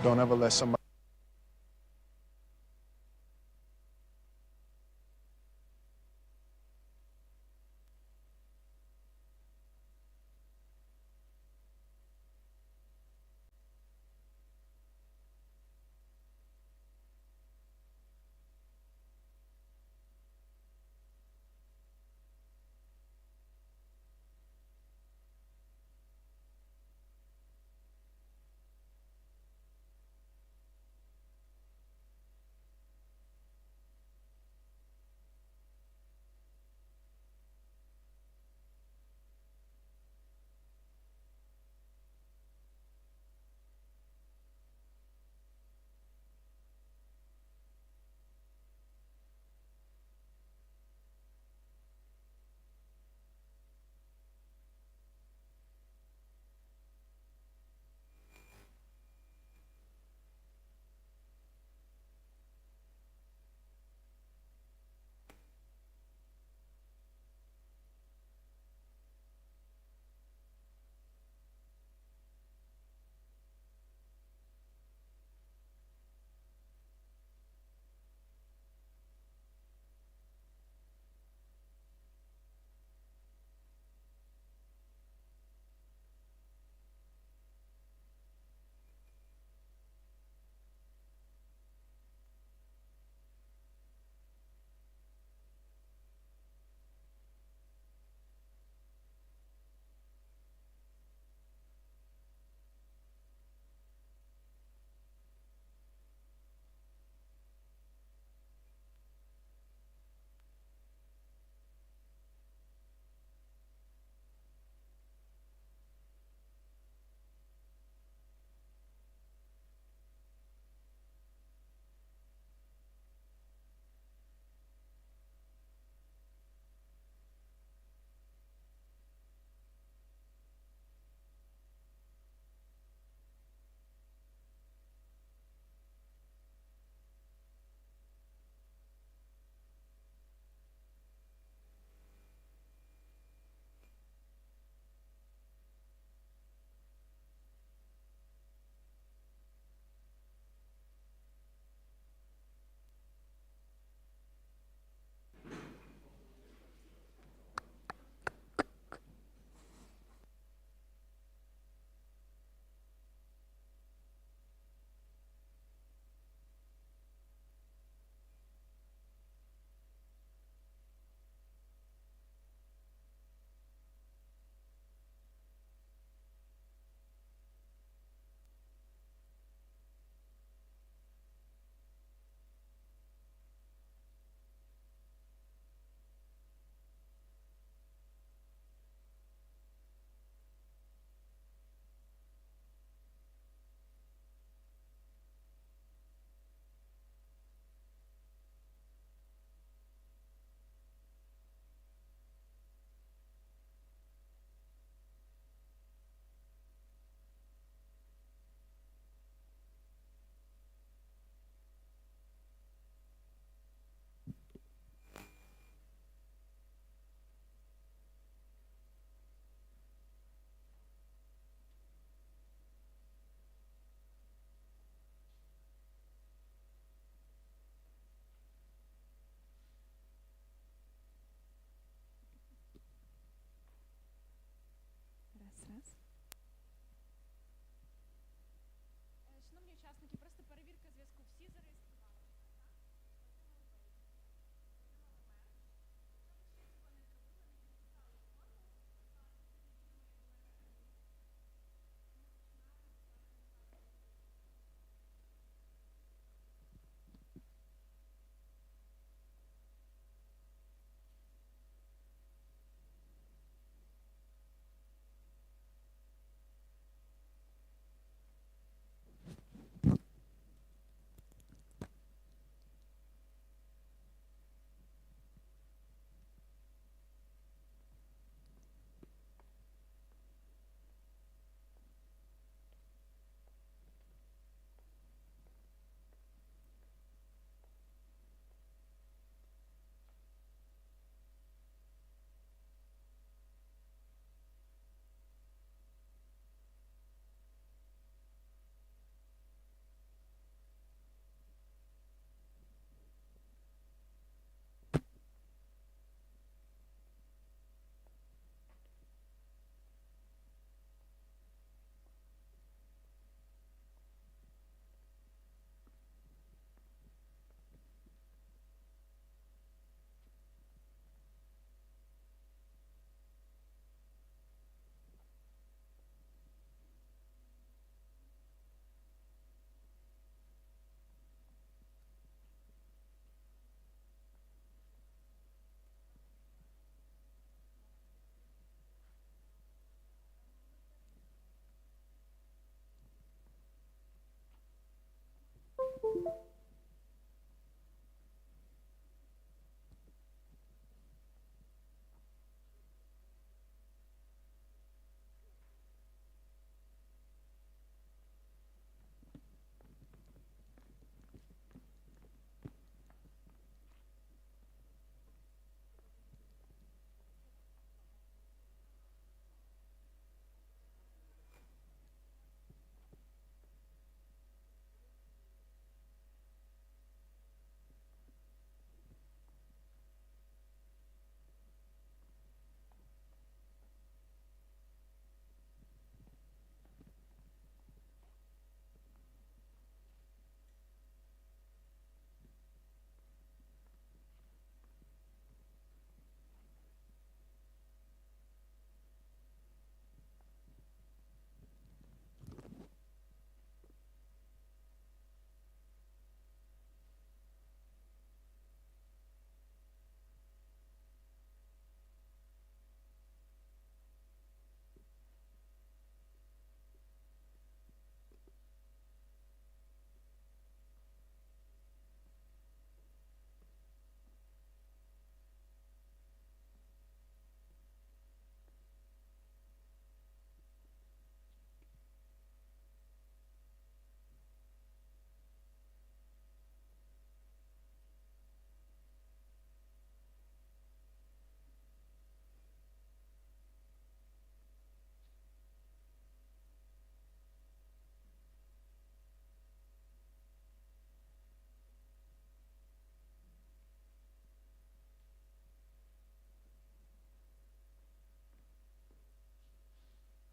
Don't ever let somebody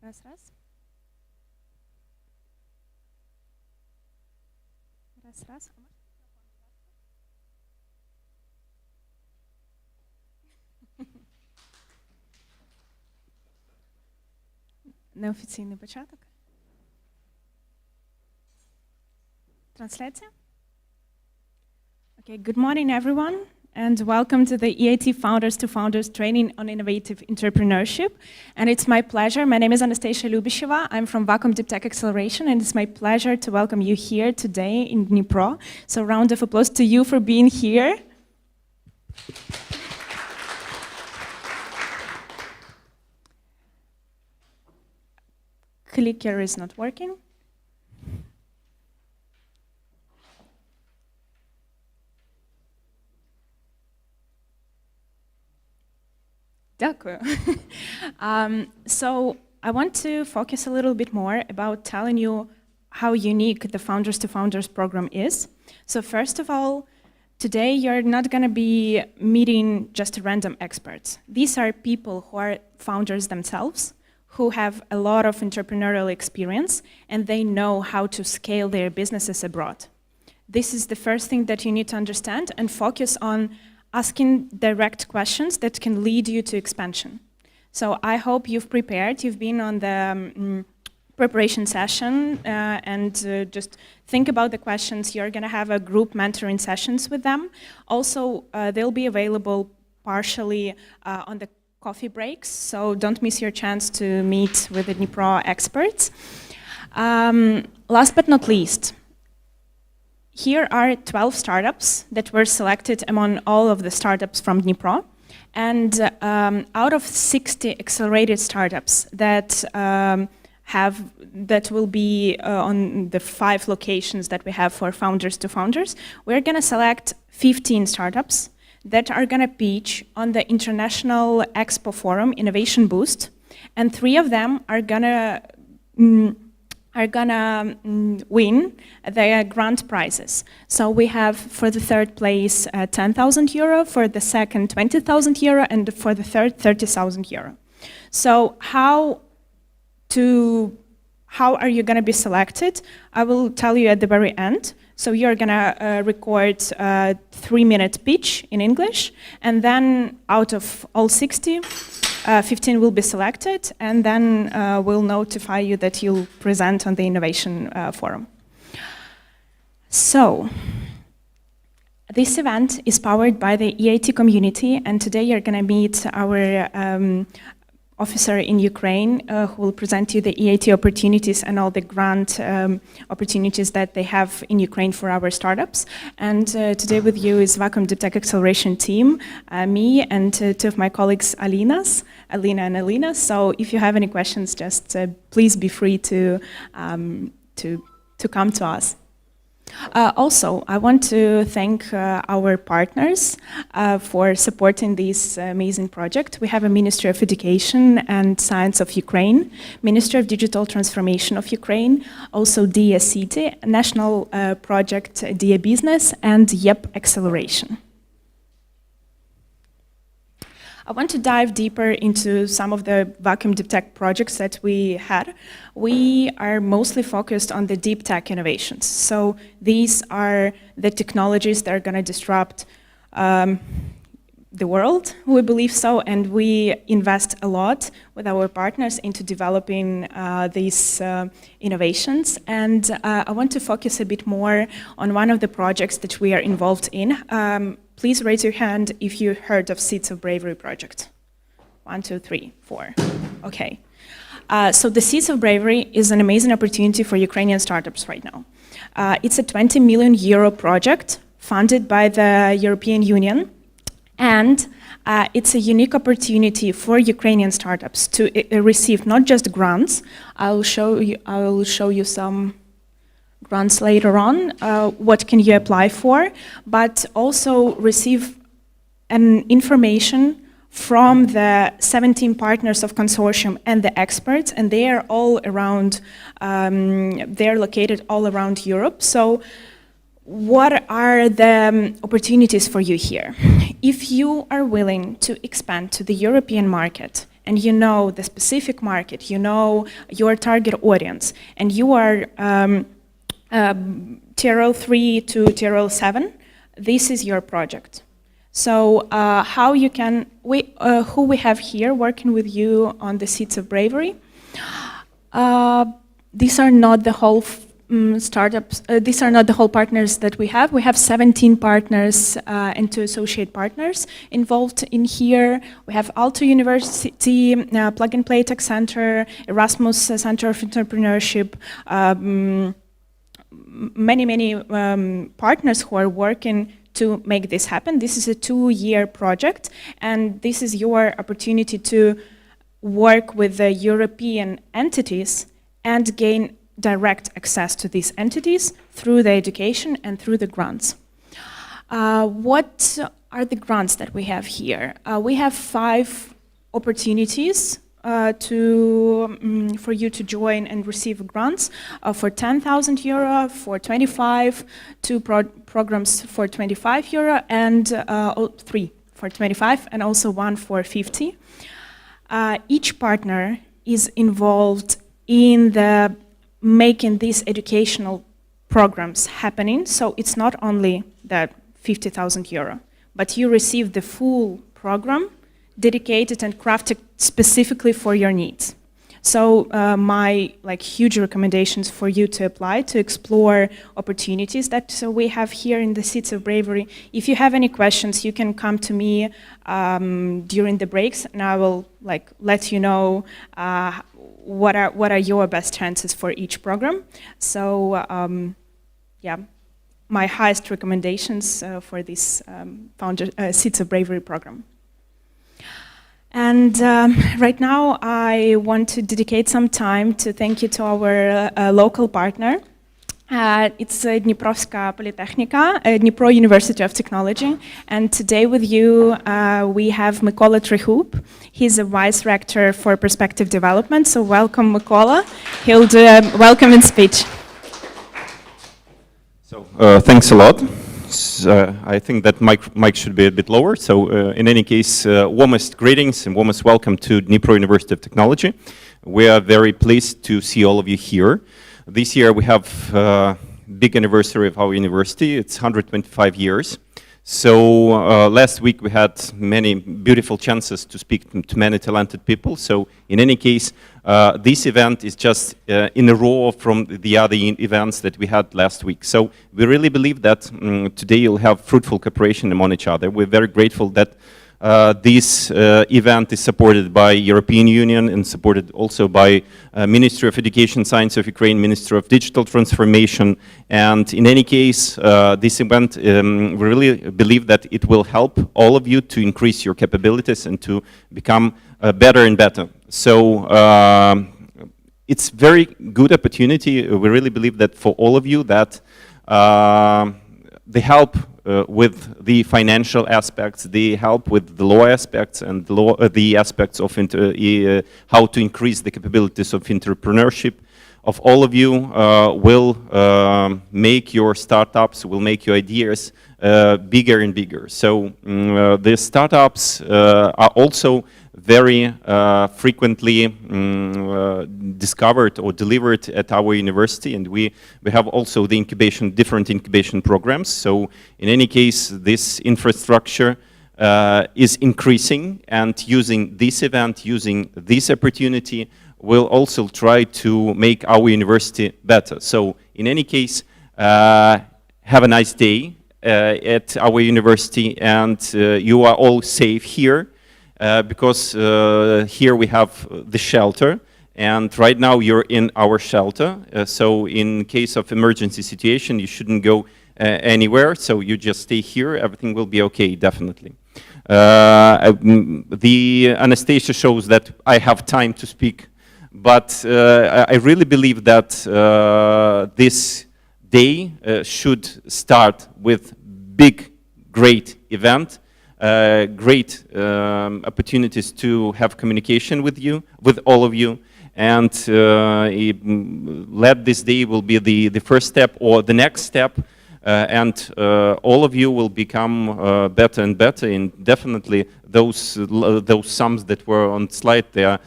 Раз, раз. Раз, раз. Неофіційний початок. Трансляція. Okay, good morning everyone and welcome to the EIT Founders2Founders training on innovative entrepreneurship. And it's my pleasure. My name is Anastasia Lubisheva. I'm from YEP Acceleration and it's my pleasure to welcome you here today in Dnipro. So round of applause to you for being here. Clicker is not working. Дякую. So I want to focus a little bit more about telling you how unique the Founders2Founders program is. So first of all, today you're not going to be meeting just random experts. These are people who are founders themselves, who have a lot of entrepreneurial experience, and they know how to scale their businesses abroad. This is the first thing that you need to understand and focus on asking direct questions that can lead you to expansion. So I hope you've prepared, you've been on the preparation session and just think about the questions. You're going to have a group mentoring sessions with them. Also, they'll be available partially on the coffee breaks, so don't miss your chance to meet with the Dnipro experts. Last but not least, here are 12 startups that were selected among all of the startups from Dnipro. And out of 60 accelerated startups that will be on the 5 locations that we have for Founders2Founders, we're going to select 15 startups that are going to pitch on the International Expo Forum Innovation Boost, and 3 of them are gonna win the grant prizes. So we have for the third place 10,000 euro, for the second 20,000 euro, and for the third 30,000 euro. So how are you going to be selected? I will tell you at the very end. So you're going to record a 3-minute pitch in English, and then out of all 60, 15 will be selected, and then we'll notify you that you'll present on the Innovation Forum. So, this event is powered by the EIT community, and today you're going to meet our officer in Ukraine who will present you the EIT opportunities and all the grant opportunities that they have in Ukraine for our startups. And today with you is YEP Tech Acceleration team, me and two of my colleagues, Alina and Alina. So if you have any questions, just please be free to come to us. Also, I want to thank our partners for supporting this amazing project. We have a Ministry of Education and Science of Ukraine, Ministry of Digital Transformation of Ukraine, also Diia City, national project Dія.Бізнес, and YEP Acceleration. I want to dive deeper into some of the vacuum deep tech projects that we had. We are mostly focused on the deep tech innovations. So these are the technologies that are going to disrupt the world, we believe so, and we invest a lot with our partners into developing these innovations. And I want to focus a bit more on one of the projects that we are involved in. Please raise your hand if you heard of Seeds of Bravery project. 1, 2, 3, 4. Okay. So the Seeds of Bravery is an amazing opportunity for Ukrainian startups right now. It's a 20 million euro project funded by the European Union. And it's a unique opportunity for Ukrainian startups to receive not just grants. I will show you some grants later on, what can you apply for, but also receive an information from the 17 partners of consortium and the experts, and they are all around, they're located all around Europe. So what are the opportunities for you here? If you are willing to expand to the European market, and you know the specific market, you know your target audience, and you are Tier 3 to Tier 7, this is your project. So how you can, who we have here working with you on the Seeds of Bravery, these are not the whole startups, these are not the whole partners that we have. We have 17 partners and 2 associate partners involved in here. We have Aalto University, Plug and Play Tech Center, Erasmus Center of Entrepreneurship, many partners who are working to make this happen. This is a 2-year project, and this is your opportunity to work with the European entities and gain direct access to these entities through the education and through the grants. What are the grants that we have here? We have 5 opportunities for you to join and receive grants for 10,000 euro, for 25, 2 programs for 25 euro, and 3 for 25, and also 1 for 50. Each partner is involved in the making these educational programs happening, so it's not only that 50,000 euro, but you receive the full program dedicated and crafted specifically for your needs. So my huge recommendations for you to apply, to explore opportunities that we have here in the Seeds of Bravery. If you have any questions, you can come to me during the breaks, and I will let you know what are your best chances for each program. So yeah, my highest recommendations for this Seeds of Bravery program. And right now, I want to dedicate some time to thank you to our local partner. It's Dniprovska Polytechnica, Dnipro University of Technology. And today with you, we have Mykola Trihub. He's a Vice Rector for Perspective Development. So welcome, Mykola. He'll do a welcoming speech. So thanks a lot. I think that mic should be a bit lower. So in any case, warmest greetings and warmest welcome to Dnipro University of Technology. We are very pleased to see all of you here. This year we have a big anniversary of our university. It's 125 years. So last week we had many beautiful chances to speak to many talented people. So in any case, this event is just in a row from the other events that we had last week. So we really believe that today you'll have fruitful cooperation among each other. We're very grateful that This event is supported by European Union and supported also by Ministry of Education, Science of Ukraine, Ministry of Digital Transformation. And in any case, this event, we really believe that it will help all of you to increase your capabilities and to become better and better. So it's very good opportunity. We really believe that for all of you that the help with the financial aspects, the help with the law aspects, and the aspects of how to increase the capabilities of entrepreneurship of all of you will make your startups, will make your ideas bigger and bigger. So the startups are also very frequently discovered or delivered at our university, and we have also the different incubation programs. So in any case, this infrastructure is increasing, and using this event, using this opportunity, we'll also try to make our university better. So in any case, have a nice day at our university, and you are all safe here. Because here we have the shelter, and right now you're in our shelter. So in case of emergency situation, you shouldn't go anywhere. So you just stay here. Everything will be okay, definitely. The Anastasia shows that I have time to speak, but I really believe that this day should start with big, great event. Great opportunities to have communication with you, with all of you, and let this day will be the first step or the next step, and all of you will become better and better. And definitely those sums that were on slide there,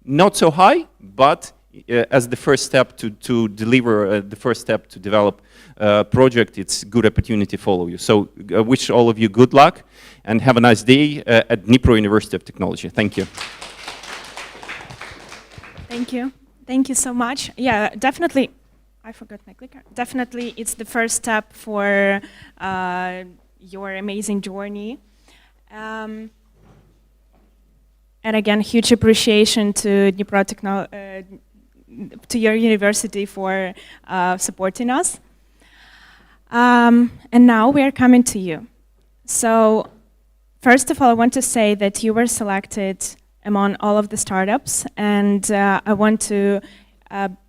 not so high, but as the first step to deliver, the first step to develop project, it's good opportunity for all of you. So I wish all of you good luck and have a nice day at Dnipro University of Technology. Thank you. Thank you. Thank you so much. Yeah, definitely. I forgot my clicker. Definitely, it's the first step for your amazing journey. And again, huge appreciation to Dnipro to your university for supporting us. And now we are coming to you. So first of all, I want to say that you were selected among all of the startups, and I want to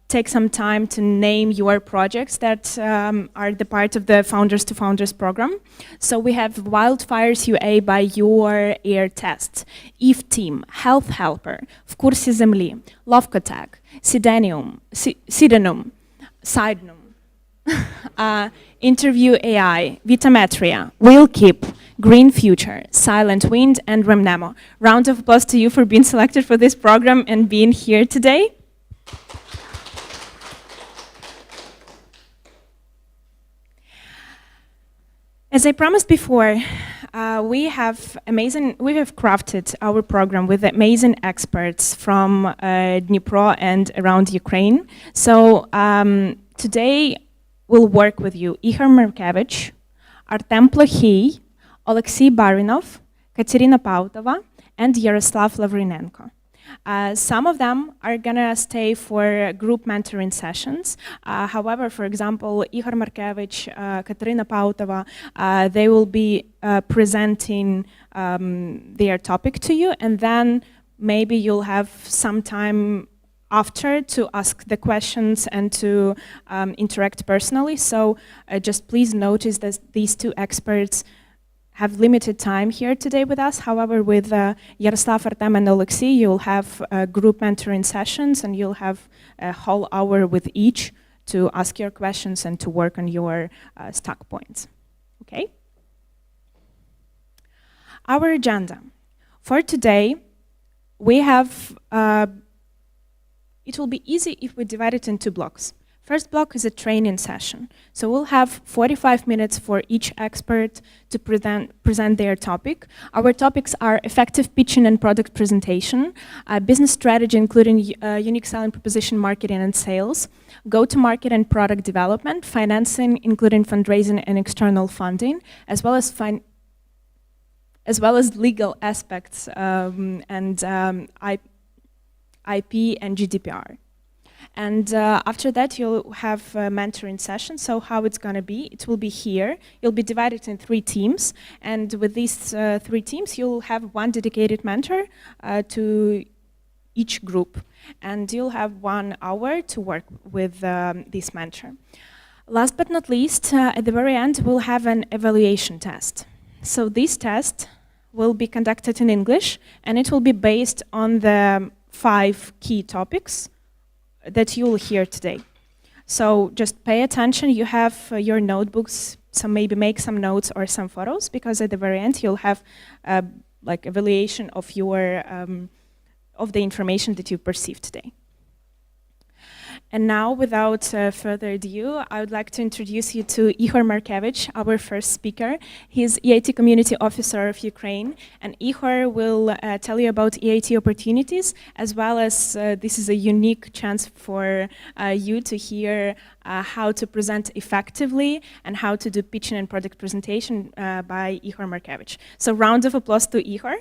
take some time to name your projects that are the part of the Founders2Founders program. So we have Wildfires UA by Your Air Test, Eve Team, Health Helper, В курсі землі, Lovkotag, Sidenum, Interview AI, Vitametria, Will Keep, Green Future, Silent Wind, and Remnemo. Round of applause to you for being selected for this program and being here today. As I promised before, we have crafted our program with amazing experts from Dnipro and around Ukraine. So today we'll work with you Igor Markevich, Artem Plokhy, Alexei Barinov, Katerina Pautova, and Yaroslav Lavrinenko. Some of them are gonna stay for group mentoring sessions. However, for example, Igor Markevich, Katerina Pautova, they will be presenting their topic to you, and then maybe you'll have some time after to ask the questions and to interact personally. So just please notice that these two experts have limited time here today with us. However, with Yaroslav, Artem, and Alexei, you'll have group mentoring sessions, and you'll have a whole hour with each to ask your questions and to work on your stuck points. Okay? Our agenda. For today, we have, it will be easy if we divide it into blocks. First block is a training session. So we'll have 45 minutes for each expert to present their topic. Our topics are effective pitching and product presentation, business strategy including unique selling proposition, marketing and sales, go-to-market and product development, financing including fundraising and external funding, as well as as well as legal aspects and IP and GDPR. And after that, you'll have a mentoring session. So how it's going to be, it will be here. You'll be divided in 3 teams. And with these 3 teams, you'll have one dedicated mentor to each group. And you'll have 1 hour to work with this mentor. Last but not least, at the very end, we'll have an evaluation test. So this test will be conducted in English, and it will be based on the 5 key topics that you'll hear today. So just pay attention. You have your notebooks, so maybe make some notes or some photos, because at the very end you'll have like evaluation of your of the information that you perceived today. And now, without further ado, I would like to introduce you to Ihor Markevich, our first speaker. He's EIT Community Officer of Ukraine, and Ihor will tell you about EIT opportunities, as well as this is a unique chance for you to hear how to present effectively and how to do pitching and product presentation by Ihor Markevich. So round of applause to Ihor.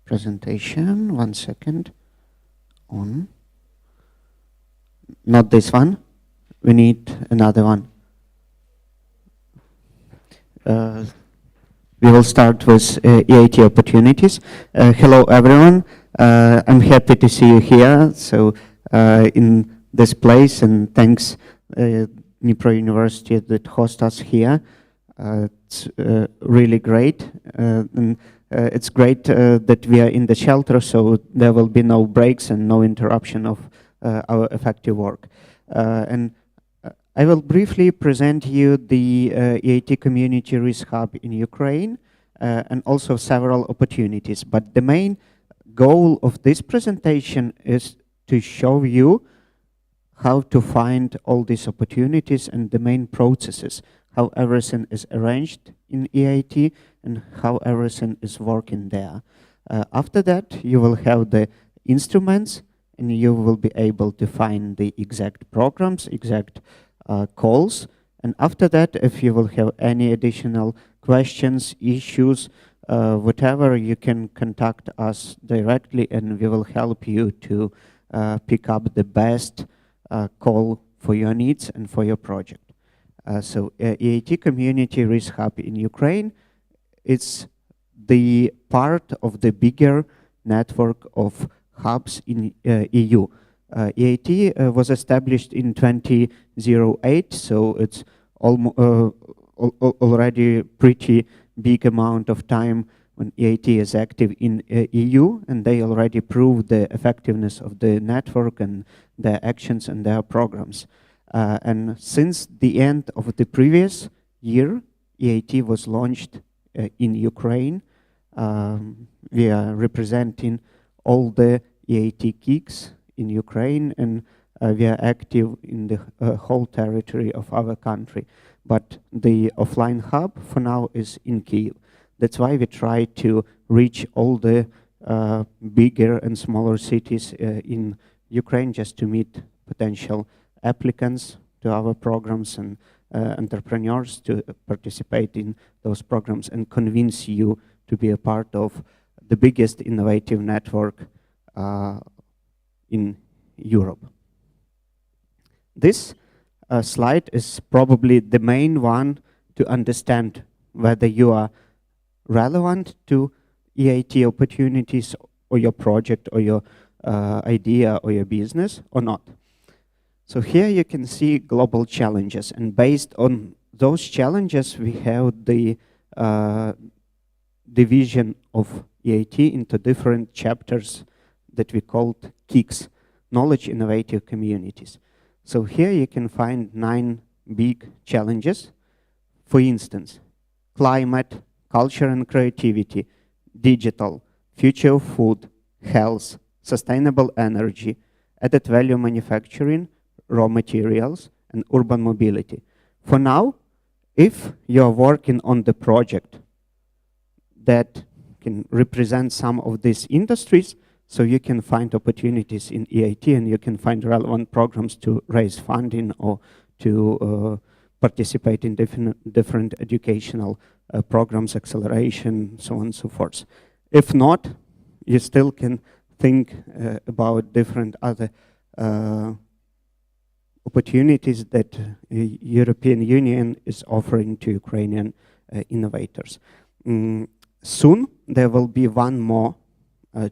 Presentation, 1 second. On. Not this one. We need another one. We will start with EIT opportunities. Hello, everyone. I'm happy to see you here. So in this place, and thanks Dnipro University that host us here. It's really great. And it's great that we are in the shelter, so there will be no breaks and no interruption of our effective work. And I will briefly present you the EIT Community Risk Hub in Ukraine and also several opportunities. But the main goal of this presentation is to show you how to find all these opportunities and the main processes, how everything is arranged in EIT and how everything is working there. After that, you will have the instruments and you will be able to find the exact programs, exact calls. And after that, if you will have any additional questions, issues, whatever, you can contact us directly and we will help you to pick up the best call for your needs and for your project. So EIT Community Risk Hub in Ukraine, it's the part of the bigger network of hubs in EU. EIT was established in 2008, so it's already pretty big amount of time when EIT is active in EU, and they already proved the effectiveness of the network and their actions and their programs. And since the end of the previous year, EIT was launched in Ukraine. We are representing all the EIT geeks in Ukraine, and we are active in the whole territory of our country. But the offline hub for now is in Kyiv. That's why we try to reach all the bigger and smaller cities in Ukraine just to meet potential applicants to our programs and entrepreneurs to participate in those programs and convince you to be a part of the biggest innovative network in Europe. This slide is probably the main one to understand whether you are relevant to EIT opportunities or your project or your idea or your business or not. So here you can see global challenges, and based on those challenges we have the division of EIT into different chapters that we called KICS, Knowledge Innovative Communities. So here you can find 9 big challenges. For instance, climate, culture and creativity, digital, future of food, health, sustainable energy, added value manufacturing, raw materials, and urban mobility. For now, if you are working on the project that can represent some of these industries, so you can find opportunities in EIT and you can find relevant programs to raise funding or to participate in different educational programs, acceleration, so on and so forth. If not, you still can think about different other opportunities that European Union is offering to Ukrainian innovators. Soon there will be one more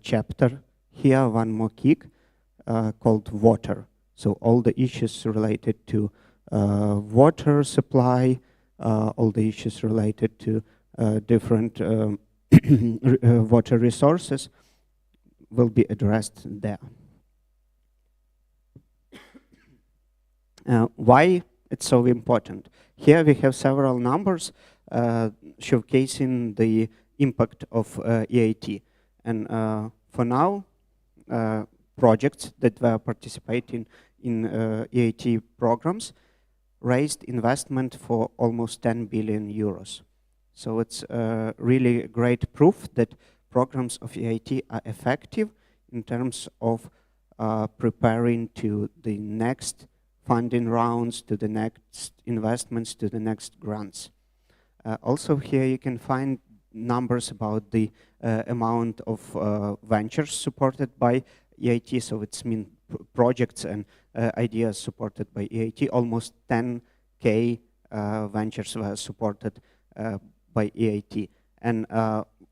chapter here, one more kick called water. So all the issues related to water supply, all the issues related to different water resources will be addressed there. Why it's so important? Here we have several numbers showcasing the impact of EIT. And for now, projects that were participating in EIT programs raised investment for almost 10 billion euros. So it's really great proof that programs of EIT are effective in terms of preparing to the next funding rounds, to the next investments, to the next grants. Also here you can find numbers about the amount of ventures supported by EIT, so it's projects and ideas supported by EIT. Almost 10K ventures were supported by EIT. And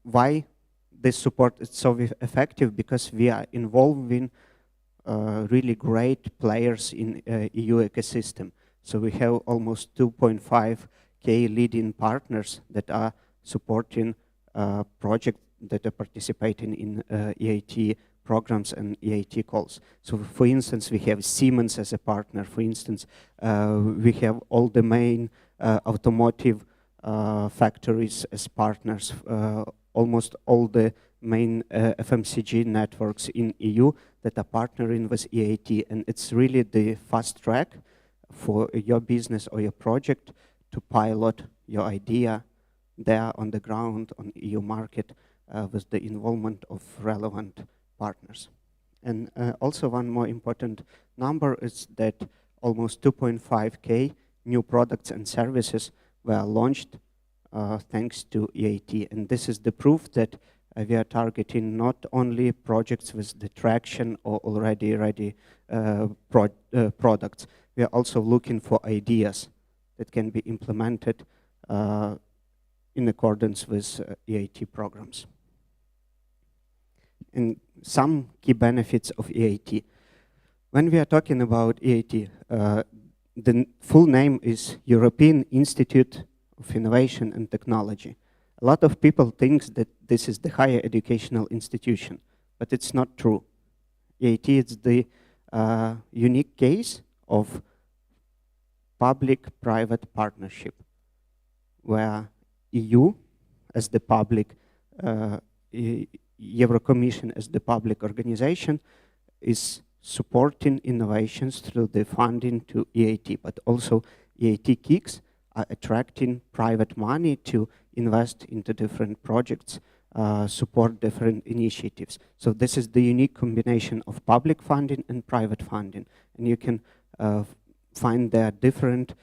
why this support is so effective? Because we are involving really great players in EU ecosystem. So we have almost 2.5K leading partners that are supporting projects that are participating in EIT programs and EIT calls. So for instance, we have Siemens as a partner. For instance, we have all the main automotive factories as partners, almost all the main FMCG networks in EU that are partnering with EIT. And it's really the fast track for your business or your project to pilot your idea there on the ground on EU market with the involvement of relevant partners. And also one more important number is that almost 2.5K new products and services were launched thanks to EIT. And this is the proof that we are targeting not only projects with the traction or already ready products. We are also looking for ideas that can be implemented in accordance with EIT programs. And some key benefits of EIT. When we are talking about EIT, the full name is European Institute of Innovation and Technology. A lot of people think that this is the higher educational institution, but it's not true. EIT is the unique case of public-private partnership, where EU as the public, Eurocommission as the public organization is supporting innovations through the funding to EIT, but also EIT kicks are attracting private money to invest into different projects, support different initiatives. So this is the unique combination of public funding and private funding. And you can find there different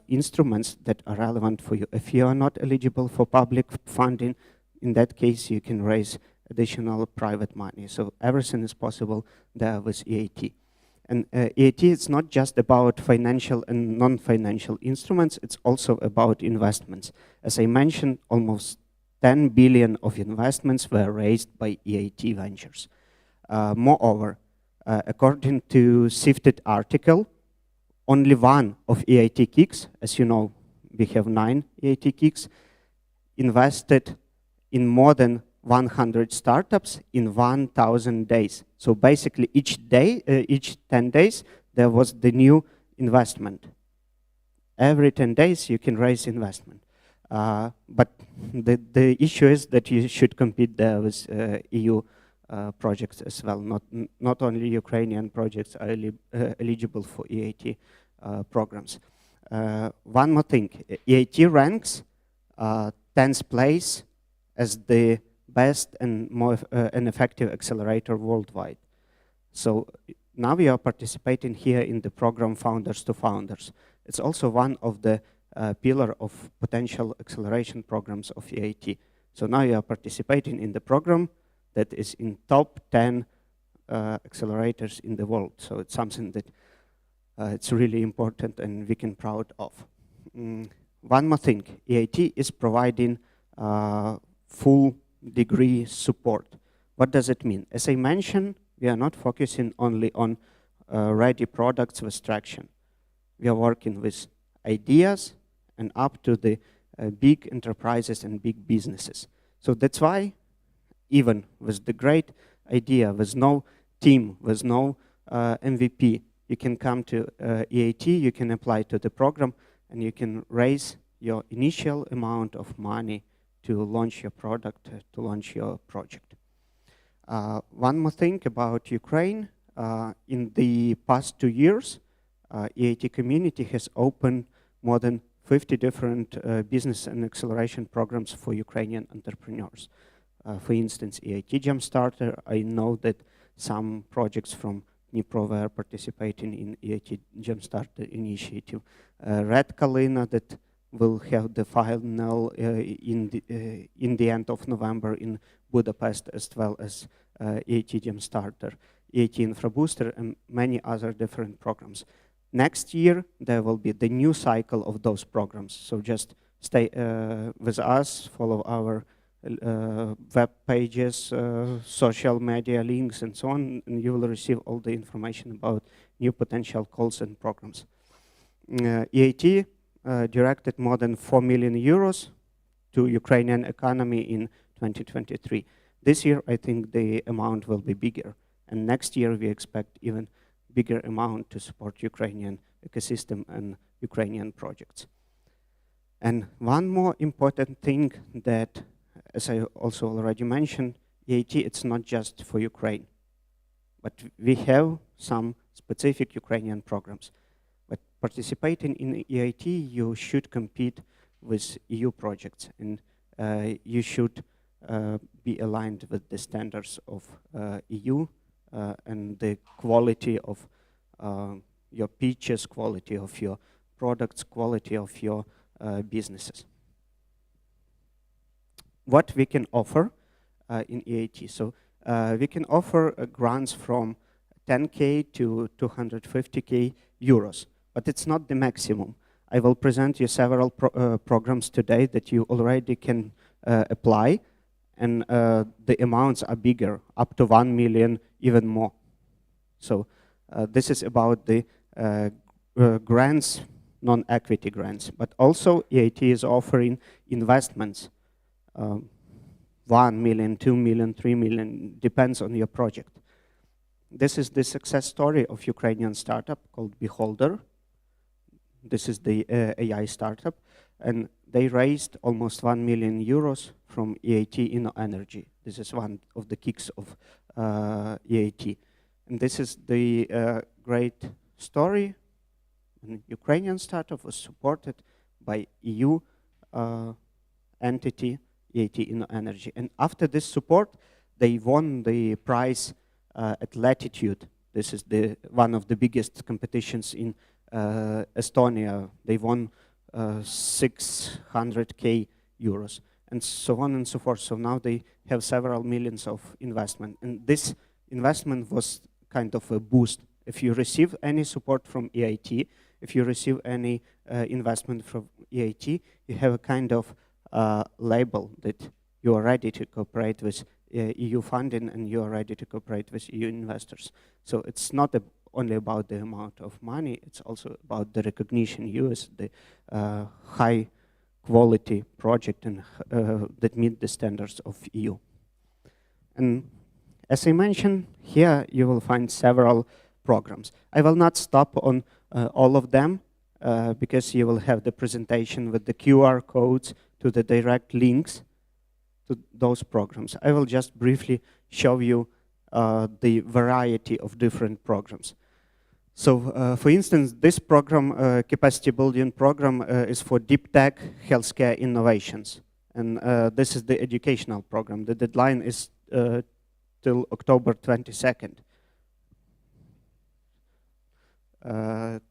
instruments that are relevant for you. If you are not eligible for public funding, in that case, you can raise additional private money. So everything is possible there with EIT. And EIT is not just about financial and non-financial instruments, it's also about investments. As I mentioned, almost 10 billion of investments were raised by EIT ventures. Moreover, according to Sifted article, only one of EIT kicks, as you know, we have 9 EIT kicks, invested in more than 100 startups in 1,000 days. So basically each day, each 10 days, there was the new investment. Every 10 days you can raise investment. But the issue is that you should compete there with EU projects as well. Not only Ukrainian projects are eligible for EIT programs. One more thing, EIT ranks 10th place as the best and more an effective accelerator worldwide. So now we are participating here in the program Founders2Founders. It's also one of the pillar of potential acceleration programs of EIT. So now you are participating in the program that is in top 10 accelerators in the world. So it's something that it's really important and we can proud of. One more thing, EIT is providing full degree support. What does it mean? As I mentioned, we are not focusing only on ready products with traction. We are working with ideas and up to the big enterprises and big businesses. So that's why even with the great idea, with no team, with no MVP, you can come to EIT, you can apply to the program, and you can raise your initial amount of money to launch your product, to launch your project. One more thing about Ukraine. In the past 2 years, EIT community has opened more than 50 different business and acceleration programs for Ukrainian entrepreneurs. For instance, EIT Jumpstarter, I know that some projects from Dnipro were participating in EIT Jumpstarter initiative. Red Kalina that will have the final in the end of November in Budapest, as well as EIT Jumpstarter, EIT InfraBooster, and many other different programs. Next year, there will be the new cycle of those programs. So just stay with us, follow our web pages, social media links, and so on, and you will receive all the information about new potential calls and programs. EIT directed more than 4 million euros to Ukrainian economy in 2023. This year, I think the amount will be bigger, and next year we expect even bigger amount to support Ukrainian ecosystem and Ukrainian projects. And one more important thing that, as I also already mentioned, EIT, it's not just for Ukraine, but we have some specific Ukrainian programs. But participating in EIT, you should compete with EU projects, and you should be aligned with the standards of EU and the quality of your pitches, quality of your products, quality of your businesses. What we can offer in EIT. So we can offer grants from 10K to 250K euros, but it's not the maximum. I will present you several programs today that you already can apply, and the amounts are bigger, up to 1 million, even more. So this is about the grants, non-equity grants, but also EIT is offering investments. 1 million, 2 million, 3 million, depends on your project. This is the success story of Ukrainian startup called Beholder. This is the AI startup, and they raised almost 1 million euros from EIT InnoEnergy. This is one of the kicks of EIT. And this is the great story. An Ukrainian startup was supported by EU entity, EIT InnoEnergy. And after this support, they won the prize at Latitude. This is one of the biggest competitions in Estonia. They won 600K euros, and so on and so forth. So now they have several millions of investment. And this investment was kind of a boost. If you receive any support from EIT, if you receive any investment from EIT, you have a kind of label that you are ready to cooperate with EU funding and you are ready to cooperate with EU investors. So it's not only about the amount of money, it's also about the recognition you as the high quality project and that meet the standards of EU. And as I mentioned, here you will find several programs. I will not stop on all of them because you will have the presentation with the QR codes to the direct links to those programs. I will just briefly show you the variety of different programs. So, for instance, this program, capacity building program, is for deep tech healthcare innovations. And this is the educational program. The deadline is till October 22nd.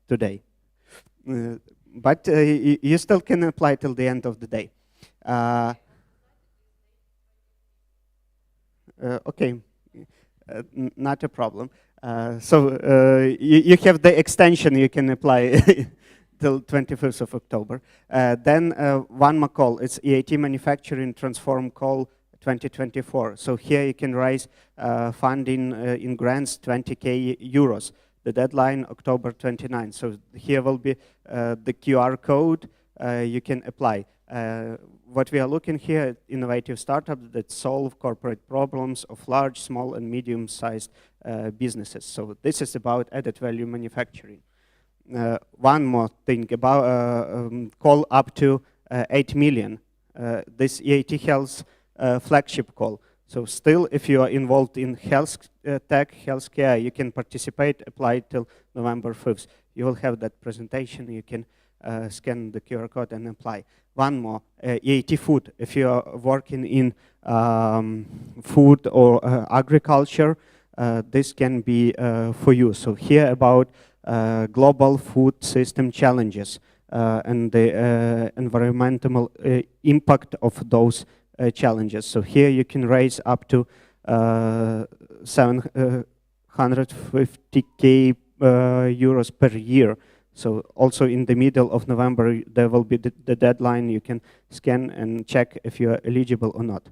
Today. But you still can apply till the end of the day. Okay, not a problem. So you have the extension, you can apply till 25th of October. Then one more call, it's EIT Manufacturing Transform Call 2024. So here you can raise funding in grants 20k euros. The deadline October 29. So here will be the QR code you can apply. What we are looking here, innovative startups that solve corporate problems of large, small, and medium-sized businesses. So this is about added value manufacturing. One more thing about call up to 8 million. This EIT Health flagship call. So still, if you are involved in health tech, healthcare, you can participate, apply till November 5th. You will have that presentation. You can scan the QR code and apply. One more, EIT Food. If you are working in food or agriculture, this can be for you. So here about global food system challenges and the environmental impact of those challenges. So here you can raise up to 750k euros per year. So also in the middle of November, there will be the deadline. You can scan and check if you are eligible or not.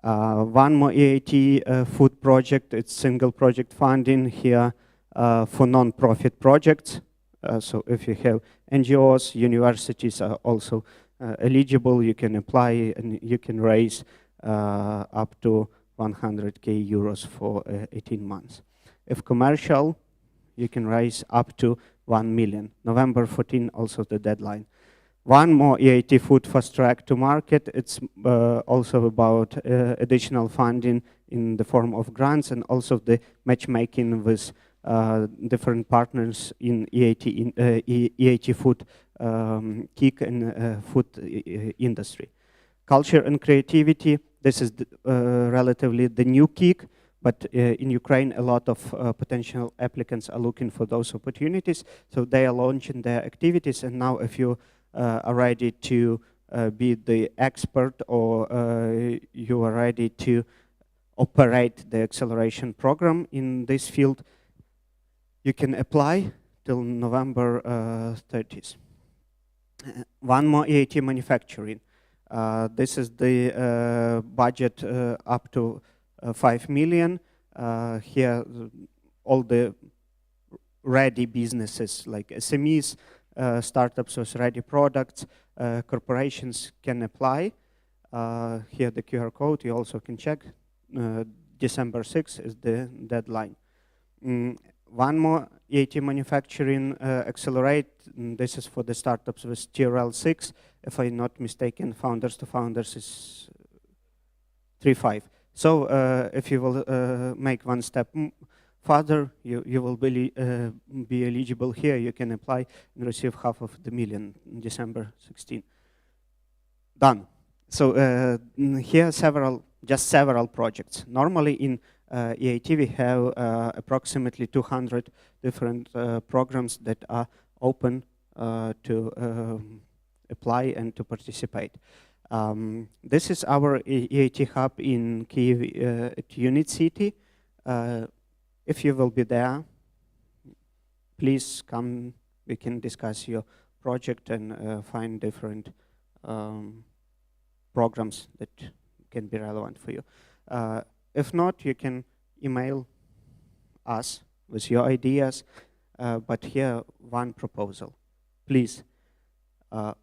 One more EIT food project, it's single project funding here for non-profit projects. So if you have NGOs, universities are also eligible, you can apply and you can raise up to 100k euros for 18 months. If commercial, you can raise up to 1 million. November 14 also the deadline. One more EIT Food Fast Track to Market. It's also about additional funding in the form of grants and also the matchmaking with different partners in EIT, EIT Food KIC and food industry. Culture and creativity. This is relatively the new KIC. But in Ukraine, a lot of potential applicants are looking for those opportunities. So they are launching their activities. And now if you are ready to be the expert or you are ready to operate the acceleration program in this field, you can apply till November 30th. One more EIT manufacturing. This is the budget up to 5 million. Here, all the ready businesses like SMEs, startups with ready products, corporations can apply. Here the QR code, you also can check. December 6th is the deadline. One more EIT manufacturing accelerate. This is for the startups with TRL 6. If I'm not mistaken, Founders2Founders is 3.5. So if you will make one step further, you will be eligible here. You can apply and receive $500,000 in December 16. Done. So here just several projects. Normally in EIT we have approximately 200 different programs that are open to apply and to participate. This is our EIT hub in Kyiv at Diia City. If you will be there, please come. We can discuss your project and find different programs that can be relevant for you. If not, you can email us with your ideas. But here, one proposal. Please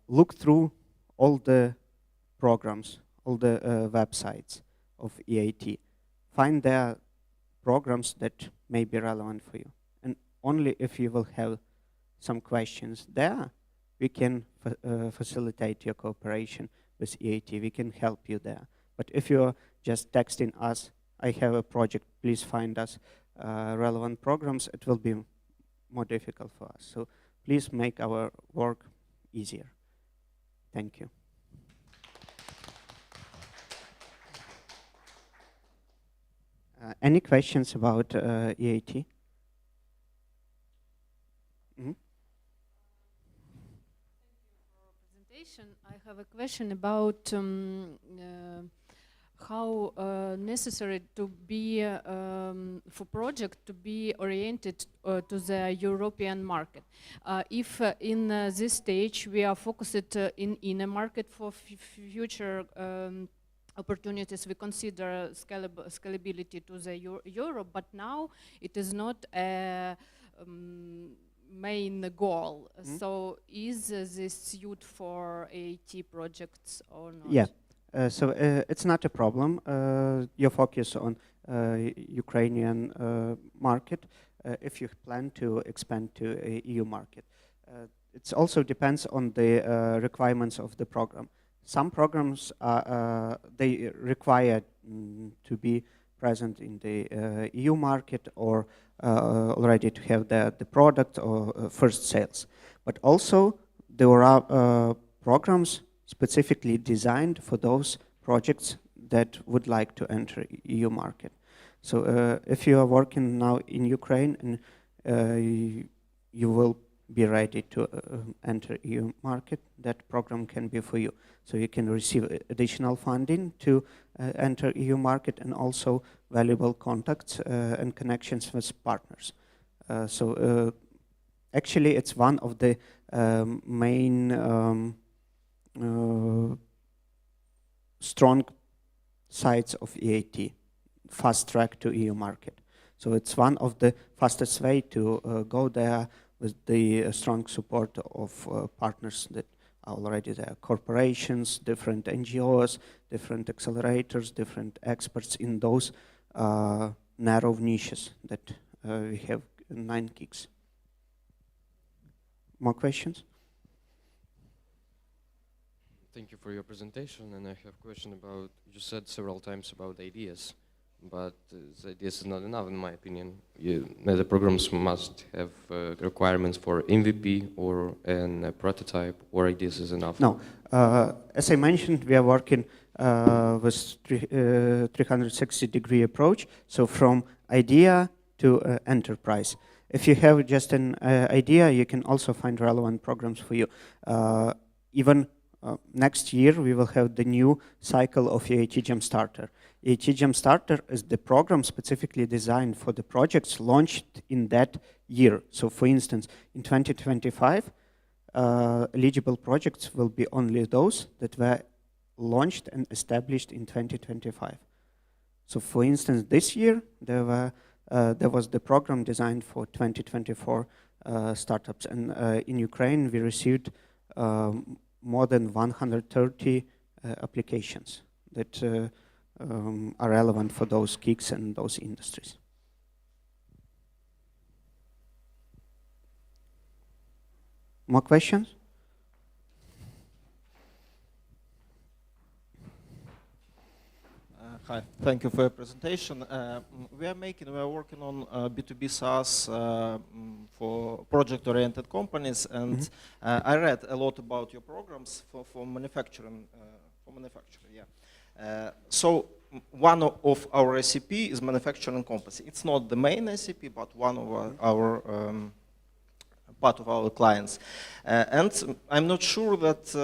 look through all the programs, all the websites of EIT. Find their programs that may be relevant for you. And only if you will have some questions there, we can facilitate your cooperation with EIT. We can help you there. But if you're just texting us, I have a project, please find us relevant programs, it will be more difficult for us. So please make our work easier. Thank you. Any questions about EIT? I have a question about how necessary to be for project to be oriented to the European market. If in this stage we are focused in a market for future opportunities, we consider scalability to the Europe, but now it is not a main goal. So is this suit for EIT projects or not? Yeah, so it's not a problem. You focus on Ukrainian market if you plan to expand to a EU market. It also depends on the requirements of the program. Some programs they require to be present in the EU market or already to have the product or first sales. But also there are programs specifically designed for those projects that would like to enter EU market. So if you are working now in Ukraine and you will be ready to enter EU market, that program can be for you. So you can receive additional funding to enter EU market and also valuable contacts and connections with partners. So actually it's one of the main strong sides of EIT, fast track to EU market. So it's one of the fastest way to go there with the strong support of partners that are already there, corporations, different NGOs, different accelerators, different experts in those narrow niches that we have 9 gigs. More questions? Thank you for your presentation, and I have a question about, you said several times about ideas, but the ideas is not enough in my opinion. The programs must have requirements for MVP or a prototype, or ideas is enough? No, as I mentioned, we are working with 360-degree approach, so from idea to enterprise. If you have just an idea, you can also find relevant programs for you. Even next year, we will have the new cycle of EIT Jumpstarter. EIT Jumpstarter is the program specifically designed for the projects launched in that year. So for instance, in 2025, eligible projects will be only those that were launched and established in 2025. So for instance, this year, there was the program designed for 2024 startups. And in Ukraine, we received more than 130 applications that are relevant for those gigs and those industries. More questions? Hi, thank you for your presentation. We are working on B2B SaaS for project-oriented companies, and I read a lot about your programs for manufacturing. So one of our SAP is manufacturing company. It's not the main SAP, but one of our part of our clients. And I'm not sure that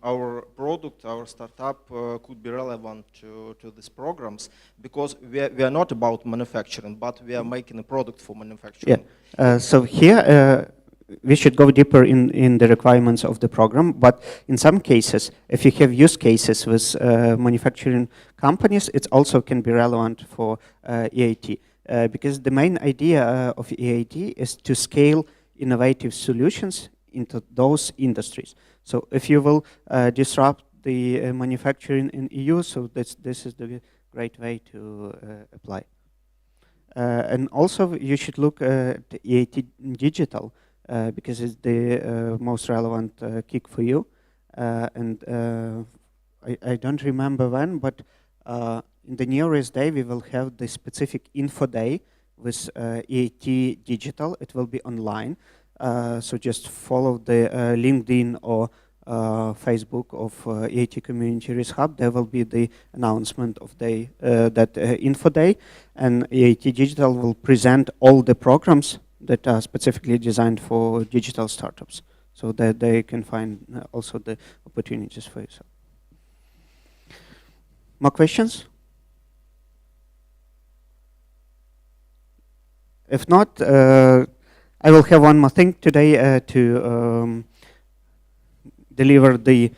our product, our startup could be relevant to these programs, because we are not about manufacturing, but we are making a product for manufacturing. Yeah. So here, we should go deeper in the requirements of the program, but in some cases, if you have use cases with manufacturing companies, it also can be relevant for EIT, because the main idea of EIT is to scale innovative solutions into those industries. So if you will disrupt the manufacturing in EU, so this is the great way to apply. And also you should look at EIT Digital, because it's the most relevant kick for you. And I don't remember when, but in the nearest day we will have the specific info day with EIT Digital. It will be online, so just follow the LinkedIn or Facebook of EIT Community Risk Hub, there will be the announcement of that info day, and EIT Digital will present all the programs that are specifically designed for digital startups, so that they can find also the opportunities for yourself. More questions? If not, I will have one more thing today to deliver the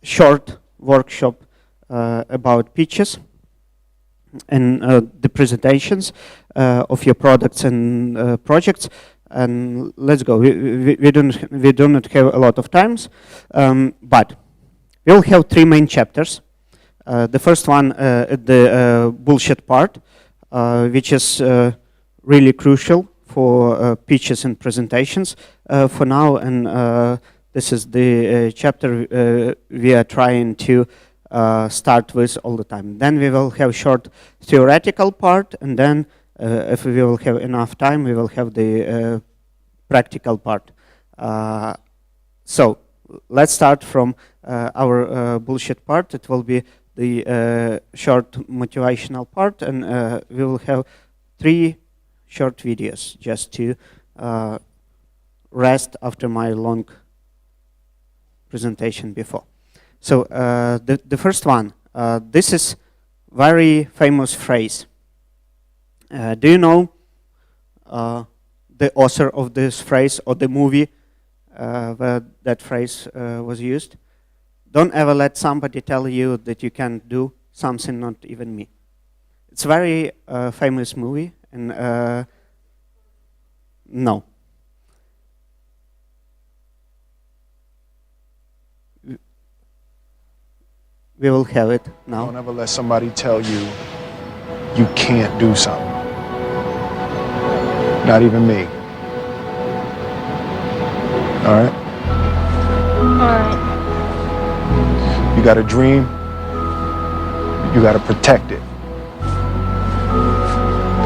short workshop about pitches and the presentations of your products and projects. And let's go. We do not have a lot of times, but we'll have 3 main chapters. The first one, the bullshit part, which is really crucial for pitches and presentations for now, and this is the chapter we are trying to start with all the time. Then we will have short theoretical part, and then if we will have enough time, we will have the practical part. So let's start from our bullshit part. It will be the short motivational part, and we will have 3 short videos just to rest after my long presentation before. So the first one, this is very famous phrase. Do you know the author of this phrase or the movie where that phrase was used? Don't ever let somebody tell you that you can't do something, not even me. It's a very famous movie, and no. We will have it now. Don't ever let somebody tell you you can't do something. Not even me. All right? All right. You got a dream, you got to protect it.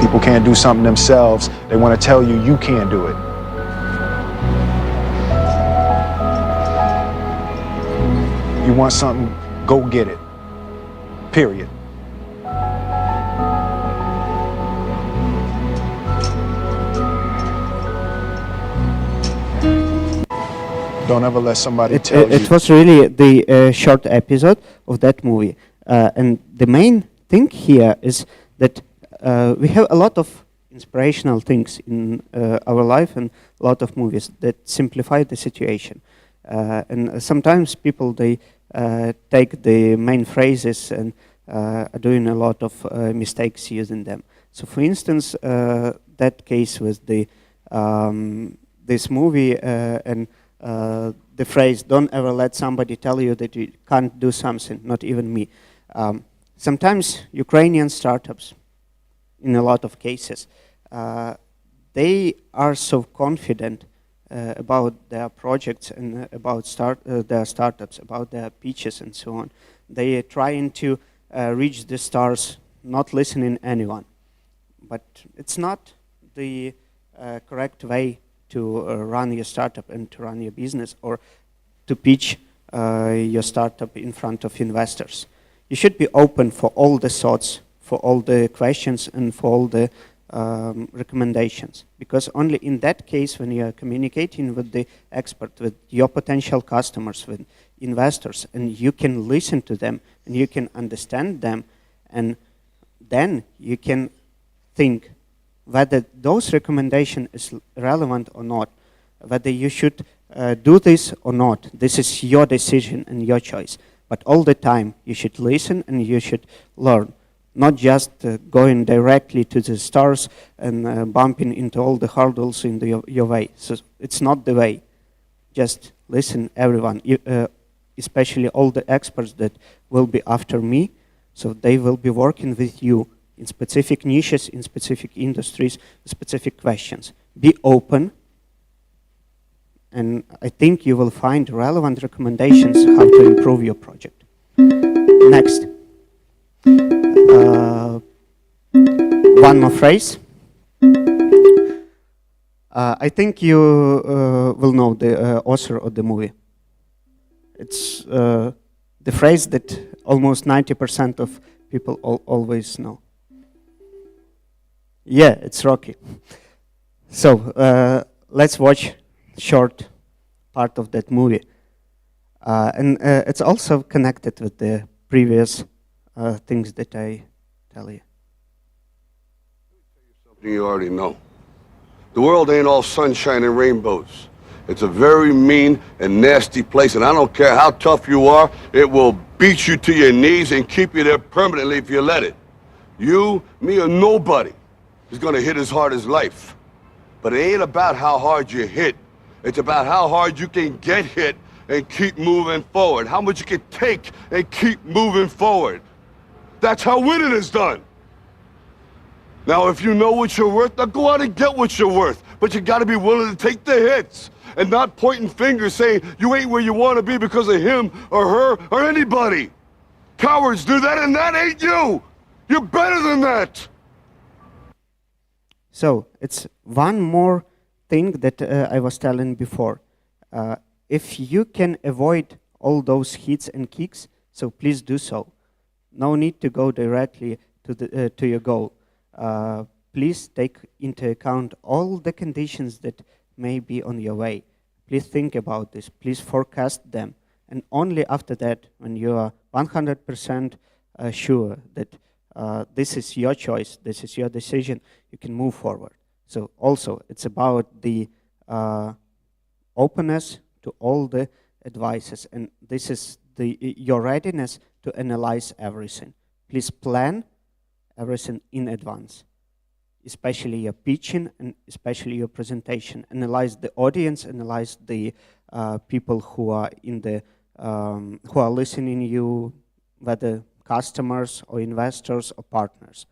People can't do something themselves. They want to tell you you can't do it. You want something, go get it. Period. Don't ever let somebody tell you. It was really the short episode of that movie. And the main thing here is that we have a lot of inspirational things in our life and a lot of movies that simplify the situation. And sometimes people, they take the main phrases and are doing a lot of mistakes using them. So for instance, that case with the this movie and the phrase, don't ever let somebody tell you that you can't do something, not even me. Sometimes Ukrainian startups, in a lot of cases, they are so confident about their projects and about their startups, about their pitches and so on. They are trying to reach the stars, not listening to anyone. But it's not the correct way to run your startup and to run your business or to pitch your startup in front of investors. You should be open for all the thoughts, for all the questions, and for all the recommendations. Because only in that case, when you are communicating with the expert, with your potential customers, with investors, and you can listen to them, and you can understand them, and then you can think whether those recommendations is relevant or not, whether you should do this or not. This is your decision and your choice. But all the time, you should listen and you should learn, not just going directly to the stars and bumping into all the hurdles in your way. So it's not the way. Just listen, everyone, especially all the experts that will be after me. So they will be working with you in specific niches, in specific industries, specific questions. Be open, and I think you will find relevant recommendations how to improve your project. Next. One more phrase. I think you will know the author of the movie. It's the phrase that almost 90% of people always know. Yeah, it's Rocky. So let's watch short part of that movie. And it's also connected with the previous things that I tell you. Something you already know. The world ain't all sunshine and rainbows. It's a very mean and nasty place, and I don't care how tough you are, it will beat you to your knees and keep you there permanently if you let it. You, me, or nobody is gonna hit as hard as life. But it ain't about how hard you hit. It's about how hard you can get hit and keep moving forward. How much you can take and keep moving forward. That's how winning is done. Now, if you know what you're worth, now go out and get what you're worth. But you gotta be willing to take the hits and not pointing fingers saying you ain't where you wanna be because of him or her or anybody. Cowards do that, and that ain't you. You're better than that. So it's one more thing that I was telling before. If you can avoid all those hits and kicks, so please do so. No need to go directly to your goal. Please take into account all the conditions that may be on your way. Please think about this. Please forecast them. And only after that, when you are 100% sure that this is your choice, this is your decision, you can move forward. So also, it's about the openness to all the advices, and this is your readiness to analyze everything. Please plan everything in advance, especially your pitching and especially your presentation. Analyze the audience, analyze the people who are in the who are listening to you, whether customers or investors or partners.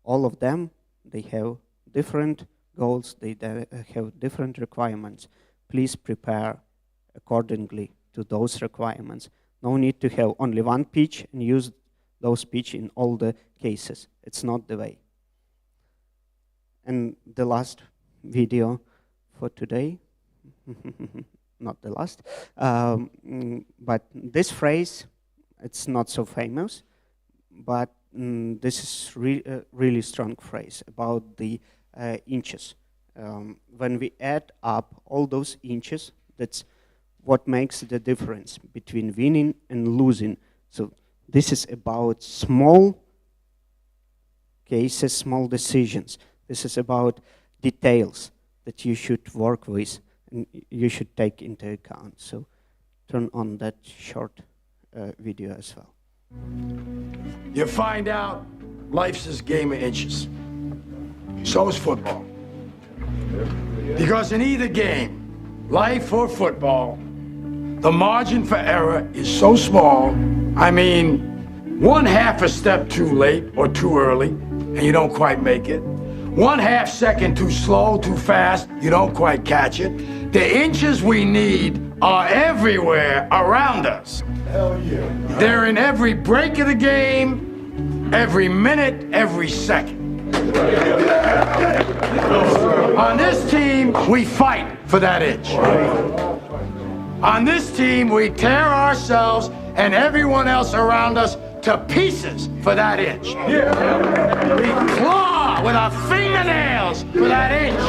All of them, they have different goals, they have different requirements. Please prepare accordingly to those requirements. No need to have only one pitch and use those pitch in all the cases. It's not the way. And the last video for today, not the last, but this phrase, it's not so famous, but this is really strong phrase about the inches. When we add up all those inches, that's what makes the difference between winning and losing. So this is about small cases, small decisions. This is about details that you should work with and you should take into account. So turn on that short video as well. You find out life's this game of inches. So is football. Because in either game, life or football, the margin for error is so small. I mean, 1/2 a step too late or too early, and you don't quite make it. 1/2 second too slow, too fast, you don't quite catch it. The inches we need are everywhere around us. Hell yeah. They're in every break of the game, every minute, every second. On this team, we fight for that inch. On this team, we tear ourselves and everyone else around us to pieces for that inch. We claw with our fingernails for that inch.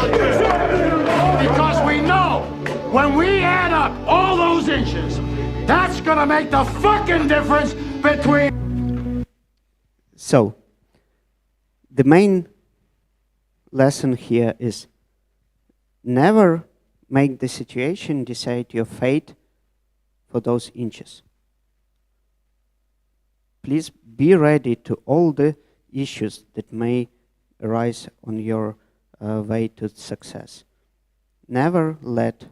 Because we know when we add up all those inches, that's gonna make the fucking difference between... So, the main lesson here is never make the situation decide your fate for those inches. Please be ready to all the issues that may arise on your way to success. Never let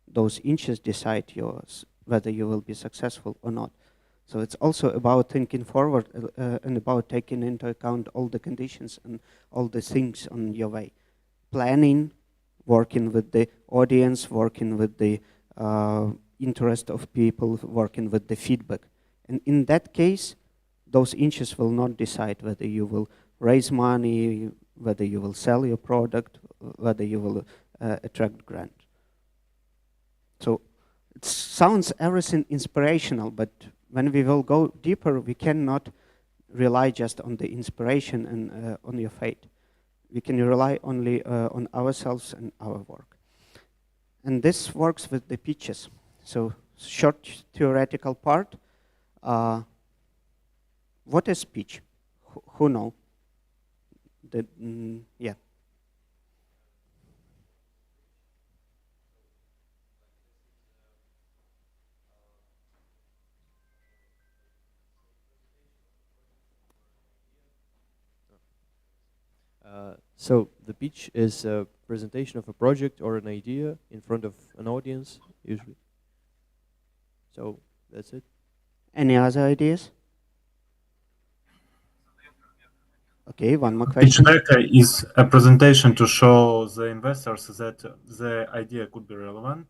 those inches decide yours, whether you will be successful or not. So it's also about thinking forward and about taking into account all the conditions and all the things on your way. Planning, working with the audience, working with the interest of people, working with the feedback. And in that case, those inches will not decide whether you will raise money, whether you will sell your product, whether you will attract grant. So it sounds everything inspirational, but when we will go deeper, we cannot rely just on the inspiration and on your fate. We can rely only on ourselves and our work. And this works with the pitches. So short theoretical part. What is pitch? Who know? Yeah. So the pitch is a presentation of a project or an idea in front of an audience, usually. So that's it. Any other ideas? Okay, one more question. Pitch deck is a presentation to show the investors that the idea could be relevant.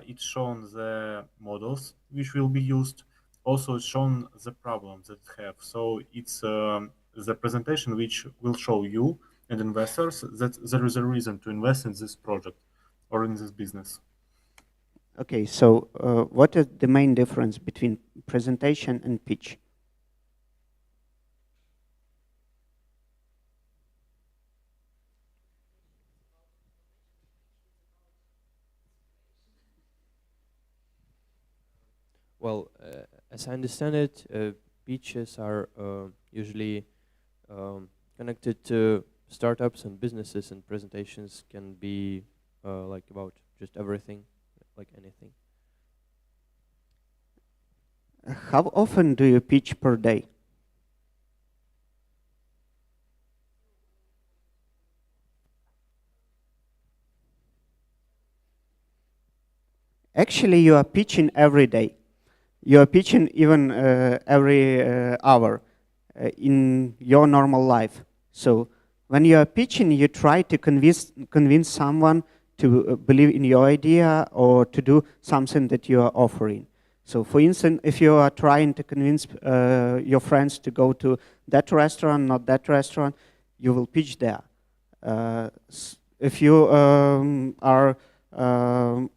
It's shown the models which will be used. Also, it's shown the problems that have. So it's the presentation which will show you and investors that there is a reason to invest in this project or in this business. Okay, so what is the main difference between presentation and pitch? Well, as I understand it, pitches are usually connected to startups and businesses, and presentations can be like about just everything, like anything. How often do you pitch per day? Actually, you are pitching every day. You are pitching even every hour in your normal life. So when you are pitching, you try to convince someone to believe in your idea or to do something that you are offering. So for instance, if you are trying to convince your friends to go to that restaurant, not that restaurant, you will pitch there. If you are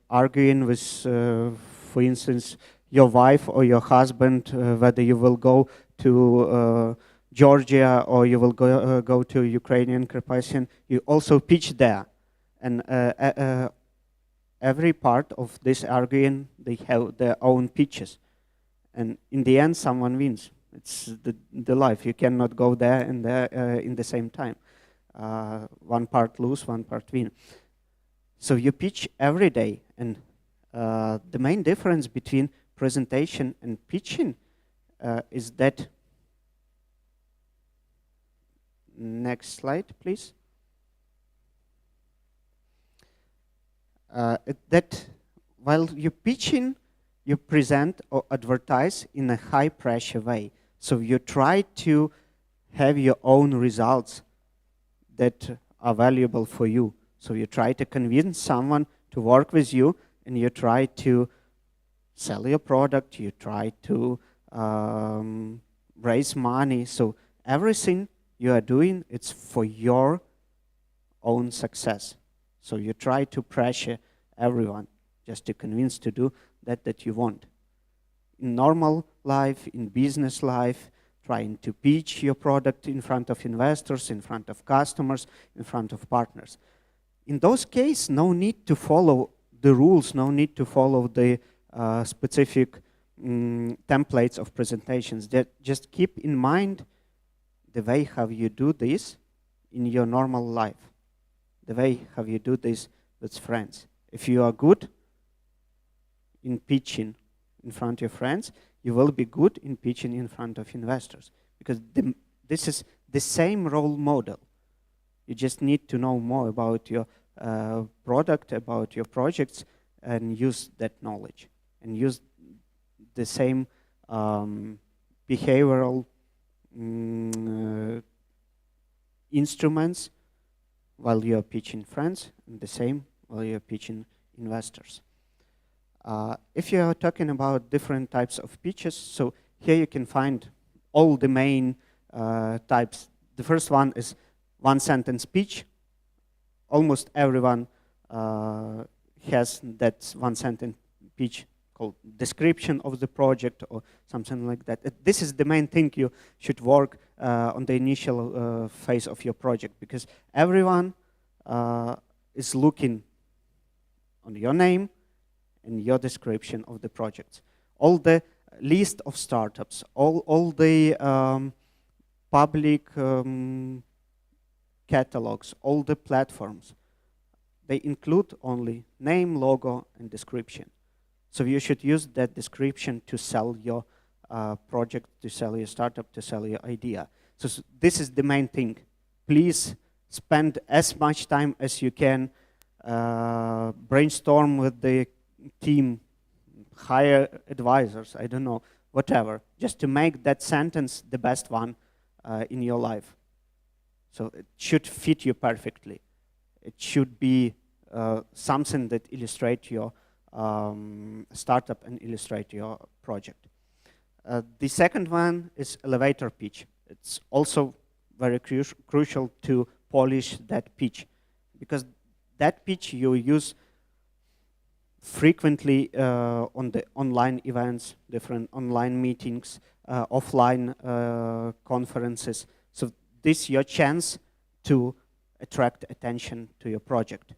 arguing with, for instance, your wife or your husband, whether you will go to Georgia or you will go to Ukrainian Carpathian, you also pitch there. And every part of this arguing, they have their own pitches. And in the end, someone wins. It's the life. You cannot go there and there in the same time. One part lose, one part win. So you pitch every day. And the main difference between presentation and pitching is that, next slide, please. That while you're pitching, you present or advertise in a high pressure way. So you try to have your own results that are valuable for you. So you try to convince someone to work with you, and you try to sell your product, you try to raise money. So everything you are doing, it's for your own success. So you try to pressure everyone just to convince to do that you want. In normal life, in business life, trying to pitch your product in front of investors, in front of customers, in front of partners. In those cases, no need to follow the rules, no need to follow the specific templates of presentations. Just keep in mind the way how you do this in your normal life, the way how you do this with friends. If you are good in pitching in front of your friends, you will be good in pitching in front of investors, because this is the same role model. You just need to know more about your product, about your projects, and use that knowledge, and use the same behavioral instruments while you are pitching friends, and the same while you are pitching investors. If you are talking about different types of pitches, so here you can find all the main types. The first one is one-sentence pitch. Almost everyone has that one-sentence pitch called description of the project or something like that. This is the main thing you should work on the initial phase of your project, because everyone is looking on your name and your description of the project. All the list of startups, all the public catalogs, all the platforms, they include only name, logo, and description. So you should use that description to sell your project, to sell your startup, to sell your idea. So this is the main thing. Please spend as much time as you can, brainstorm with the team, hire advisors, I don't know, whatever, just to make that sentence the best one in your life. So it should fit you perfectly. It should be something that illustrates your startup and illustrate your project. The second one is elevator pitch. It's also very crucial to polish that pitch, because that pitch you use frequently on the online events, different online meetings, offline conferences. So this is your chance to attract attention to your project.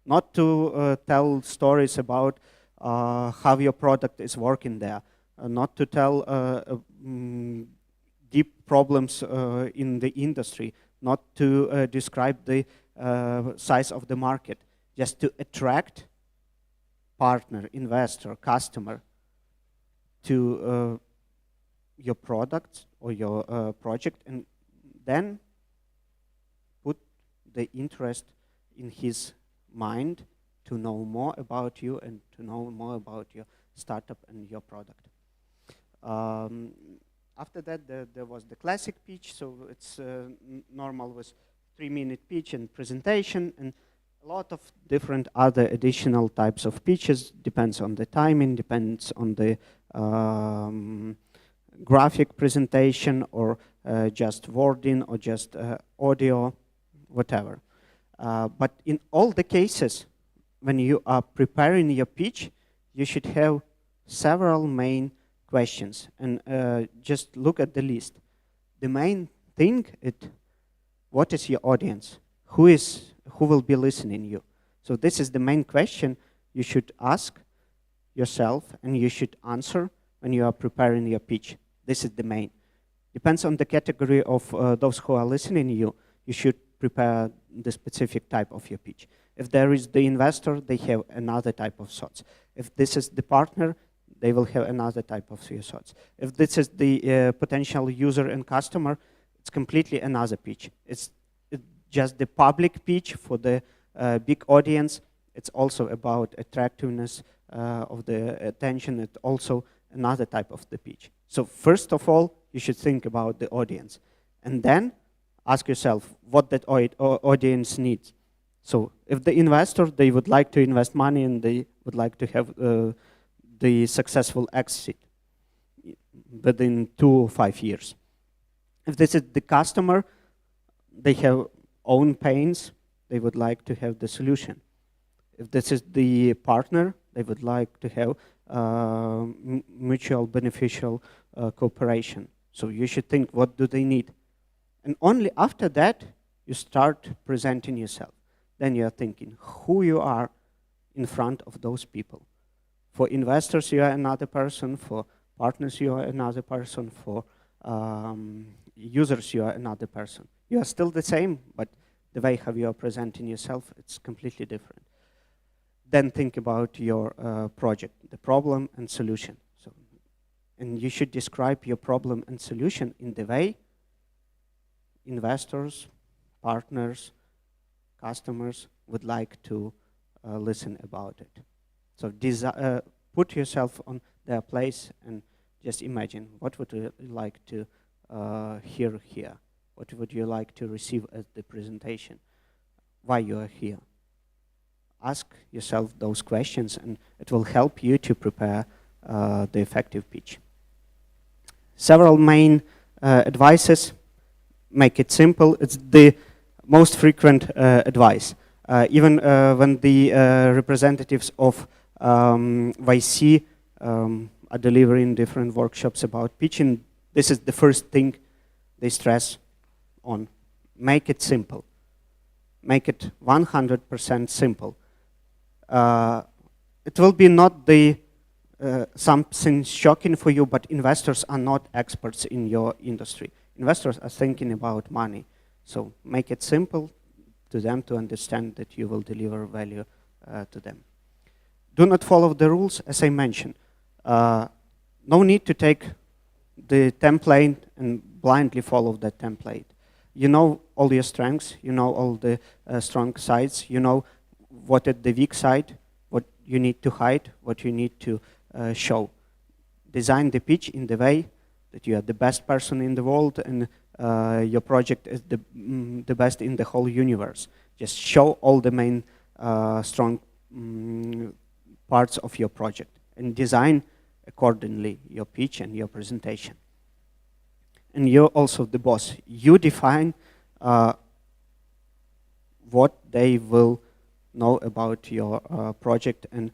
Not to tell stories about how your product is working there, not to tell deep problems in the industry, not to describe the size of the market, just to attract partner, investor, customer to your product or your project, and then put the interest in his mind to know more about you and to know more about your startup and your product. After that, there was the classic pitch, so it's normal with 3-minute pitch and presentation, and a lot of different other additional types of pitches. Depends on the timing, depends on the graphic presentation, or just wording, or just audio, whatever. But in all the cases, when you are preparing your pitch, you should have several main questions. And just look at the list. The main thing is, what is your audience? Who will be listening you? So this is the main question you should ask yourself, and you should answer when you are preparing your pitch. This is the main. Depends on the category of those who are listening you. You should prepare the specific type of your pitch. If there is the investor, they have another type of thoughts. If this is the partner, they will have another type of your thoughts. If this is the potential user and customer, it's completely another pitch. It's just the public pitch for the big audience. It's also about attractiveness of the attention. It's also another type of the pitch. So first of all, you should think about the audience, and then ask yourself what that audience needs. So if the investor, they would like to invest money and they would like to have the successful exit within 2 or 5 years. If this is the customer, they have own pains, they would like to have the solution. If this is the partner, they would like to have mutual beneficial cooperation. So you should think, what do they need? And only after that, you start presenting yourself. Then you are thinking who you are in front of those people. For investors, you are another person. For partners, you are another person. For users, you are another person. You are still the same, but the way how you are presenting yourself, it's completely different. Then think about your project, the problem and solution. So, and you should describe your problem and solution in the way investors, partners, customers would like to listen about it. So put yourself on their place and just imagine, what would you like to hear here? What would you like to receive as the presentation? Why you are here? Ask yourself those questions, and it will help you to prepare the effective pitch. Several main advices. Make it simple. It's the most frequent advice. Even when the representatives of YC are delivering different workshops about pitching. This is the first thing they stress on. Make it simple. Make it 100% simple. It will be not the something shocking for you, but investors are not experts in your industry. Investors are thinking about money. So make it simple to them to understand that you will deliver value to them. Do not follow the rules, as I mentioned. No need to take the template and blindly follow that template. You know all your strengths, you know all the strong sides, you know what is the weak side, what you need to hide, what you need to show. Design the pitch in the way that you are the best person in the world and your project is the best in the whole universe. Just show all the main strong parts of your project and design accordingly your pitch and your presentation. And you're also the boss. You define what they will know about your project and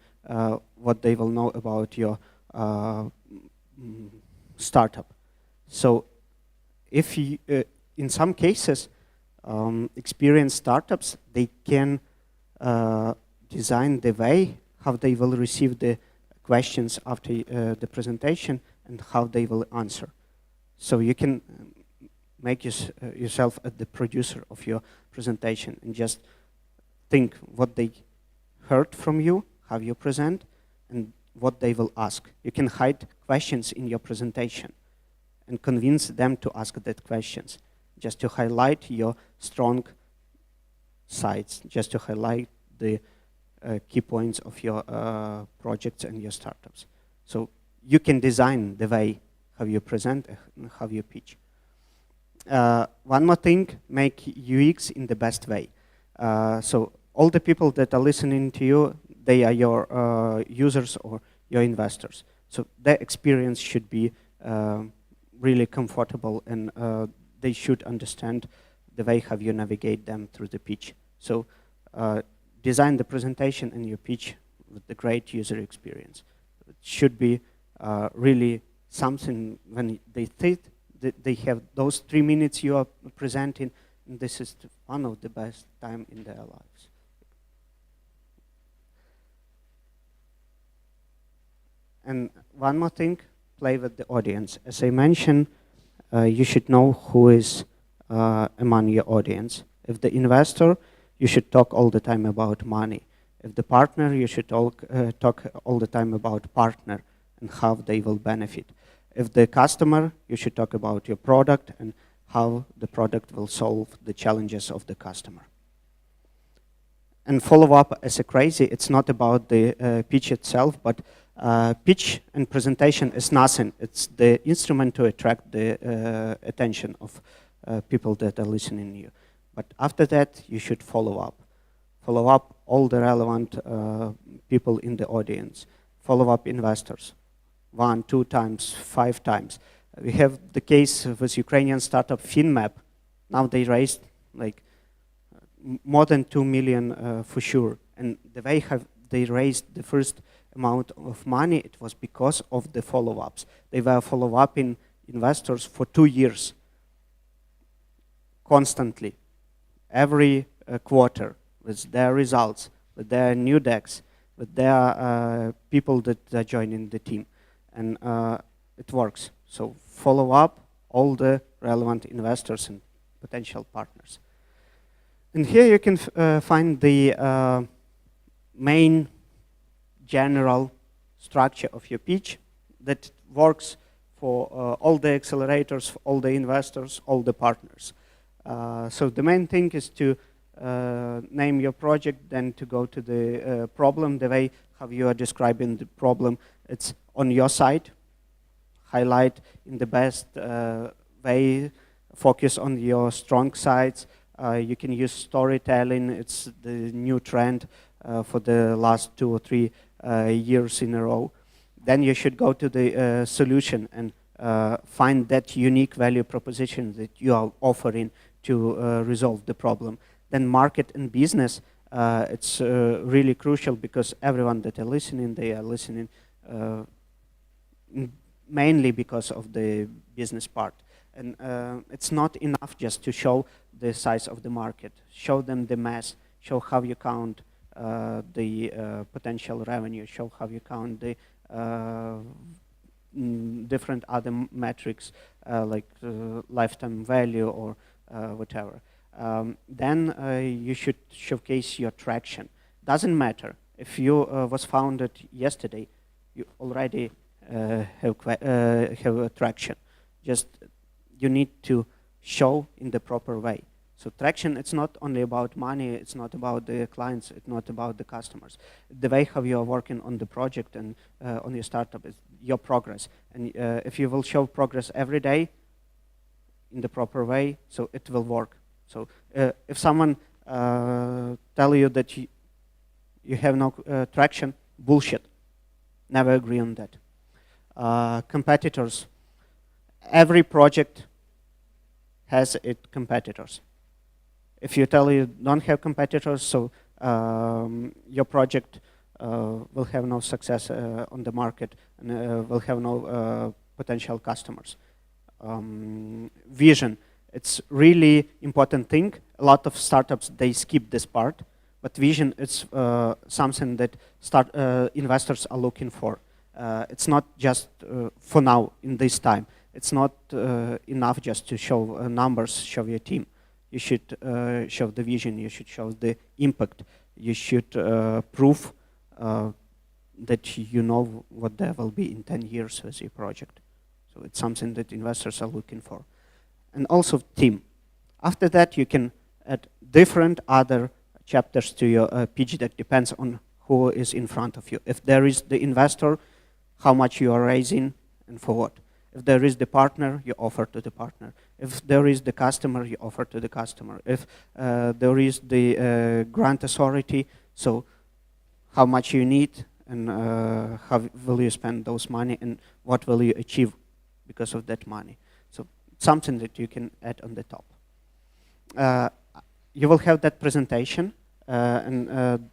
what they will know about your startup. So if you, in some cases, experienced startups, they can design the way how they will receive the questions after the presentation and how they will answer. So you can make yourself the producer of your presentation and just think what they heard from you, how you present, and what they will ask. You can hide questions in your presentation and convince them to ask that questions, just to highlight your strong sides, just to highlight the key points of your projects and your startups. So you can design the way how you present and how you pitch. One more thing, make UX in the best way. So all the people that are listening to you, they are your users or your investors. So their experience should be really comfortable and they should understand the way how you navigate them through the pitch. So design the presentation and your pitch with the great user experience. It should be really something when they think that they have those 3 minutes you are presenting, and this is one of the best time in their lives. And one more thing, play with the audience. As I mentioned, you should know who is among your audience. If the investor, you should talk all the time about money. If the partner, you should talk all the time about partner and how they will benefit. If the customer, you should talk about your product and how the product will solve the challenges of the customer. And follow up as a crazy, it's not about the pitch itself, but pitch and presentation is nothing. It's the instrument to attract the attention of people that are listening to you. But after that, you should follow up. Follow up all the relevant people in the audience. Follow up investors. 1, 2 times, 5 times. We have the case with Ukrainian startup FinMap. Now they raised like more than 2 million for sure. And the way they raised the first amount of money, it was because of the follow-ups. They were follow-upping investors for 2 years, constantly, every quarter, with their results, with their new decks, with their people that are joining the team. And it works. So follow up all the relevant investors and potential partners. And here you can find the main general structure of your pitch that works for all the accelerators, for all the investors, all the partners. So the main thing is to name your project, then to go to the problem, the way how you are describing the problem. It's on your side, highlight in the best way, focus on your strong sides. You can use storytelling, it's the new trend for the last 2 or 3 years in a row. Then you should go to the solution and find that unique value proposition that you are offering to resolve the problem. Then market and business, it's really crucial because everyone that are listening, they are listening mainly because of the business part. And it's not enough just to show the size of the market. Show them the mass, show how you count the potential revenue, show how you count the different other metrics like lifetime value or whatever. Then you should showcase your traction. Doesn't matter if you was founded yesterday, you already have traction. Just you need to show in the proper way. So traction, it's not only about money, it's not about the clients, it's not about the customers. The way how you are working on the project and on your startup is your progress. And if you will show progress every day in the proper way, so it will work. So if someone tell you that you have no traction, bullshit. Never agree on that. Competitors. Every project has its competitors. If you tell you don't have competitors, so your project will have no success on the market and will have no potential customers. Vision. It's really important thing. A lot of startups, they skip this part, but vision is something that investors are looking for. It's not just for now, in this time. It's not enough just to show numbers, show your team. You should show the vision, you should show the impact. You should prove that you know what there will be in 10 years with your project. So it's something that investors are looking for. And also team. After that, you can add different other chapters to your pitch deck. Depends on who is in front of you. If there is the investor, how much you are raising and for what. If there is the partner, you offer to the partner. If there is the customer, you offer to the customer. If there is the grant authority, so how much you need and how will you spend those money and what will you achieve because of that money. So something that you can add on the top. You will have that presentation and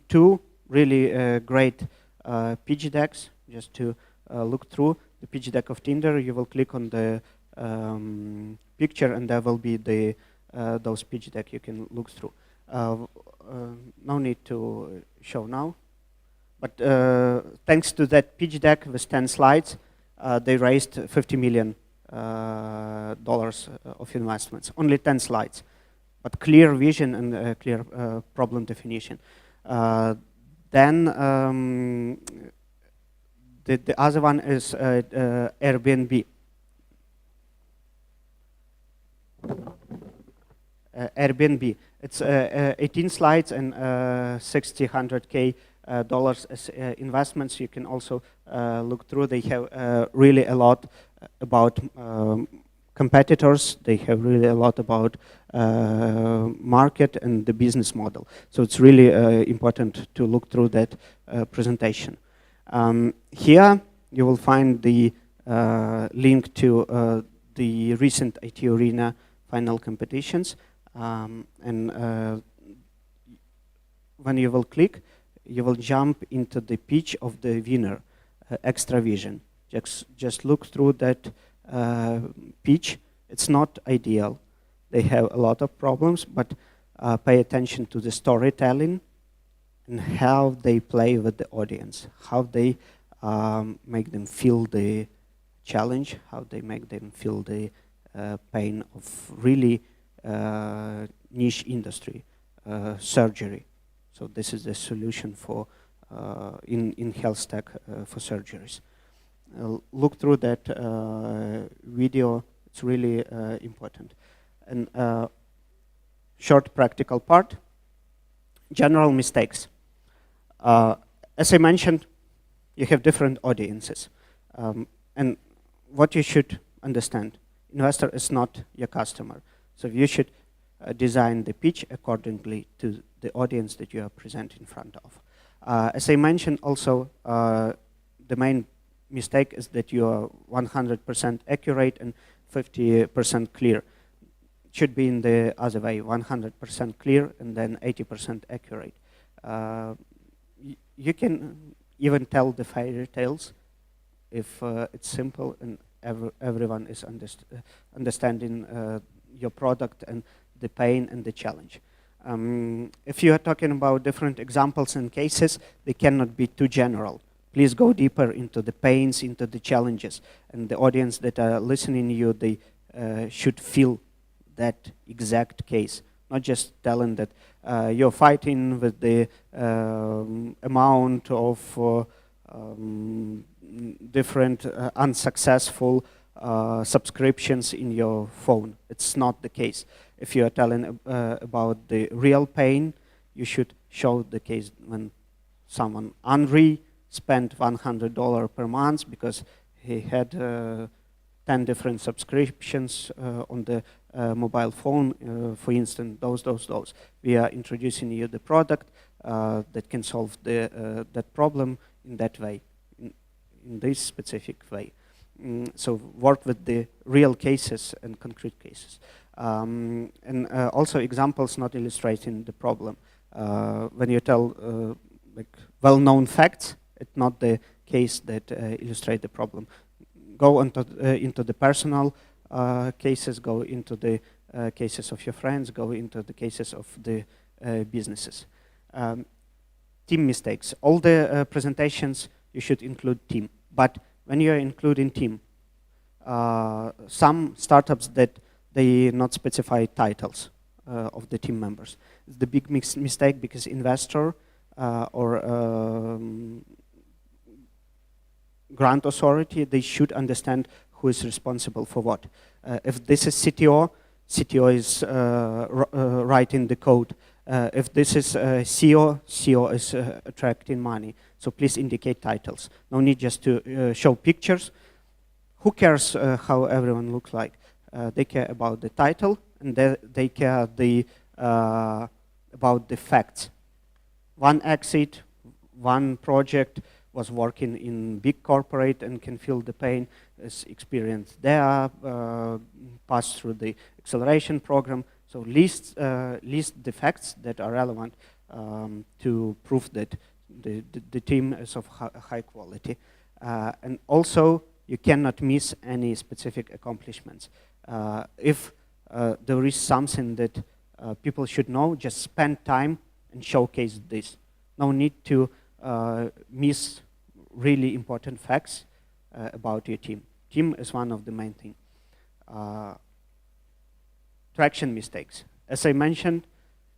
two really great pitch decks just to look through. The pitch deck of Tinder, you will click on the picture and there will be the those pitch deck you can look through. No need to show now, but thanks to that pitch deck with 10 slides, they raised $50 million of investments. Only 10 slides, but clear vision and clear problem definition. Then the other one is Airbnb. Airbnb. It's 18 slides and $600K as investments. You can also look through. They have really a lot about competitors. They have really a lot about market and the business model. So it's really important to look through that presentation. Here you will find the link to the recent IT Arena final competitions. And when you will click, you will jump into the pitch of the winner, Extra Vision. Just look through that pitch. It's not ideal. They have a lot of problems, but pay attention to the storytelling and how they play with the audience, how they make them feel the challenge, how they make them feel the pain of really niche industry, surgery. So this is the solution for in health tech for surgeries. Look through that video. It's really important. And short practical part. General mistakes. As I mentioned, you have different audiences. And what you should understand, investor is not your customer. So you should design the pitch accordingly to the audience that you are present in front of. As I mentioned also, the main mistake is that you are 100% accurate and 50% clear. it should be in the other way, 100% clear and then 80% accurate. You can even tell the fairy tales if it's simple and everyone is understanding your product and the pain and the challenge. If you are talking about different examples and cases, they cannot be too general. Please go deeper into the pains, into the challenges, and the audience that are listening to you, they should feel that exact case, not just telling that you're fighting with the amount of different unsuccessful subscriptions in your phone. It's not the case. If you are telling about the real pain, you should show the case when someone spent $100 per month because he had 10 different subscriptions on the mobile phone, for instance, those. We are introducing you the product that can solve that problem in that way, in this specific way. So work with the real cases and concrete cases. And also examples not illustrating the problem. When you tell like well-known facts, it's not the case that illustrate the problem. Go into the personal cases, go into the cases of your friends, go into the cases of the businesses. Team mistakes. All the presentations, you should include team. But when you're including team, some startups that they not specify titles of the team members. It's the big mistake because investor or grant authority, they should understand who is responsible for what. If this is CTO, CTO is writing the code. If this is CEO, CEO is attracting money. So please indicate titles. No need just to show pictures. Who cares how everyone looks like? They care about the title and they care about the facts. One exit, one project was working in big corporate and can feel the pain, is experienced there, passed through the acceleration program. So list the facts that are relevant to prove that the team is of high quality. And also, you cannot miss any specific accomplishments. If there is something that people should know, just spend time and showcase this. No need to miss really important facts about your team. Team is one of the main things. Traction mistakes. As I mentioned,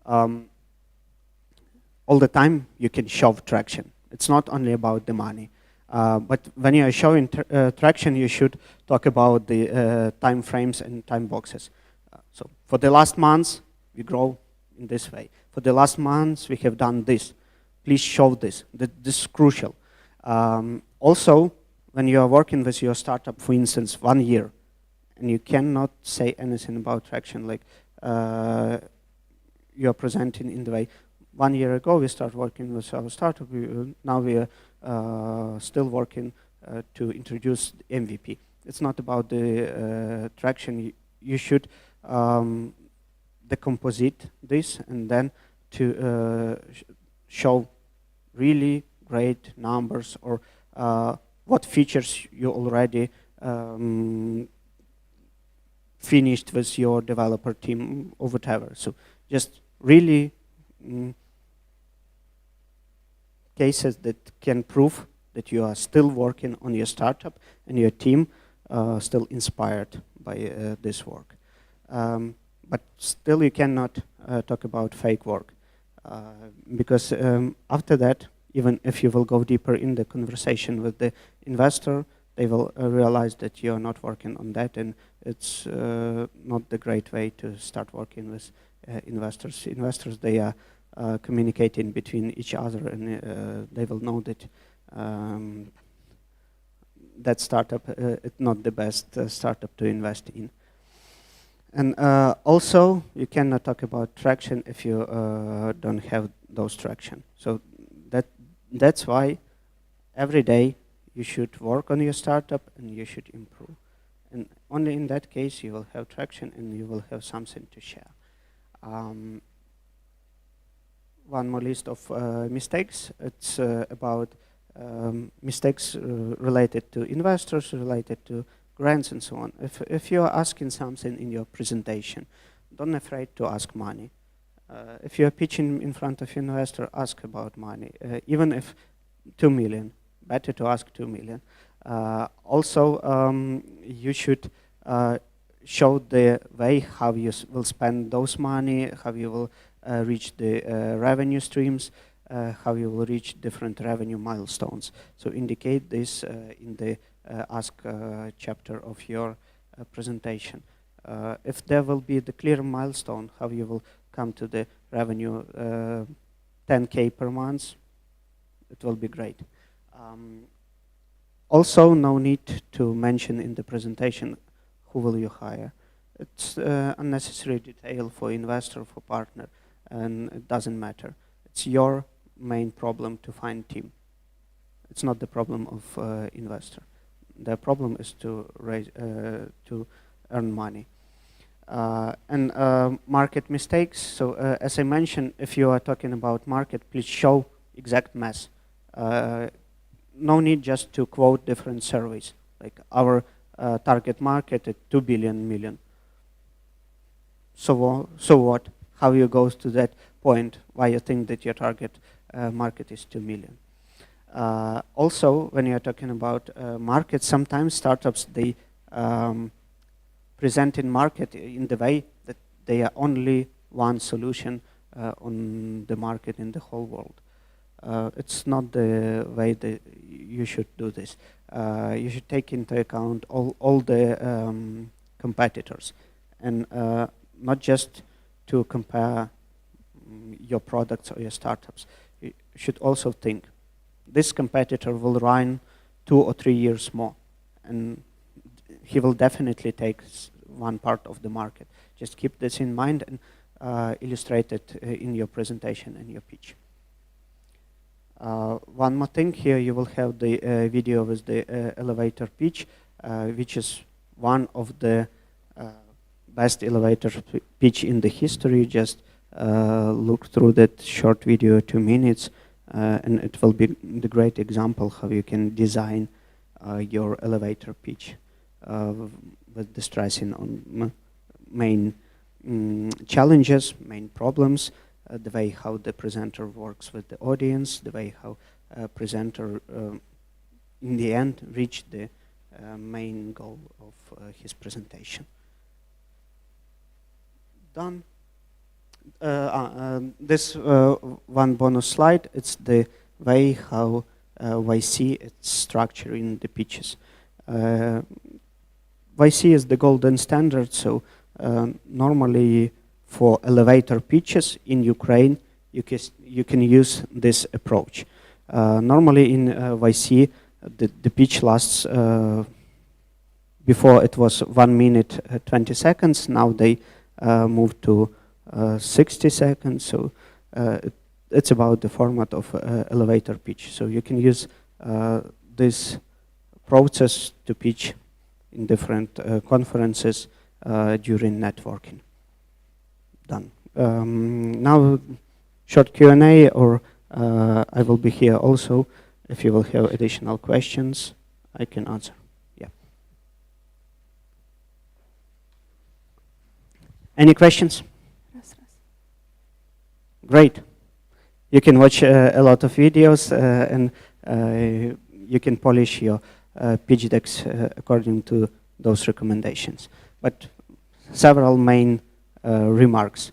all the time you can show traction. It's not only about the money. But when you are showing traction, you should talk about the time frames and time boxes. So for the last months, we grow in this way. For the last months, we have done this. Please show this. This is crucial. Also, when you are working with your startup, for instance, 1 year, and you cannot say anything about traction, like you are presenting in the way, 1 year ago, we started working with our startup. Now we are still working to introduce the MVP. It's not about the traction. You should decomposite this and then to show really great numbers or what features you already finished with your developer team or whatever. So just really cases that can prove that you are still working on your startup and your team still inspired by this work. But still you cannot talk about fake work because after that, even if you will go deeper in the conversation with the investor, they will realize that you are not working on that, and it's not the great way to start working with investors. Investors, they are communicating between each other, and they will know that that startup is not the best startup to invest in. And also, you cannot talk about traction if you don't have those traction. So that's why every day you should work on your startup and you should improve. And only in that case you will have traction and you will have something to share. One more list of mistakes. It's about mistakes related to investors, related to grants and so on. If you are asking something in your presentation, don't afraid to ask money. If you are pitching in front of investor, ask about money. Even if 2 million, better to ask 2 million. Also, you should show the way how you will spend those money, how you will reach the revenue streams, how you will reach different revenue milestones. So indicate this in the ask chapter of your presentation. If there will be the clear milestone, how you will come to the revenue 10K per month, it will be great. Also, no need to mention in the presentation who will you hire. It's unnecessary detail for investor, for partner, and it doesn't matter. It's your main problem to find team. It's not the problem of investor. The problem is to raise, to earn money. And market mistakes. So as I mentioned, if you are talking about market, please show exact mass. No need just to quote different surveys. Like our target market at 2 billion million. So what? How you go to that point? Why you think that your target market is 2 million? Also, when you are talking about markets, sometimes startups, they present in market in the way that they are only one solution on the market in the whole world. It's not the way that you should do this. You should take into account all the competitors, and not just to compare your products or your startups. You should also think, this competitor will run 2 or 3 years more, and he will definitely take one part of the market. Just keep this in mind and illustrate it in your presentation and your pitch. One more thing, here you will have the video with the elevator pitch, which is one of the best elevator pitch in the history. Just look through that short video, 2 minutes, and it will be the great example how you can design your elevator pitch with the stressing on main challenges, main problems, the way how the presenter works with the audience, the way how presenter in the end reach the main goal of his presentation. Done. This one bonus slide, it's the way how YC it's structuring the pitches. YC is the golden standard, so normally for elevator pitches in Ukraine, you can use this approach. Normally in YC, the pitch lasts, before it was 1 minute 20 seconds, now they moved to 60 seconds, so it's about the format of elevator pitch. So you can use this process to pitch in different conferences during networking. Done. Now, short Q&A, or I will be here also. If you will have additional questions, I can answer. Yeah. Any questions? Great. You can watch a lot of videos and you can polish your pitch decks according to those recommendations. But several main remarks.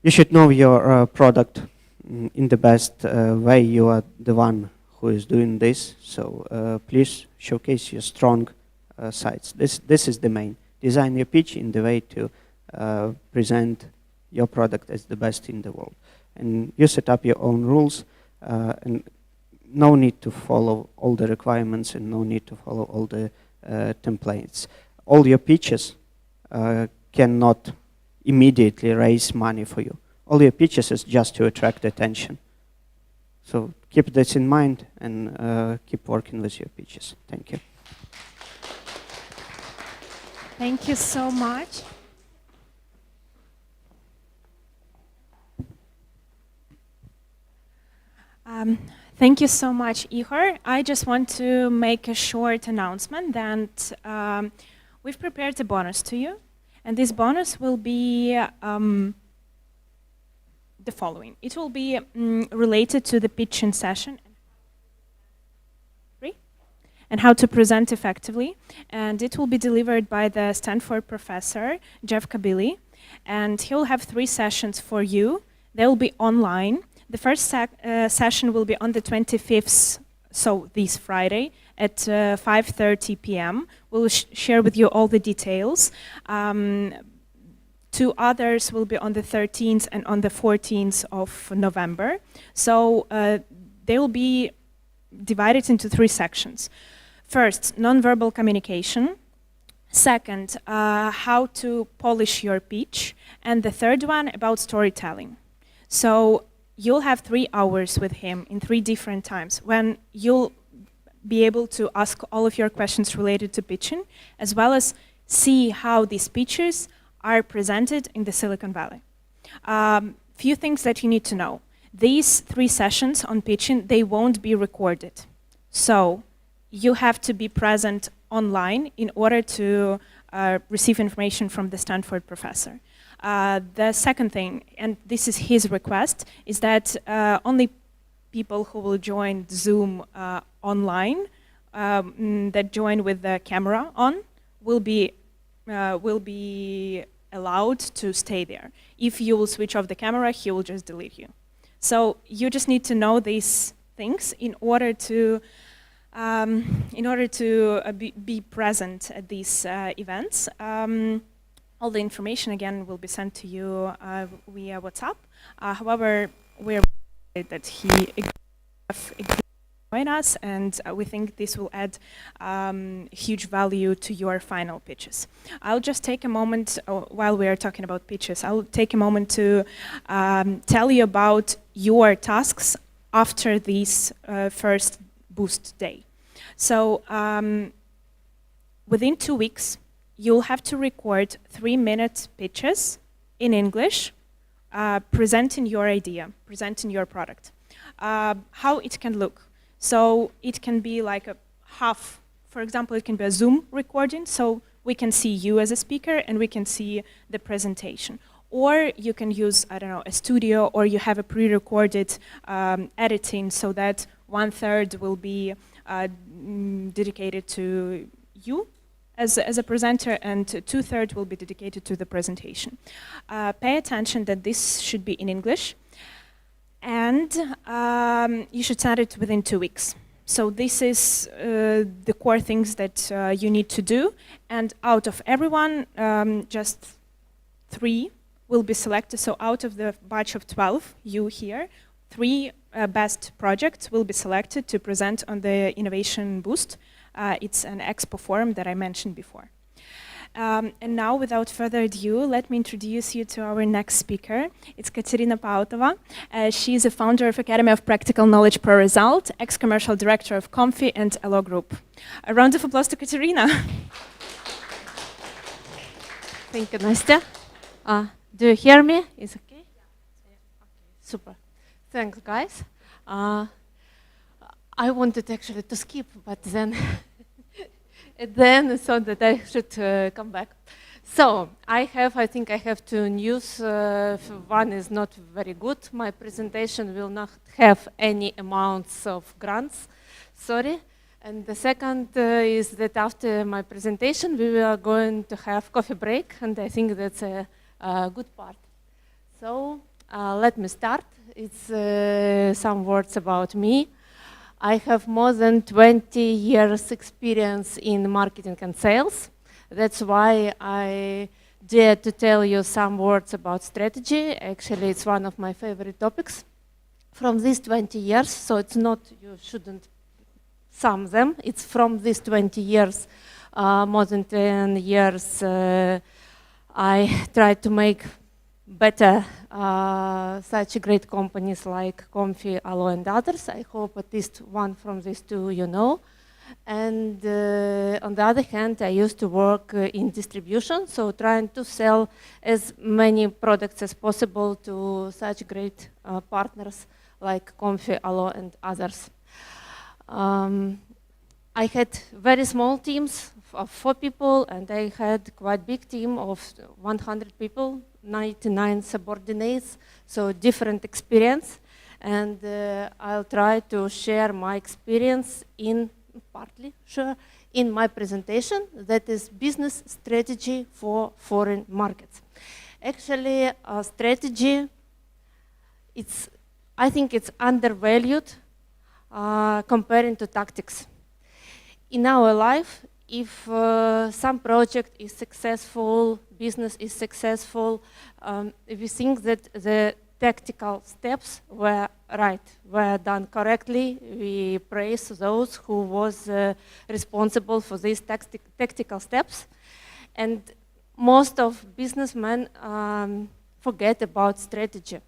You should know your product in the best way. You are the one who is doing this, so please showcase your strong sides. This is the main. Design your pitch in the way to present your product as the best in the world. And you set up your own rules, and no need to follow all the requirements and no need to follow all the templates. All your pitches cannot immediately raise money for you. All your pitches is just to attract attention. So keep this in mind and keep working with your pitches. Thank you. Thank you so much. Thank you so much, Ihor. I just want to make a short announcement that we've prepared a bonus to you, and this bonus will be the following. It will be related to the pitching session and how to present effectively, and it will be delivered by the Stanford professor, Jeff Kabili, and he'll have 3 sessions for you. They'll be online. The first session will be on the 25th, so this Friday, at 5:30 p.m. We'll share with you all the details. 2 others will be on the 13th and on the 14th of November. So they will be divided into 3 sections. First, nonverbal communication. Second, how to polish your pitch. And the third one, about storytelling. So you'll have 3 hours with him in 3 different times when you'll be able to ask all of your questions related to pitching, as well as see how these pitches are presented in the Silicon Valley. Few things that you need to know. These 3 sessions on pitching, they won't be recorded. So you have to be present online in order to receive information from the Stanford professor. The second thing, and this is his request, is that only people who will join Zoom online, that join with the camera on, will be allowed to stay there. If you will switch off the camera, he will just delete you. So you just need to know these things in order to be present at these events. All the information, again, will be sent to you via WhatsApp. However, we're excited that he joined us, and we think this will add huge value to your final pitches. I'll just take a moment, while we are talking about pitches, I'll take a moment to tell you about your tasks after this first boost day. So within 2 weeks, you'll have to record 3-minute pitches in English, presenting your idea, presenting your product. How it can look. So it can be like a half, for example, it can be a Zoom recording, so we can see you as a speaker and we can see the presentation. Or you can use, I don't know, a studio, or you have a pre-recorded editing so that 1/3 will be dedicated to you as a presenter, and 2/3 will be dedicated to the presentation. Pay attention that this should be in English, and you should send it within 2 weeks. So this is the core things that you need to do, and out of everyone, just 3 will be selected. So out of the batch of 12, you here, 3 best projects will be selected to present on the Innovation Boost. It's an expo forum that I mentioned before. And now, without further ado, let me introduce you to our next speaker. It's Katerina Pautova. She's a founder of Academy of Practical Knowledge Pro Result, ex-commercial director of Comfy and Elo Group. A round of applause to Katerina. Thank you, Nastya. Do you hear me? Is it okay? Okay, super. Thanks, guys. I wanted actually to skip, but then at the end I thought that I should come back. So I think I have 2 news. One is not very good. My presentation will not have any amounts of grants. Sorry. And the second is that after my presentation we are going to have coffee break, and I think that's a good part. So let me start. It's some words about me. I have more than 20 years experience in marketing and sales. That's why I dare to tell you some words about strategy. Actually, it's one of my favorite topics from these 20 years. So it's not, you shouldn't sum them. It's from these 20 years, more than 10 years, I tried to make better such great companies like Comfy, Alo, and others. I hope at least one from these 2 you know. And on the other hand, I used to work in distribution, so trying to sell as many products as possible to such great partners like Comfy, Allo, and others. I had very small teams of 4 people, and I had quite big team of 100 people, 99 subordinates, so different experience. And I'll try to share my experience in my presentation, that is business strategy for foreign markets. Actually, strategy, I think it's undervalued comparing to tactics. In our life, if some project is successful, business is successful, we think that the tactical steps were right, were done correctly. We praise those who was responsible for these tactical steps. And most of businessmen forget about strategy.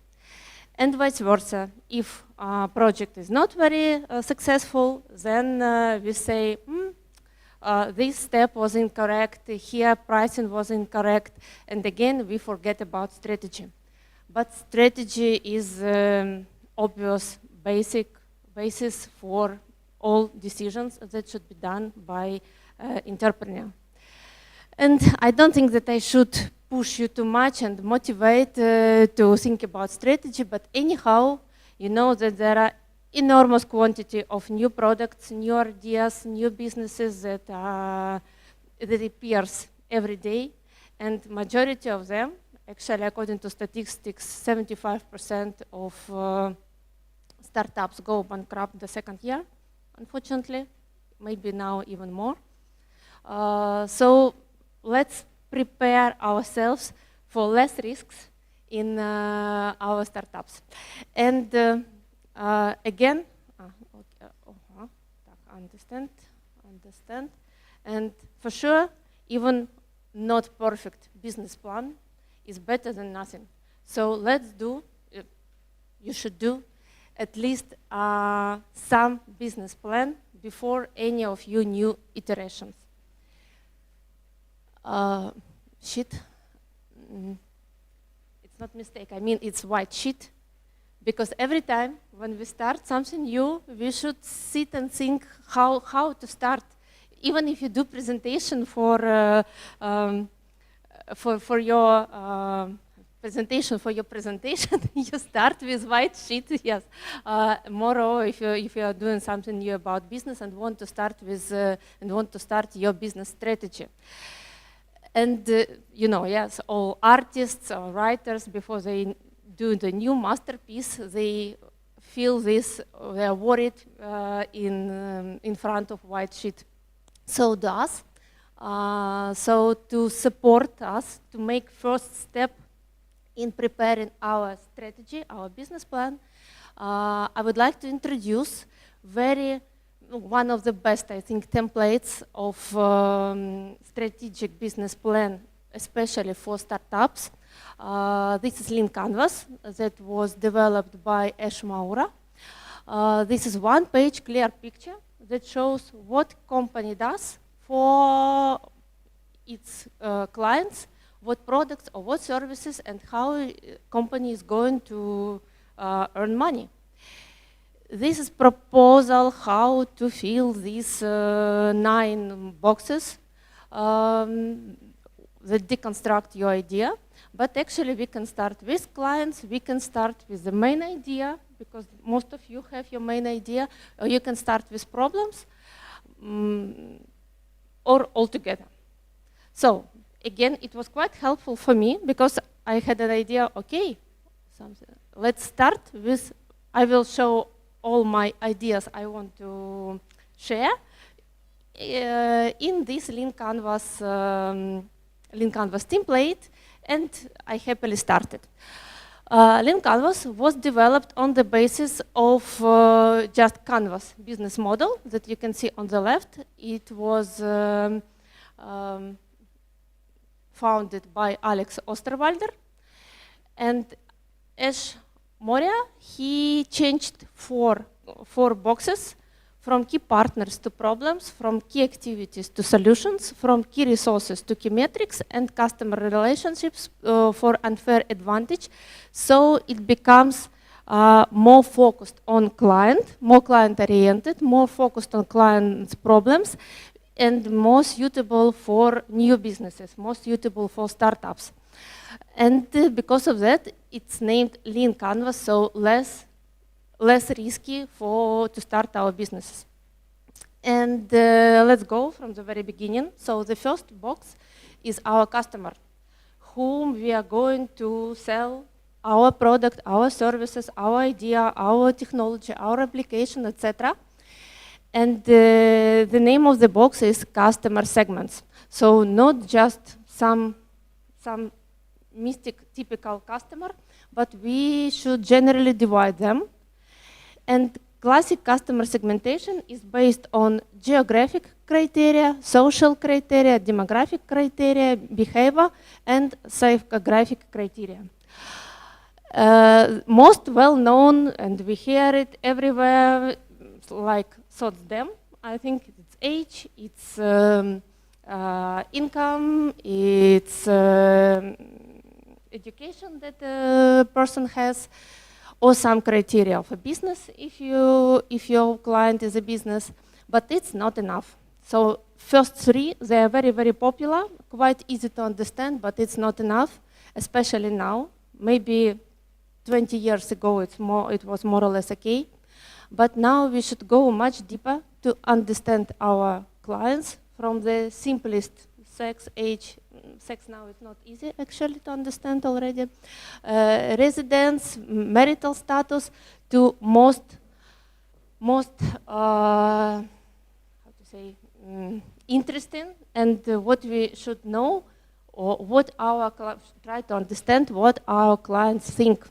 And vice versa. If a project is not very successful, then we say, this step was incorrect, here pricing was incorrect, and again we forget about strategy. But strategy is obvious basis for all decisions that should be done by entrepreneur. And I don't think that I should push you too much and motivate to think about strategy, but anyhow, you know that there are enormous quantity of new products, new ideas, new businesses that appears every day, and majority of them, actually according to statistics, 75% of startups go bankrupt the second year, unfortunately, maybe now even more. So let's prepare ourselves for less risks in our startups. And again, understand. And for sure, even not perfect business plan is better than nothing. So let's do, you should do at least some business plan before any of your new iterations. Sheet, it's not mistake, I mean it's white sheet. Because every time when we start something new, we should sit and think how to start. Even if you do presentation for your presentation, you start with white sheet. Yes. Moreover, if you are doing something new about business and want to start your business strategy. And you know, yes, all artists or writers, before they do the new masterpiece, they feel this, they are worried in front of white sheet. So do us. So to support us, to make first step in preparing our strategy, our business plan, I would like to introduce one of the best, I think, templates of strategic business plan, especially for startups. This is Lean Canvas that was developed by Ash Maura. This is one-page clear picture that shows what company does for its clients, what products or what services, and how a company is going to earn money. This is proposal how to fill these 9 boxes that deconstruct your idea. But actually we can start with clients, we can start with the main idea, because most of you have your main idea, or you can start with problems, or all together. So again, it was quite helpful for me, because I had an idea, okay, let's start with, I will show all my ideas I want to share in this Lean Canvas template, and I happily started. Lean Canvas was developed on the basis of just Canvas business model that you can see on the left. It was founded by Alex Osterwalder, and Ash Moria, he changed four boxes from key partners to problems, from key activities to solutions, from key resources to key metrics and customer relationships for unfair advantage. So it becomes more focused on client, more client-oriented, more focused on client's problems, and more suitable for new businesses, more suitable for startups. And because of that, it's named Lean Canvas, so less risky to start our businesses. And let's go from the very beginning. So the first box is our customer, whom we are going to sell our product, our services, our idea, our technology, our application, etc. And the name of the box is customer segments. So not just some mystic typical customer, but we should generally divide them. And classic customer segmentation is based on geographic criteria, social criteria, demographic criteria, behavior, and psychographic criteria. Most well-known, and we hear it everywhere, like SOTS-DEM. I think it's age, it's income, it's education that a person has, or some criteria of a business if your client is a business, but it's not enough. So first three, they are very, very popular, quite easy to understand, but it's not enough, especially now. Maybe 20 years ago it was more or less okay, but now we should go much deeper to understand our clients from the simplest sex, age. Sex now is not easy actually to understand already. Residence, marital status, to most how to say, interesting, and what we should know, or what our try to understand what our clients think,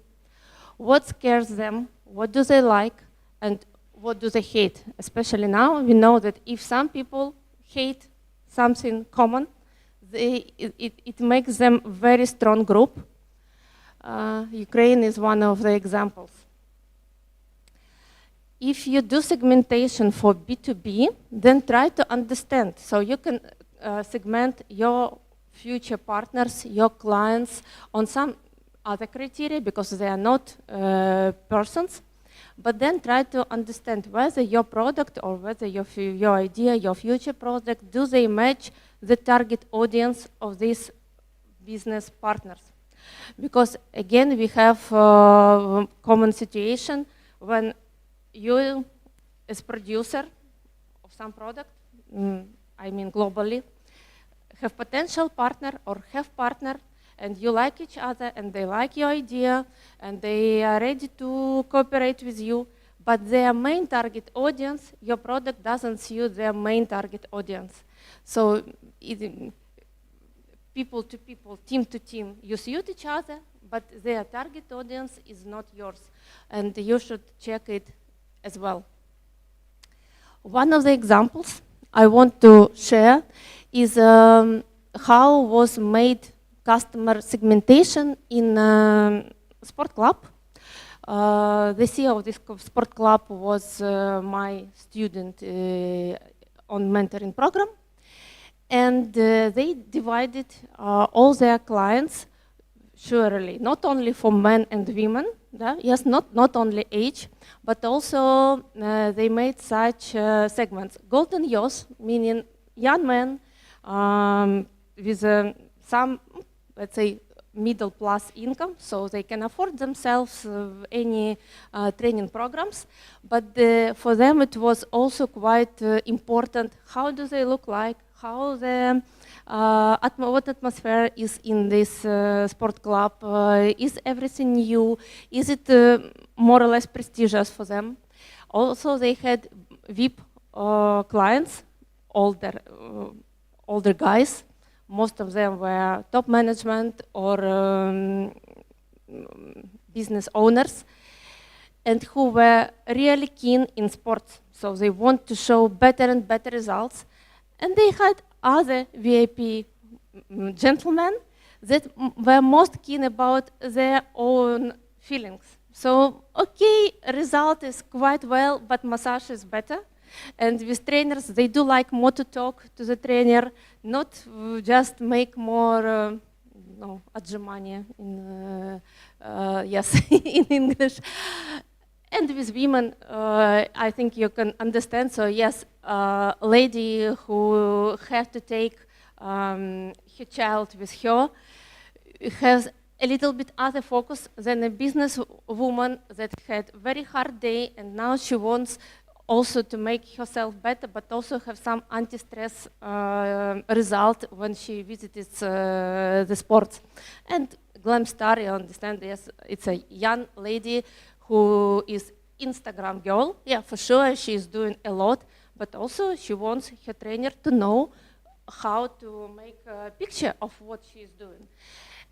what scares them, what do they like, and what do they hate. Especially now, we know that if some people hate something common, it makes them a very strong group. Ukraine is one of the examples. If you do segmentation for B2B, then try to understand. So you can segment your future partners, your clients, on some other criteria, because they are not persons. But then try to understand whether your product or whether your idea, your future product, do they match the target audience of these business partners. Because again, we have a common situation when you, as producer of some product, I mean globally, have potential partner or have partner, and you like each other, and they like your idea, and they are ready to cooperate with you, but their main target audience, your product doesn't suit their main target audience. So people to people, team to team, you suit each other, but their target audience is not yours, and you should check it as well. One of the examples I want to share is how was made customer segmentation in sport club. The CEO of this sport club was my student on mentoring program, and they divided all their clients surely, not only for men and women, yes, not only age, but also they made such segments. Golden years, meaning young men with some, let's say, middle plus income, so they can afford themselves any training programs. But for them it was also quite important, how do they look like, how the what atmosphere is in this sport club, is everything new, is it more or less prestigious for them. Also they had VIP clients, older guys. Most of them were top management or business owners, and who were really keen in sports. So they want to show better and better results. And they had other VIP gentlemen that were most keen about their own feelings. So, okay, result is quite well, but massage is better. And with trainers, they do like more to talk to the trainer, not just make more отжимания in yes in English. And with women, I think you can understand. So yes, lady who have to take her child with her has a little bit other focus than a business woman that had very hard day, and now she wants also to make herself better, but also have some anti-stress result when she visits the sports. And Glam Star, you understand, yes, it's a young lady who is Instagram girl. Yeah, for sure, she is doing a lot, but also she wants her trainer to know how to make a picture of what she is doing.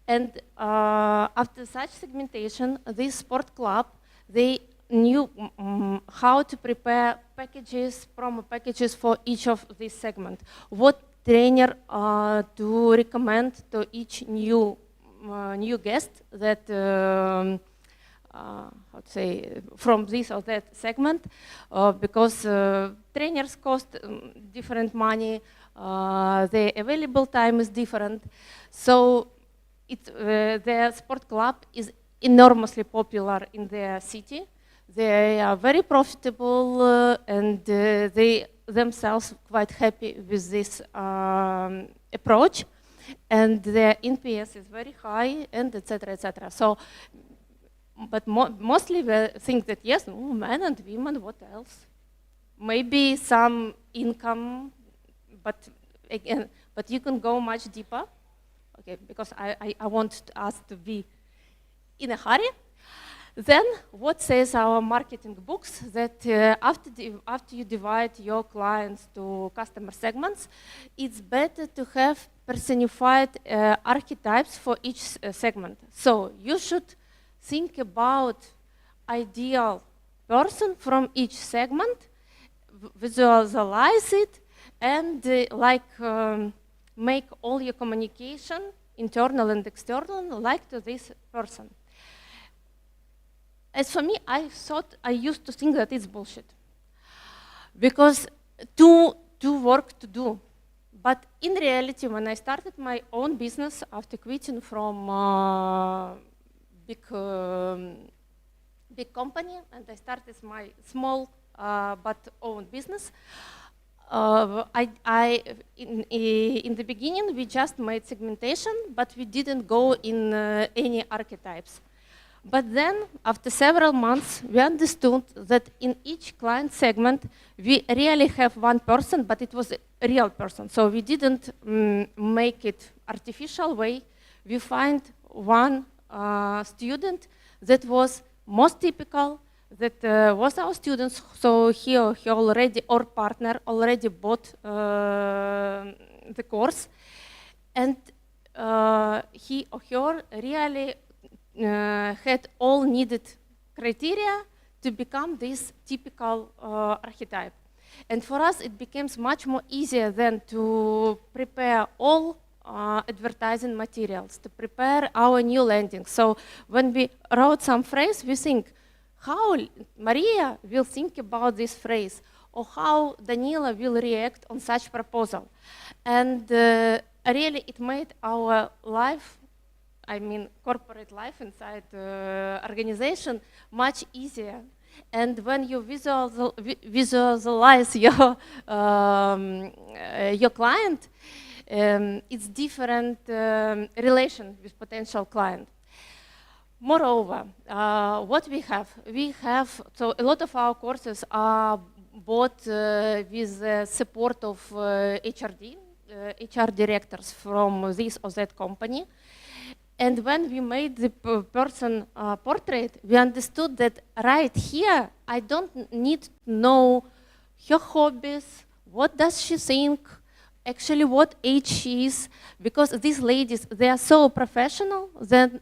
And after such segmentation, this sport club, they knew how to prepare packages, promo packages for each of these segments. What trainer to recommend to each new guest that how to say, from this or that segment, because trainers cost different money, the available time is different. So the sport club is enormously popular in their city. They are very profitable and they themselves quite happy with this approach. And their NPS is very high, and etc., etc. So, but mostly we think that yes, men and women, what else? Maybe some income, but again, but you can go much deeper. Okay, because I want us to be in a hurry. Then what says our marketing books? That after you divide your clients to customer segments, it's better to have personified archetypes for each segment. So you should think about ideal person from each segment, visualize it, and make all your communication, internal and external, like to this person. As for me, I used to think that it's bullshit. Because two work to do. But in reality, when I started my own business after quitting from big company, and I started my small but own business, in the beginning, we just made segmentation, but we didn't go in any archetypes. But then, after several months, we understood that in each client segment, we really have one person, but it was a real person. So we didn't make it artificial way. We find one student that was most typical, that was our students, so he already, or partner, already bought the course, and he or her really had all needed criteria to become this typical archetype. And for us, it becomes much more easier than to prepare all advertising materials, to prepare our new landing. So when we wrote some phrase, we think, how Maria will think about this phrase, or how Danila will react on such proposal. And really, it made our life, I mean corporate life inside organization, much easier. And when you visualize your client, it's different relation with potential client. Moreover, what we have, so a lot of our courses are bought with the support of HRD, HR directors from this or that company. And when we made the person portrait, we understood that right here, I don't need to know her hobbies, what does she think, actually what age she is, because these ladies, they are so professional that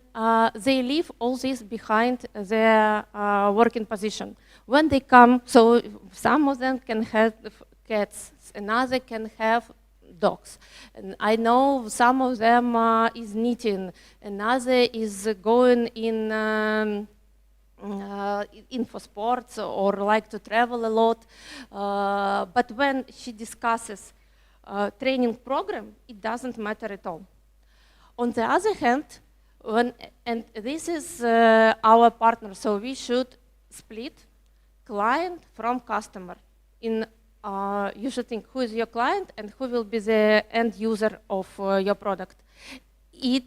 they leave all this behind their working position. When they come, so some of them can have cats, another can have dogs. And I know some of them is knitting, another is going in in for sports or like to travel a lot. But when she discusses training program, it doesn't matter at all. On the other hand, and this is our partner, so we should split client from customer. You should think who is your client and who will be the end user of your product. It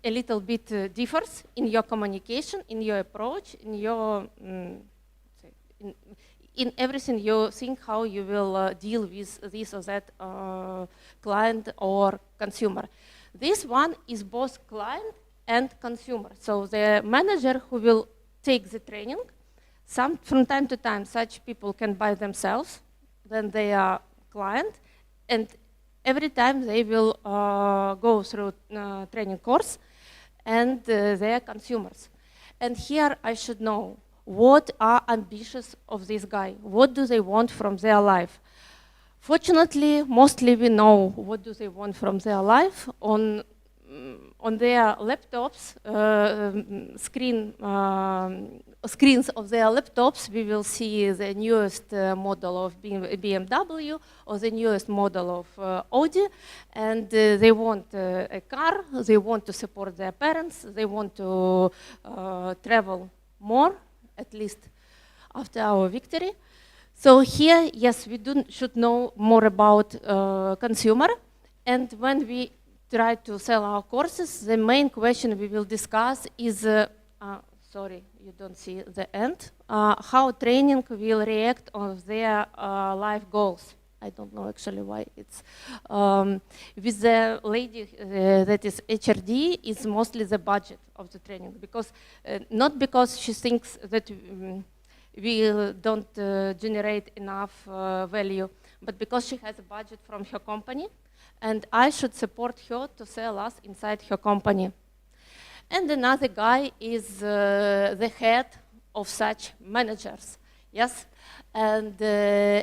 a little bit differs in your communication, in your approach, in your in everything you think how you will deal with this or that client or consumer. This one is both client and consumer. So the manager who will take the training, from time to time such people can buy themselves, then they are client, and every time they will go through training course, and they are consumers. And here I should know what are ambitions of this guy. What do they want from their life? Fortunately, mostly we know what do they want from their life. On their laptops, screens of their laptops, we will see the newest model of BMW or the newest model of Audi, and they want a car, they want to support their parents, they want to travel more, at least after our victory. So here, yes, we should know more about consumer, and when we try to sell our courses, the main question we will discuss is, sorry, you don't see the end, how training will react on their life goals. I don't know actually why it's, with the lady that is HRD, is mostly the budget of the training, because not because she thinks that we don't generate enough value, but because she has a budget from her company, and I should support her to sell us inside her company. And another guy is the head of such managers, yes? And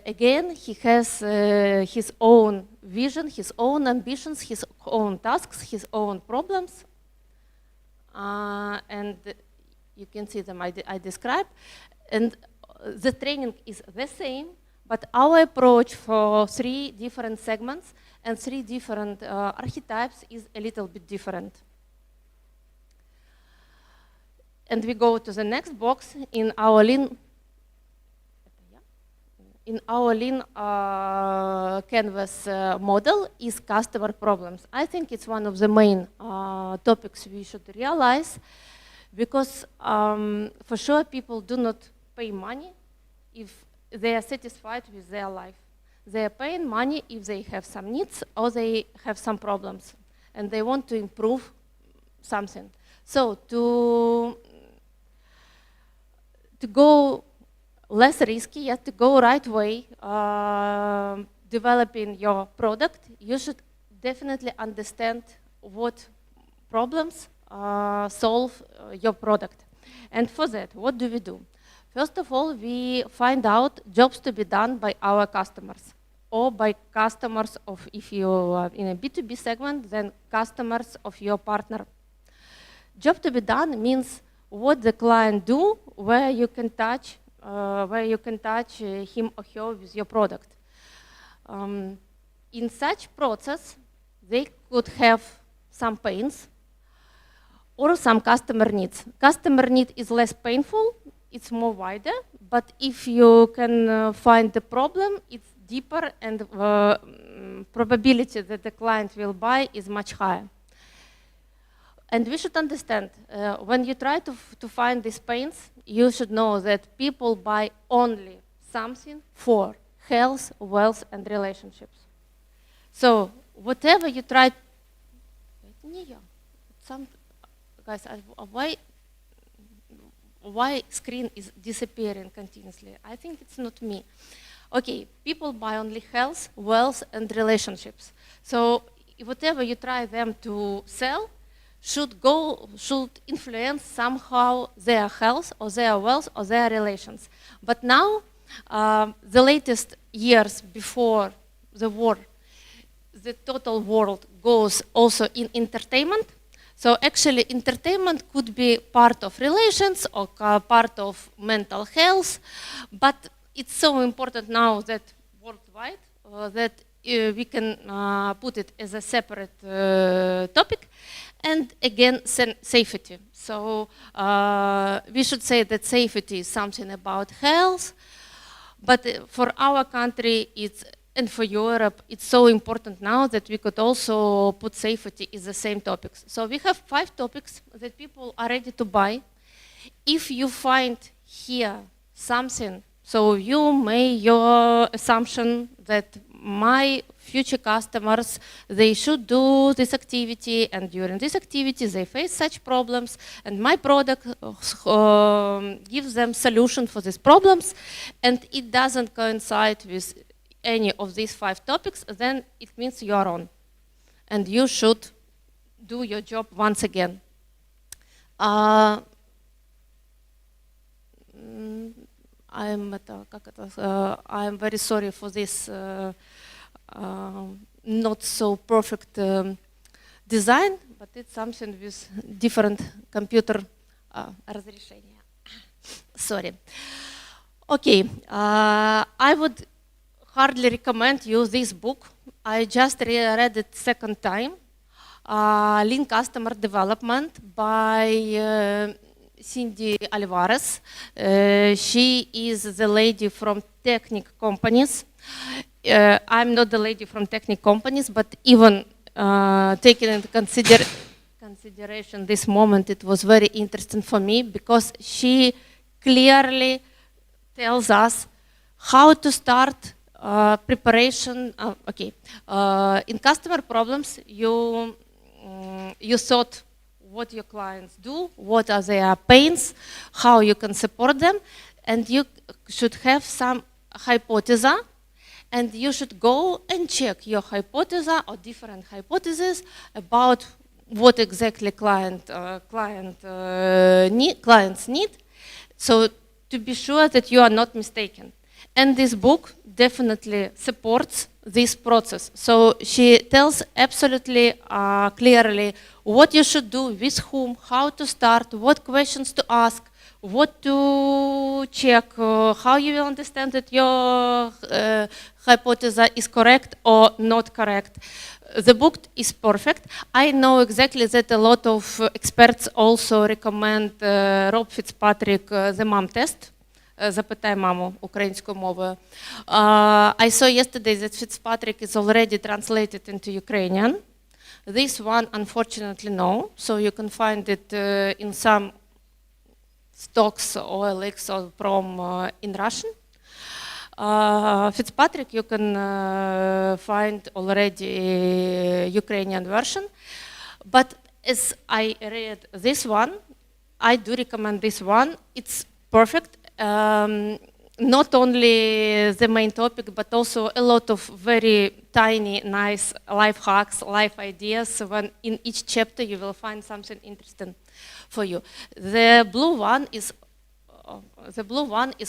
again, he has his own vision, his own ambitions, his own tasks, his own problems. And you can see them I described. And the training is the same, but our approach for 3 different segments and 3 different archetypes is a little bit different. And we go to the next box in our lean canvas model is customer problems. I think it's one of the main topics we should realize, because for sure people do not pay money if they are satisfied with their life. They are paying money if they have some needs or they have some problems and they want to improve something. So to go less risky, yet to go right way, developing your product, you should definitely understand what problems solve your product. And for that, what do we do? First of all, we find out jobs to be done by our customers, or by customers of, if you are in a B2B segment, then customers of your partner. Job to be done means what the client do, where you can touch him or her with your product. In such process, they could have some pains or some customer needs. Customer need is less painful, it's more wider, but if you can find the problem, it's deeper, and probability that the client will buy is much higher. And we should understand, when you try to find these pains, you should know that people buy only something for health, wealth, and relationships. So whatever you try, guys, why screen is disappearing continuously? I think it's not me. Okay, people buy only health, wealth, and relationships. So whatever you try them to sell should influence somehow their health or their wealth or their relations. But now, the latest years before the war, the total world goes also in entertainment. So actually entertainment could be part of relations or part of mental health, but it's so important now that worldwide that we can put it as a separate topic. And again, safety. So we should say that safety is something about health, but for our country and for Europe, it's so important now that we could also put safety as the same topics. So we have 5 topics that people are ready to buy. If you find here something, so you make your assumption that my future customers, they should do this activity, and during this activity they face such problems, and my product gives them solution for these problems, and it doesn't coincide with any of these 5 topics, then it means you are on, and you should do your job once again. I'm very sorry for this not so perfect design, but it's something with different computer разрешения. Sorry. Okay, I would hardly recommend you this book. I just read it second time. Lean Customer Development by Cindy Alvarez. She is the lady from Technic companies. I'm not the lady from Technic companies, but even taking into consideration this moment, it was very interesting for me because she clearly tells us how to start preparation. In customer problems, you thought what your clients do, what are their pains, how you can support them, and you should have some hypothesis, and you should go and check your hypothesis or different hypotheses about what exactly clients need, so to be sure that you are not mistaken. And this book definitely supports this process. So she tells absolutely clearly what you should do, with whom, how to start, what questions to ask, what to check, how you will understand that your hypothesis is correct or not correct. The book is perfect. I know exactly that a lot of experts also recommend Rob Fitzpatrick, the mom test. Запитай маму українською мовою. I saw yesterday that Fitzpatrick is already translated into Ukrainian. This one, unfortunately, no. So you can find it in some stocks or OLX or from in Russian. Fitzpatrick, you can find already Ukrainian version. But as I read this one, I do recommend this one. It's perfect. Not only the main topic, but also a lot of very tiny, nice life hacks, life ideas. When in each chapter you will find something interesting for you. The blue one is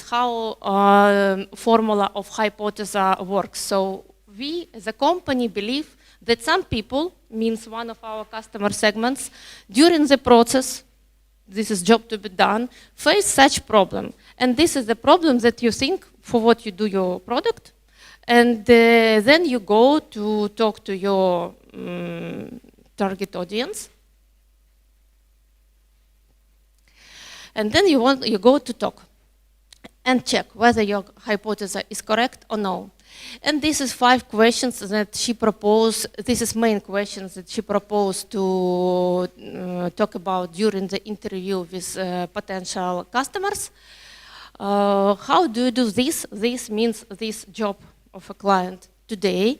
how formula of hypothesis works. So we, as a company, believe that some people, means one of our customer segments, during the process, this is job to be done, face such problem. And this is the problem that you think for what you do your product. And then you go to talk to your target audience. And then you go to talk and check whether your hypothesis is correct or no. And this is 5 questions that she proposed. This is main questions that she proposed to talk about during the interview with potential customers. How do you do this? This means this job of a client today.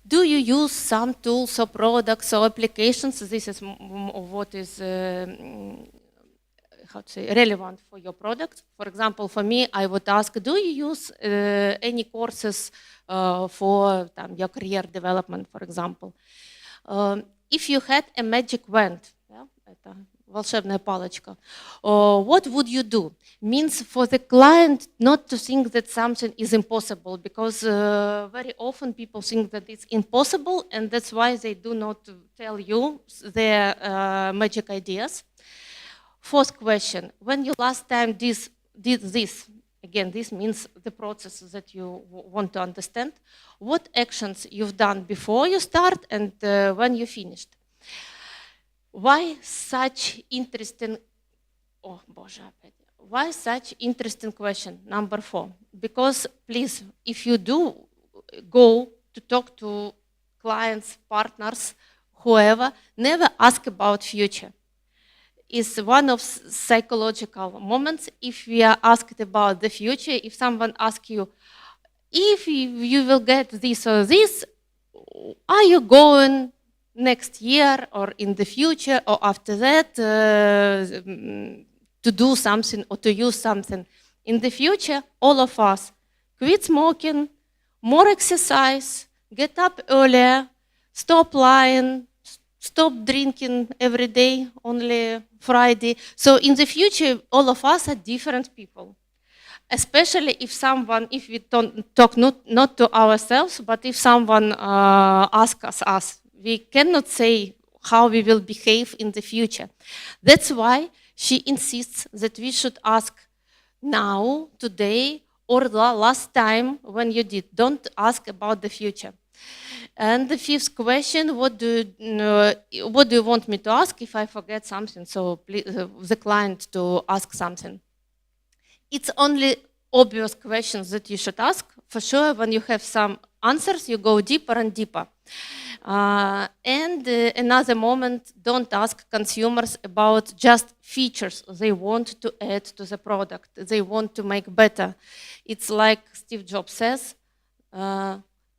Do you use some tools or products or applications? This is what is relevant for your product. For example, for me, I would ask, do you use any courses for your career development, for example? If you had a magic wand, волшебная палочка. What would you do? Means for the client not to think that something is impossible, because very often people think that it's impossible, and that's why they do not tell you their magic ideas. Fourth question, when you last time did this, again, this means the process that you want to understand, what actions you've done before you start and when you finished. Why such interesting, why such interesting question, number 4? Because please, if you do go to talk to clients, partners, whoever, never ask about future. It's one of psychological moments. If we are asked about the future, if someone asks you, if you will get this or this, are you going next year or in the future or after that to do something or to use something? In the future, all of us quit smoking, more exercise, get up earlier, stop lying, stop drinking every day, only Friday. So in the future, all of us are different people. Especially if someone, if we don't talk not to ourselves, but if someone asks us, we cannot say how we will behave in the future. That's why she insists that we should ask now, today, or the last time when you did. Don't ask about the future. And the fifth question, what do you want me to ask if I forget something? So please, the client to ask something. It's only obvious questions that you should ask. For sure, when you have some answers, you go deeper and deeper. And another moment, don't ask consumers about just features they want to add to the product, they want to make better. It's like Steve Jobs says,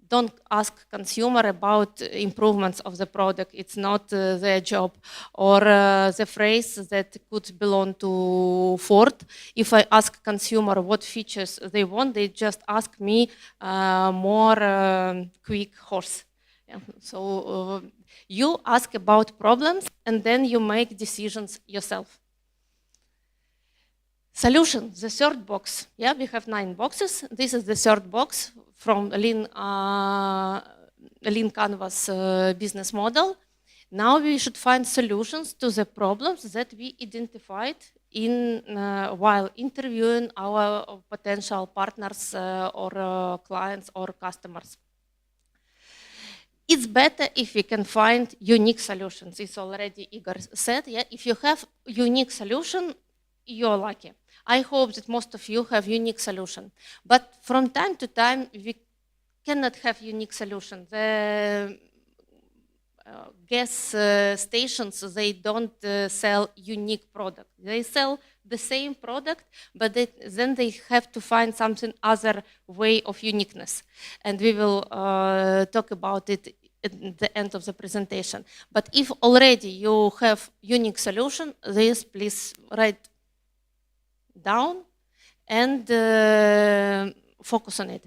don't ask consumer about improvements of the product. It's not their job. Or the phrase that could belong to Ford. If I ask consumer what features they want, they just ask me more quick horse. Yeah. So you ask about problems and then you make decisions yourself. Solution, the third box. Yeah, we have 9 boxes. This is the third box from Lean Canvas business model. Now we should find solutions to the problems that we identified in while interviewing our potential partners or clients or customers. It's better if we can find unique solutions. It's already Igor said. Yeah, if you have unique solution, you're lucky. I hope that most of you have unique solution. But from time to time, we cannot have unique solution. The gas stations, they don't sell unique product. They sell the same product, but then they have to find something other way of uniqueness. And we will talk about it at the end of the presentation. But if already you have unique solution, this please write down and focus on it.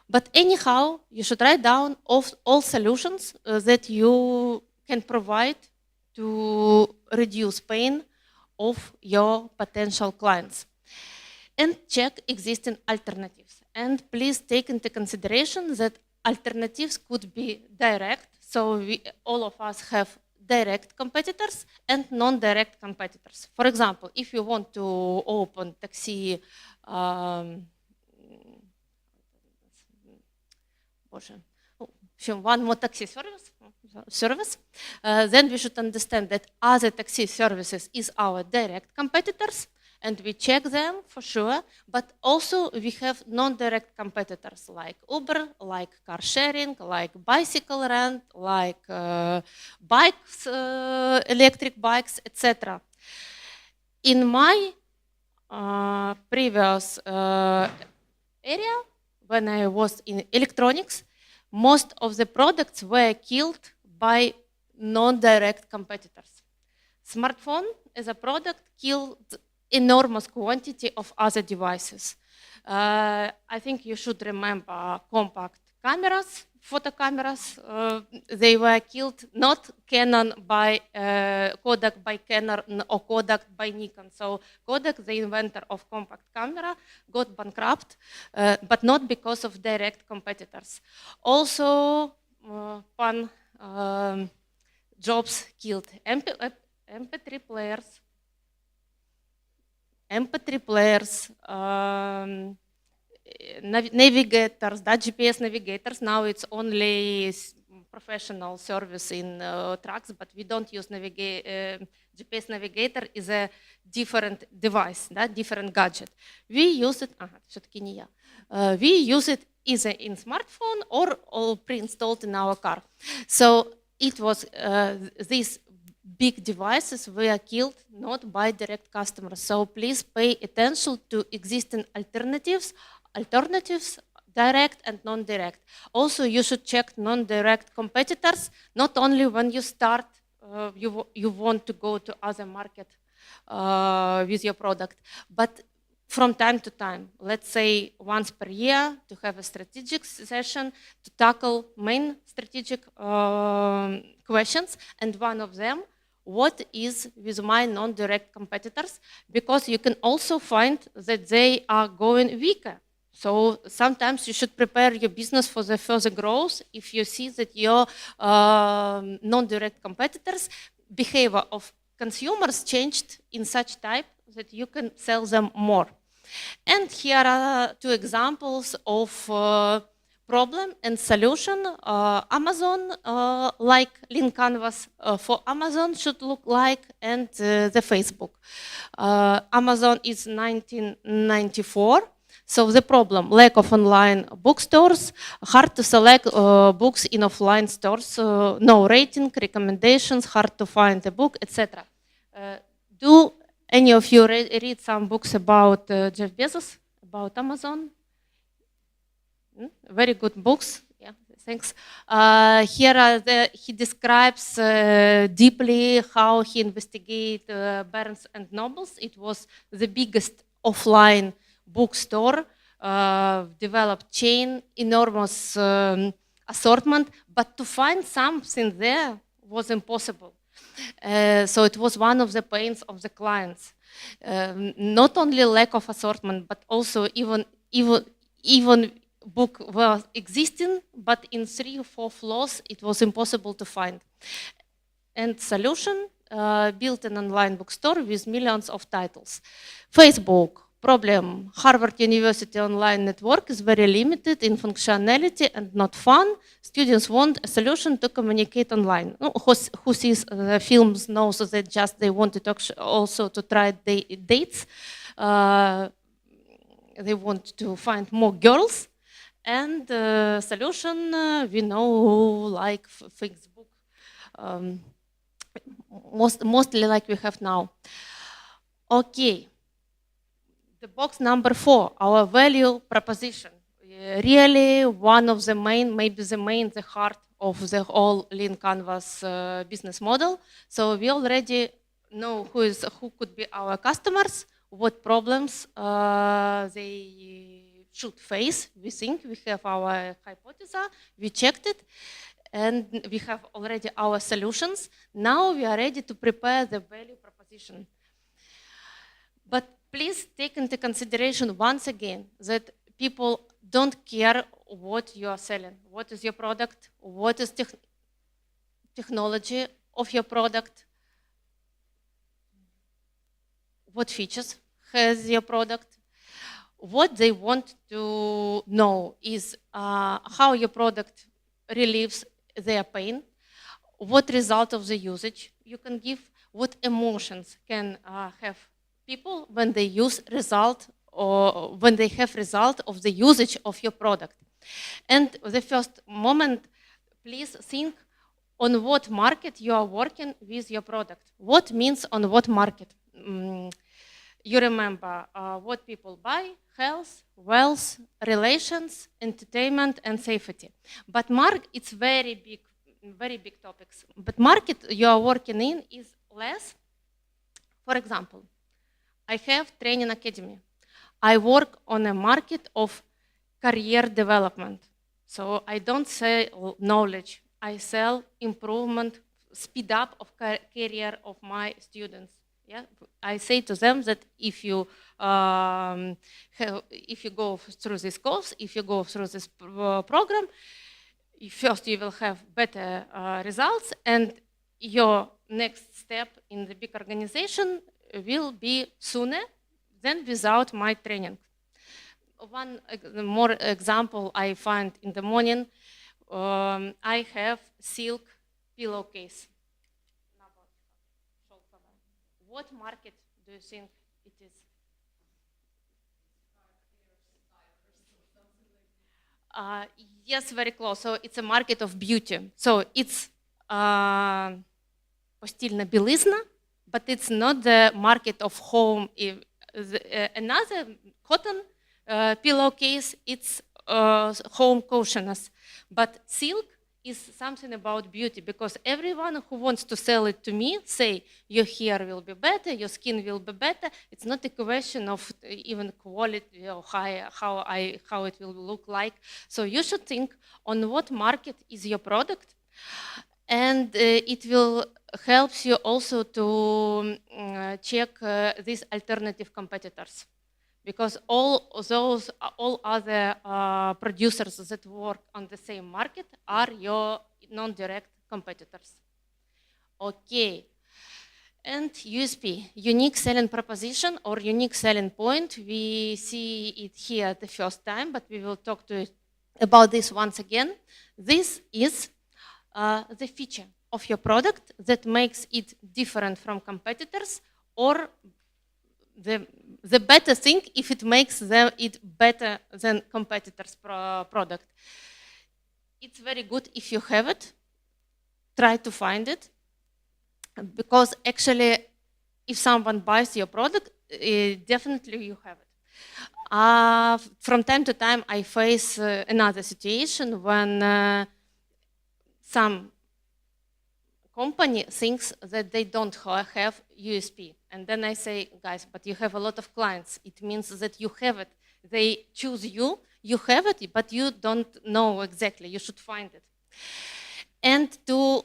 But anyhow, you should write down all solutions that you can provide to reduce pain of your potential clients. And check existing alternatives. And please take into consideration that alternatives could be direct. So all of us have direct competitors and non-direct competitors. For example, if you want to open taxi, one more taxi service, then we should understand that other taxi services is our direct competitors, and we check them for sure, but also we have non-direct competitors like Uber, like car sharing, like bicycle rent, like bikes, electric bikes, etc. In my previous area, when I was in electronics, most of the products were killed by non-direct competitors. Smartphone as a product killed enormous quantity of other devices. I think you should remember compact cameras photo cameras. They were killed not Canon by Kodak by Canon or Kodak by Nikon. So Kodak, the inventor of compact camera, got bankrupt, but not because of direct competitors. Also, jobs killed. MP3 players, navigators, GPS navigators. Now it's only professional service in trucks, but we don't use GPS navigator is a different device, different gadget. We use it, we use it either in smartphone or pre-installed in our car. So it was these big devices were killed not by direct customers. So please pay attention to existing alternatives, direct and non-direct. Also, you should check non-direct competitors, not only when you start, you want to go to other market with your product, but from time to time, let's say once per year, to have a strategic session to tackle main strategic questions, and one of them, what is with my non-direct competitors, because you can also find that they are going weaker. So sometimes you should prepare your business for the further growth if you see that your non-direct competitors' behavior of consumers changed in such type that you can sell them more. And here are two examples of problem and solution. Amazon, like Lean Canvas for Amazon should look like, and the Facebook. Amazon is 1994. So the problem, lack of online bookstores, hard to select books in offline stores, no rating, recommendations, hard to find the book, etc. Do any of you read some books about Jeff Bezos, about Amazon? Very good books. Yeah, thanks. Here he describes deeply how he investigated Barnes and Nobles. It was the biggest offline bookstore, developed chain, enormous assortment, but to find something there was impossible. So it was one of the pains of the clients. Not only lack of assortment, but also even book was existing, but in 3 or 4 floors, it was impossible to find. And solution, built an online bookstore with millions of titles. Facebook. Problem, Harvard University online network is very limited in functionality and not fun. Students want a solution to communicate online. Who sees the films knows that just they wanted also to try dates. They want to find more girls. And the solution, we know, like Facebook, mostly like we have now. Okay. The box number 4, our value proposition. Really one of the main, maybe the heart of the whole Lean Canvas business model. So we already know who could be our customers, what problems they should face. We think we have our hypothesis, we checked it, and we have already our solutions. Now we are ready to prepare the value proposition. But please take into consideration once again that people don't care what you are selling. What is your product? What is technology of your product? What features has your product? What they want to know is how your product relieves their pain, what result of the usage you can give, what emotions can have people when they use result or when they have result of the usage of your product. And the first moment, please think on what market you are working with your product. What means on what market? You remember what people buy: health, wealth, relations, entertainment, and safety. But it's very big topics. But market you are working in is less. For example, I have training academy. I work on a market of career development. So I don't sell knowledge, I sell improvement, speed up of career of my students. Yeah, I say to them that if you go through this course, if you go through this program, first you will have better results, and your next step in the big organization will be sooner than without my training. One more example I find in the morning, I have silk pillowcase. What market do you think it is? Yes, very close. So it's a market of beauty. So it's постільна білизна, but it's not the market of home. Another cotton pillowcase, it's home cushioners. But silk is something about beauty, because everyone who wants to sell it to me say your hair will be better, your skin will be better. It's not a question of even quality or how it will look like. So you should think on what market is your product, and it will help you also to check these alternative competitors. Because all other producers that work on the same market are your non-direct competitors. Okay. And USP, unique selling proposition or unique selling point. We see it here the first time, but we will talk about this once again. This is the feature of your product that makes it different from competitors, or the better thing if it makes it better than competitors' product. It's very good if you have it. Try to find it. Because actually, if someone buys your product, definitely you have it. From time to time, I face another situation when some company thinks that they don't have USP. And then I say, guys, but you have a lot of clients. It means that you have it. They choose you, you have it, but you don't know exactly. You should find it. And to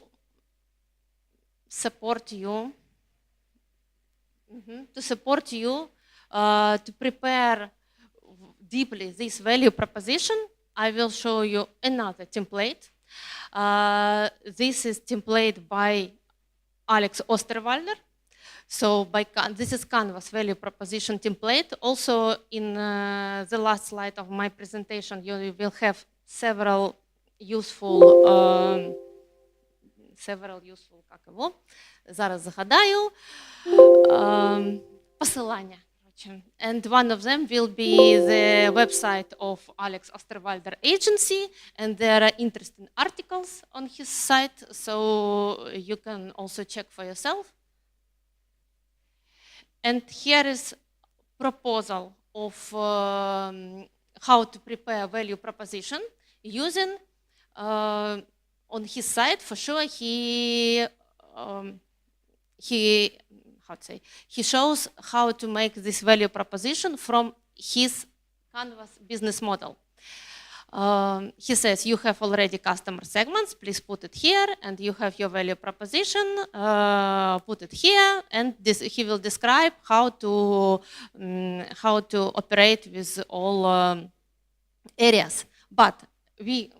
support you, to prepare deeply this value proposition, I will show you another template. This is template by Alex Osterwalder. So this is Canvas value proposition template. Also in the last slide of my presentation, you will have several useful, как его, зараз загадаю, посилання. And one of them will be the website of Alex Osterwalder agency, and there are interesting articles on his site, so you can also check for yourself. And here is proposal of how to prepare value proposition using on his site. For sure, he shows how to make this value proposition from his Canvas business model. He says you have already customer segments, please put it here, and you have your value proposition, put it here, and he will describe how to operate with all areas. But we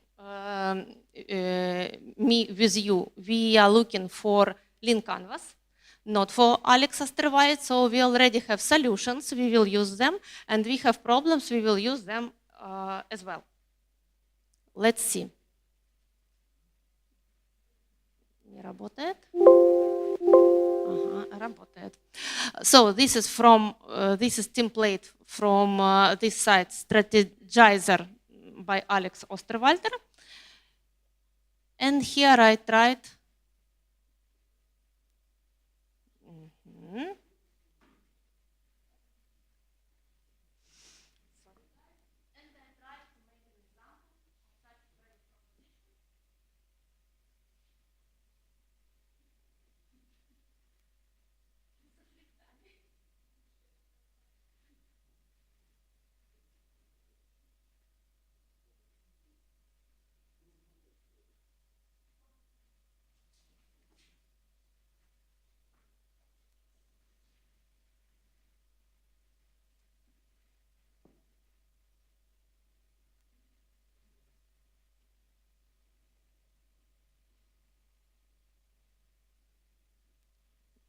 are looking for lean canvas, not for Alex Osterwalder, so we already have solutions, we will use them, and we have problems, we will use them as well. Let's see. Не работает. Ага, работает. So this is template from this site, Strategizer by Alex Osterwalder. And here I tried.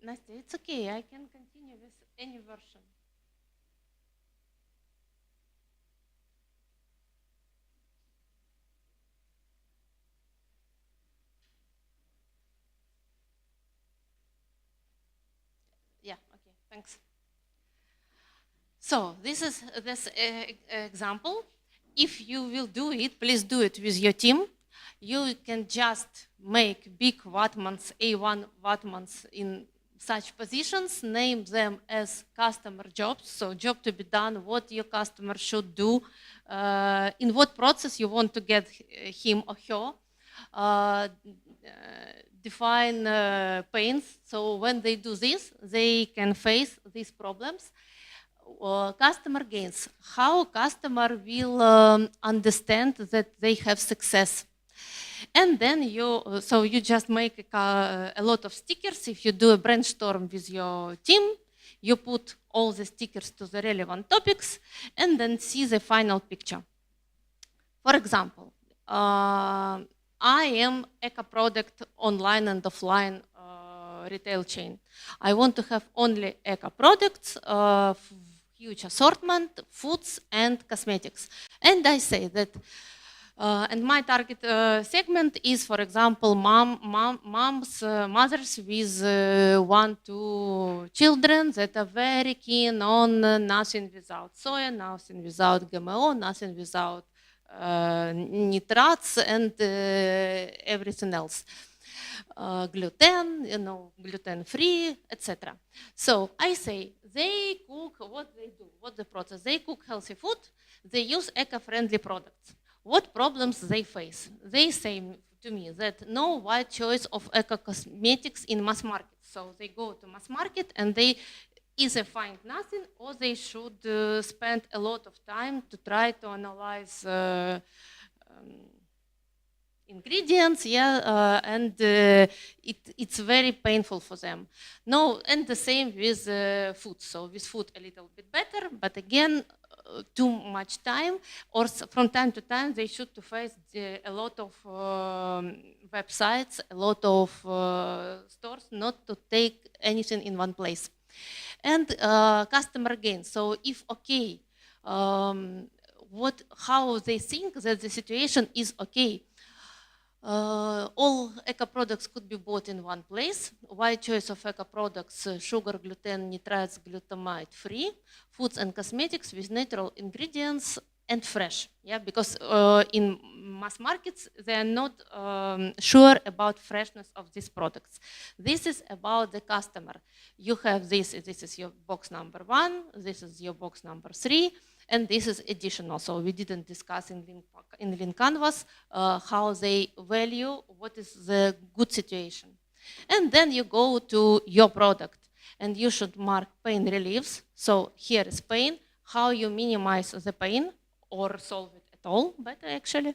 Nastya, it's okay. I can continue with any version. Yeah, okay, thanks. So this is this example. If you will do it, please do it with your team. You can just make big Vatmans, A1 Vatmans in such positions, name them as customer jobs, so job to be done, what your customer should do, in what process you want to get him or her, define pains, so when they do this, they can face these problems. Customer gains, how customer will understand that they have success. And then you just make a lot of stickers. If you do a brainstorm with your team, you put all the stickers to the relevant topics and then see the final picture. For example, I am Eco product online and offline retail chain. I want to have only Eco products, huge assortment, foods and cosmetics. And I say that and my target segment is, for example, mothers with 1-2 children that are very keen on nothing without soya, nothing without GMO, nothing without nitrates and everything else. Gluten, gluten-free, etc. So I say they cook what they do, what the process. They cook healthy food. They use eco-friendly products. What problems they face? They say to me that no wide choice of eco-cosmetics in mass market. So they go to mass market and they either find nothing or they should spend a lot of time to try to analyze ingredients, and it's very painful for them. No, and the same with food. So with food a little bit better, but again, too much time, or from time to time they should to face a lot of websites, a lot of stores, not to take anything in one place. And customer gain. So if okay, how they think that the situation is okay. All eco products could be bought in one place. Wide choice of eco products: sugar, gluten, nitrates, glutamate free, foods and cosmetics with natural ingredients and fresh. Yeah, because in mass markets they are not sure about freshness of these products. This is about the customer. You have this. This is your box number 1. This is your box number 3. And this is additional, so we didn't discuss in Lean Canvas how they value what is the good situation. And then you go to your product, and you should mark pain reliefs. So here is pain, how you minimize the pain or solve it at all, better actually.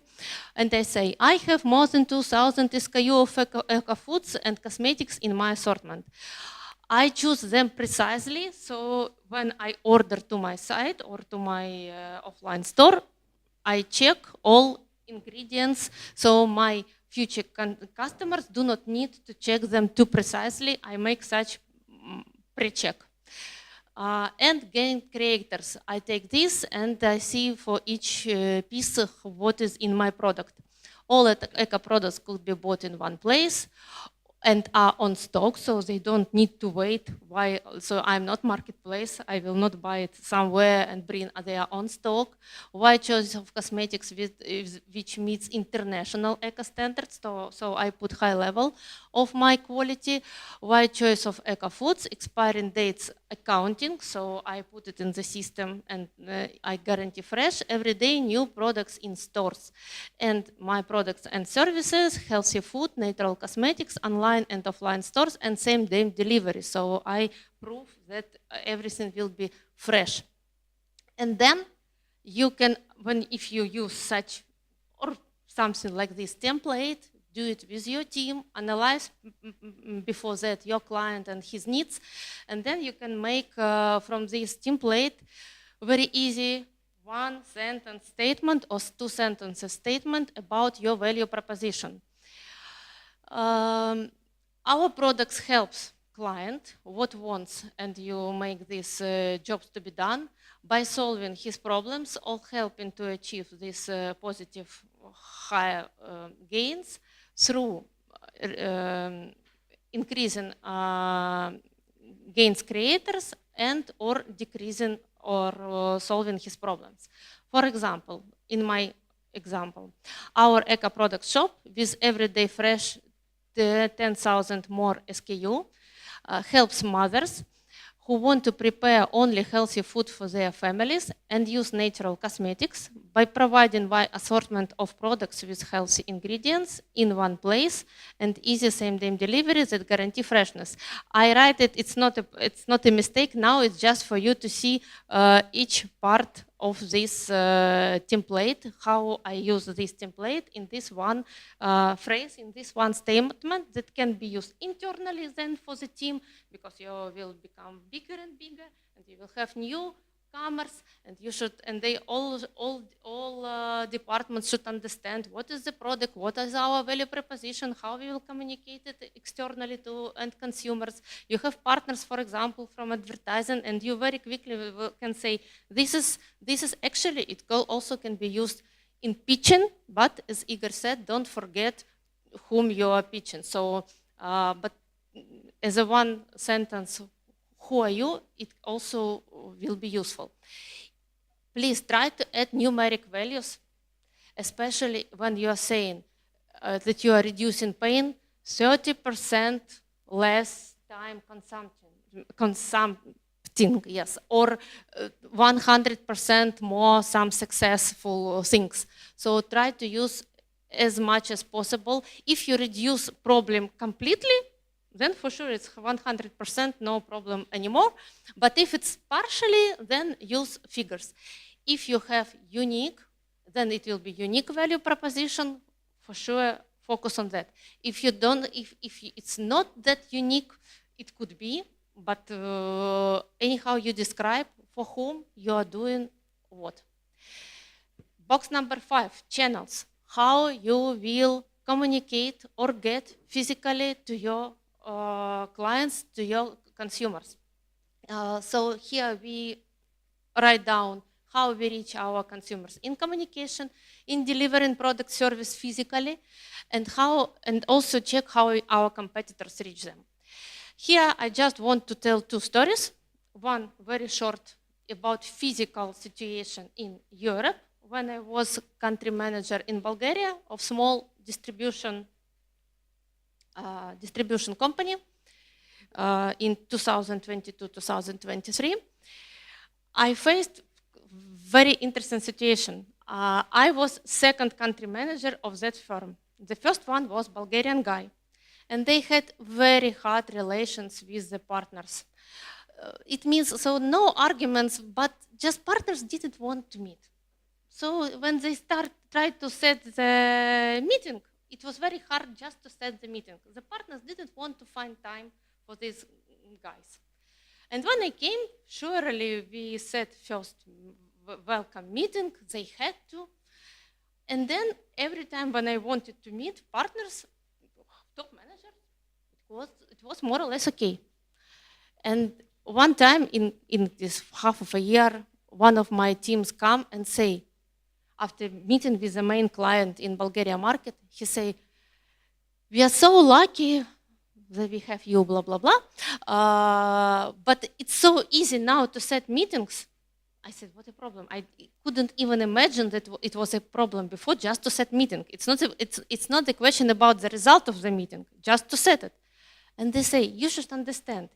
And I say, I have more than 2,000 SKU of eco foods and cosmetics in my assortment. I choose them precisely, so when I order to my site or to my offline store, I check all ingredients, so my future customers do not need to check them too precisely. I make such pre-check. And gain creators. I take this and I see for each piece what is in my product. All eco products could be bought in one place and are on stock, so they don't need to wait. Why? So I'm not marketplace. I will not buy it somewhere and bring their own stock. Wide choice of cosmetics which meets international eco standards. So I put high level of my quality. Wide choice of eco foods, expiring dates accounting. So I put it in the system and I guarantee fresh every day new products in stores. And my products and services, healthy food, natural cosmetics, online and offline stores, and same day delivery. So I prove that everything will be fresh. And then you can, if you use such or something like this template, do it with your team, analyze before that your client and his needs, and then you can make from this template very easy 1-sentence statement or 2-sentence statement about your value proposition. Our products helps client what wants, and you make these jobs to be done by solving his problems, all helping to achieve these positive higher gains through increasing gains creators and or decreasing or solving his problems. For example, in my example, our Eco product shop with everyday fresh 10,000 more SKU helps mothers who want to prepare only healthy food for their families and use natural cosmetics by providing wide assortment of products with healthy ingredients in one place and easy same-day delivery that guarantee freshness. I write it, it's not a mistake now, it's just for you to see each part of this template, how I use this template in this one phrase, in this one statement that can be used internally then for the team, because you will become bigger and bigger and you will have new commerce, and you should, and they all departments should understand what is the product, what is our value proposition, how we will communicate it externally to end consumers. You have partners, for example, from advertising, and you very quickly can say, this is actually, it also can be used in pitching, but as Igor said, don't forget whom you are pitching. So, but as a one sentence, who are you, it also will be useful. Please try to add numeric values, especially when you are saying that you are reducing pain, 30% less time consumpting, yes, or 100% more some successful things. So try to use as much as possible. If you reduce problem completely, then for sure it's 100% no problem anymore. But if it's partially, then use figures. If you have unique, then it will be unique value proposition. For sure, focus on that. If you don't, if it's not that unique, it could be, but anyhow you describe for whom you are doing what. Box number 5, channels. How you will communicate or get physically to your clients, to your consumers. So here we write down how we reach our consumers in communication, in delivering product service physically, and also check how our competitors reach them. Here I just want to tell 2 stories. One very short about physical situation in Europe when I was country manager in Bulgaria of small distribution company in 2022-2023. I faced very interesting situation. I was second country manager of that firm. The first one was Bulgarian guy, and they had very hard relations with the partners. It means, so no arguments, but just partners didn't want to meet. So when they tried to set the meeting, it was very hard just to set the meeting. The partners didn't want to find time for these guys. And when I came, surely we set first welcome meeting, they had to. And then every time when I wanted to meet partners, top managers, it was more or less okay. And one time in this half of a year, one of my teams come and say, after meeting with the main client in Bulgaria market, he say, we are so lucky that we have you, blah, blah, blah. But it's so easy now to set meetings. I said, what a problem. I couldn't even imagine that it was a problem before just to set meeting. It's not the question about the result of the meeting, just to set it. And they say, you should understand,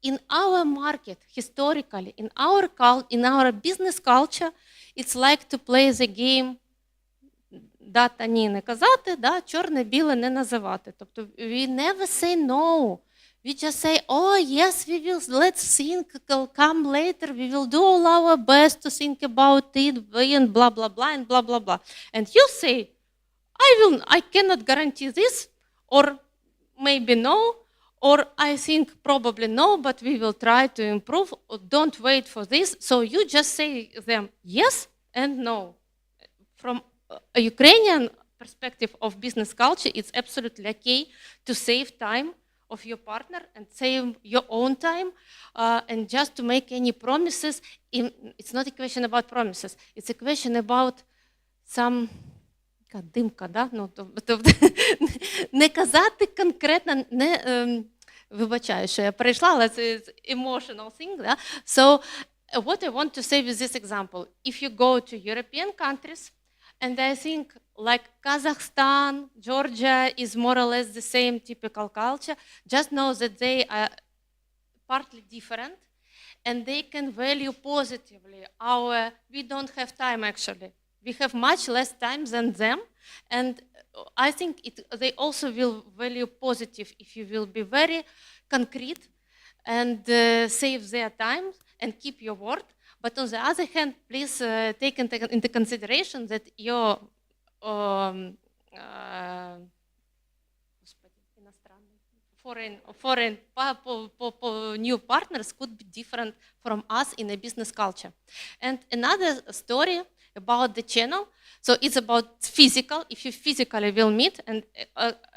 in our market, historically, in our business culture, it's like to play the game дата ні не казати, да, чорне-біле не називати. Тобто we never say no. We just say, oh yes, we will, let's think, come later, we will do all our best to think about it, and blah, blah, blah, and blah, blah, blah. And you say, I cannot guarantee this, or maybe no, or I think probably no, but we will try to improve, or don't wait for this. So you just say them yes and no. From a Ukrainian perspective of business culture, it's absolutely okay to save time of your partner and save your own time, and just to make any promises. It's not a question about promises, it's a question about some димка, да? Ну, тобто, не казати конкретно, вибачаю, що я перейшла, але це emotional thing, да? So, what I want to say with this example, if you go to European countries, and I think like Kazakhstan, Georgia is more or less the same typical culture, just know that they are partly different, and they can value positively we don't have time actually. We have much less time than them, and I think they also will value positive if you will be very concrete and save their time and keep your word. But on the other hand, please take into consideration that your foreign new partners could be different from us in a business culture. And another story about the channel. So it's about physical, if you physically will meet, and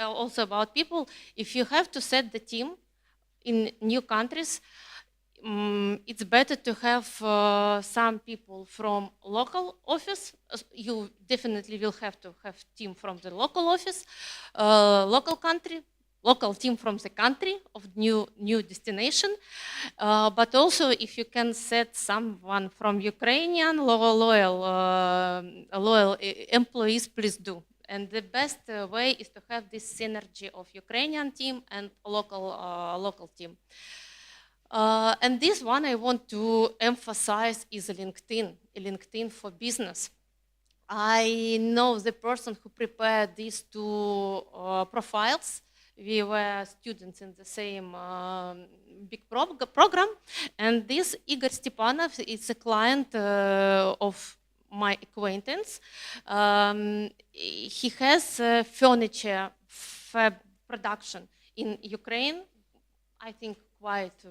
also about people. If you have to set the team in new countries, it's better to have some people from local office. You definitely will have to have team from the local office, local team from the country of new destination, but also if you can set someone from Ukrainian loyal employees, please do. And the best way is to have this synergy of Ukrainian team and local team. And this one I want to emphasize is LinkedIn for business. I know the person who prepared these two profiles. We were students in the same big program, and this Igor Stepanov is a client of my acquaintance. He has furniture fab production in Ukraine, I think quite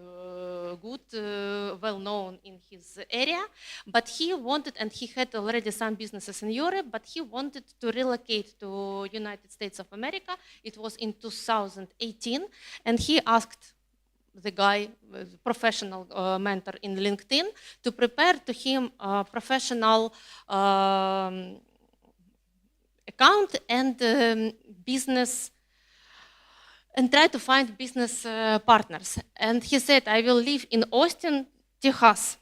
good, well known in his area, but he wanted, and he had already some businesses in Europe, but he wanted to relocate to United States of America. It was in 2018, and he asked the guy, professional mentor in LinkedIn, to prepare to him a professional account and business, and try to find business partners. And he said, I will live in Austin, Texas.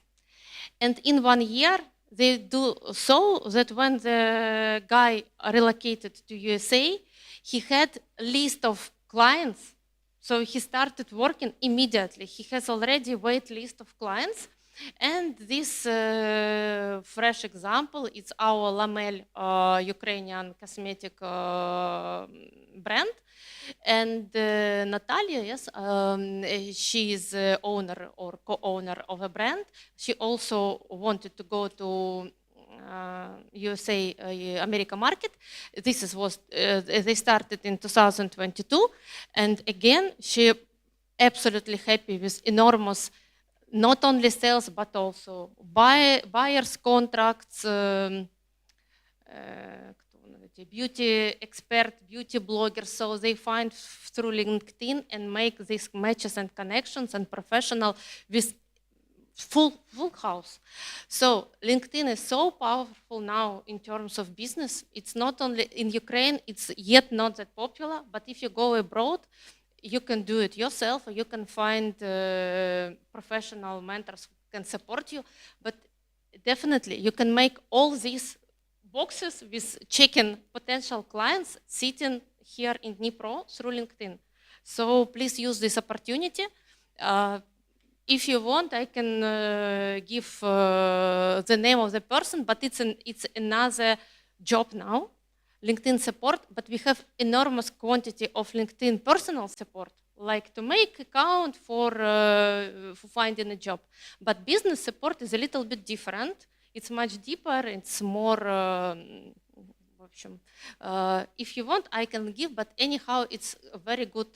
And in 1 year, they do so that when the guy relocated to USA, he had a list of clients. So he started working immediately. He has already a wait list of clients. And this fresh example, it's our Lamel Ukrainian cosmetic brand. And Natalia, yes, she is owner or co-owner of a brand. She also wanted to go to USA, America market. This was they started in 2022, and again, she absolutely happy with enormous, not only sales but also buyers contracts. Beauty expert, beauty bloggers, so they find through LinkedIn and make these matches and connections and professional with full house. So LinkedIn is so powerful now in terms of business. It's not only in Ukraine, it's yet not that popular, but if you go abroad, you can do it yourself, or you can find professional mentors who can support you, but definitely you can make all these boxes with checking potential clients sitting here in Dnipro through LinkedIn. So please use this opportunity. If you want, I can give the name of the person, but it's another job now, LinkedIn support, but we have enormous quantity of LinkedIn personal support, like to make account for finding a job. But business support is a little bit different. It's much deeper, it's more, if you want, I can give, but anyhow, it's a very good,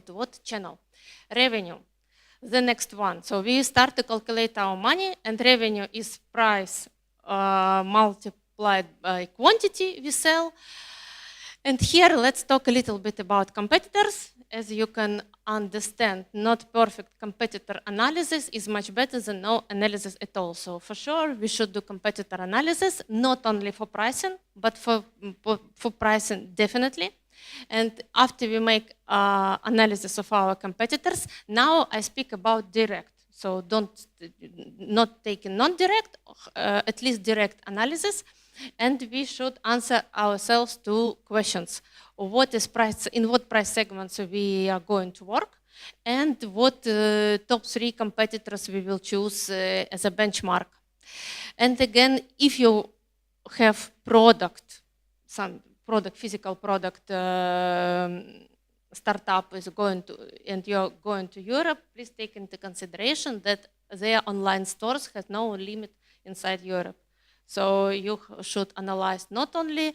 what channel? Revenue, the next one. So we start to calculate our money, and revenue is price multiplied by quantity we sell. And here, let's talk a little bit about competitors. As you can understand, not perfect competitor analysis is much better than no analysis at all. So for sure, we should do competitor analysis, not only for pricing, but for pricing definitely. And after we make analysis of our competitors, now I speak about direct. So not taking non-direct, at least direct analysis. And we should answer ourselves two questions. What is price, in what price segments we are going to work, and what top 3 competitors we will choose as a benchmark. And again, if you have product, some product, physical product, startup is going to, and you're going to Europe, please take into consideration that their online stores have no limit inside Europe. So you should analyze not only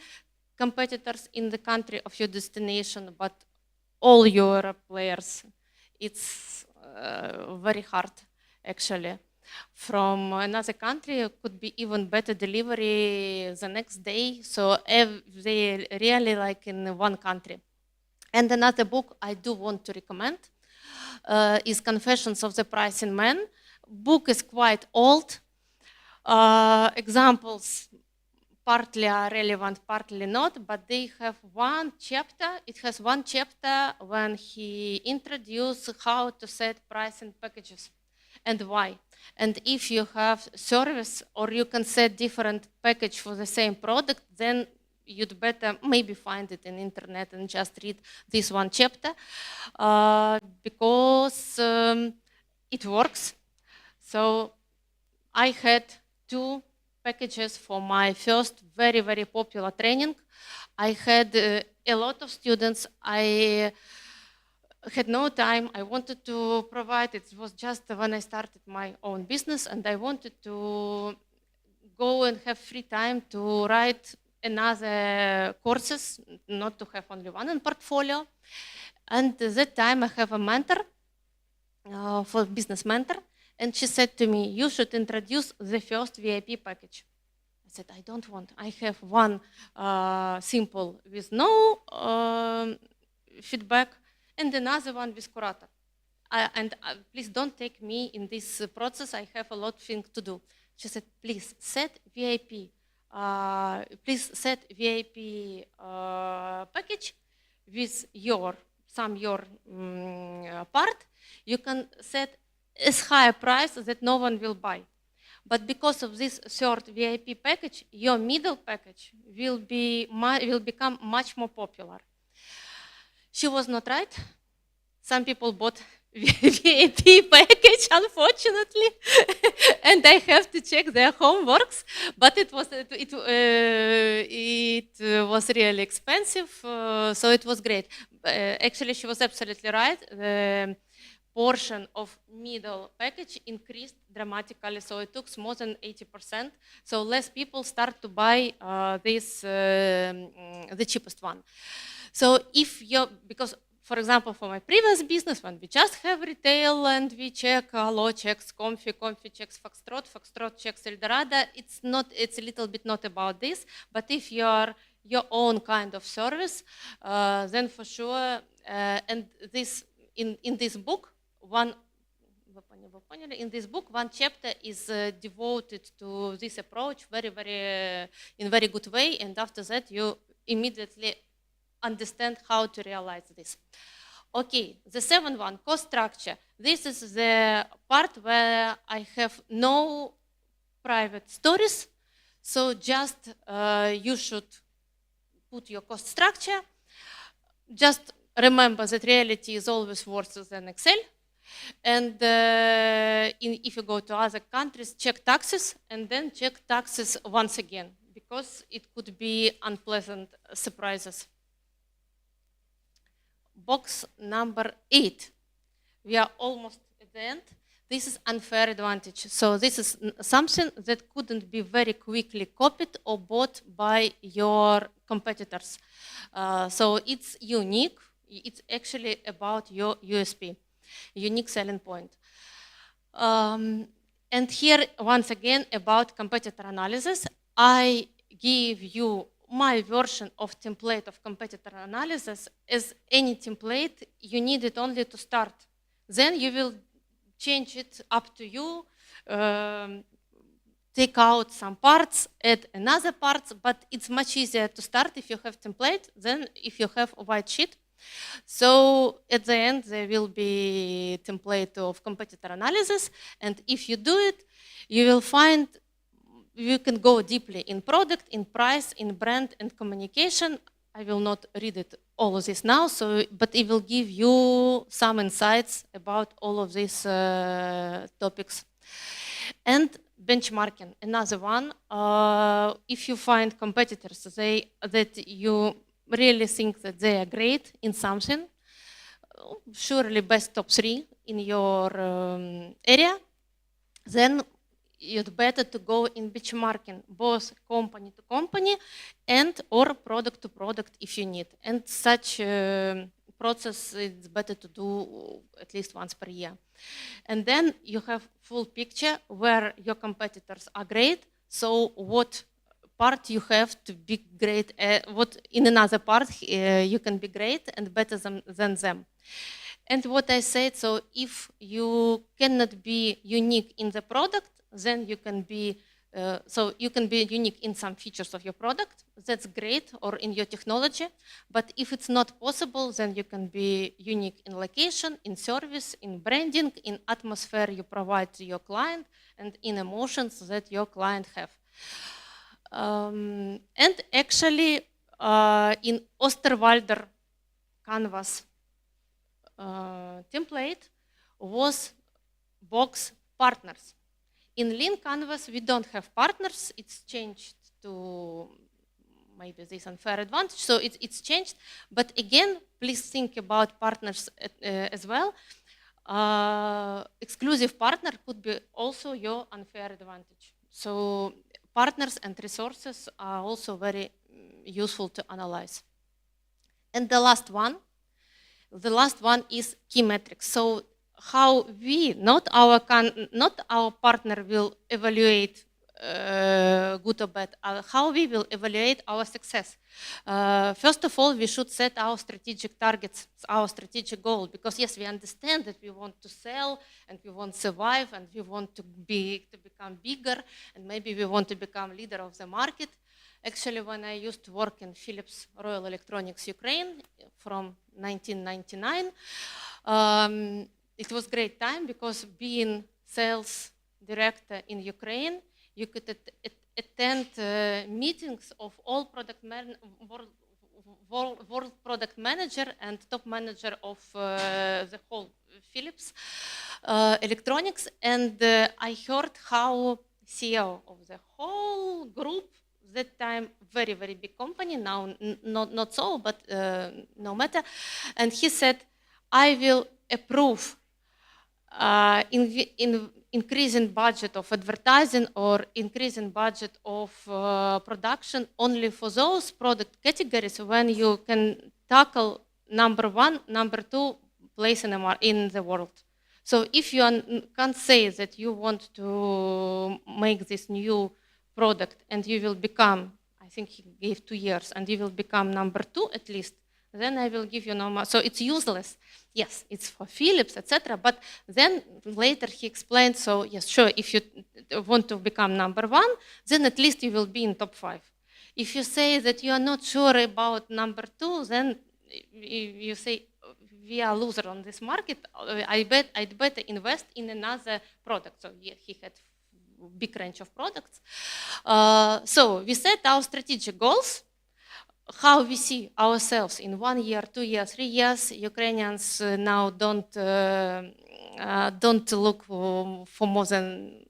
competitors in the country of your destination, but all Europe players. It's very hard, actually. From another country, it could be even better delivery the next day. So they really like in one country. And another book I do want to recommend is Confessions of the Pricing Man. Book is quite old. Examples partly are relevant, partly not, but they have one chapter. It has one chapter when he introduced how to set pricing packages and why. And if you have service or you can set different package for the same product, then you'd better maybe find it in internet and just read this one chapter because it works. So I had 2 packages for my first very, very popular training. I had a lot of students. I had no time. I wanted to provide, it was just when I started my own business, and I wanted to go and have free time to write another courses, not to have only one in portfolio. And at that time I have a mentor, for business mentor, and she said to me, you should introduce the first VIP package. I said, I don't want. I have one simple with no feedback and another one with curator. Please don't take me in this process. I have a lot of things to do. She said, please set VIP. Please set VIP package with your part. You can set as high a price that no one will buy. But because of this third VIP package, your middle package will become much more popular. She was not right. Some people bought VIP package, unfortunately, and I have to check their homeworks. But it was really expensive, so it was great. Actually, she was absolutely right. The portion of middle package increased dramatically, so it took more than 80%. So less people start to buy the cheapest one. So if you, because for example, for my previous business, when we just have retail and we check Allo checks Comfy checks Foxtrot checks Eldorado, it's a little bit not about this. But if you are your own kind of service, then for sure, and this in this book, one chapter is devoted to this approach in very good way, and after that you immediately understand how to realize this. Okay, the 7th one, cost structure. This is the part where I have no private stories, so just you should put your cost structure. Just remember that reality is always worse than Excel. And if you go to other countries, check taxes and then check taxes once again, because it could be unpleasant surprises. Box number 8. We are almost at the end. This is unfair advantage. So this is something that couldn't be very quickly copied or bought by your competitors. So it's unique. It's actually about your USP, unique selling point. And here, once again, about competitor analysis, I give you my version of template of competitor analysis is any template, you need it only to start. Then you will change it up to you, take out some parts, add another parts, but it's much easier to start if you have template than if you have a white sheet. So at the end, there will be template of competitor analysis, and if you do it, you will find you can go deeply in product, in price, in brand, and communication. I will not read it all of this now, but it will give you some insights about all of these topics. And benchmarking, another one. If you find competitors that you really think that they are great in something, surely best top 3 in your area, then you'd better to go in benchmarking, both company to company and or product to product if you need. And such process is better to do at least once per year. And then you have full picture where your competitors are great, so what part you have to be great, what in another part you can be great and better than them. And what I said, so if you cannot be unique in the product, then you can be, you can be unique in some features of your product, that's great, or in your technology, but if it's not possible, then you can be unique in location, in service, in branding, in atmosphere you provide to your client, and in emotions that your client have. And actually, in Osterwalder Canvas template was box partners. In Lean Canvas, we don't have partners. It's changed to maybe this unfair advantage. So it's changed. But again, please think about partners as well. Exclusive partner could be also your unfair advantage. So partners and resources are also very useful to analyze. And the last one is key metrics. So how we, not our partner will evaluate good or bad, how we will evaluate our success. First of all, we should set our strategic targets, our strategic goal, because yes, we understand that we want to sell and we want to survive and we want to become bigger and maybe we want to become leader of the market. Actually, when I used to work in Philips Royal Electronics Ukraine from 1999, it was a great time because being sales director in Ukraine, you could attend meetings of all world product manager and top manager of the whole Philips Electronics, and I heard how CEO of the whole group, that time very, very big company, now not so, but no matter, and he said, I will approve increasing budget of advertising or increasing budget of production only for those product categories when you can tackle number 1, number 2 place in the world. So if you can't say that you want to make this new product and you will become, I think he gave 2 years, and you will become number 2 at least, then I will give you no more. So it's useless. Yes, it's for Philips, etc. But then later he explained, so yes, sure, if you want to become number 1, then at least you will be in top 5. If you say that you are not sure about number 2, then you say, we are loser on this market, I'd better invest in another product. So yeah, he had big range of products. So we set our strategic goals, how we see ourselves in 1 year, 2 years, 3 years. Ukrainians now don't look for more than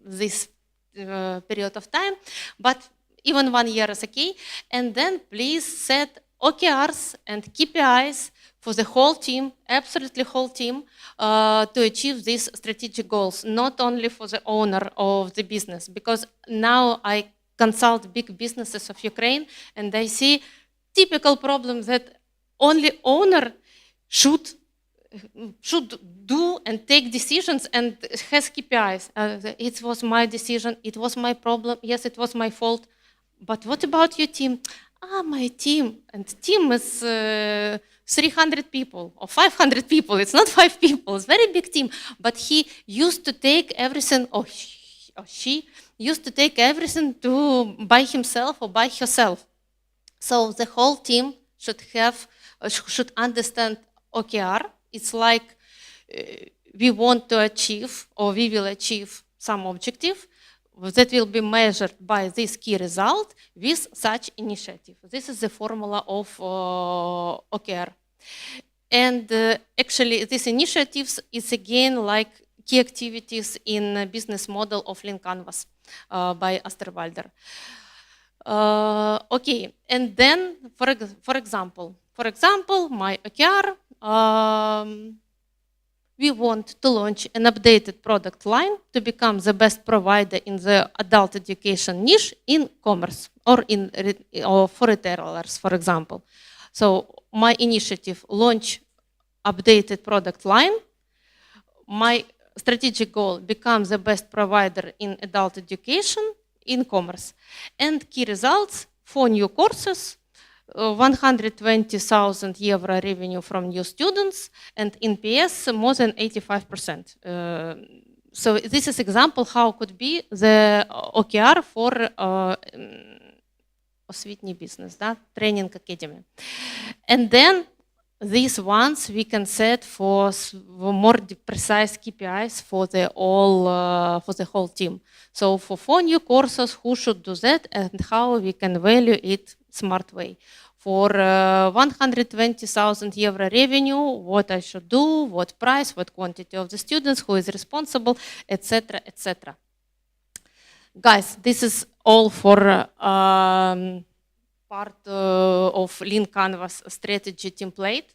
this period of time, but even 1 year is okay. And then please set OKRs and KPIs for the whole team, absolutely whole team, to achieve these strategic goals, not only for the owner of the business, because now I consult big businesses of Ukraine, and I see typical problems that only owner should do and take decisions and has KPIs. It was my decision, it was my problem, yes, it was my fault. but what about your team? My team, and team is 300 people or 500 people. It's not 5 people, it's a very big team. But he used to take everything, or she used to take everything by himself or by herself. So the whole team should understand OKR. It's like we want to achieve, or we will achieve some objective that will be measured by this key result with such initiative. This is the formula of OKR. And actually, these initiatives is again like key activities in a business model of Lean Canvas by Osterwalder. Okay, and then, for example, my OKR, we want to launch an updated product line to become the best provider in the adult education niche in commerce or for retailers, for example. So my initiative, launch updated product line. My strategic goal, become the best provider in adult education in commerce. And key results, 4 new courses, 120,000 euro revenue from new students, and NPS more than 85%. So this is example how could be the OKR for освітній бізнес, Тренінг Academy. And then these ones we can set for more precise KPIs for the whole team. So for 4 new courses, who should do that and how we can value it smart way. For 120,000 euro revenue, what I should do, what price, what quantity of the students, who is responsible, etc., etc. Guys, this is all for part of Lean Canvas strategy template.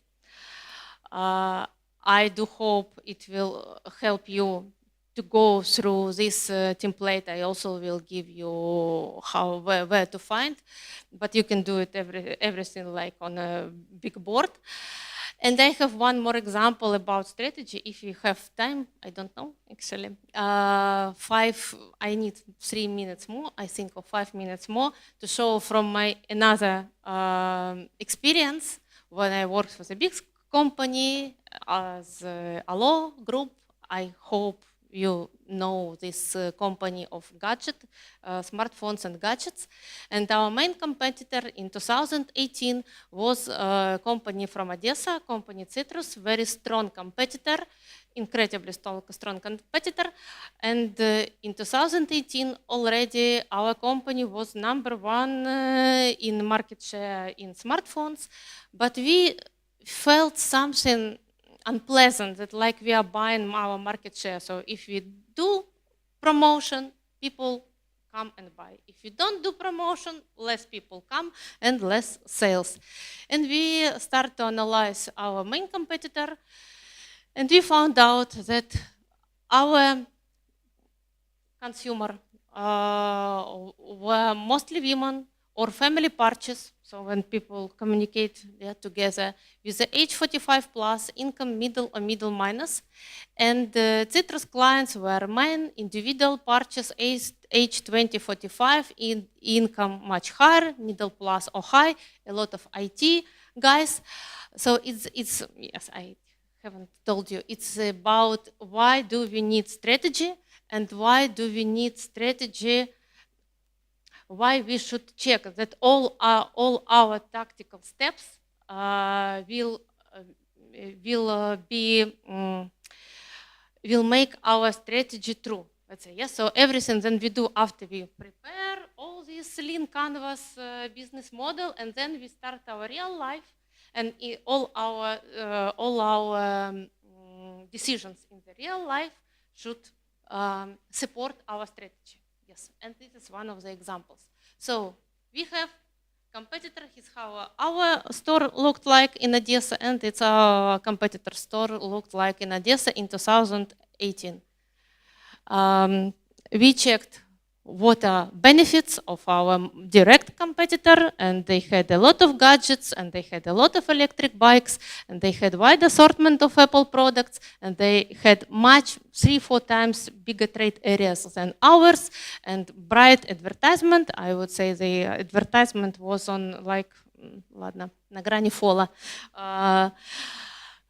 I do hope it will help you to go through this template. I also will give you where to find, but you can do it everything like on a big board. And I have one more example about strategy. If you have time, I don't know actually. I need 3 minutes more, I think, or 5 minutes more to show from my another experience when I worked for a big company as a law group. I hope you know this company of smartphones and gadgets. And our main competitor in 2018 was a company from Odessa, company Citrus, very strong competitor, incredibly strong competitor. And in 2018 already our company was #1 in market share in smartphones, but we felt something unpleasant, that like we are buying our market share. So if we do promotion, people come and buy. If you don't do promotion, less people come and less sales. And we start to analyze our main competitor, and we found out that our consumer were mostly women or family purchase. So when people communicate together with the age 45 plus, income middle or middle minus, and Citrus clients were men, individual purchase, age 20-45, income much higher, middle plus or high, a lot of IT guys. So it's yes, I haven't told you, it's about why do we need strategy, and why do we need strategy, why we should check that all our tactical steps will make our strategy true. Let's say, yes. So everything then we do after we prepare all this Lean Canvas business model, and then we start our real life, and all our decisions in the real life should support our strategy. Yes, and this is one of the examples. So we have competitor, here's how our store looked like in Odessa, and it's our competitor store looked like in Odessa in 2018. We checked what are benefits of our direct competitor, and they had a lot of gadgets, and they had a lot of electric bikes, and they had wide assortment of Apple products, and they had much 3-4 times bigger trade areas than ours, and bright advertisement. I would say the advertisement was on like, ладно, на грани фола.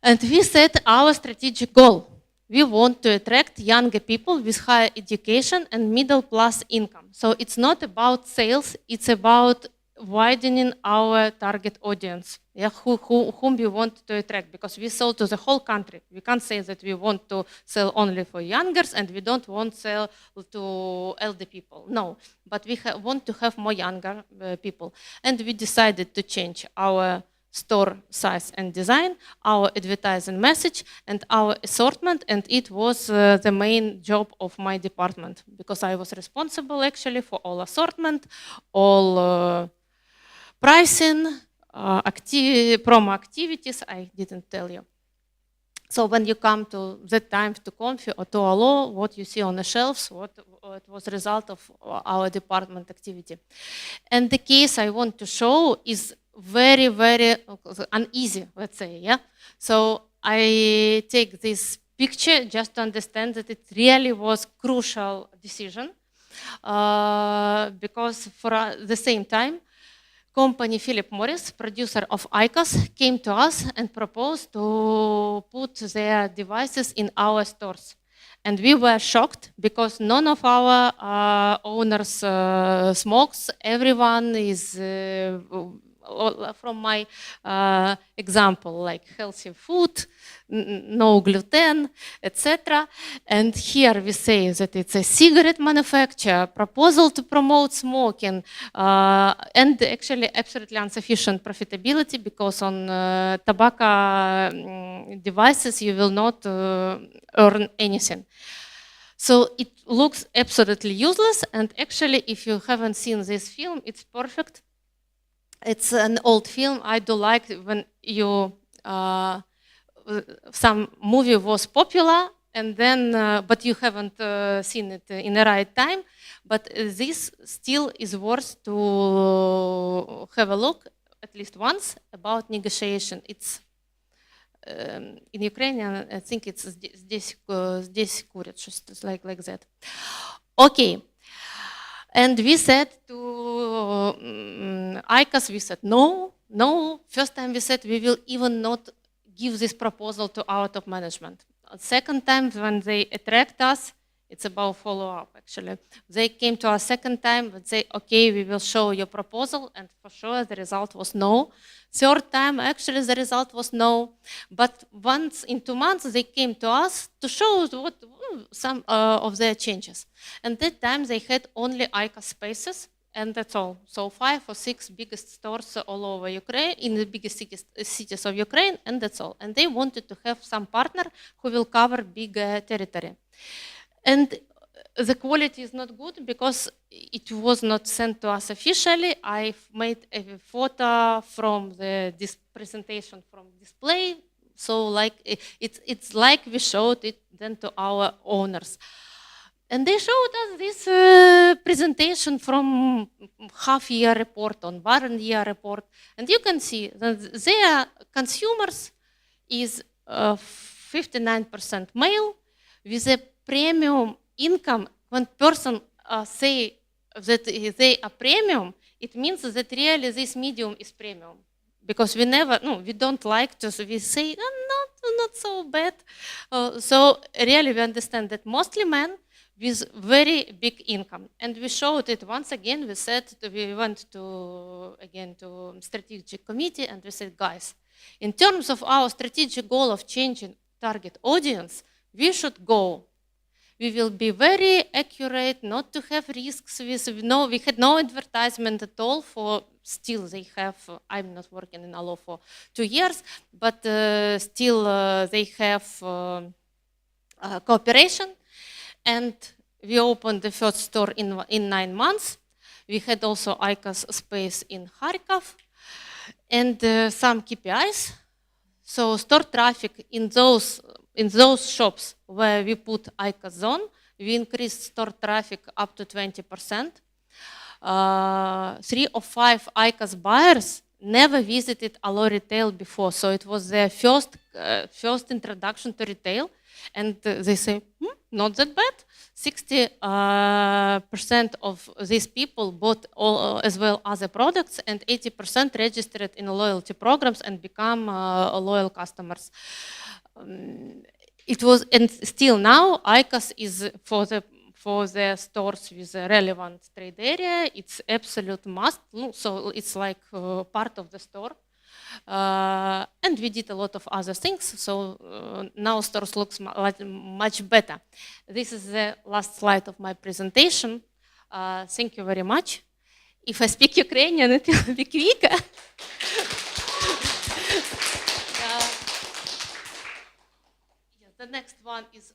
And we set our strategic goal. We want to attract younger people with higher education and middle class income. So it's not about sales, it's about widening our target audience, yeah, whom we want to attract, because we sell to the whole country. We can't say that we want to sell only for youngers and we don't want to sell to elder people. No, but we want to have more younger people. And we decided to change our store size and design, our advertising message, and our assortment, and it was the main job of my department, because I was responsible actually for all assortment, all pricing, promo activities. I didn't tell you. So when you come to that time to Confi or to Allo, what you see on the shelves, what was a result of our department activity. And the case I want to show is very, very uneasy, let's say, yeah? So I take this picture just to understand that it really was crucial decision, because for the same time, company Philip Morris, producer of IQOS, came to us and proposed to put their devices in our stores. And we were shocked because none of our owners smokes. Everyone is from my example, like healthy food, no gluten, etc. And here we say that it's a cigarette manufacturer, proposal to promote smoking, and actually absolutely insufficient profitability, because on tobacco devices you will not earn anything. So it looks absolutely useless, and actually if you haven't seen this film, it's perfect. It's an old film. I do like when you some movie was popular and then but you haven't seen it in the right time. But this still is worth to have a look at least once about negotiation. It's in Ukrainian, I think it's здесь курят, just like that. Okay. And we said to IQOS, we said, no. First time we said we will even not give this proposal to our top management. Second time when they attract us, it's about follow-up actually. They came to us second time and say, okay, we will show your proposal, and for sure the result was no. Third time actually the result was no. But once in 2 months they came to us to show what some of their changes. And that time they had only IQOS spaces, and that's all. So 5 or 6 biggest stores all over Ukraine, in the biggest cities of Ukraine, and that's all. And they wanted to have some partner who will cover big territory. And the quality is not good because it was not sent to us officially. I made a photo from this presentation from display. So like it's like we showed it then to our owners. And they showed us this presentation from half-year report on barn-year report. And you can see that their consumers is 59% male with a premium income. When person say that they are premium, it means that really this medium is premium. Because we don't like to, we say, not so bad. So really we understand that mostly men with very big income. And we showed it once again, we went to strategic committee and we said, guys, in terms of our strategic goal of changing target audience, we should go. We will be very accurate, not to have risks we had no advertisement at all for, still they have, I'm not working in Allo for 2 years, but still they have cooperation. And we opened the first store in 9 months. We had also IQOS space in Kharkov and some KPIs. So store traffic in those shops where we put IQOS zone, We increased store traffic up to 20%. 3 of 5 ICAS buyers never visited Allo Retail before, so it was their first introduction to retail, and they say, not that bad. 60% of these people bought as well other products, and 80% registered in loyalty programs and become loyal customers. It was, and still now, ICAS is for the stores with a relevant trade area, it's absolute must. So it's like part of the store. And we did a lot of other things. So now stores looks much better. This is the last slide of my presentation. Thank you very much. If I speak Ukrainian, it will be quicker. The next one is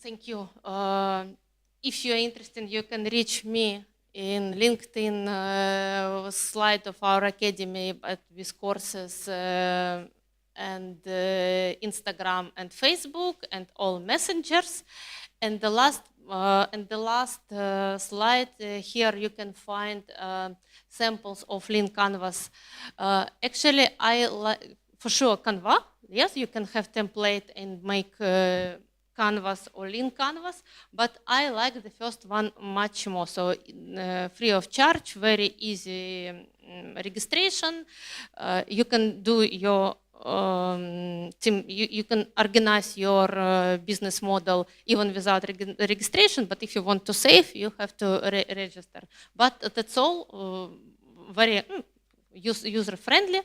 thank you. If you're interested, you can reach me in LinkedIn slide of our academy with courses and Instagram and Facebook and all messengers. And the last slide here you can find samples of Lean Canvas. Actually, I like for sure Canva. Yes, you can have template and make Canvas or Lean Canvas, but I like the first one much more. So free of charge, very easy registration. You can do your you can organize your business model even without registration. But if you want to save, you have to register. But that's all very user-friendly.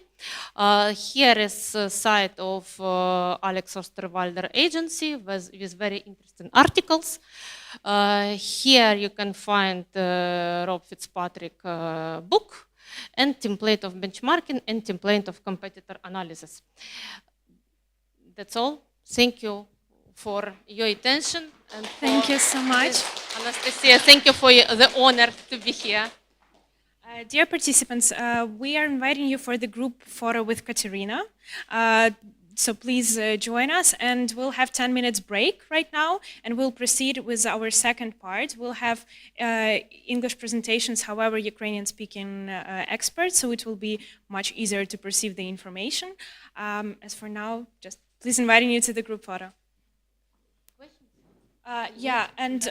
Here is a site of Alex Osterwalder agency with very interesting articles. Here you can find Rob Fitzpatrick book and template of benchmarking and template of competitor analysis. That's all. Thank you for your attention. And thank you so much. Anastasia, thank you for the honor to be here. Dear participants, we are inviting you for the group photo with Katerina. So please join us, and we'll have 10 minutes break right now, and we'll proceed with our second part. We'll have English presentations, however, Ukrainian-speaking experts, so it will be much easier to perceive the information. As for now, just please inviting you to the group photo. Yeah, and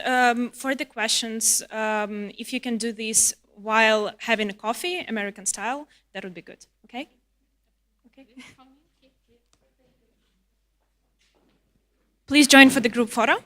for the questions, if you can do this while having a coffee, American style, that would be good. Okay? Okay. Please join for the group photo.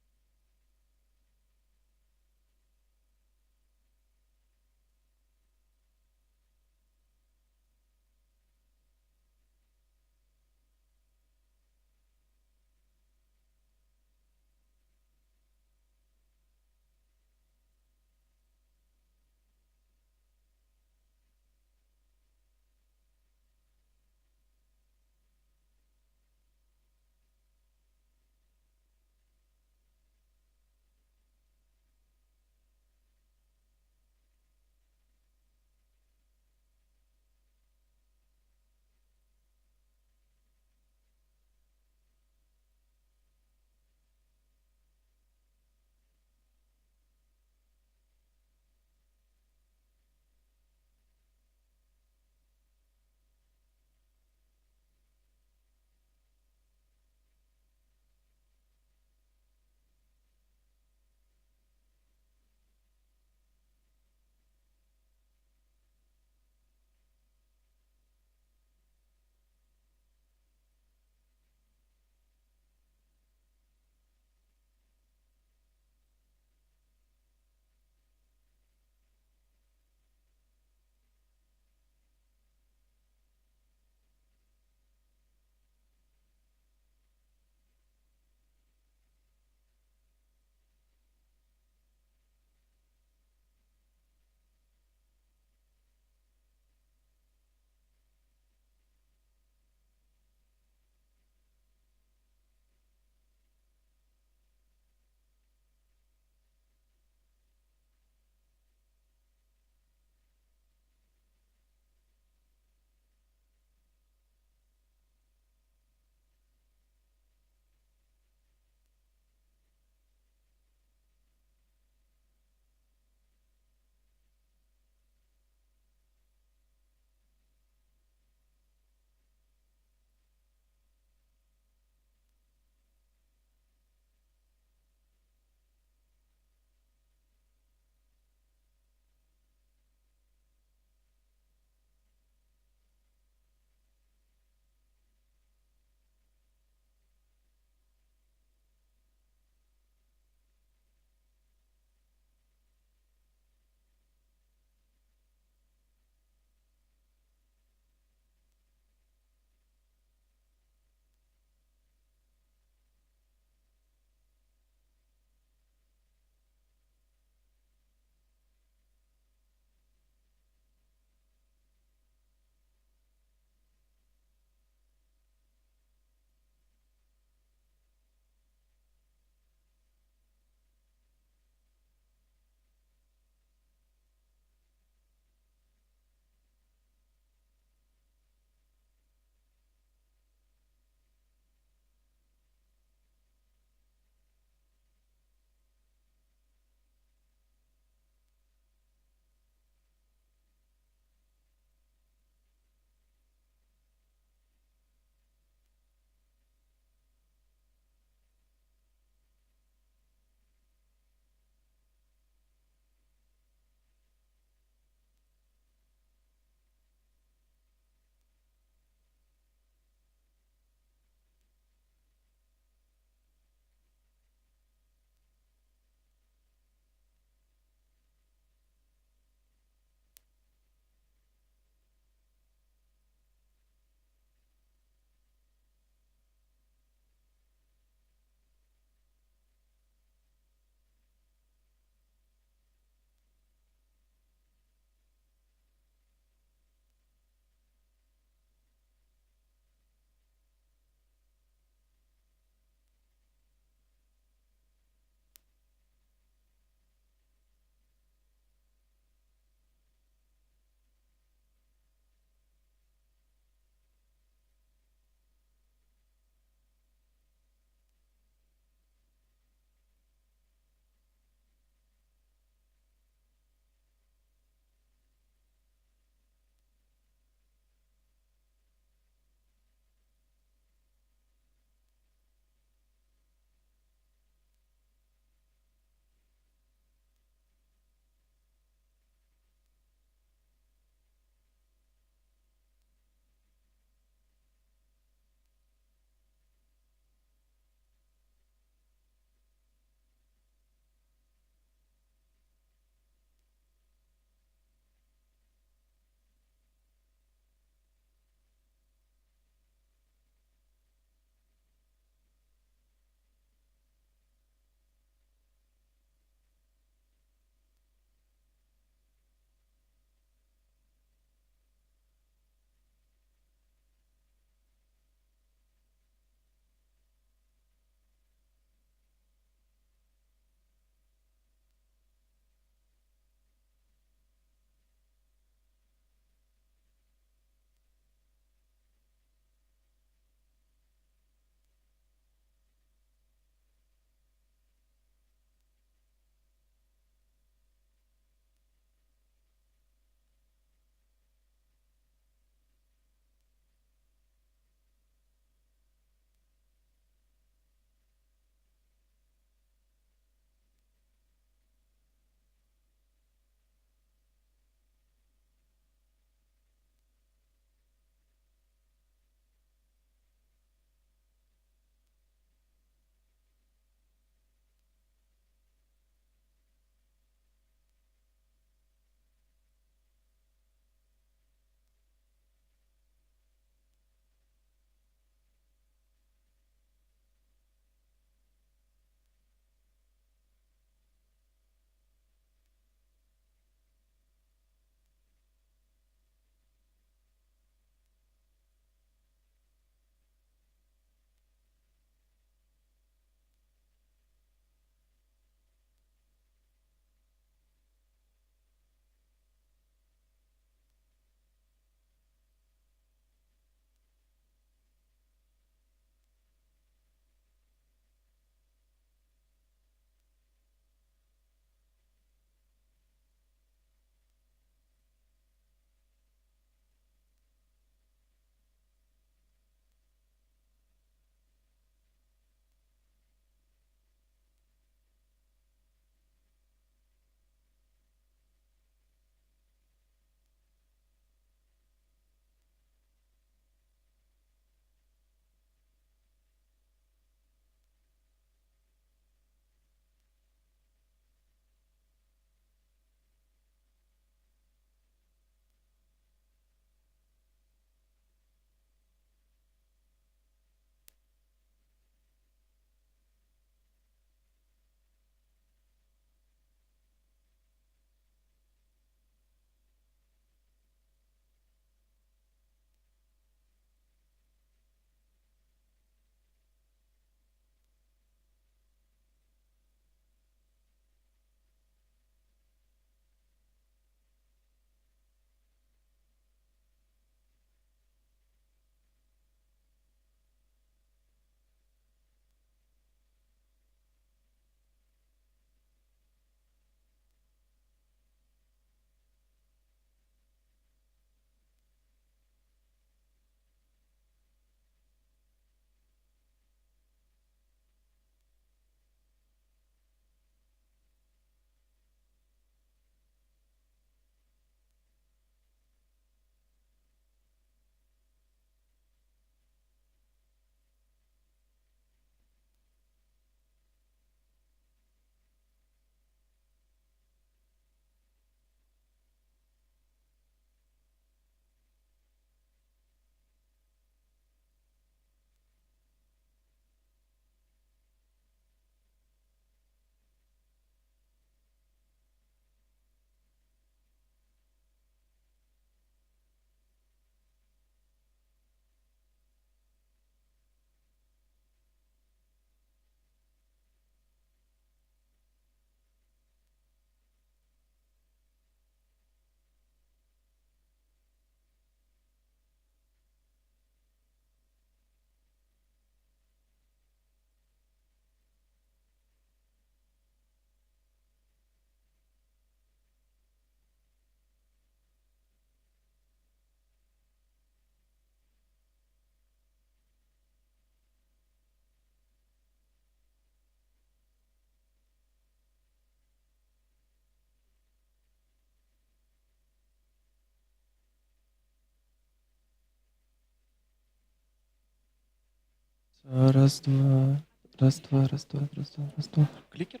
Раз, два, раз, два, раз, два, раз, два, раз, два. Кликер?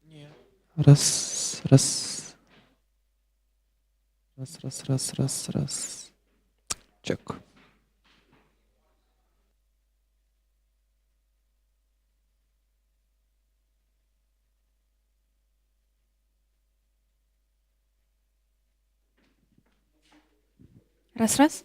Нет. Раз, раз. Раз, раз, раз, раз, раз. Чек. Раз.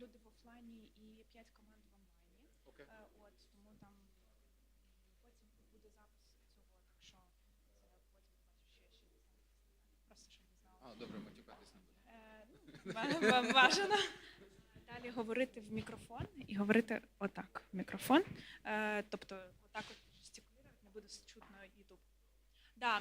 Люди в офлайні і 5 команд в онлайні. От, тому там потім буде запис цього, так що потім просто щоб не знала. Добре, матюкатись не буде. Бажано. Далі говорити в мікрофон і говорити отак в мікрофон. Тобто отак от жестикулювати, не буде чутно YouTube. Да.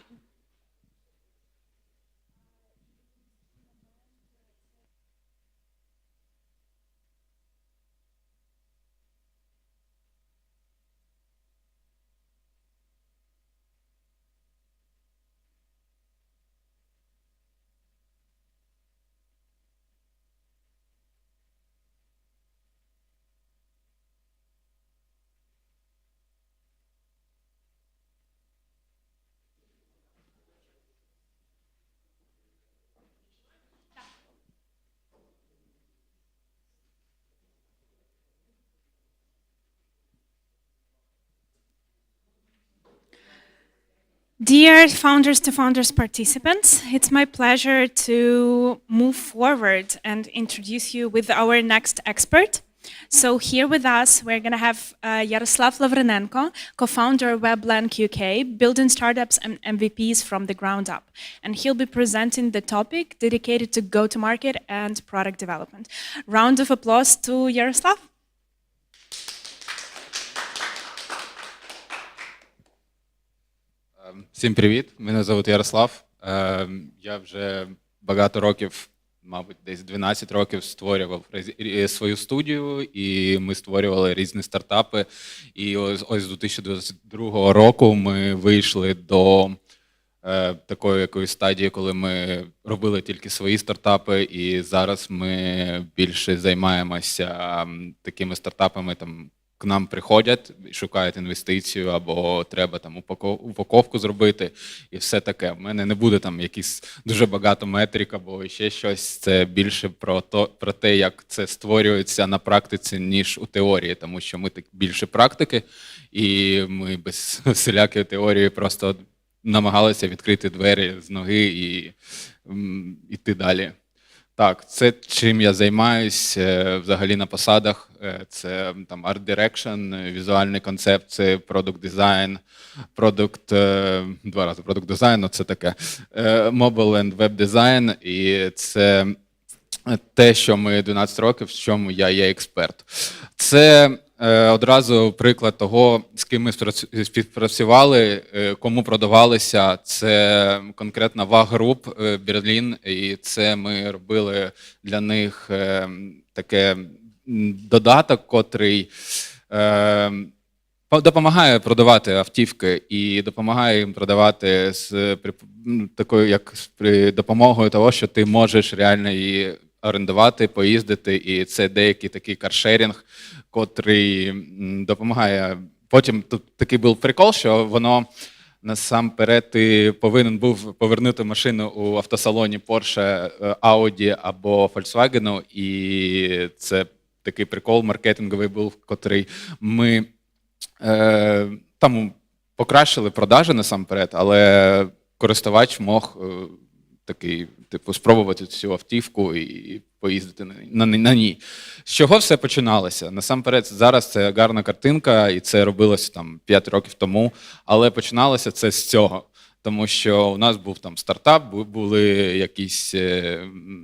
Dear Founders2Founders participants, it's my pleasure to move forward and introduce you with our next expert. So here with us, we're going to have Yaroslav Lavrinenko, co-founder of WebLank UK, building startups and MVPs from the ground up. And he'll be presenting the topic dedicated to go-to-market and product development. Round of applause to Yaroslav. Всім привіт, мене звуть Ярослав. Я вже багато років, мабуть, десь 12 років створював свою студію, і ми створювали різні стартапи. І ось з 2022 року ми вийшли до такої якоїсь стадії, коли ми робили тільки свої стартапи, і зараз ми більше займаємося такими стартапами, там, к нам приходять, шукають інвестицію, або треба там упаковку зробити, і все таке. В мене не буде там якісь дуже багато метрик, або ще щось. Це більше про те, як це створюється на практиці, ніж у теорії, тому що ми так більше практики, і ми без всілякої теорії просто намагалися відкрити двері з ноги і йти далі. Так, це чим я займаюсь взагалі на посадах. Це там Art Direction, візуальний концепт, це Product Design, два рази Product Design, це таке Mobile and Web Design, і це те, що ми 12 років, в чому я є експерт. Це одразу приклад того, з ким ми співпрацювали, кому продавалися. Це конкретно WAG Group Берлін, і це ми робили для них таке додаток, котрий допомагає продавати автівки і допомагає їм продавати з такою, як при допомогою того, що ти можеш реально її орендувати, поїздити, і це деякий такий каршерінг, котрий допомагає. Потім тут такий був прикол, що воно насамперед ти повинен був повернути машину у автосалоні Porsche, Audi або Volkswagen, і це такий прикол маркетинговий був, котрий ми там покращили продажі насамперед, але користувач мог такий, типу, спробувати цю автівку і поїздити на ній. З чого все починалося? Насамперед, зараз це гарна картинка, і це робилося там 5 років тому, але починалося це з цього. Тому що у нас був там стартап, були якісь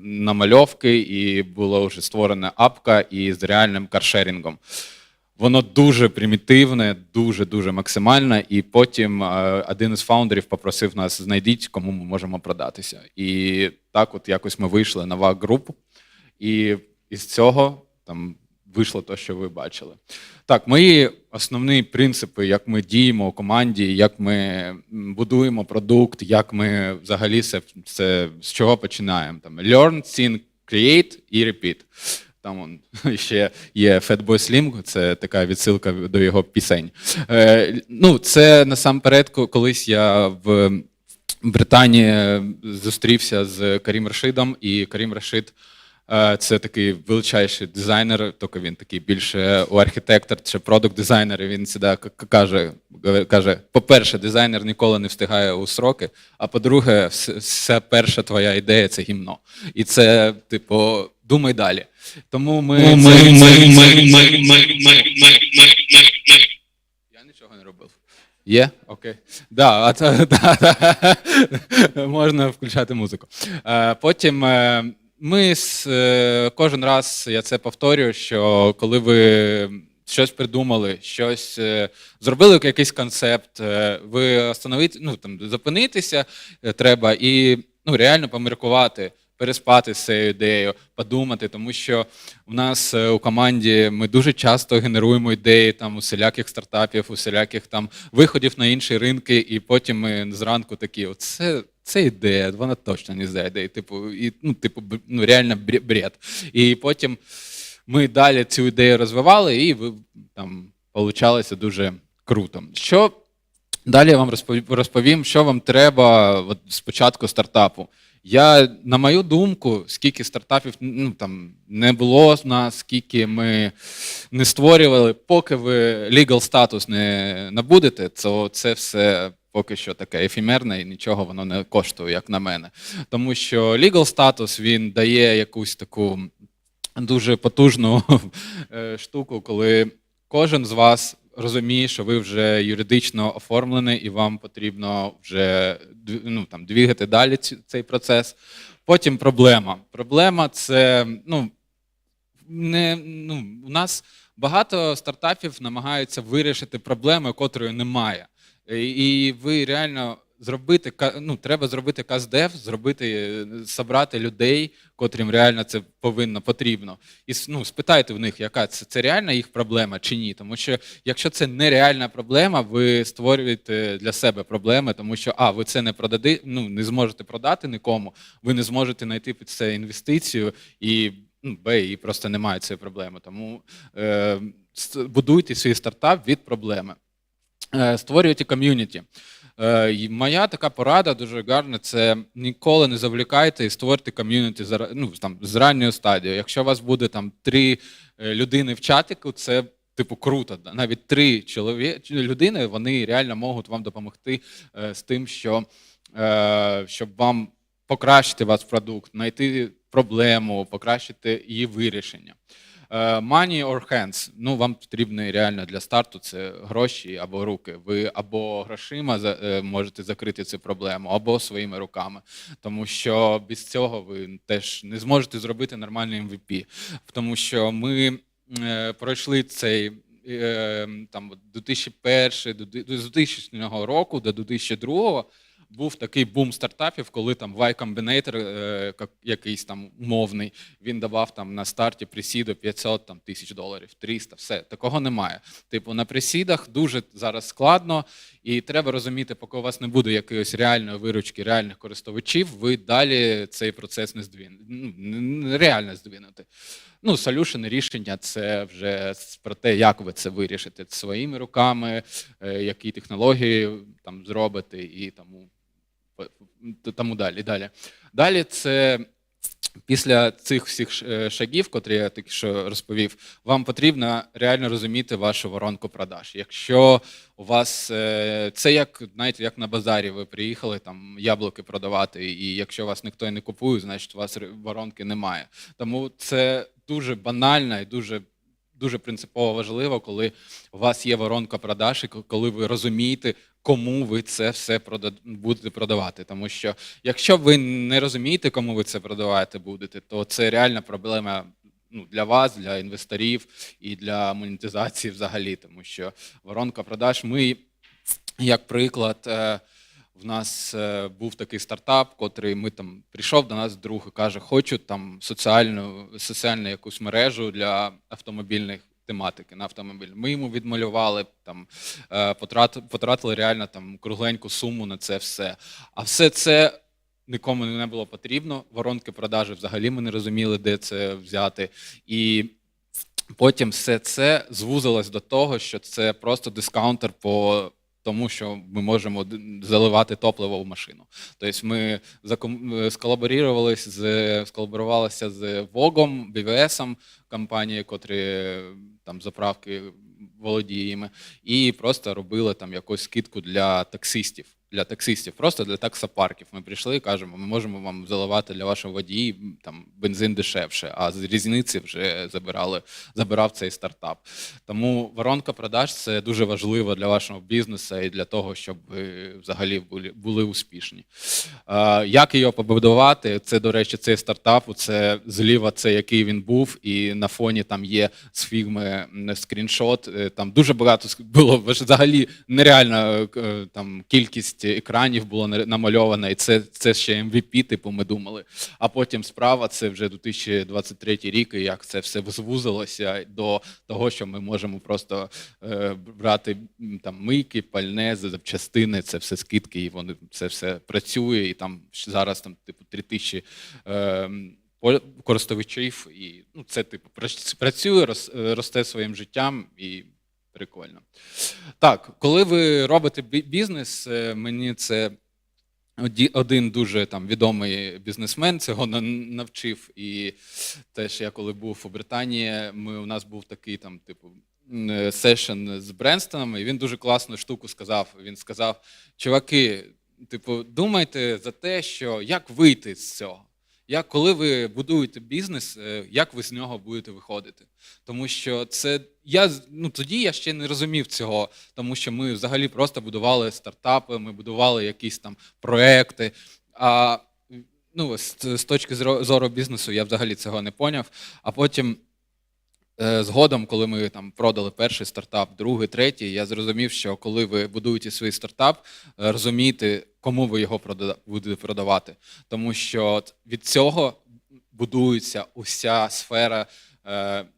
намальовки, і була вже створена апка із реальним каршерінгом. Воно дуже примітивне, дуже максимальне, і потім один із фаундерів попросив нас, знайдіть, кому ми можемо продатися. І так от якось ми вийшли на вак-групу, і із цього там вийшло те, що ви бачили. Так, мої основні принципи, як ми діємо у команді, як ми будуємо продукт, як ми взагалі це з чого починаємо. Там, learn, think, create і repeat. Там ще є Fatboy Slim, це така відсилка до його пісень. Ну, це насамперед, колись я в Британії зустрівся з Карім Рашидом, і Карім Рашид це такий величайший дизайнер, тільки він такий більше у архітектор чи продакт-дизайнер, і він завжди каже, по-перше, дизайнер ніколи не встигає у сроки, а по-друге, вся перша твоя ідея – це гімно. І це, типу, думай далі. Тому ми... Я нічого не робив. Є? Окей. Да, можна включати музику. Потім ми кожен раз, я це повторюю, що коли ви щось придумали, щось зробили якийсь концепт, ви зупинитися треба і реально поміркувати, переспати з цією ідеєю, подумати, тому що у нас у команді ми дуже часто генеруємо ідеї там усіляких стартапів, усіляких там виходів на інші ринки, і потім ми зранку такі, це ідея, вона точно не за ідея, реально бред. І потім ми далі цю ідею розвивали, і там получалося дуже круто. Що далі я вам розповім, що вам треба з початку стартапу. На мою думку, скільки стартапів не було в нас, скільки ми не створювали, поки ви legal статус не набудете, то це все поки що таке ефемерне і нічого воно не коштує, як на мене. Тому що legal статус, він дає якусь таку дуже потужну штуку, коли кожен з вас розуміє, що ви вже юридично оформлені і вам потрібно вже двигати далі цей процес. Потім проблема. Проблема – це, у нас багато стартапів намагаються вирішити проблеми, котрої немає. І ви реально треба зробити каздев, зібрати людей, котрим реально це потрібно. І спитайте в них, яка це реальна їх проблема чи ні. Тому що якщо це нереальна проблема, ви створюєте для себе проблеми, тому що ви це не зможете продати нікому, ви не зможете знайти під це інвестицію, і і просто немає цієї проблеми. Тому будуйте свій стартап від проблеми. Створюйте ком'юніті. Моя така порада дуже гарна, це ніколи не завлікайте і створюйте ком'юніті з ранньої стадії. Якщо у вас буде 3 людини в чатику, це круто. Навіть 3 людини, вони реально можуть вам допомогти з тим, щоб вам покращити ваш продукт, знайти проблему, покращити її вирішення. Money or hands. Вам потрібні реально для старту це гроші або руки. Ви або грошима можете закрити цю проблему, або своїми руками. Тому що без цього ви теж не зможете зробити нормальний MVP. Тому що ми пройшли цей з 2000 року до 2002 був такий бум стартапів, коли Y Combinator, якийсь умовний, він давав на старті пресіду 500 тисяч доларів, 300, все. Такого немає. На пресідах дуже зараз складно, і треба розуміти, поки у вас не буде якоїсь реальної виручки, реальних користувачів, ви далі цей процес не реально здвинути. Солюшени, рішення – це вже про те, як ви це вирішите своїми руками, які технології зробите і тому далі. Далі це Після цих всіх шагів, котрі я тільки що розповів, вам потрібно реально розуміти вашу воронку продаж. Якщо у вас це як, знаєте, як на базарі, ви приїхали там яблуки продавати, і якщо вас ніхто не купує, значить у вас воронки немає. Тому це дуже банально і дуже принципово важливо, коли у вас є воронка продаж, і коли ви розумієте, кому ви це все будете продавати. Тому що якщо ви не розумієте, кому ви це продавати будете, то це реальна проблема для вас, для інвесторів і для монетизації взагалі. Тому що воронка продаж, ми, як приклад, в нас був такий стартап, котрий прийшов до нас друг і каже, хочу там соціальну якусь мережу для автомобільних тематики на автомобіль. Ми йому відмалювали, потратили реально кругленьку суму на це все. А все це нікому не було потрібно. Воронки продажі взагалі ми не розуміли, де це взяти. І потім все це звузилось до того, що це просто дискаунтер по тому, що ми можемо заливати топливо в машину. Тобто ми сколаборувалися з Вогом, БВСом, компанії, котрі там заправки володіємо, і просто робили там якусь скидку для таксистів, просто для таксопарків. Ми прийшли і кажемо, ми можемо вам заливати для вашого водії там бензин дешевше, а з різниці вже забирав цей стартап. Тому воронка продаж – це дуже важливо для вашого бізнесу і для того, щоб ви взагалі були успішні. Як її побудувати? Це, до речі, цей стартап, це зліва, це який він був, і на фоні там є з фігми скріншот. Там дуже багато було, взагалі нереальна там кількість екранів було намальовано, і це ще MVP, типу, ми думали. А потім справа, це вже 2023 рік, і як це все звузилося до того, що ми можемо просто брати там мийки, пальне, запчастини, це все скидки, і вони це все працює, і там зараз там типу 3000 користувачів, і це типу працює, росте своїм життям, і прикольно. Так, коли ви робите бізнес, мені це один дуже там відомий бізнесмен цього навчив, і теж я коли був у Британії, у нас був такий там типу сешн з Бренстоном, і він дуже класну штуку сказав. Він сказав, чуваки, типу, думайте за те, що як вийти з цього. Коли ви будуєте бізнес, як ви з нього будете виходити? Тому що тоді я ще не розумів цього, тому що ми взагалі просто будували стартапи, ми будували якісь там проекти. А з точки зору бізнесу я взагалі цього не поняв. А потім згодом, коли ми там продали перший стартап, другий, третій, я зрозумів, що коли ви будуєте свій стартап, розумієте, кому ви його будете продавати. Тому що від цього будується уся сфера,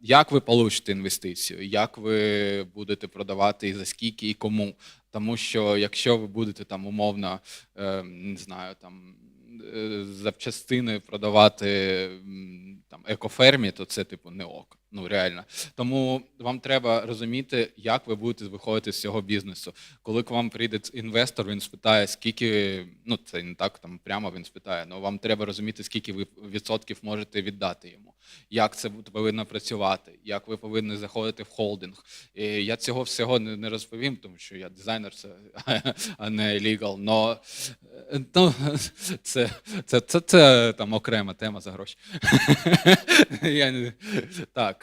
як ви получите інвестицію, як ви будете продавати і за скільки, і кому. Тому що якщо ви будете там умовно, не знаю, там запчастини продавати там екофермі, то це типу не ок. Реально. Тому вам треба розуміти, як ви будете виходити з цього бізнесу. Коли к вам прийде інвестор, він спитає, скільки, це не так там прямо він спитає, але вам треба розуміти, скільки ви відсотків можете віддати йому, як це повинно працювати, як ви повинні заходити в холдинг. І я цього всього не розповім, тому що я дизайнер, а не legal, но це там окрема тема за гроші. Так.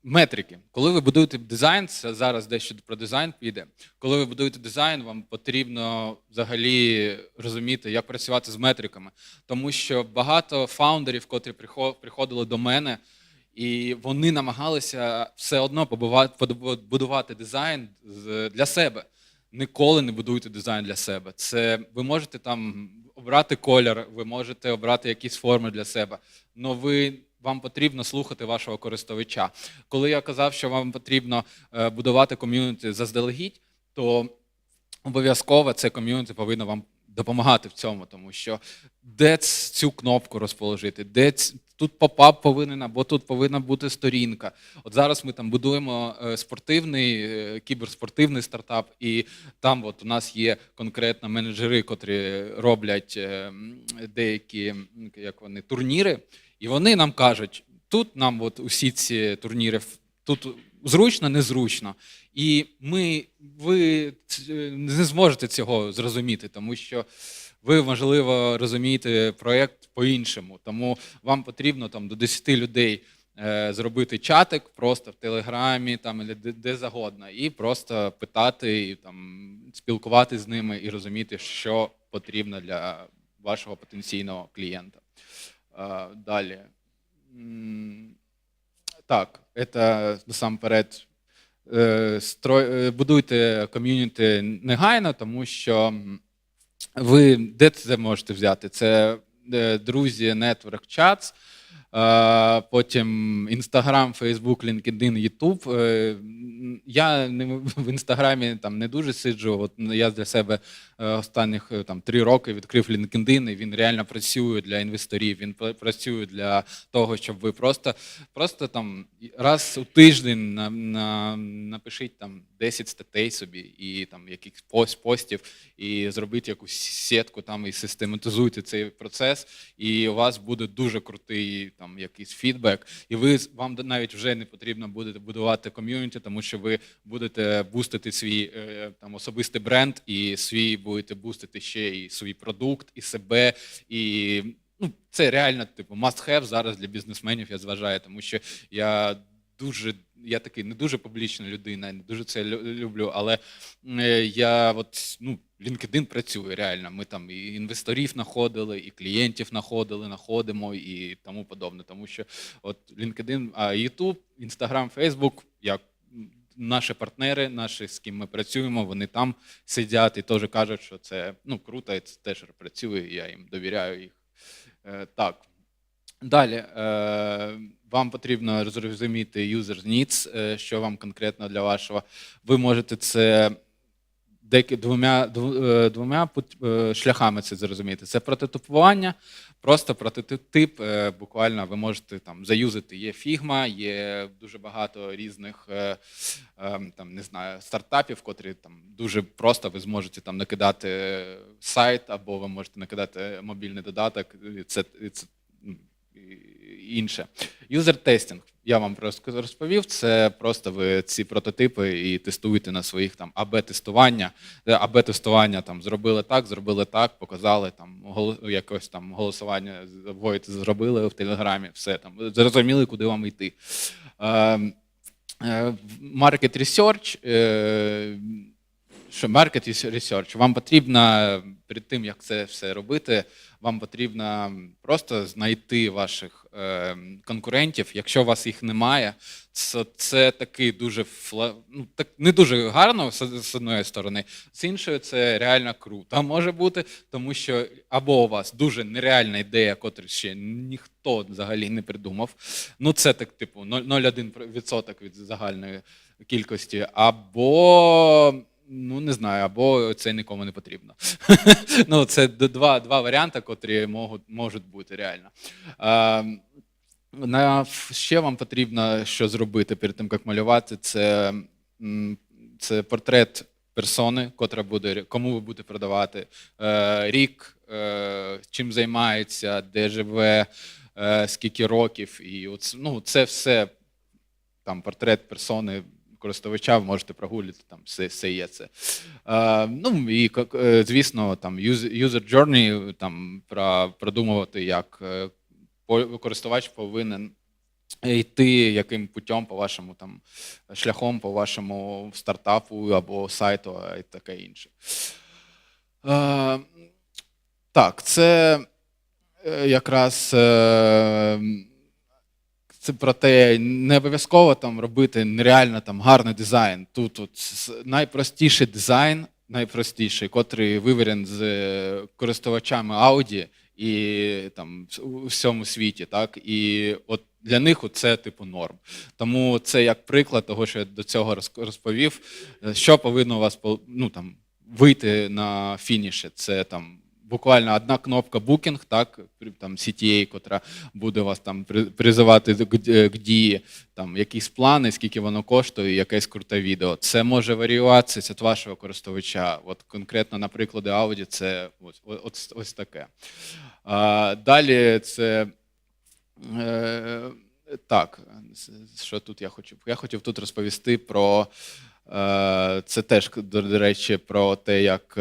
Метрики. Коли ви будуєте дизайн, це зараз дещо про дизайн піде. Коли ви будуєте дизайн, вам потрібно взагалі розуміти, як працювати з метриками. Тому що багато фаундерів, котрі приходили до мене, і вони намагалися все одно побудувати дизайн для себе. Ніколи не будуйте дизайн для себе. Це ви можете там обрати колір, ви можете обрати якісь форми для себе, але вам потрібно слухати вашого користувача. Коли я казав, що вам потрібно будувати ком'юніті заздалегідь, то обов'язково це ком'юніті повинно вам допомагати в цьому, тому що де цю кнопку розположити, де тут попап повинен, або тут повинна бути сторінка. От зараз ми там будуємо спортивний, кіберспортивний стартап, і там от у нас є конкретно менеджери, котрі роблять деякі турніри, і вони нам кажуть, тут нам от усі ці турніри, тут зручно, незручно. І ви не зможете цього зрозуміти, тому що ви, можливо, розумієте проєкт по-іншому. Тому вам потрібно там до 10 людей зробити чатик просто в Телеграмі там, або де завгодно, і просто питати, і, там, спілкуватися з ними і розуміти, що потрібно для вашого потенційного клієнта. Далі. Так, це насамперед. Будуйте ком'юніті негайно, тому що ви де це можете взяти? Це друзі, нетворк, чат, потім Інстаграм, Фейсбук, LinkedIn, Ютуб. Я в Інстаграмі там не дуже сиджу. От я для себе останніх 3 роки відкрив LinkedIn, і він реально працює для інвесторів, він працює для того, щоб ви просто там раз у тиждень напишіть там 10 статей собі і там якихось постів, і зробіть якусь сітку там і систематизуйте цей процес, і у вас буде дуже крутий там якийсь фідбек, і вам навіть вже не потрібно буде будувати ком'юніті, тому що ви будете бустити свій там особистий бренд, і будете бустити ще і свій продукт, і себе, і це реально типу must-have зараз для бізнесменів, я вважаю, тому що я такий не дуже публічна людина, не дуже це люблю, але я LinkedIn працює реально. Ми там і інвесторів знаходили, і клієнтів знаходимо і тому подобне. Тому що от LinkedIn, а YouTube, Instagram, Facebook, як наші партнери, з ким ми працюємо, вони там сидять і теж кажуть, що це круто, і це теж працює, і я їм довіряю їх. Так. Далі, вам потрибно зрозуміти user needs, що вам конкретно для вашого. Ви можете це двома шляхами це зрозуміти. Це прототипування, просто прототип, буквально ви можете там заюзати. Є Figma, є дуже багато різних там, не знаю, стартапів, котрі там дуже просто ви зможете там накидати сайт, або ви можете накидати мобільний додаток, це інше. Юзер-тестинг, я вам просто розповів, це просто ви ці прототипи і тестуєте на своїх там АБ-тестування. АБ-тестування там зробили так, показали там якось там голосування, зробили в Телеграмі, все там, зрозуміли, куди вам йти. Market research, market research, вам потрібно, перед тим, як це все робити, вам потрібно просто знайти ваших конкурентів. Якщо у вас їх немає, це такий дуже не дуже гарно з одної сторони, з іншої це реально круто може бути, тому що або у вас дуже нереальна ідея, котру ще ніхто взагалі не придумав, це так типу 0,1% від загальної кількості, або не знаю, або це нікому не потрібно. Це два варіанти, котрі можуть бути реально. Ще вам потрібно що зробити перед тим, як малювати, це портрет персони, котра буде, кому ви будете продавати, рік, чим займається, де живе, скільки років. І це все там портрет персони, користувача, ви можете прогуглити, там все є це. І, звісно, там user journey, там продумувати, як користувач повинен йти, яким путем по вашому там шляхом, по вашому стартапу або сайту і таке інше. Так, це якраз це про те, не обов'язково там робити нереально там гарний дизайн. Тут найпростіший дизайн, найпростіший, котрий вивірений з користувачами Audi і там у всьому світі, так? І от для них це типу норм. Тому це як приклад того, що я до цього розповів, що повинно у вас вийти на фініші. Це там буквально одна кнопка Booking, так, там CTA, котра буде вас там призивати к дії, там якісь плани, скільки воно коштує, якесь круте відео. Це може варіюватися від вашого користувача. От конкретно на прикладі Audi це ось таке. Далі це так, що тут я хотів? Я хотів тут розповісти про, це теж, до речі, про те, як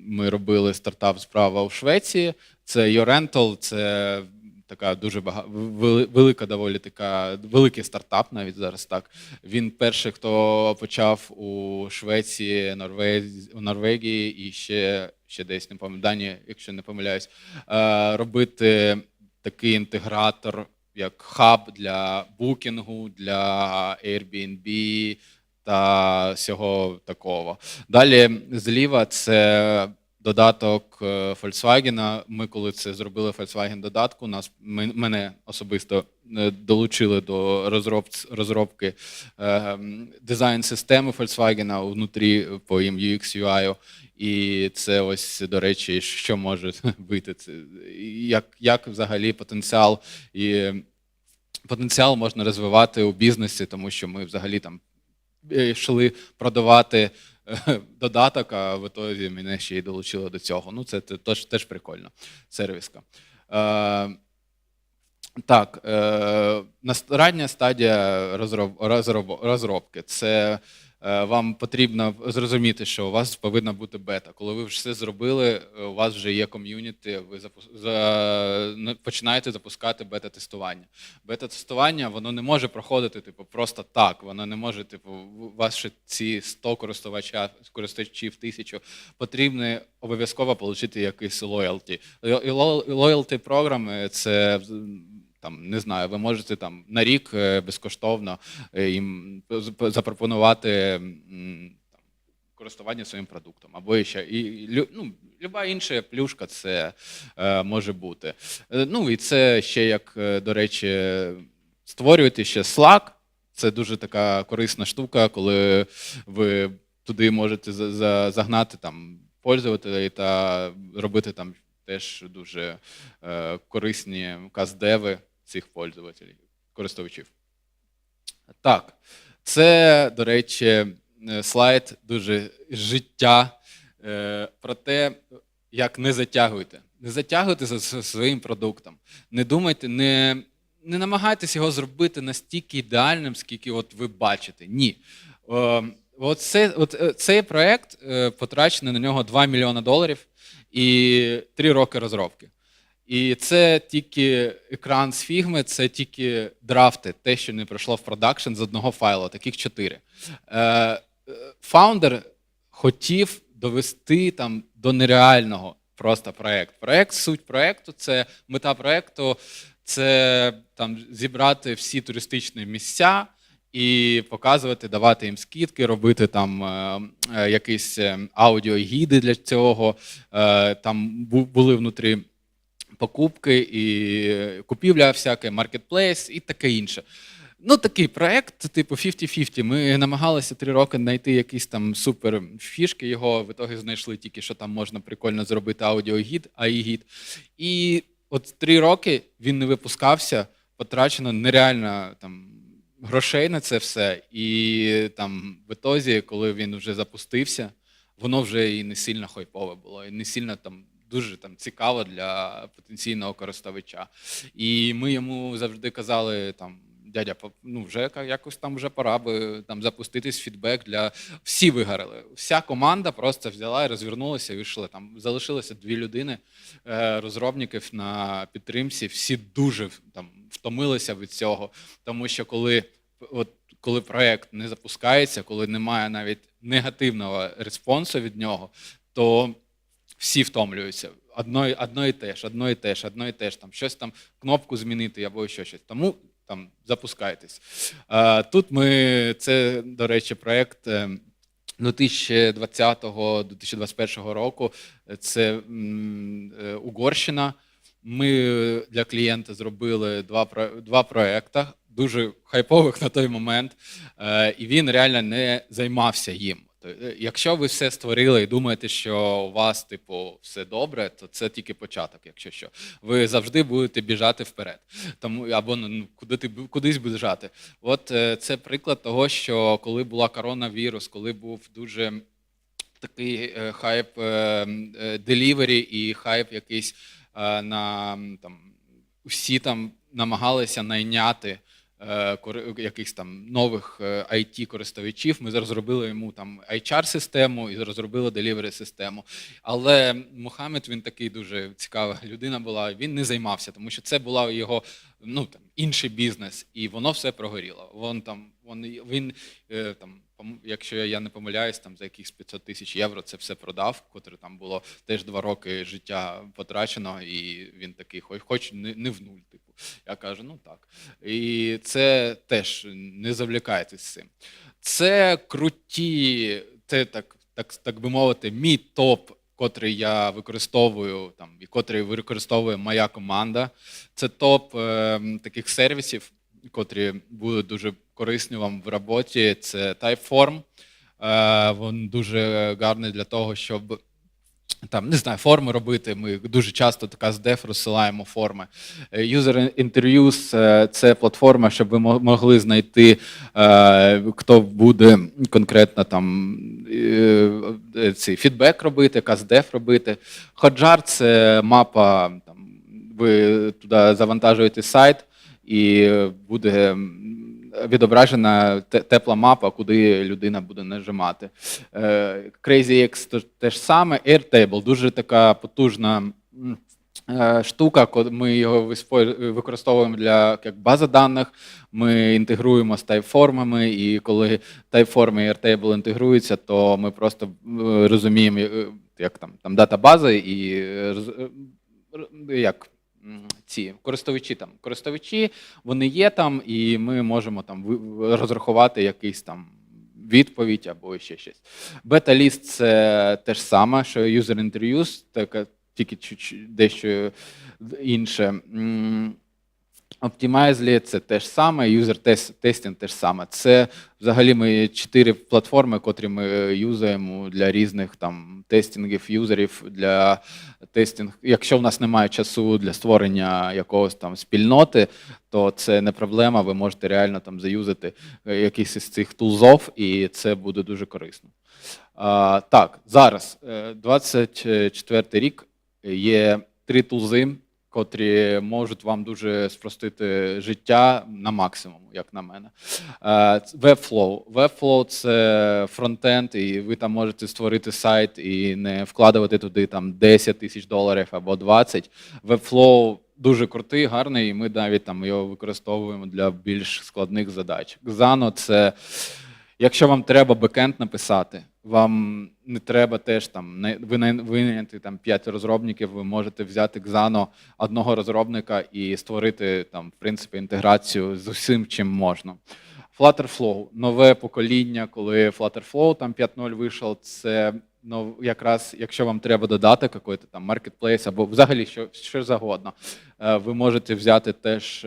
ми робили стартап справа у Швеції. Це YourRental, це така дуже велика, доволі така, великий стартап навіть зараз так. Він перший, хто почав у Швеції, у Норвегії і ще десь, не пам'ятаю, Данії, якщо не помиляюсь, робити такий інтегратор, як хаб для букінгу, для Airbnb та всього такого. Далі зліва це додаток Volkswagen. Ми коли це зробили Volkswagen додатку, мене особисто долучили до розробки дизайн-системи Volkswagen внутрі по їм UX, UI. І це ось, до речі, що може вийти. Як взагалі потенціал можна розвивати у бізнесі, тому що ми взагалі там йшли продавати додаток, а в ітогі мене ще й долучили до цього. Ну, це теж прикольно. Сервіска. Так, рання стадія розробки. Це вам потрібно зрозуміти, що у вас повинна бути бета. Коли ви все зробили, у вас вже є ком'юніті, ви починаєте запускати бета-тестування. Бета-тестування, воно не може проходити типу, просто так, воно не може, типу, у вас ще ці 100 користувачів, 1000, потрібно обов'язково отримати якийсь лоялті. Лоялті програми – це... Там, не знаю, ви можете там на рік безкоштовно їм запропонувати користування своїм продуктом. Або ще люба інша плюшка це може бути. Ну і це ще як, до речі, створюєте ще Slack. Це дуже така корисна штука, коли ви туди можете загнати там пользователей та робити там теж дуже корисні каздеви цих користувачів. Так, це, до речі, слайд дуже життя про те, як не затягуйте. Не затягуйте за своїм продуктом. Не думайте, не намагайтесь його зробити настільки ідеальним, скільки от ви бачите. Ні. Цей проєкт, потрачено на нього $2 мільйони і 3 роки розробки. І це тільки екран з фігми, це тільки драфти, те, що не пройшло в продакшн з одного файлу, таких 4. Фаундер хотів довести там до нереального просто проєкт. Суть проєкту, це мета проєкту, це там зібрати всі туристичні місця і показувати, давати їм скидки, робити там якісь аудіогіди для цього. Там були внутрі покупки і купівля всяке, маркетплейс і таке інше. Ну, такий проєкт, типу 50-50. Ми намагалися 3 роки знайти якісь там супер фішки, його в ітогі знайшли тільки, що там можна прикольно зробити аудіогід, AI-гід. І от 3 роки він не випускався, потрачено нереально там грошей на це все. І там в ітозі, коли він вже запустився, воно вже і не сильно хайпове було, і не сильно там дуже там цікаво для потенційного користувача. І ми йому завжди казали там: дядя, ну вже якось там вже пора би там запуститись фідбек для... Всі вигорали. Вся команда просто взяла і розвернулася і вийшли. Там залишилося 2 людини, розробників на підтримці. Всі дуже там втомилися від цього, тому що коли проєкт не запускається, коли немає навіть негативного респонсу від нього, то всі втомлюються. Одно і те ж, там щось там, кнопку змінити або щось. Тому там запускайтесь. Тут це, до речі, проєкт 2020-2021 року. Це Угорщина. Ми для клієнта зробили 2 проєкти, дуже хайпових на той момент, і він реально не займався їм. Якщо ви все створили і думаєте, що у вас, типу, все добре, то це тільки початок, якщо що. Ви завжди будете біжати вперед. Тому, або кудись біжати. От це приклад того, що коли була коронавірус, коли був дуже такий хайп делівері і хайп якийсь на там, всі там намагалися найняти якихось там нових IT-користувачів, ми розробили йому там HR-систему і розробили delivery-систему. Але Мухаммед, він такий дуже цікава людина була, він не займався, тому що це була його інший бізнес, і воно все прогоріло. Він якщо я не помиляюсь, там за якихось 500 тисяч євро це все продав, котре там було теж 2 роки життя потрачено, і він такий, хоч не в нуль, типу. Я кажу, ну так. І це теж не завлікайтесь з цим. Це круті, це так би мовити, мій топ, котрий я використовую, там, і котрий використовує моя команда. Це топ таких сервісів, котрі будуть дуже корисні вам в роботі. Це Typeform. Він дуже гарний для того, щоб там, не знаю, форми робити. Ми дуже часто з деф розсилаємо форми. User Interviews – це платформа, щоб ви могли знайти, хто буде конкретно там цей фідбек робити, CastDev робити. Hotjar – це мапа, там, ви туди завантажуєте сайт, і буде відображена тепла мапа, куди людина буде нажимати. CrazyX – те ж саме. Airtable – дуже така потужна штука, ми його використовуємо як база даних, ми інтегруємо з тайпформами, і коли тайпформи і Airtable інтегруються, то ми просто розуміємо, як там датабази і як ці користувачі, вони є там, і ми можемо там розрахувати якийсь там відповідь або ще щось. Beta-list – це те ж саме, що user interviews, тільки дещо інше. Optimizely – це те ж саме, user testing – те ж саме. Це взагалі ми 4 платформи, котрі ми юзаємо для різних там тестингів юзерів, для тестингу. Якщо в нас немає часу для створення якогось там спільноти, то це не проблема, ви можете реально там заюзати якийсь із цих тулзов, і це буде дуже корисно. Так, зараз, 24 рік, є 3 тулзи, котрі можуть вам дуже спростити життя на максимум, як на мене. Webflow. Webflow – це фронтенд, і ви там можете створити сайт і не вкладувати туди там $10,000 або 20. Webflow дуже крутий, гарний, і ми навіть там його використовуємо для більш складних задач. Xano – це, якщо вам треба бекенд написати, вам не треба теж там винайняти там 5 розробників, ви можете взяти Xano одного розробника і створити там, в принципі, інтеграцію з усім, чим можна. Flutterflow – нове покоління, коли Flutterflow там 5.0 вийшов, це якраз, якщо вам треба додати якийсь там маркетплейс або взагалі що завгодно, ви можете взяти теж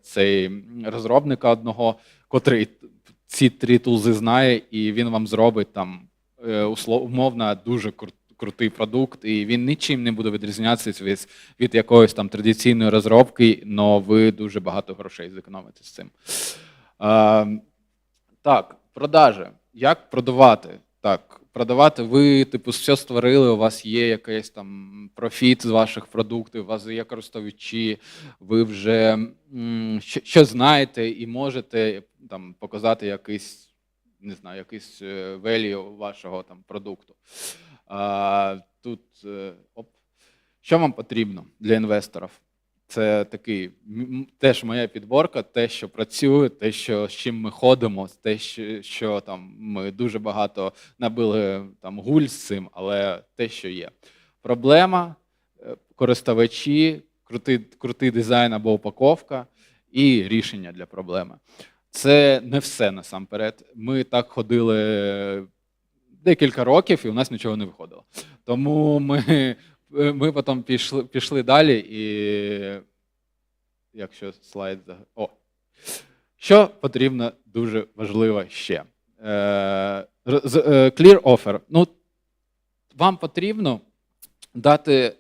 цей розробника одного, котрий ці 3 тулзи знає, і він вам зробить там умовно дуже крутий продукт, і він нічим не буде відрізнятися від якоїсь там традиційної розробки, але ви дуже багато грошей зекономите з цим. Так, продажі. Як продавати? Так, продавати ви, типу, все створили, у вас є якийсь там профіт з ваших продуктів, у вас є користувачі, ви вже що знаєте і можете там показати якийсь, не знаю, якийсь value вашого там продукту. Тут, що вам потрібно для інвесторів? Це такий, теж моя підборка, те, що працює, те, з чим ми ходимо, те, що там ми дуже багато набили там гуль з цим, але те, що є. Проблема, користувачі, крутий дизайн або упаковка і рішення для проблеми. Це не все насамперед. Ми так ходили декілька років, і у нас нічого не виходило. Тому ми потім пішли далі, і якщо слайд... Що потрібно дуже важливо ще? clear offer. Ну, вам потрібно дати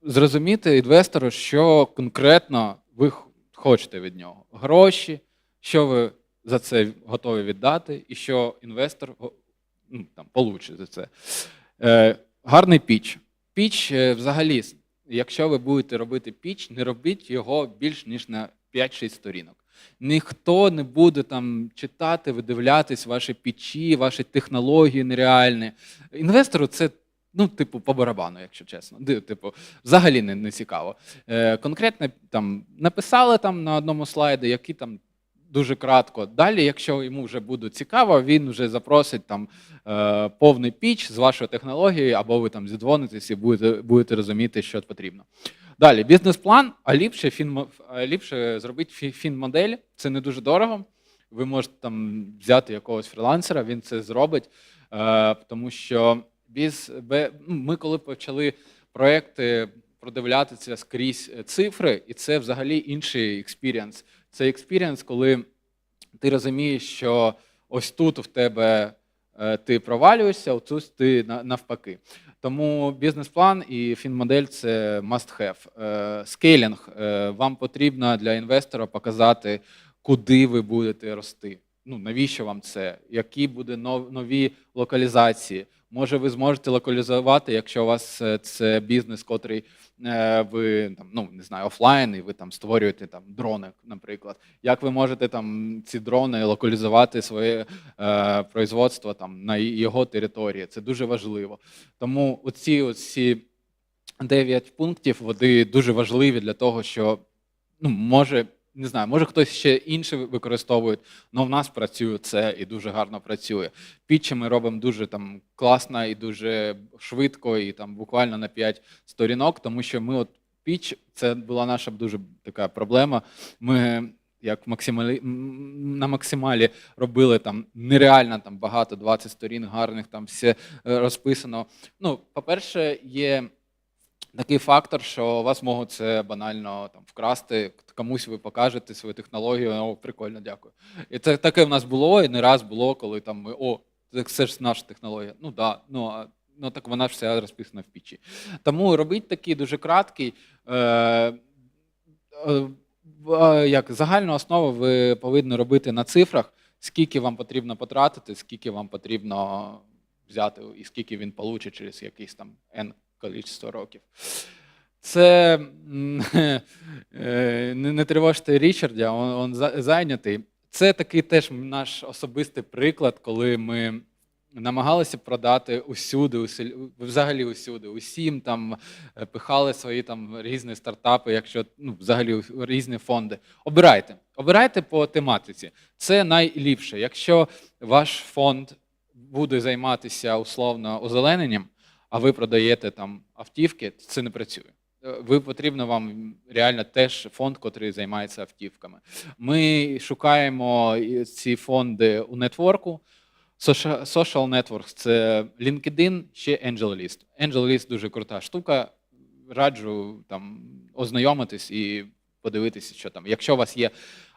зрозуміти інвестору, що конкретно ви хочете від нього. Гроші, що ви за це готові віддати, і що інвестор получить за це. Гарний піч. Піч взагалі, якщо ви будете робити піч, не робіть його більш ніж на 5-6 сторінок. Ніхто не буде там читати, видивлятись ваші пічі, ваші технології нереальні. Інвестору це, ну, типу, по барабану, якщо чесно. Типу, взагалі не цікаво. Конкретно там написали там на одному слайді, які там дуже кратко. Далі, якщо йому вже буде цікаво, він вже запросить там повний піч з вашою технологією, або ви там зідзвонитесь і будете розуміти, що потрібно. Далі, бізнес-план, а ліпше зробити фін-модель, це не дуже дорого. Ви можете там взяти якогось фрілансера, він це зробить, тому що ми коли почали проекти продивлятися скрізь цифри, і це взагалі інший експірієнс. Це експірієнс, коли ти розумієш, що ось тут в тебе ти провалюєшся, а тут ти навпаки. Тому бізнес-план і фінмодель – це must have. Скейлінг. Вам потрібно для інвестора показати, куди ви будете рости. Ну, навіщо вам це? Які будуть нові локалізації? Може, ви зможете локалізувати, якщо у вас це бізнес, котрий ви там, ну, не знаю, офлайн, і ви там створюєте там дрони, наприклад. Як ви можете там ці дрони локалізувати своє производство там на його території? Це дуже важливо. Тому оці 9 пунктів, вони дуже важливі для того, що, ну, не знаю, може хтось ще інше використовує, але в нас працює це і дуже гарно працює. Пітчі ми робимо дуже там класно і дуже швидко, і там буквально на 5 сторінок, тому що ми от пітч, це була наша дуже така проблема. Ми як на максималі робили там нереально там багато, 20 сторін гарних, там все розписано. Ну, по-перше, є такий фактор, що вас можуть це банально там вкрасти, комусь ви покажете свою технологію, о, прикольно, дякую. І це таке в нас було, і не раз було, коли там ми, це ж наша технологія. Ну да, ну так вона ж вся розписана в пічі. Тому робіть такий дуже краткий, як загальну основу ви повинні робити на цифрах, скільки вам потрібно потратити, скільки вам потрібно взяти, і скільки він получить через якийсь там N кількість років. Це не тривожте Річарда, він зайнятий. Це такий теж наш особистий приклад, коли ми намагалися продати усюди, взагалі усюди, усім там пихали свої там різні стартапи, якщо, ну, взагалі різні фонди. Обирайте по тематиці. Це найліпше. Якщо ваш фонд буде займатися условно озелененням, а ви продаєте там автівки, це не працює. Потрібно вам реально теж фонд, який займається автівками. Ми шукаємо ці фонди у нетворку. Social Networks – це LinkedIn, ще AngelList. AngelList – дуже крута штука. Раджу там ознайомитись і подивитися, що там. Якщо у вас є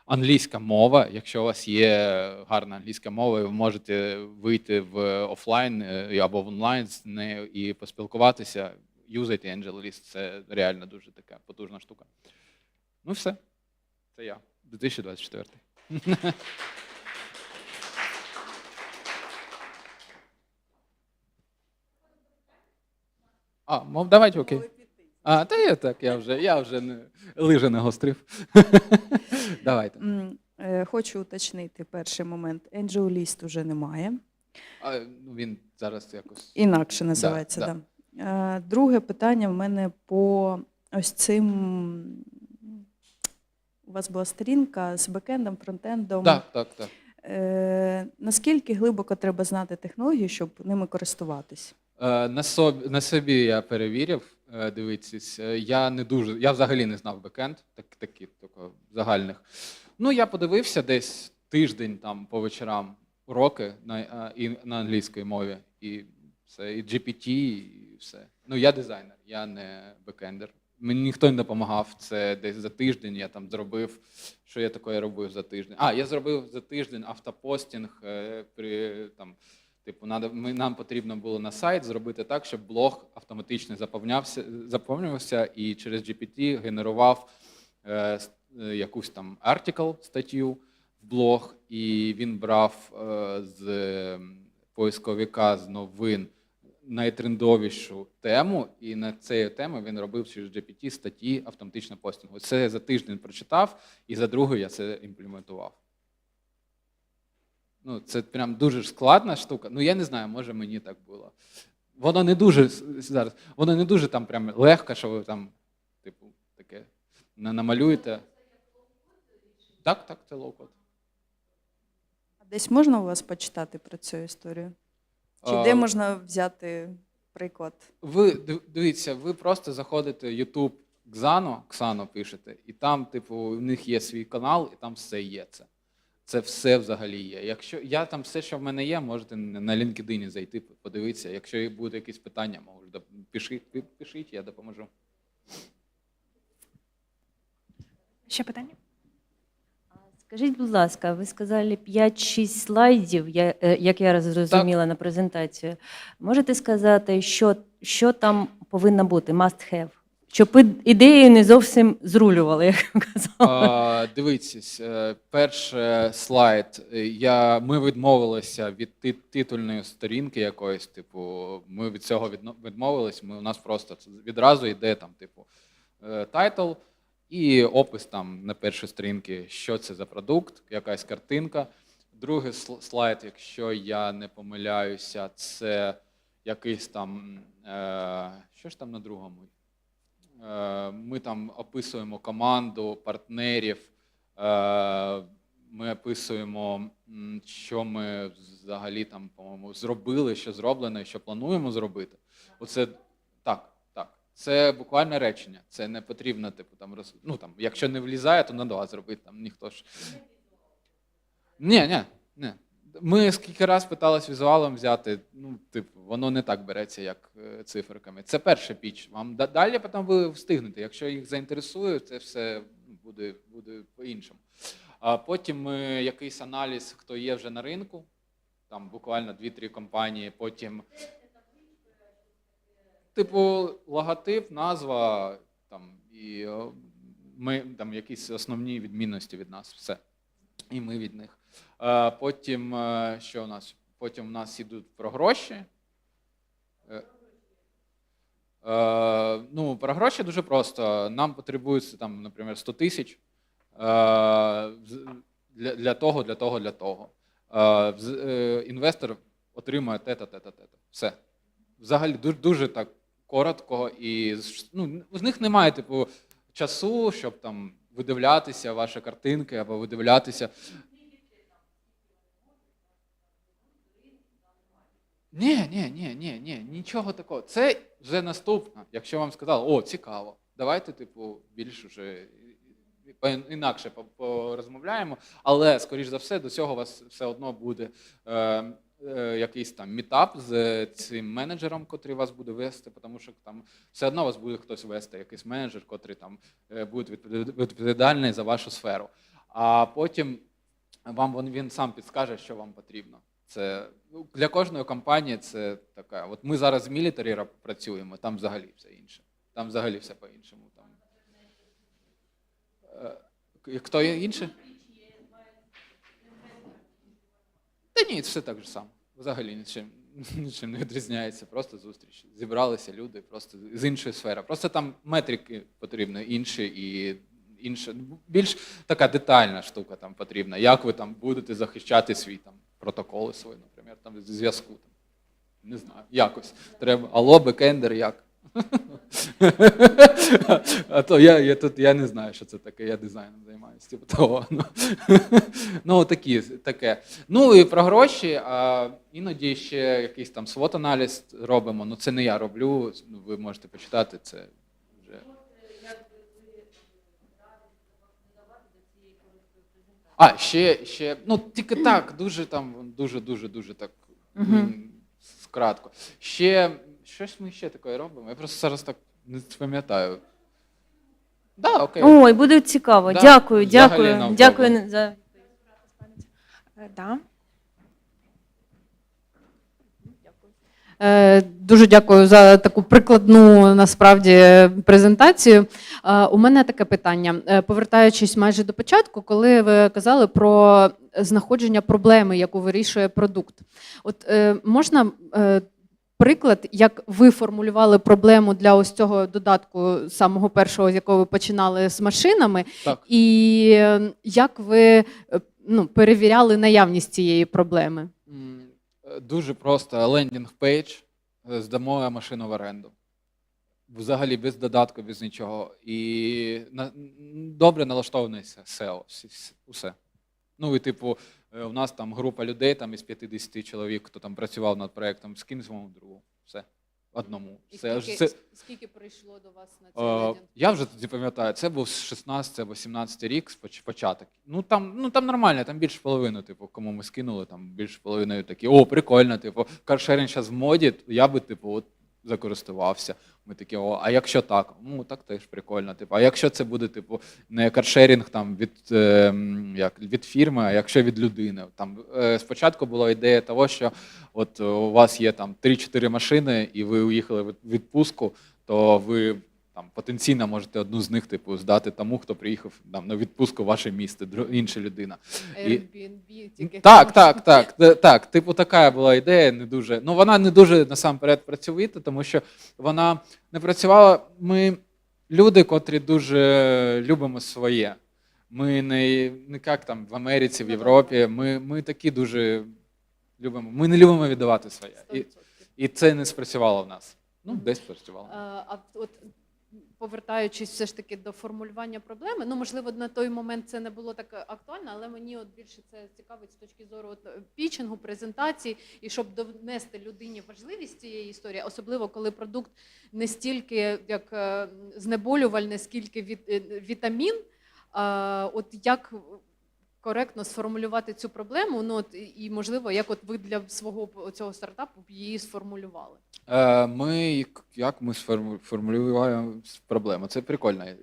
англійська мова, якщо у вас є гарна англійська мова, ви можете вийти в офлайн або в онлайн з нею і поспілкуватися, юзайте AngelList, це реально дуже така потужна штука. Ну все, це я, 2024. Давайте, окей. Та я так, я вже лижи не гострив. Давайте. Хочу уточнити перший момент. AngelList уже немає. Він зараз якось... Інакше називається, так. Да. Друге питання в мене по ось цим... У вас була сторінка з бекендом, фронтендом. Так. Наскільки глибоко треба знати технології, щоб ними користуватись? На собі я перевірив, дивіться, я взагалі не знав бекенд, таких загальних. Ну, я подивився десь тиждень там по вечорам уроки на англійській мові, і все, і GPT, і все. Ну, я дизайнер, я не бекендер. Мені ніхто не допомагав. Це десь за тиждень я там зробив. Що я таке робив за тиждень? Я зробив за тиждень автопостінг. Нам потрібно було на сайт зробити так, щоб блог автоматично заповнювався і через GPT генерував якусь там статтю в блог, і він брав з поисковика з новин найтрендовішу тему, і на цю тему він робив через GPT статті автоматичного постінгу. Це я за тиждень прочитав, і за другий я це імплементував. Це прям дуже складна штука. Я не знаю, може мені так було. Воно не дуже там прям легко, що ви там, таке намалюєте. Так, це лоу-код. Десь можна у вас почитати про цю історію? Чи де можна взяти приклад? Дивіться, ви просто заходите в YouTube Xano пишете, і там, у них є свій канал, і там все є це. Це все взагалі є. Якщо там все, що в мене є, можете на LinkedIn зайти, подивитися. Якщо буде якісь питання, пишіть, я допоможу. Ще питання? Скажіть, будь ласка, ви сказали 5-6 слайдів, як я зрозуміла на презентацію. Можете сказати, що там повинно бути, must have? Щоб ідеї не зовсім зрулювали, як ви казали. Дивіться, перший слайд. Ми відмовилися від титульної сторінки якоїсь, ми від цього відмовились, у нас просто відразу йде там, тайтл і опис там на першій сторінці, що це за продукт, якась картинка. Другий слайд, якщо я не помиляюся, це якийсь там, що ж там на другому? Ми там описуємо команду, партнерів, ми описуємо, що ми взагалі там, по-моєму, зробили, що зроблено, що плануємо зробити. Оце так. Це буквально речення. Це не потрібно, якщо не влізає, то на 2 зробити, там ніхто ж. Ні. Ми скільки раз питались візуалом взяти, воно не так береться, як циферками. Це перший піч. Вам далі потім ви встигнете. Якщо їх заінтересує, це все буде по-іншому. А потім якийсь аналіз, хто є вже на ринку, там буквально 2-3 компанії, потім логотип, назва, і ми там якісь основні відмінності від нас, все. І ми від них. Потім, що у нас? Потім у нас йдуть про гроші. Про гроші дуже просто. Нам потребується, там, наприклад, 100 тисяч для того. Інвестор отримує те-то. Все. Взагалі дуже так коротко. І з них немає часу, щоб там видивлятися ваші картинки або видивлятися. Ні, нічого такого. Це вже наступне. Якщо вам сказали, цікаво, давайте, більш уже інакше порозмовляємо, але, скоріш за все, до цього у вас все одно буде якийсь там мітап з цим менеджером, котрий вас буде вести, тому що там все одно вас буде хтось вести, якийсь менеджер, котрий там буде відповідальний за вашу сферу. А потім він сам підскаже, що вам потрібно. Це для кожної компанії це така. От ми зараз з мілітарі працюємо, там взагалі все інше. Там взагалі все по-іншому. Хто є інше? Та ні, все так же само. Взагалі нічим не відрізняється. Просто зустріч. Зібралися люди просто з іншої сфери. Просто там метрики потрібні інші і інше. Більш така детальна штука там потрібна. Як ви там будете захищати свій там протоколи свої, наприклад, там зв'язку. Не знаю, якось. Треба. Алло, бекендер, як? А то я не знаю, що це таке, я дизайном займаюся. Таке. І про гроші, іноді ще якийсь там SWOT-аналіз робимо, це не я роблю, ви можете почитати, це вже. Ще, тільки так, дуже так, кратко. Щось ми ще таке робимо, я просто зараз так не пам'ятаю. Да, окей. Ой, буде цікаво. Да, Дякую, взагалі дякую. no Дякую problem. за... Да. Дуже дякую за таку прикладну, насправді, презентацію. У мене таке питання. Повертаючись майже до початку, коли ви казали про знаходження проблеми, яку вирішує продукт. От можна приклад, як ви формулювали проблему для ось цього додатку, самого першого, з якого ви починали, з машинами, Так. і як ви перевіряли наявність цієї проблеми? Дуже просто лендінг-пейдж, здамо машину в оренду. Взагалі без додатку, без нічого. І добре налаштований SEO, усе. Ну і типу, у нас там група людей там із 50 чоловік, хто там працював над проєктом, скинь своєму другу. Все. Одному. І Це, скільки прийшло до вас на цей лендінг? Я вже тоді пам'ятаю, це був 16 або 17 рік, початок. Ну там нормально, там більше половини, типу, кому ми скинули, там більше половиною такі, о, прикольно, типу, каршерінг зараз в моді, я би, типу, от закористувався. Ми такі, о, а якщо так? Ну, так теж прикольно. Типу, а якщо це буде, типу, не каршерінг там від фірми, а якщо від людини. Там спочатку була ідея того, що от у вас є там 3-4 машини, і ви уїхали в відпустку, то ви там потенційно можете одну з них, типу, здати тому, хто приїхав там на відпустку в ваше місто, інша людина. Airbnb, тільки Так, типу, така була ідея, не дуже. Ну, вона не дуже насамперед працьовита, тому що вона не працювала. Ми люди, котрі дуже любимо своє. Ми не як там в Америці, в Європі. Ми такі дуже любимо. Ми не любимо віддавати своє. І це не спрацювало в нас. Ну, десь спрацювало. А от повертаючись все ж таки до формулювання проблеми, ну, можливо, на той момент це не було так актуально, але мені от більше це цікавить з точки зору пітчингу, презентації, і щоб донести людині важливість цієї історії, особливо коли продукт не стільки як знеболювальний, скільки вітамін, от як коректно сформулювати цю проблему, ну, от, і, можливо, як от ви для свого цього стартапу її сформулювали? Як ми сформулюємо проблему? Це прикольне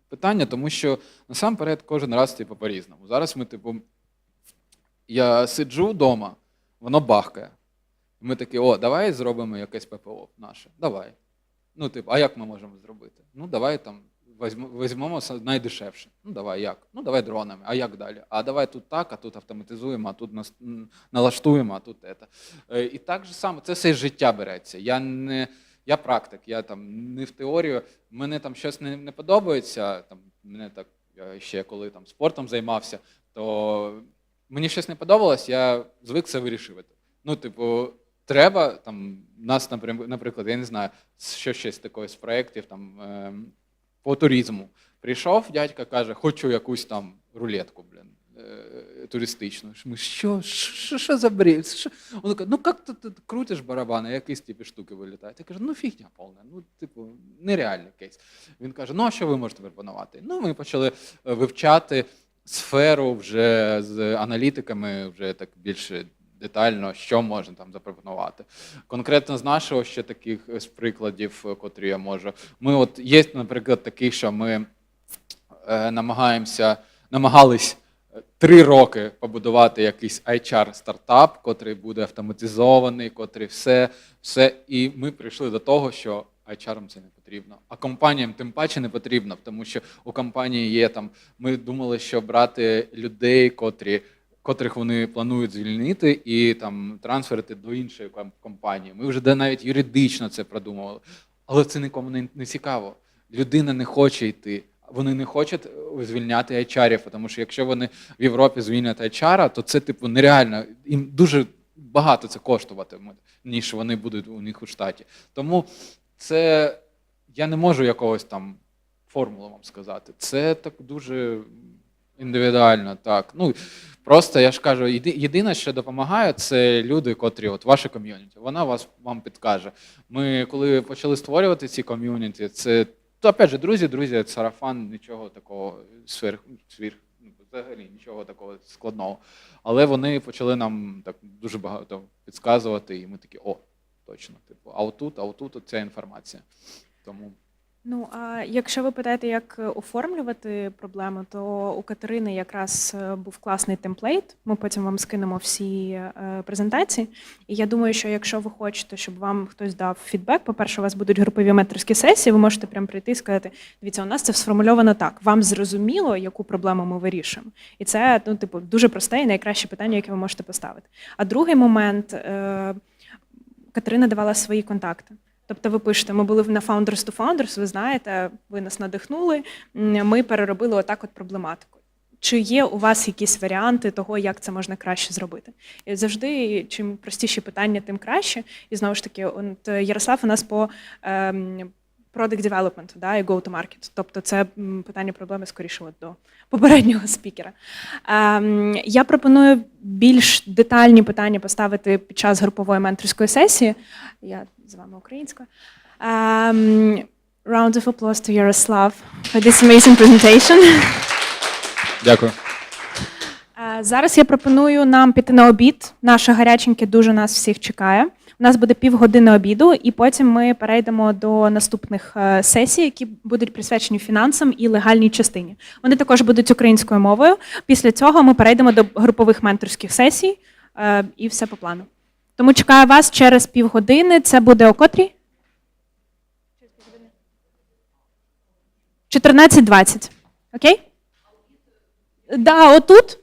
питання, тому що насамперед кожен раз типу, по-різному. Зараз ми, типу, я сиджу вдома, воно бахкає. Ми такі, о, давай зробимо якесь ППО наше. Давай. Ну, типу, а як ми можемо зробити? Ну, давай там візьмемо найдешевше. Ну, давай як? Ну, давай дронами. А як далі? А давай тут так, а тут автоматизуємо, а тут налаштуємо, а тут це. І так же само, це все з життя береться. Я практик, я там не в теорію. Мене там щось не подобається, там, мене так, я ще коли там спортом займався, то мені щось не подобалось, я звик це вирішувати. Ну, типу, треба, там, нас, наприклад, я не знаю, що ще з такої з проєктів, там, по туризму. Прийшов, дядька каже, хочу якусь там рулетку, туристичну. Ми, що за бред? Він каже, ну як ти крутиш барабани, якісь типу штуки вилітають? Я кажу, ну фігня повна, ну типу нереальний кейс. Він каже, ну а що ви можете пропонувати? Ну ми почали вивчати сферу вже з аналітиками, вже так більше детально, що можна там запропонувати. Конкретно з нашого ще таких з прикладів, котрі я можу. Ми от є, наприклад, такий, що ми намагались 3 роки побудувати якийсь HR-стартап, котрий буде автоматизований, котрий все. І ми прийшли до того, що HR-ам це не потрібно. А компаніям тим паче не потрібно, тому що у компанії є там, ми думали, що брати людей, котрих вони планують звільнити і там трансферити до іншої компанії. Ми вже навіть юридично це продумували. Але це нікому не цікаво. Людина не хоче йти. Вони не хочуть звільняти HR-ів, тому що якщо вони в Європі звільнять HR, то це типу нереально. Їм дуже багато це коштуватиме, ніж вони будуть у них у штаті. Тому це я не можу якогось там формулу вам сказати. Це так дуже індивідуально, так. Ну, просто я ж кажу, єдине, що допомагає, це люди, котрі, от ваше ком'юніті, вона вам підкаже. Ми, коли почали створювати ці ком'юніті, це, то, опять же, друзі, сарафан, нічого такого взагалі нічого такого складного. Але вони почали нам так дуже багато підказувати, і ми такі, о, точно, типу, а отут ця інформація. Тому... Ну, а якщо ви питаєте, як оформлювати проблему, то у Катерини якраз був класний темплейт. Ми потім вам скинемо всі презентації. І я думаю, що якщо ви хочете, щоб вам хтось дав фідбек, по-перше, у вас будуть групові менторські сесії, ви можете прямо прийти і сказати, дивіться, у нас це сформульовано так, вам зрозуміло, яку проблему ми вирішуємо. І це, ну, типу, дуже просте і найкраще питання, яке ви можете поставити. А другий момент, Катерина давала свої контакти. Тобто ви пишете, ми були на Founders2Founders, ви знаєте, ви нас надихнули, ми переробили отак от проблематику. Чи є у вас якісь варіанти того, як це можна краще зробити? І завжди, чим простіші питання, тим краще. І знову ж таки, от Ярослав у нас по product development, да, і go-to-market. Тобто це питання проблеми скоріше от до попереднього спікера. Я пропоную більш детальні питання поставити під час групової менторської сесії. Я з вами українською. Round of applause to Yaroslav for this amazing presentation. Дякую. Зараз я пропоную нам піти на обід. Наше гаряченьке дуже нас всіх чекає. У нас буде півгодини обіду, і потім ми перейдемо до наступних сесій, які будуть присвячені фінансам і легальній частині. Вони також будуть українською мовою. Після цього ми перейдемо до групових менторських сесій і все по плану. Тому чекаю вас через півгодини. Це буде о котрій? 14:20. Окей? Да, отут.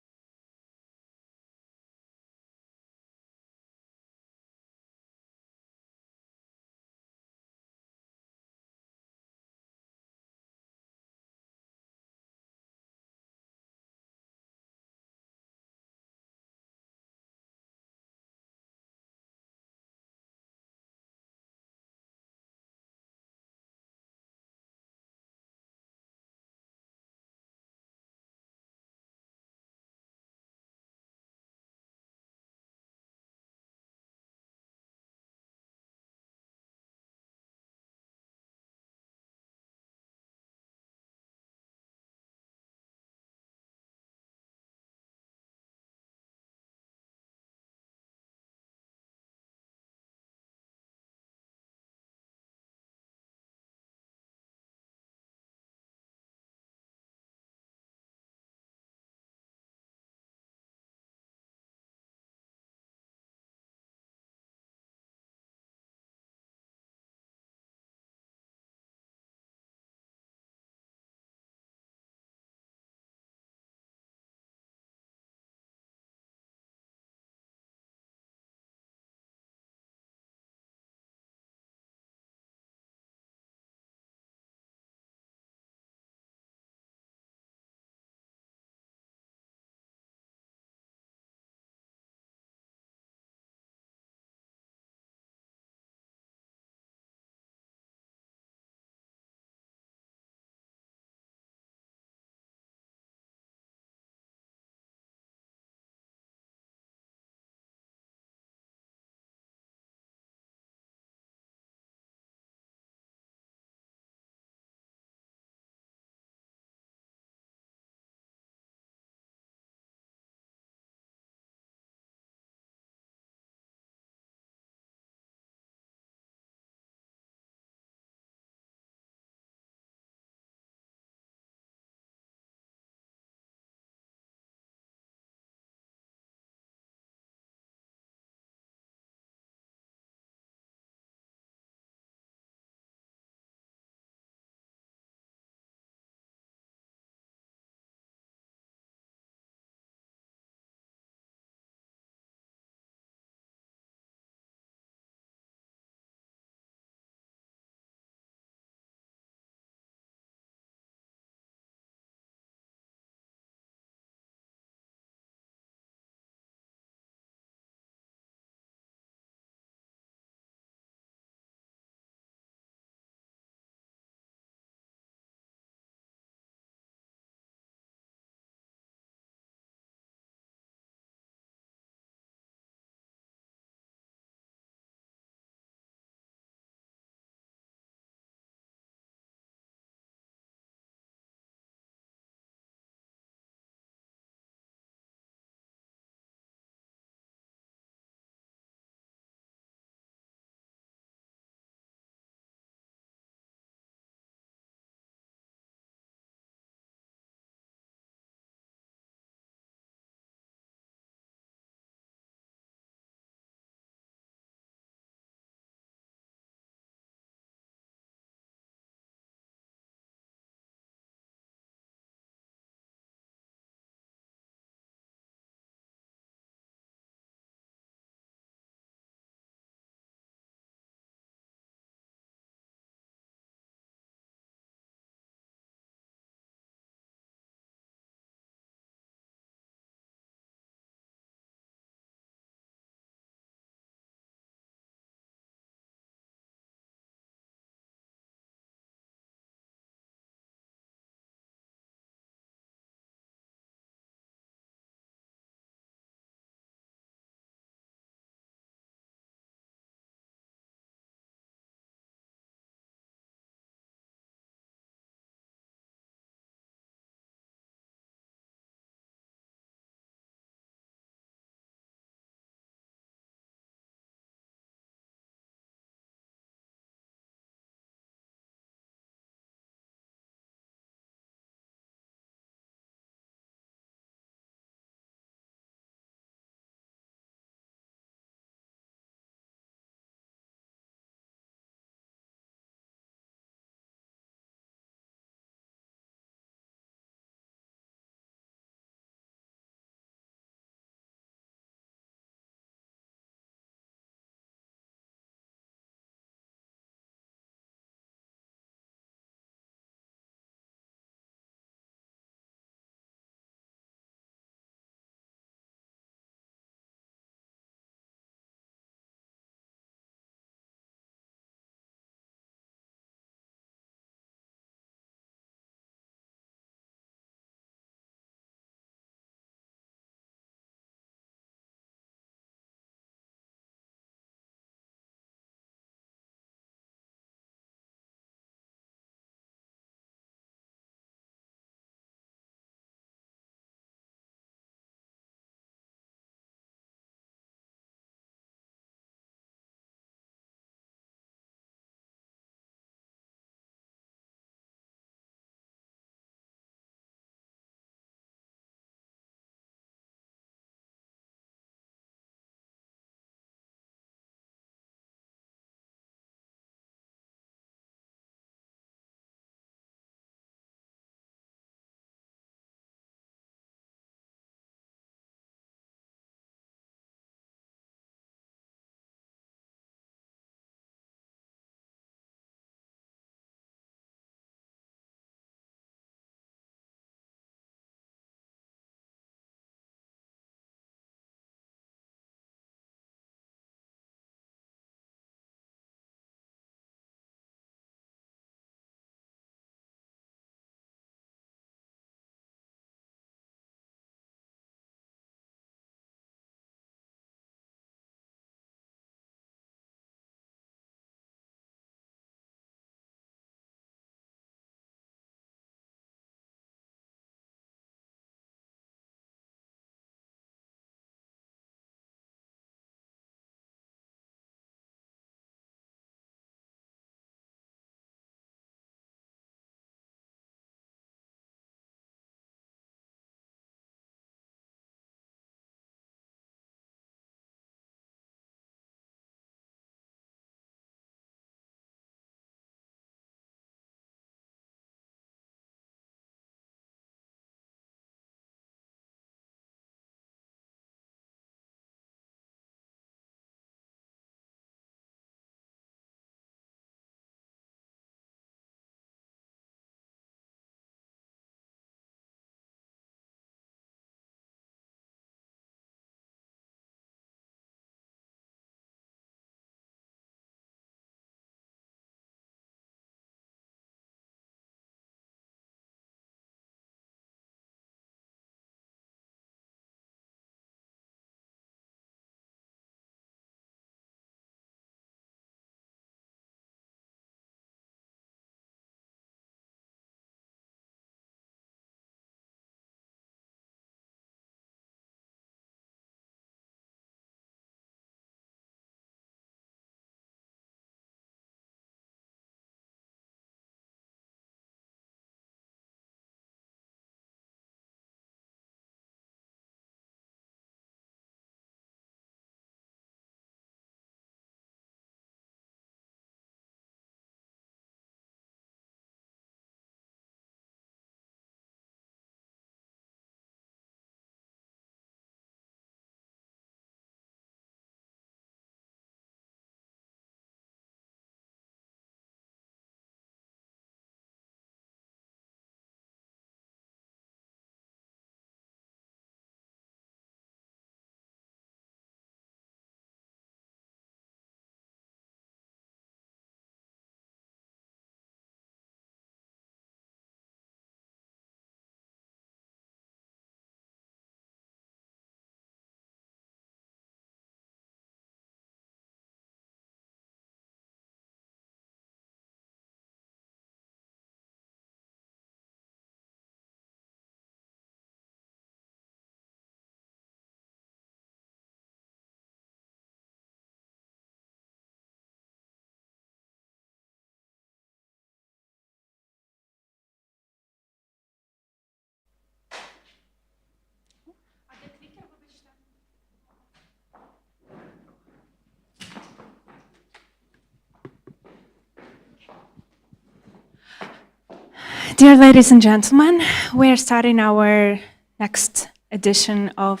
Dear ladies and gentlemen, we are starting our next edition of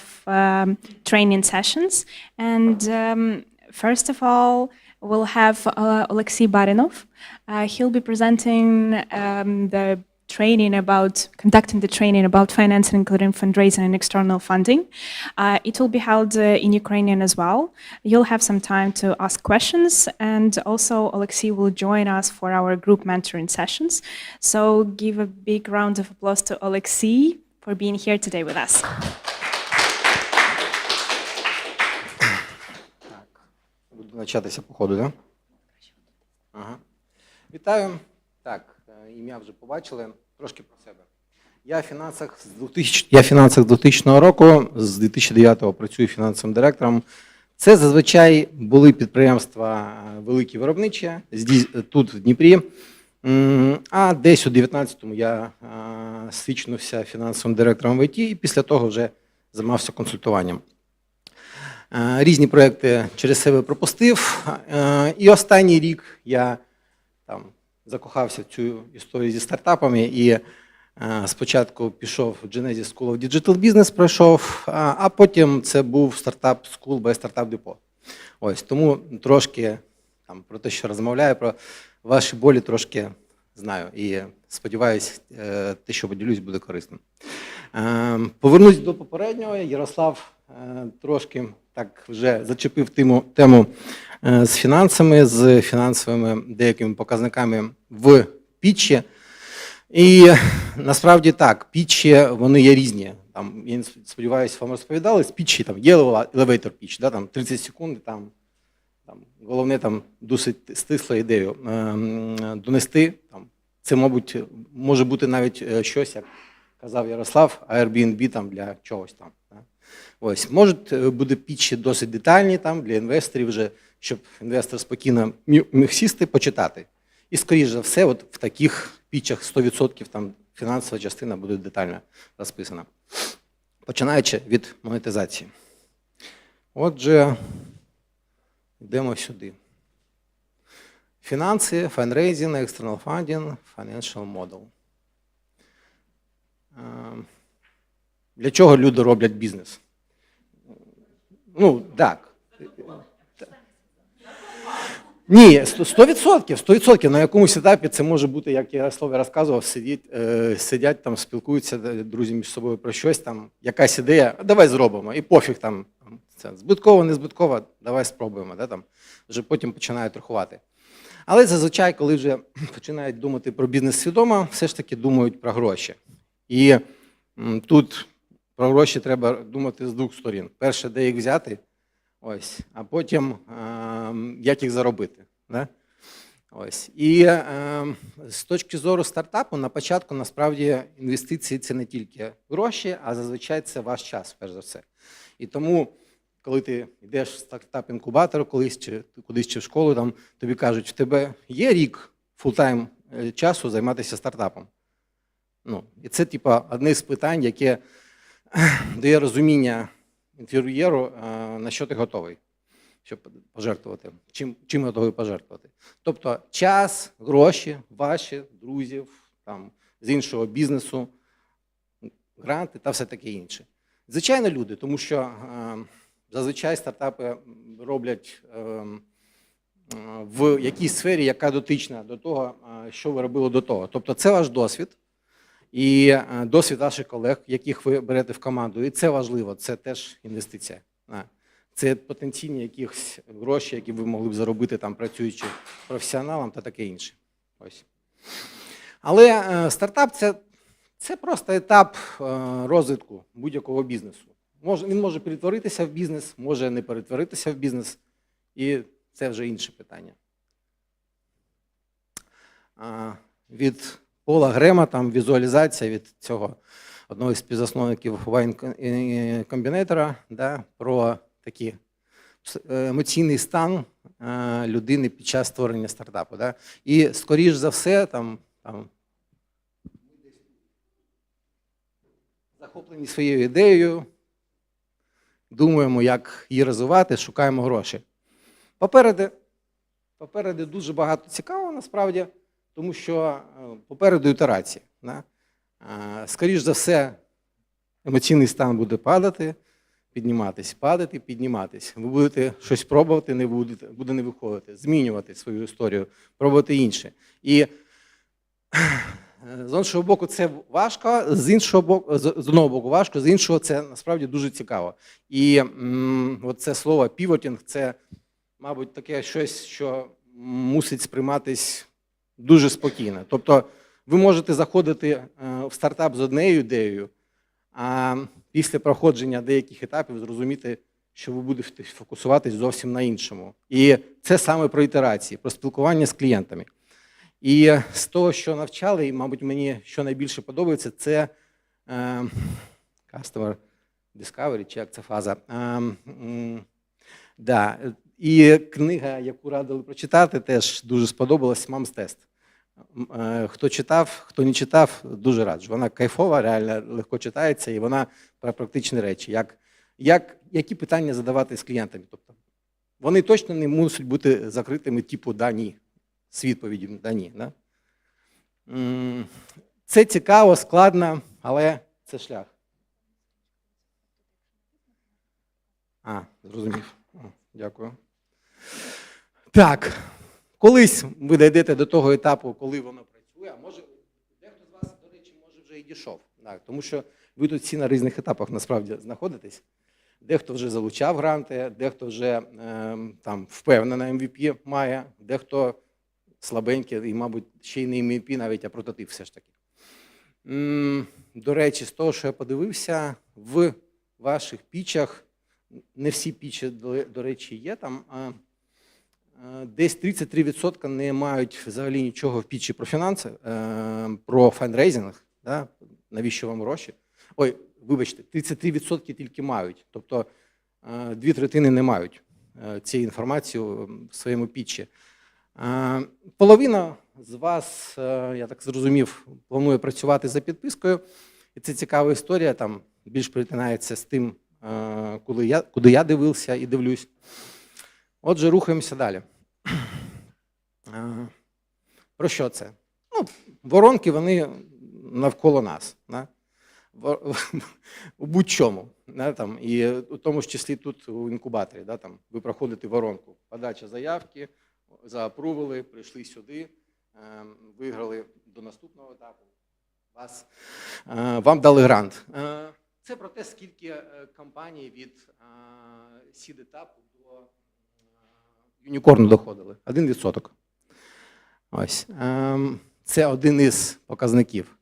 training sessions. And first of all, we'll have Alexey Barinov. He'll be presenting conducting the training about financing, including fundraising and external funding. It will be held in Ukrainian as well. You'll have some time to ask questions, and also Alexey will join us for our group mentoring sessions. So give a big round of applause to Alexey for being here today with us. Буду початися по ходу, так? Ага. Вітаю. Так, ім'я вже побачили. Трошки про себе. Я в фінансах з 2000 року, з 2009-го працюю фінансовим директором. Це зазвичай були підприємства великі виробничі, тут в Дніпрі. А десь у 2019-му я свідчився фінансовим директором в ІТ і після того вже займався консультуванням. Різні проекти через себе пропустив. І останній рік я закохався в цю історію зі стартапами і спочатку пішов в Genesis School of Digital Business, пройшов, а потім це був стартап School by Startup Depot. Ось, тому трошки про те, що розмовляю, про ваші болі трошки знаю і сподіваюся, те, що поділюсь, буде корисним. Повернусь до попереднього. Ярослав трошки так вже зачепив тему з фінансами, з фінансовими деякими показниками в пітчі. І насправді так, пітчі, вони є різні. Там, я сподіваюся, вам розповідали, з пітчі є elevator pitch, да, там 30 секунд, головне досить стислу ідею донести. Це, мабуть, може бути навіть щось, як казав Ярослав, Airbnb для чогось там. Ось, можуть бути пітчі досить детальні для інвесторів, вже, щоб інвестор спокійно міг сісти, почитати. І, скоріш за все, от в таких пітчах 100% фінансова частина буде детально розписана. Починаючи від монетизації. Отже, йдемо сюди. Фінанси, фандрейзинг, external funding, financial model. Для чого люди роблять бізнес? Ну, так. Ні, 100%. На якомусь етапі це може бути, як Ярослав розказував, сидять там, спілкуються друзі між собою про щось, якась ідея, давай зробимо, і пофіг це збитково, не збитково, давай спробуємо, вже потім починають рахувати. Але зазвичай, коли вже починають думати про бізнес свідомо, все ж таки думають про гроші. І тут про гроші треба думати з двох сторін. Перше, де їх взяти, ось, а потім, як їх заробити. Да? Ось. І з точки зору стартапу, на початку, насправді, інвестиції – це не тільки гроші, а зазвичай це ваш час, перш за все. І тому, коли ти йдеш в стартап-інкубатор колись, чи кудись чи в школу, тобі кажуть, в тебе є рік фултайм часу займатися стартапом. І це, одне з питань, яке дає розуміння інтерв'єру, на що ти готовий, щоб пожертвувати, чим готовий пожертвувати. Тобто час, гроші, ваші, друзів, з іншого бізнесу, гранти та все таке інше. Звичайно, люди, тому що зазвичай стартапи роблять в якійсь сфері, яка дотична до того, що ви робили до того. Тобто це ваш досвід. І досвід ваших колег, яких ви берете в команду. І це важливо, це теж інвестиція. Це потенційні якісь гроші, які ви могли б заробити, працюючи професіоналом та таке інше. Ось. Але стартап – це просто етап розвитку будь-якого бізнесу. Він може перетворитися в бізнес, може не перетворитися в бізнес. І це вже інше питання. Від Пола Грема, візуалізація від цього одного із співзасновників Y Combinator, про такий емоційний стан людини під час створення стартапу. І, скоріш за все, захоплені своєю ідеєю, думаємо, як її розвивати, шукаємо гроші. Попереду дуже багато цікавого, насправді, тому що попереду ітерації. Да? Скоріш за все, емоційний стан буде падати, підніматись, падати, підніматись. Ви будете щось пробувати, буде не виходити, змінювати свою історію, пробувати інше. І з іншого боку, це важко, з одного боку важко, з іншого це насправді дуже цікаво. І це слово «півотінг» – це, мабуть, таке щось, що мусить сприйматись дуже спокійно. Тобто ви можете заходити в стартап з однією ідеєю, а після проходження деяких етапів зрозуміти, що ви будете фокусуватись зовсім на іншому. І це саме про ітерації, про спілкування з клієнтами. І з того, що навчали, і, мабуть, мені що найбільше подобається, це Customer Discovery, чи як ця фаза. Да. І книга, яку радили прочитати, теж дуже сподобалась, «Mom's Test». Хто читав, хто не читав, дуже раджу. Вона кайфова, реально легко читається, і вона про практичні речі. Які питання задавати з клієнтами. Тобто, вони точно не мусять бути закритими типу «да, ні». З відповіді «да, ні». Да? Це цікаво, складно, але це шлях. Зрозумів. Дякую. Так. Колись ви дійдете до того етапу, коли воно працює, а може, дехто з вас, до речі, може вже і дійшов. Так, тому що ви тут всі на різних етапах насправді знаходитесь. Дехто вже залучав гранти, дехто вже там впевнено MVP має, дехто слабенький і, мабуть, ще й не MVP навіть, а прототип все ж таки. До речі, з того, що я подивився, в ваших пічах, не всі пічі, до речі, є там, десь 33% не мають взагалі нічого в пічі про фінанси, про фандрейзинг, да? Навіщо вам гроші. Ой, вибачте, 33% тільки мають, тобто 2/3 не мають цієї інформації в своєму пічі. Половина з вас, я так зрозумів, планує працювати за підпискою, і це цікава історія, там більш перетинається з тим, куди я дивився і дивлюсь. Отже, рухаємося далі. Про що це? Ну, воронки, вони навколо нас. Да? У будь-чому. Да? Там, і у тому ж числі тут у інкубаторі. Да? Там, ви проходите воронку. Подача заявки, заапрували, прийшли сюди, виграли до наступного етапу. Вам дали грант. Це про те, скільки компаній від сід-етапу до юнікорну доходили. 1%. Ось. Це один із показників.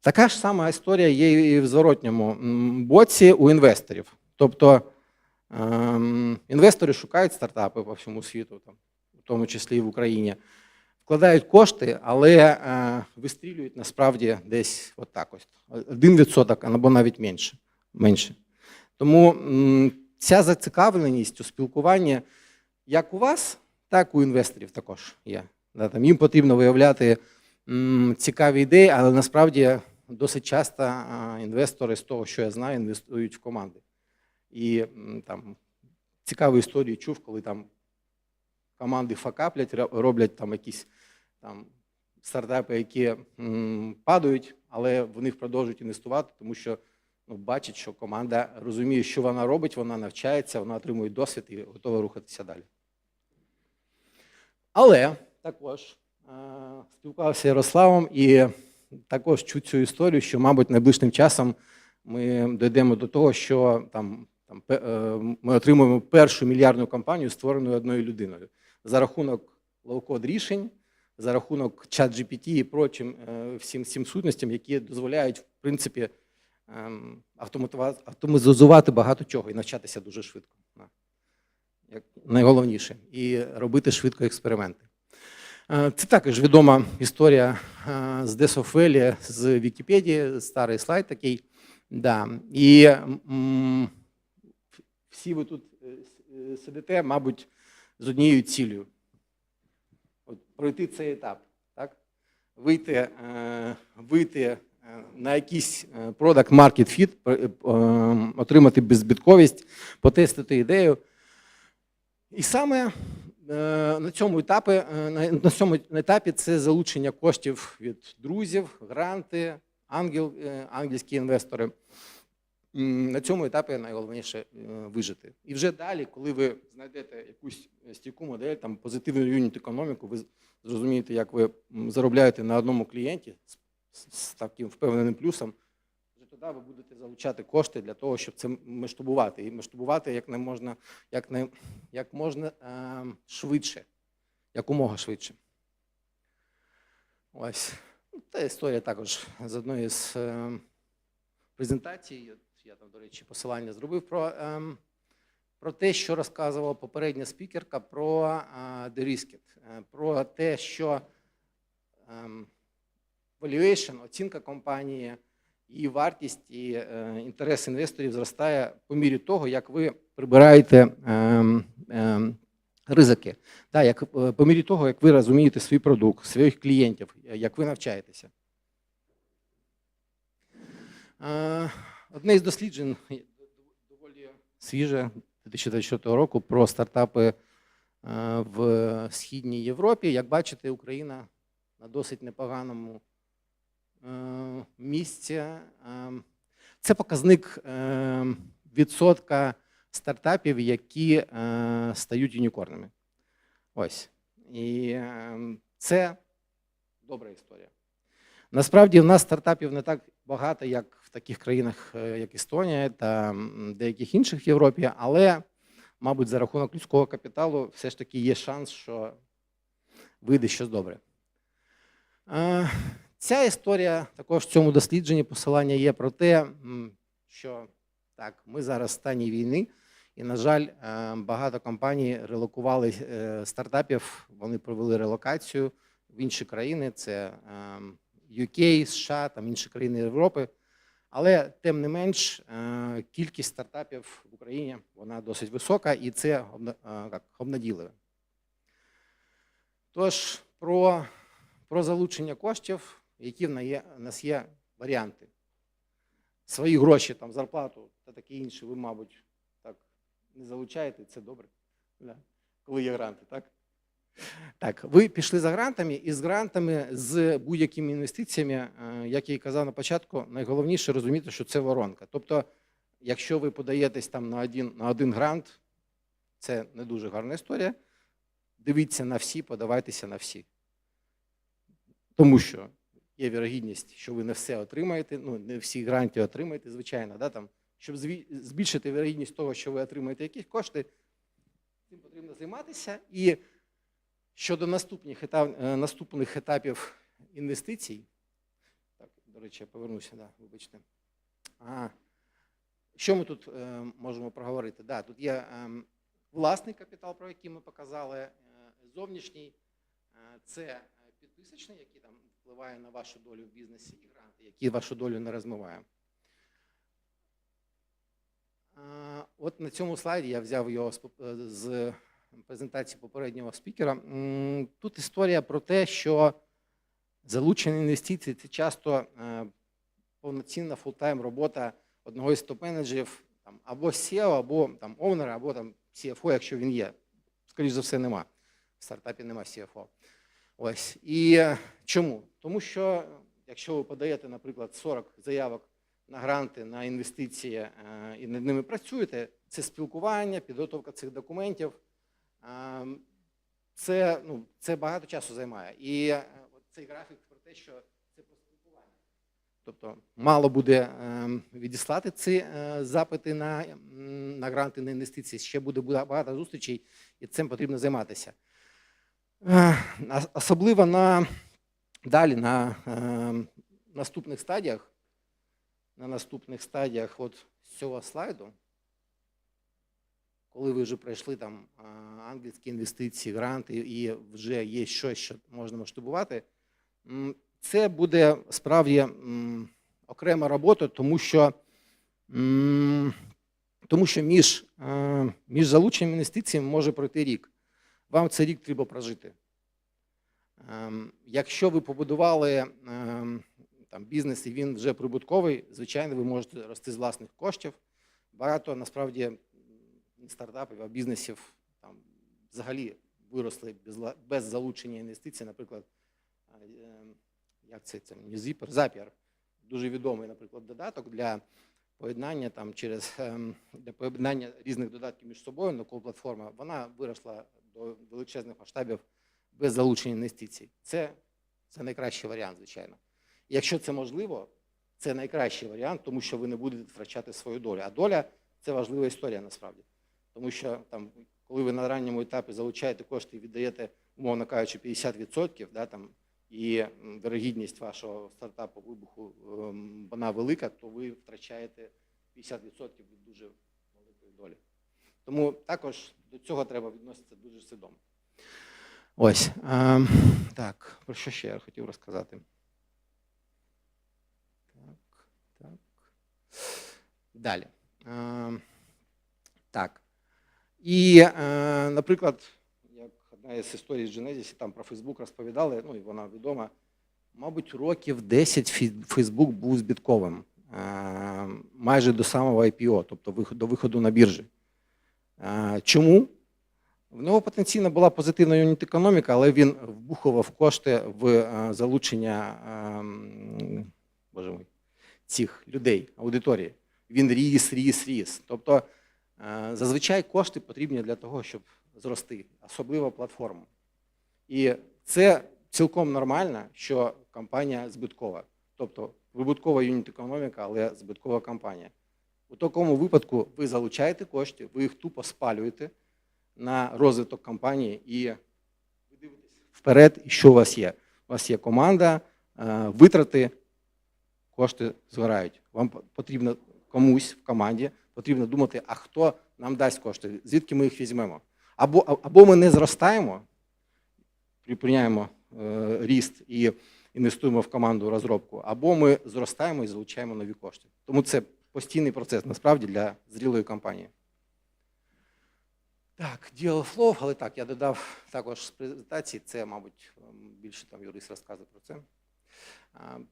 Така ж сама історія є і в зворотньому боці у інвесторів. Тобто інвестори шукають стартапи по всьому світу, там, в тому числі і в Україні, вкладають кошти, але вистрілюють насправді десь отак ось. 1% або навіть менше. Тому ця зацікавленість у спілкуванні як у вас, так і у інвесторів також є. Там їм потрібно виявляти цікаві ідеї, але насправді досить часто інвестори, з того, що я знаю, інвестують в команди. І там цікаві історії чув, коли там команди факаплять, роблять там якісь там стартапи, які падають, але в них продовжують інвестувати, тому що бачать, що команда розуміє, що вона робить, вона навчається, вона отримує досвід і готова рухатися далі. Але також спілкувався з Ярославом і також чую цю історію, що, мабуть, найближчим часом ми дійдемо до того, що там ми отримуємо першу мільярдну компанію, створену одною людиною. За рахунок лоу-код рішень, за рахунок чат-GPT і прочим всім сутностям, які дозволяють, в принципі, автоматизувати багато чого і навчатися дуже швидко. Найголовніше. І робити швидко експерименти. Це також відома історія з Десофелі, з Вікіпедії, старий слайд такий. Да. І всі ви тут сидите, мабуть, з однією цілею. Пройти цей етап. Так? Вийти на якийсь product market fit, отримати беззбитковість, потестити ідею. І саме на цьому етапі це залучення коштів від друзів, гранти, ангельські інвестори. На цьому етапі найголовніше вижити. І вже далі, коли ви знайдете якусь стійку модель, там позитивну юніт-економіку, ви зрозумієте, як ви заробляєте на одному клієнті з таким впевненим плюсом, вже тоді ви будете залучати кошти для того, щоб це масштабувати. І масштабувати як можна швидше, якомога швидше. Ось. Та історія також з одної з презентацій. Я там, до речі, посилання зробив про те, що розказувала попередня спікерка про de-risking, про те, що valuation, оцінка компанії, її вартість і інтерес інвесторів зростає по мірі того, як ви прибираєте ризики, по мірі того, як ви розумієте свій продукт, своїх клієнтів, як ви навчаєтеся. Одне із досліджень доволі свіже 2024 року про стартапи в Східній Європі. Як бачите, Україна на досить непоганому місці. Це показник відсотка стартапів, які стають юнікорнами. Ось. І це добра історія. Насправді в нас стартапів не так багато, як в таких країнах, як Естонія та деяких інших в Європі, але, мабуть, за рахунок людського капіталу все ж таки є шанс, що вийде щось добре. Ця історія також в цьому дослідженні посилання є про те, що так, ми зараз в стані війни, і, на жаль, багато компаній релокували стартапів, вони провели релокацію в інші країни, це UK, США, там інші країни Європи. Але, тим не менш, кількість стартапів в Україні, вона досить висока, і це обнадійливо. Тож, про залучення коштів, які в нас є варіанти. Свої гроші, там, зарплату та таке інше, ви, мабуть, так не залучаєте, це добре, коли є гранти, так? Так, ви пішли за грантами, і з грантами, з будь-якими інвестиціями, як я і казав на початку, найголовніше розуміти, що це воронка. Тобто, якщо ви подаєтесь там на один грант, це не дуже гарна історія, дивіться на всі, подавайтеся на всі. Тому що є вірогідність, що ви не все отримаєте, ну, не всі гранти отримаєте, звичайно. Да, там, щоб збільшити вірогідність того, що ви отримаєте якісь кошти, цим потрібно займатися. І щодо наступних етапів інвестицій, так, до речі, я повернуся, да, вибачте. Що ми тут можемо проговорити? Да, тут є власний капітал, про який ми показали, зовнішній, це підписочний, який там впливає на вашу долю в бізнесі, і гранти, які вашу долю не розмиває. От на цьому слайді я взяв його з презентації попереднього спікера. Тут історія про те, що залучення інвестицій – це часто повноцінна фултайм робота одного із топ-менеджерів, або SEO, або там овнера, або там CFO, якщо він є. Скоріше за все, нема. В стартапі нема CFO. Ось. І чому? Тому що, якщо ви подаєте, наприклад, 40 заявок на гранти, на інвестиції і над ними працюєте, це спілкування, підготовка цих документів, це багато часу займає. І цей графік про те, що це про спілкування. Тобто мало буде відіслати ці запити на гранти, на інвестиції, ще буде багато зустрічей, і цим потрібно займатися. Особливо далі на наступних стадіях от з цього слайду, коли ви вже пройшли там ангельські інвестиції, гранти і вже є щось, що можна масштабувати, це буде справді окрема робота, тому що між залученням інвестицій може пройти рік. Вам цей рік треба прожити. Якщо ви побудували там бізнес і він вже прибутковий, звичайно, ви можете рости з власних коштів. Багато, насправді, не стартапів, а бізнесів там взагалі виросли без залучення інвестицій, наприклад, як це не Zipper, Zapier, дуже відомий, наприклад, додаток для поєднання для поєднання різних додатків між собою, науково платформа, вона виросла до величезних масштабів без залучення інвестицій. Це найкращий варіант, звичайно. І якщо це можливо, це найкращий варіант, тому що ви не будете втрачати свою долю. А доля – це важлива історія насправді. Тому що коли ви на ранньому етапі залучаєте кошти і віддаєте, умовно кажучи, 50%, і вирогідність вашого стартапу вибуху вона велика, то ви втрачаєте 50% від дуже великої долі. Тому також до цього треба відноситися дуже свідомо. Ось. Так, про що ще я хотів розказати? Так. Далі. Так. І, наприклад, як одна із історій з Genesis, там про Facebook розповідали, і вона відома, мабуть, років 10 Facebook був збитковим, майже до самого IPO, тобто до виходу на біржі. Чому? В нього потенційно була позитивна юніт-економіка, але він вбухував кошти в залучення цих людей, аудиторії. Він ріс. Тобто, зазвичай кошти потрібні для того, щоб зрости, особливо платформу. І це цілком нормально, що компанія збиткова. Тобто, прибуткова юніт-економіка, але збиткова компанія. У такому випадку ви залучаєте кошти, ви їх тупо спалюєте на розвиток компанії і ви дивитесь вперед, і що у вас є. У вас є команда, витрати, кошти згорають. Вам потрібно комусь в команді, потрібно думати, а хто нам дасть кошти, звідки ми їх візьмемо. Або ми не зростаємо, припиняємо ріст і інвестуємо в команду розробку, або ми зростаємо і залучаємо нові кошти. Тому це постійний процес, насправді, для зрілої компанії. Так, Deal Flow, але так, я додав також з презентації, це, мабуть, більше там юрист розказує про це.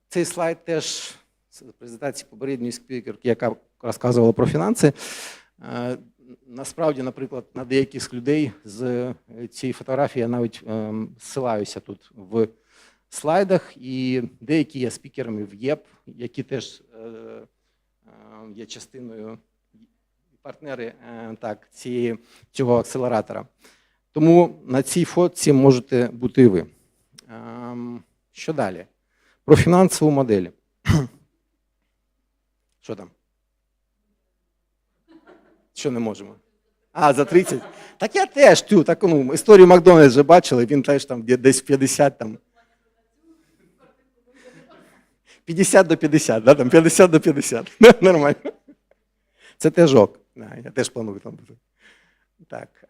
Цей слайд теж з презентації попередньої спікерки, яка розказувала про фінанси. Насправді, наприклад, на деяких людей з цієї фотографії я навіть зсилаюся тут в слайдах, і деякі є спікерами в YEP, які теж є частиною, партнери цього акселератора. Тому на цій фотці можете бути і ви. Що далі? Про фінансову модель. Що там? Що не можемо? За 30? Так я теж, історію Макдональдс вже бачили, він теж там десь 50 там. 50 до 50, да, там 50 до 50. Нормально. Це теж ок. Я теж планую там бути. Так.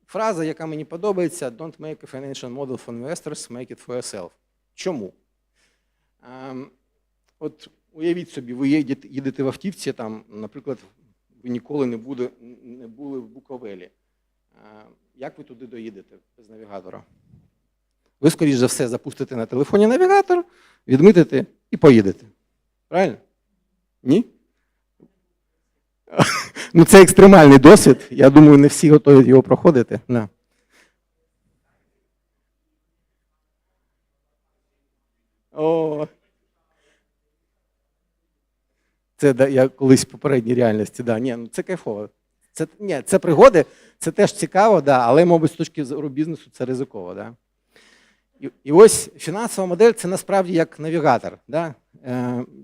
Фраза, яка мені подобається: don't make a financial model for investors, make it for yourself. Чому? От уявіть собі, ви їдете в автівці, там, наприклад, ви ніколи не були в Буковелі. Як ви туди доїдете без навігатора? Ви, скоріш за все, запустите на телефоні навігатор, відмітите і поїдете. Правильно? Ні? Це екстремальний досвід. Я думаю, не всі готові його проходити. На. О. Це я колись в попередній реальності. Да. Це кайфово. Це пригоди, це теж цікаво, да, але, мабуть, з точки зору бізнесу це ризиково. Да. І ось фінансова модель – це насправді як навігатор. Да.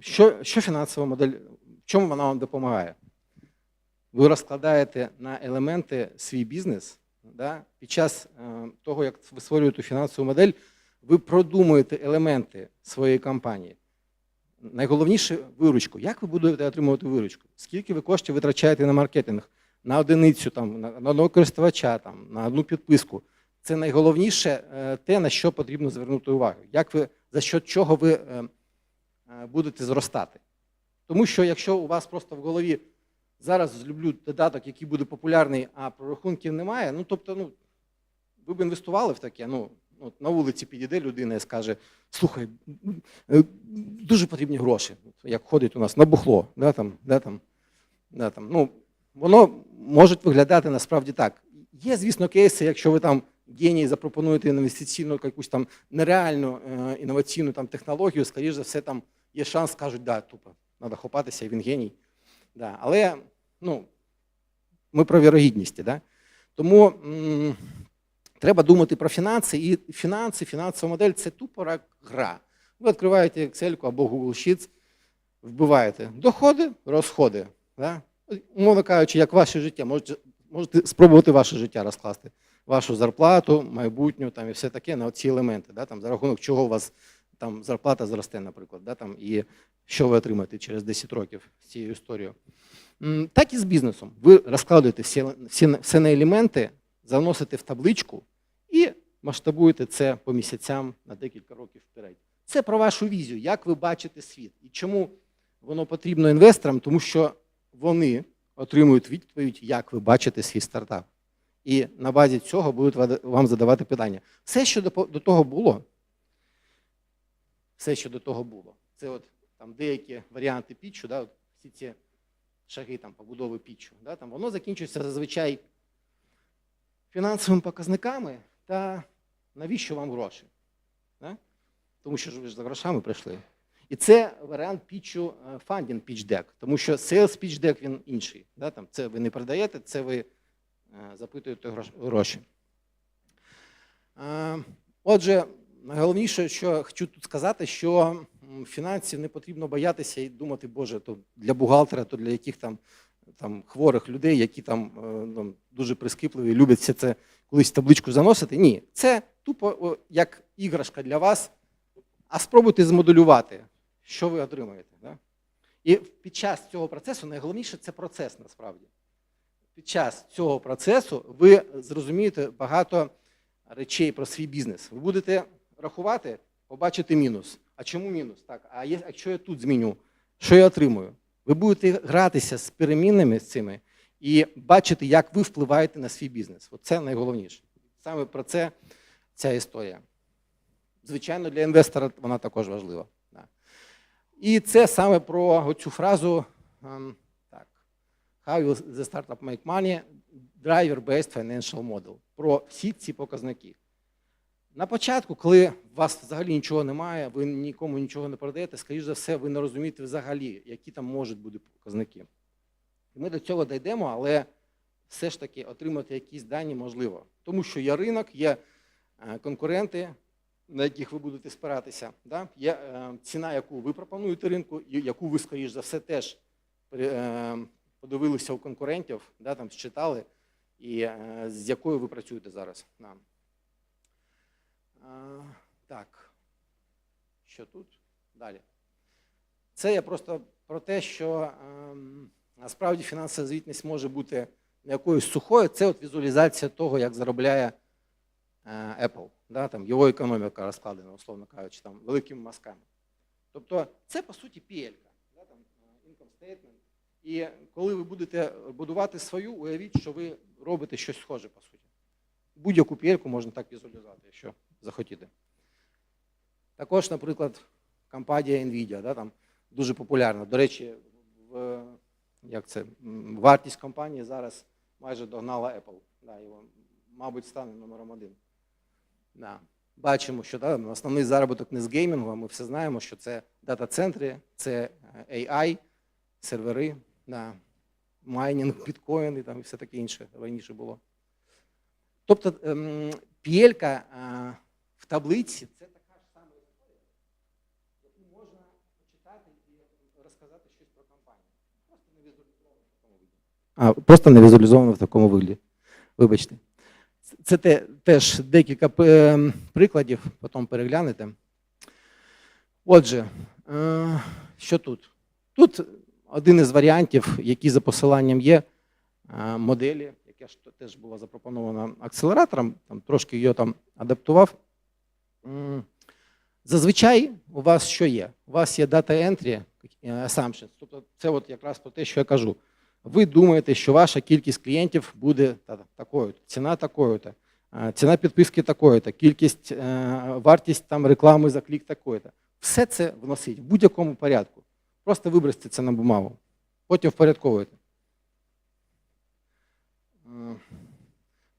Що фінансова модель, в чому вона вам допомагає? Ви розкладаєте на елементи свій бізнес. Да? Під час того, як ви створюєте фінансову модель, ви продумуєте елементи своєї компанії. Найголовніше – виручку. Як ви будете отримувати виручку? Скільки ви коштів витрачаєте на маркетинг? На одиницю, там, на одного користувача, там, на одну підписку. Це найголовніше те, на що потрібно звернути увагу. За що чого ви будете зростати. Тому що якщо у вас просто в голові зараз зроблю додаток, який буде популярний, а прорахунків немає, ви б інвестували в таке, на вулиці підійде людина і скаже: слухай, дуже потрібні гроші, як ходить у нас на бухло, воно може виглядати насправді так. Є, звісно, кейси, якщо ви там геній запропонуєте інвестиційну якусь там нереальну інноваційну там технологію, скоріш за все, там є шанс, скажуть, да, тупо, треба хопатися, він геній. Да. Але, ну, ми про вірогідність, да? Тому треба думати про фінанси, і фінансова модель – це тупо гра. Ви відкриваєте Excel або Google Sheets, вбиваєте доходи, розходи. Да? Умовно кажучи, як ваше життя, можете спробувати ваше життя розкласти. Вашу зарплату, майбутню там, і все таке на ці елементи, да? Там, за рахунок чого у вас там, зарплата зросте, наприклад, да? Там, і що ви отримаєте через 10 років з цією історією. Так і з бізнесом. Ви розкладуєте все на елементи, заносите в табличку і масштабуєте це по місяцям на декілька років вперед. Це про вашу візію, як ви бачите світ. І чому воно потрібно інвесторам? Тому що вони отримують відповідь, як ви бачите свій стартап. І на базі цього будуть вам задавати питання. Все, що до того було, це от там деякі варіанти пітчу, да, всі ці шаги там, побудови пітчу, да, там, воно закінчується зазвичай фінансовими показниками та навіщо вам гроші. Да? Тому що ж ви ж за грошами прийшли. І це варіант пітчу funding pitch deck, тому що sales pitch deck він інший. Да? Там, це ви не продаєте, це ви запитуєте гроші. Отже, найголовніше, що хочу тут сказати, що фінансів не потрібно боятися і думати, боже, то для бухгалтера, то для яких там хворих людей, які там дуже прискіпливі, люблять все це колись в табличку заносити. Ні, це тупо як іграшка для вас, а спробуйте змоделювати, що ви отримаєте. Да? І під час цього процесу, найголовніше це процес насправді. Під час цього процесу ви зрозумієте багато речей про свій бізнес. Ви будете рахувати, побачите мінус. А чому мінус? Так, а якщо я тут зміню, що я отримую? Ви будете гратися з перемінними з цими і бачити, як ви впливаєте на свій бізнес. Оце найголовніше. Саме про це ця історія. Звичайно, для інвестора вона також важлива. І це саме про цю фразу How will the startup make money? Driver-based financial model. Про всі ці показники. На початку, коли у вас взагалі нічого немає, ви нікому нічого не продаєте, скоріш за все, ви не розумієте взагалі, які там можуть бути показники. Ми до цього дійдемо, але все ж таки отримати якісь дані можливо. Тому що є ринок, є конкуренти, на яких ви будете спиратися. Да? Є ціна, яку ви пропонуєте ринку, і яку ви, скоріш за все, теж подивилися у конкурентів, да, там считали, і з якою ви працюєте зараз. Да. Так, що тут? Далі. Це я просто про те, що насправді фінансова звітність може бути не якоюсь сухою, це от візуалізація того, як заробляє Apple, да, там, його економіка розкладена, условно кажучи, там, великими мазками. Тобто це, по суті, PL-ка, да, там, income statement. І коли ви будете будувати свою, уявіть, що ви робите щось схоже, по суті. Будь-яку PL-ку можна так візуалізувати, якщо захотіти. Також, наприклад, компанія NVIDIA, да, там, дуже популярна. До речі, вартість компанії зараз майже догнала Apple. Да, його, мабуть, стане номером 1. Да. Бачимо, що да, основний заробіток не з геймінгу, ми все знаємо, що це дата-центри, це AI, сервери, да, майнінг, біткоїни і все таке інше раніше було. Тобто PL-ка в таблиці – це така ж сама історія, яку можна почитати і розказати щось про компанію. Просто не візуалізовано в такому вигляді. Вибачте. Це теж декілька прикладів, потім переглянете. Отже, що тут? Тут один із варіантів, які за посиланням є, моделі, яка теж була запропонована акселератором, там, трошки її там адаптував. Зазвичай у вас що є? У вас є data entry assumptions, тобто це от якраз про те, що я кажу. Ви думаєте, що ваша кількість клієнтів буде такою-то, ціна такою-то, ціна підписки такою-то, кількість, вартість там реклами за клік такою-то. Все це вносить в будь-якому порядку. Просто вибросьте це на бумагу. Потім впорядковуєте.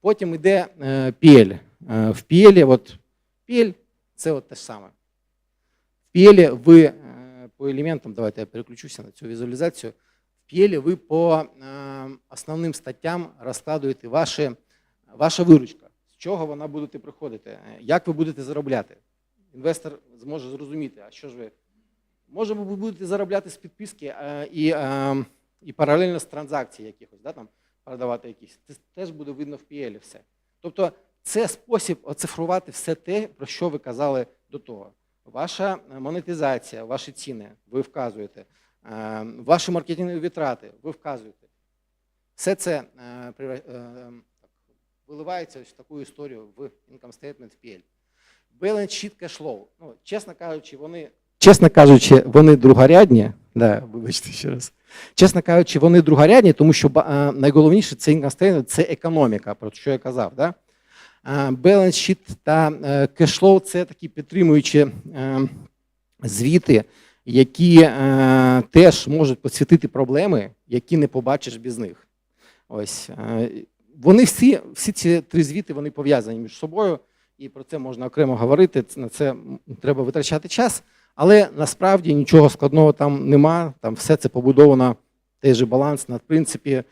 Потім йде PL. В PL, от PL це от те ж саме. В PL ви по елементам, давайте я переключуся на цю візуалізацію, в PL ви по основним статтям розкладуєте ваша виручка, з чого вона буде приходити, як ви будете заробляти. Інвестор зможе зрозуміти, а що ж ви, може ви будете заробляти з підписки і паралельно з транзакцій якихось, да, там, продавати якісь. Це теж буде видно в PL все. Тобто це спосіб оцифрувати все те, про що ви казали до того. Ваша монетизація, ваші ціни, ви вказуєте. Ваші маркетингові витрати, ви вказуєте. Все це виливається в таку історію в Income Statement в PL. Balance Sheet Cash Flow. Ну, чесно кажучи, вони другорядні. Да, вибачте ще раз. Чесно кажучи, вони другорядні, тому що найголовніше це Income Statement, це економіка, про що я казав. Да? Balance Sheet та Cash Flow – це такі підтримуючі звіти, які теж можуть підсвітити проблеми, які не побачиш без них. Ось. Вони всі ці три звіти, вони пов'язані між собою, і про це можна окремо говорити, на це треба витрачати час, але насправді нічого складного там нема, там все це побудовано, той же баланс на принципі,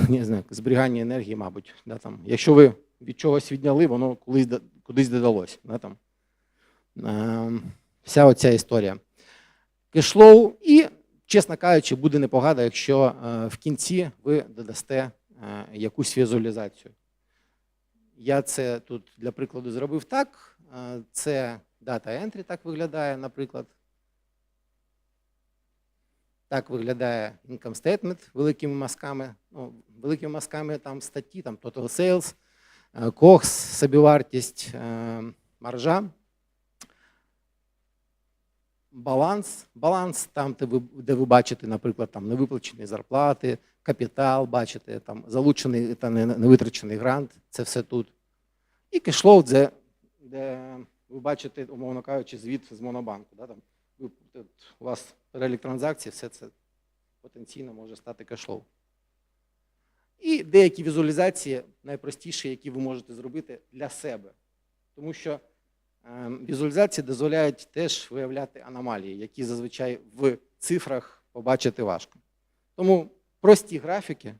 не знаю, зберігання енергії, мабуть. Да, там. Якщо ви від чогось відняли, воно кудись додалось. Да, там. Вся оця історія. Кешфлоу і, чесно кажучи, буде непогано, якщо в кінці ви додасте якусь візуалізацію. Я це тут для прикладу зробив так. Це Data Entry так виглядає, наприклад. Так виглядає Income Statement великими мазками. Ну, великими мазками там статті, там Total Sales, COGS, собівартість, маржа. Баланс там, де ви бачите, наприклад, там невиплачені зарплати, капітал, бачите, там залучений та невитрачений грант, це все тут. І кешфлоу, де ви бачите, умовно кажучи, звіт з Монобанку. Да, там, у вас перелік транзакцій, все це потенційно може стати кешфлоу. І деякі візуалізації найпростіші, які ви можете зробити для себе. Тому що візуалізації дозволяють теж виявляти аномалії, які зазвичай в цифрах побачити важко. Тому прості графіки,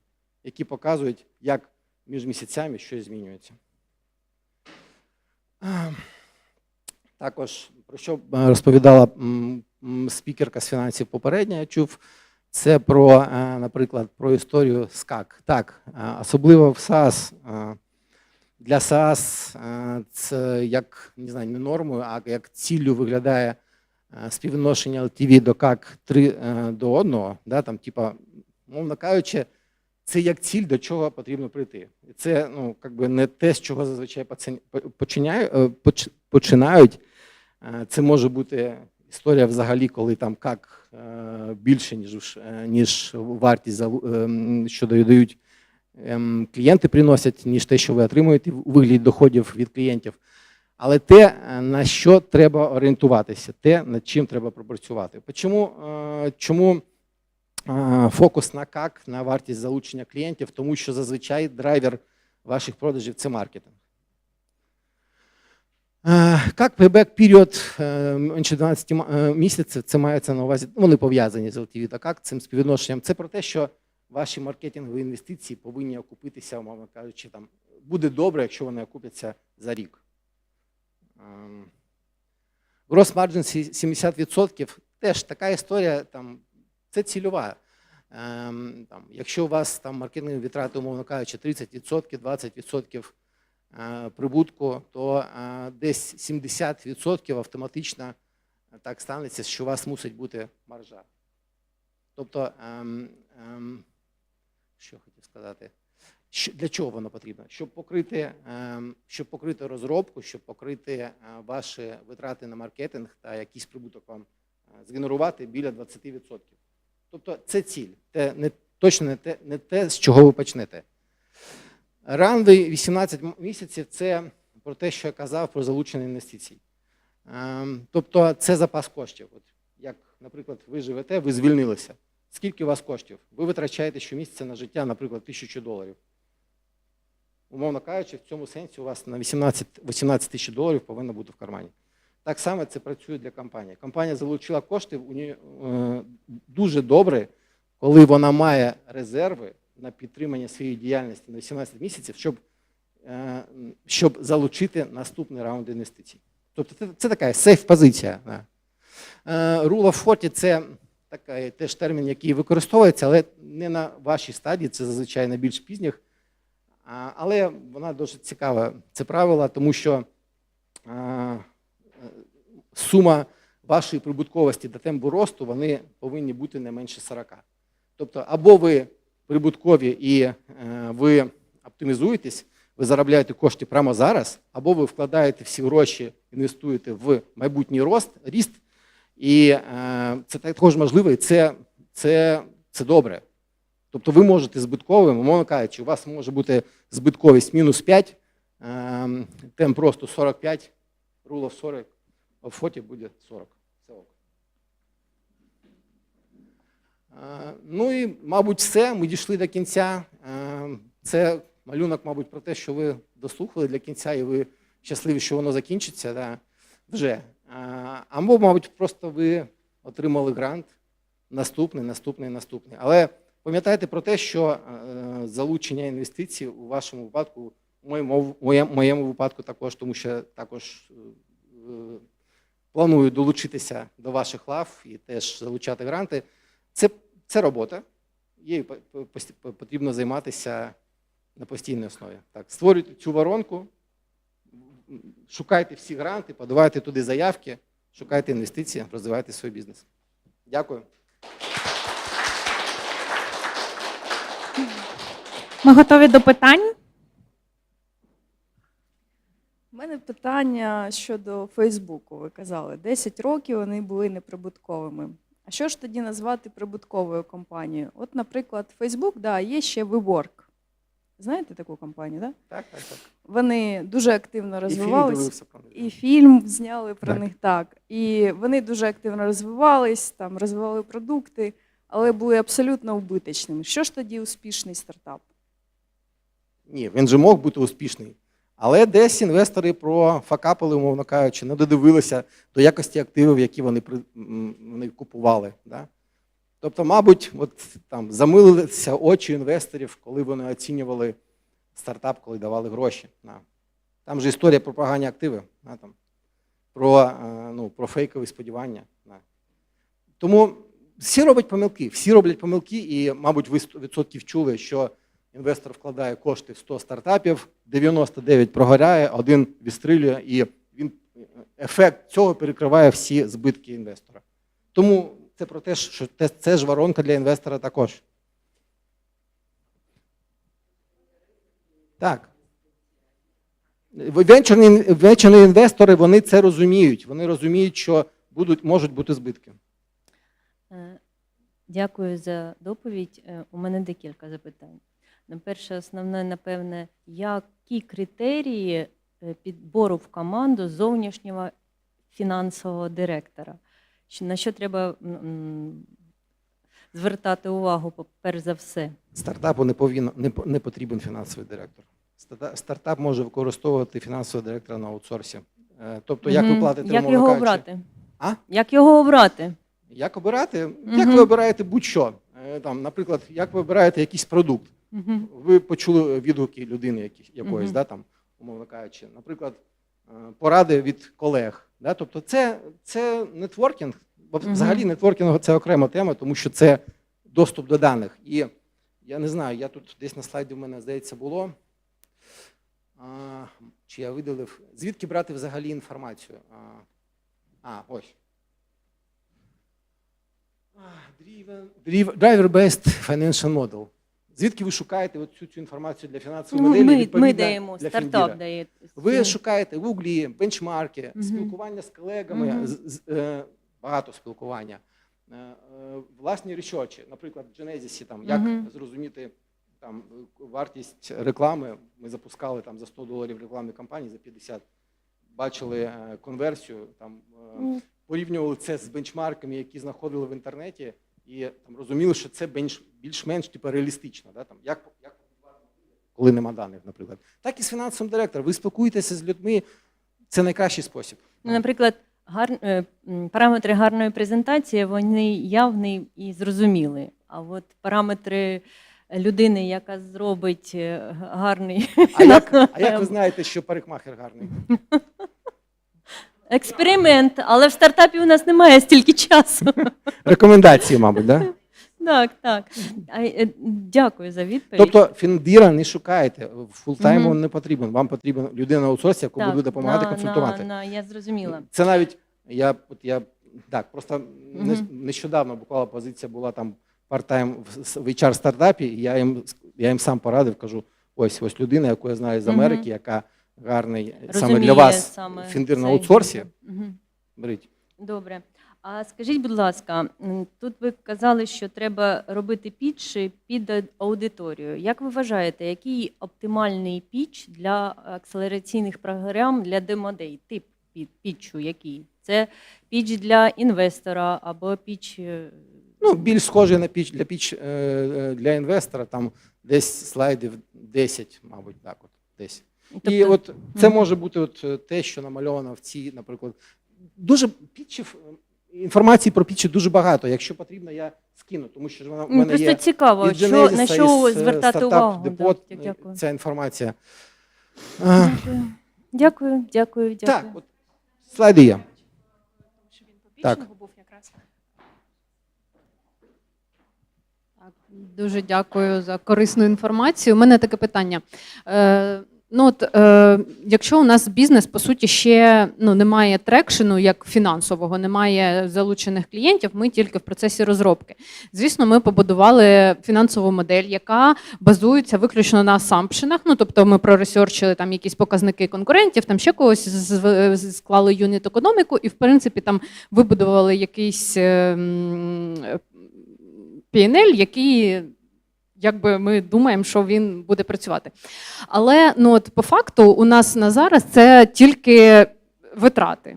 які показують, як між місяцями щось змінюється. Також, про що розповідала спікерка з фінансів попередня, я чув, це про, наприклад, про історію СКАК. Так, особливо в СaaS. Для SaaS це як, не знаю, не нормою, а як ціллю виглядає співвідношення LTV до CAC 3 до 1, да, там, типа, мовно кажучи, це як ціль, до чого потрібно прийти. І це, ну, якби не те, з чого зазвичай починають. Це може бути історія взагалі, коли там CAC більше, ніж вартість, що дають клієнти приносять, ніж те, що ви отримуєте у вигляді доходів від клієнтів. Але те, на що треба орієнтуватися, те, над чим треба пропрацювати. Чому фокус на CAC, на вартість залучення клієнтів? Тому що зазвичай драйвер ваших продажів – це маркетинг. CAC payback період менше 12 місяців, це мається на увазі, вони пов'язані з LTV та CAC, цим співвідношенням. Це про те, що ваші маркетингові інвестиції повинні окупитися, умовно кажучи, там, буде добре, якщо вони окупяться за рік. Gross margin 70%, теж така історія, там, це цільова. Там, якщо у вас там маркетингові витрати, умовно кажучи, 30%, 20% прибутку, то десь 70% автоматично так станеться, що у вас мусить бути маржа. Тобто, що хотів сказати, для чого воно потрібно? Щоб покрити розробку, щоб покрити ваші витрати на маркетинг та якийсь прибуток вам згенерувати біля 20%. Тобто це ціль, точно не те, з чого ви почнете. Runway 18 місяців – це про те, що я казав про залучення інвестицій. Тобто це запас коштів. От, як, наприклад, ви живете, ви звільнилися. Скільки у вас коштів? Ви витрачаєте щомісяця на життя, наприклад, $1000. умовно кажучи, в цьому сенсі у вас на 18 тисяч доларів повинно бути в кармані. Так само це працює для компанії. Компанія залучила кошти дуже добре, коли вона має резерви на підтримання своєї діяльності на 18 місяців, щоб залучити наступний раунд інвестицій. Тобто це така сейф-позиція. Rule of 40 – це такий теж термін, який використовується, але не на вашій стадії, це зазвичай на більш пізніх. Але вона дуже цікава, це правило, тому що сума вашої прибутковості та темпу росту, вони повинні бути не менше 40. Тобто або ви прибуткові і ви оптимізуєтесь, ви заробляєте кошти прямо зараз, або ви вкладаєте всі гроші, інвестуєте в майбутній ріст, і це також можливо, і це добре. Тобто ви можете збитковим, умовно кажучи, у вас може бути збитковість мінус 5, темп росту 45, rule of 40, of 40 буде 40. Це ок. Ну і, мабуть, все, ми дійшли до кінця. Це малюнок, мабуть, про те, що ви дослухали до кінця, і ви щасливі, що воно закінчиться, да, вже. Або, мабуть, просто ви отримали грант, наступний. Але пам'ятайте про те, що залучення інвестицій у вашому випадку, в моєму випадку також, тому що також планую долучитися до ваших лав і теж залучати гранти. Це робота, їй потрібно займатися на постійній основі. Так, створюйте цю воронку, шукайте всі гранти, подавайте туди заявки, шукайте інвестиції, розвивайте свій бізнес. Дякую. Ми готові до питань. У мене питання щодо Фейсбуку. Ви казали, 10 років вони були неприбутковими. А що ж тоді назвати прибутковою компанією? От, наприклад, Фейсбук, да, є ще WeWork. Знаєте таку компанію, да? Так. Вони дуже активно розвивались. І фільм зняли про них, так. І вони дуже активно розвивались, там, розвивали продукти, але були абсолютно убиточними. Що ж тоді успішний стартап? Ні, він же мог бути успішний. Але десь інвестори профакапили, умовно кажучи, не додивилися до якості активів, які вони купували. Да? Тобто, мабуть, замилилися очі інвесторів, коли вони оцінювали стартап, коли давали гроші. Да? Там же історія про погані активи, да? Про фейкові сподівання. Да? Тому всі роблять помилки, і, мабуть, ви 100% чули, що інвестор вкладає кошти в 100 стартапів, 99 прогоряє, один відстрілює, і ефект цього перекриває всі збитки інвестора. Тому це про те, що це ж воронка для інвестора також. Так. Венчурні інвестори, вони це розуміють. Вони розуміють, що можуть бути збитки. Дякую за доповідь. У мене декілька запитань. Перше, основне, напевне, які критерії підбору в команду зовнішнього фінансового директора? На що треба звертати увагу, перш за все? Стартапу не потрібен фінансовий директор. Стартап може використовувати фінансового директора на аутсорсі. Тобто, як ви платите, як його обрати? А? Як його обрати? Як обирати? Як ви обираєте будь-що. Наприклад, як ви обираєте якийсь продукт. Ви почули відгуки людини якоїсь, да, там, умовно кажучи. Наприклад, поради від колег. Да? Тобто це нетворкінг. Взагалі нетворкінг – це окрема тема, тому що це доступ до даних. І я не знаю, я тут десь на слайді в мене, здається, було. Чи я видалив? Звідки брати взагалі інформацію? Ось. Driver-based financial model. Звідки ви шукаєте цю інформацію для фінансової моделі? Ми даємо, стартап дає. Ви шукаєте в Гуглі, бенчмарки, спілкування з колегами, багато спілкування, власні ресерчі. Наприклад, в Genesis, як зрозуміти вартість реклами. Ми запускали за $100 рекламні кампанії, за 50 бачили конверсію, порівнювали це з бенчмарками, які знаходили в інтернеті, і розуміли, що це більш-менш реалістично. Да? Як коли нема даних, наприклад. Так і з фінансовим директором. Ви спілкуєтеся з людьми, це найкращий спосіб. Ну, наприклад, параметри гарної презентації, вони явні і зрозумілі. А от параметри людини, яка зробить гарний... А як ви знаєте, що парикмахер гарний? Експеримент, але в стартапі у нас немає стільки часу. Рекомендації, мабуть, так? Так. Дякую за відповідь. Тобто фіндіра не шукаєте, фултайм вам не потрібен. Вам потрібна людина на аутсорсі, яку буде допомагати, консультувати. Я зрозуміла. Це навіть, просто нещодавно буквально позиція була там part-time в HR-стартапі, і я їм сам порадив, кажу, ось людина, яку я знаю з Америки, яка гарний саме для вас фіндир на аутсорсі, беріть. Добре. А скажіть, будь ласка, тут ви казали, що треба робити пітчі під аудиторію. Як ви вважаєте, який оптимальний пітч для акселераційних програм для демодей? Тип пітчу який? Це пітч для інвестора або пітч... Ну, більш схожий на пітч для інвестора, там десь слайдів 10, мабуть, так от, десь. Тобто... І от це може бути от те, що намальовано в цій, наприклад, дуже пітчів, інформації про пітчі дуже багато. Якщо потрібно, я скину, тому що в мене просто є цікаво, із Genesis, на що із звертати Startup увагу. Depot, Дякую. ця інформація. Дякую. Так, от слайди є. Так. Дуже дякую за корисну інформацію. У мене таке питання. Якщо у нас бізнес, по суті, ще немає трекшену, як фінансового, немає залучених клієнтів, ми тільки в процесі розробки. Звісно, ми побудували фінансову модель, яка базується виключно на асампшенах, тобто ми проресерчили там якісь показники конкурентів, там ще когось, склали юніт-економіку і, в принципі, там вибудували якийсь P&L, який... якби ми думаємо, що він буде працювати. Але по факту у нас на зараз це тільки витрати.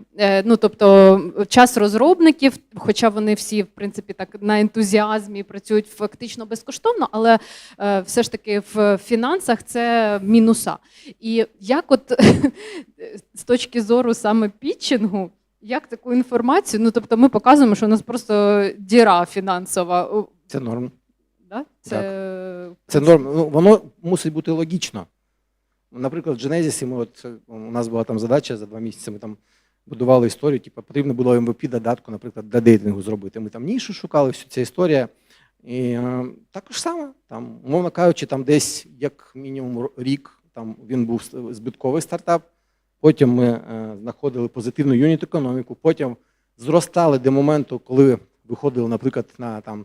Тобто час розробників, хоча вони всі, в принципі, так на ентузіазмі працюють фактично безкоштовно, але все ж таки в фінансах це мінуса. І як от з точки зору саме пітчингу, як таку інформацію, тобто ми показуємо, що у нас просто діра фінансова. Це норм. Да? Це норм. Воно мусить бути логічно. Наприклад, в Genesis у нас була там задача за 2 місяці, ми там будували історію, потрібно було MVP додатку, наприклад, для дейтингу зробити. Ми там нішу шукали, всю цю історію. І також саме, там, умовно кажучи, там десь як мінімум рік там він був збитковий стартап, потім ми знаходили позитивну юніт-економіку, потім зростали до моменту, коли виходили, наприклад, на там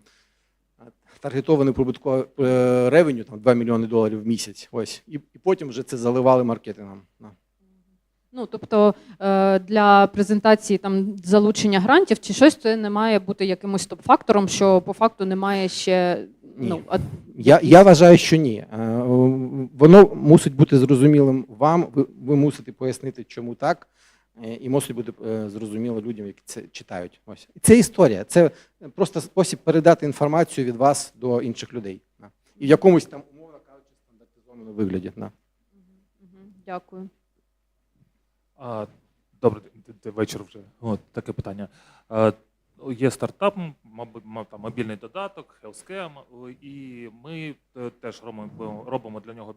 таргетований прибутковий ревеню, там $2 мільйони в місяць, ось, і потім вже це заливали маркетингом. Тобто для презентації там залучення грантів чи щось, це не має бути якимось топ-фактором, що по факту немає ще... Ні. Я вважаю, що ні. Воно мусить бути зрозумілим вам, ви мусите пояснити, чому так, і мусить бути зрозуміло людям, які це читають. Ось. Це історія, це просто спосіб передати інформацію від вас до інших людей. І в якомусь там, умовно кажучи, стандартизованому вигляді. Дякую. Добрий вечір вже. Таке питання. Є стартап, мобільний додаток, HealthScam, і ми теж робимо для нього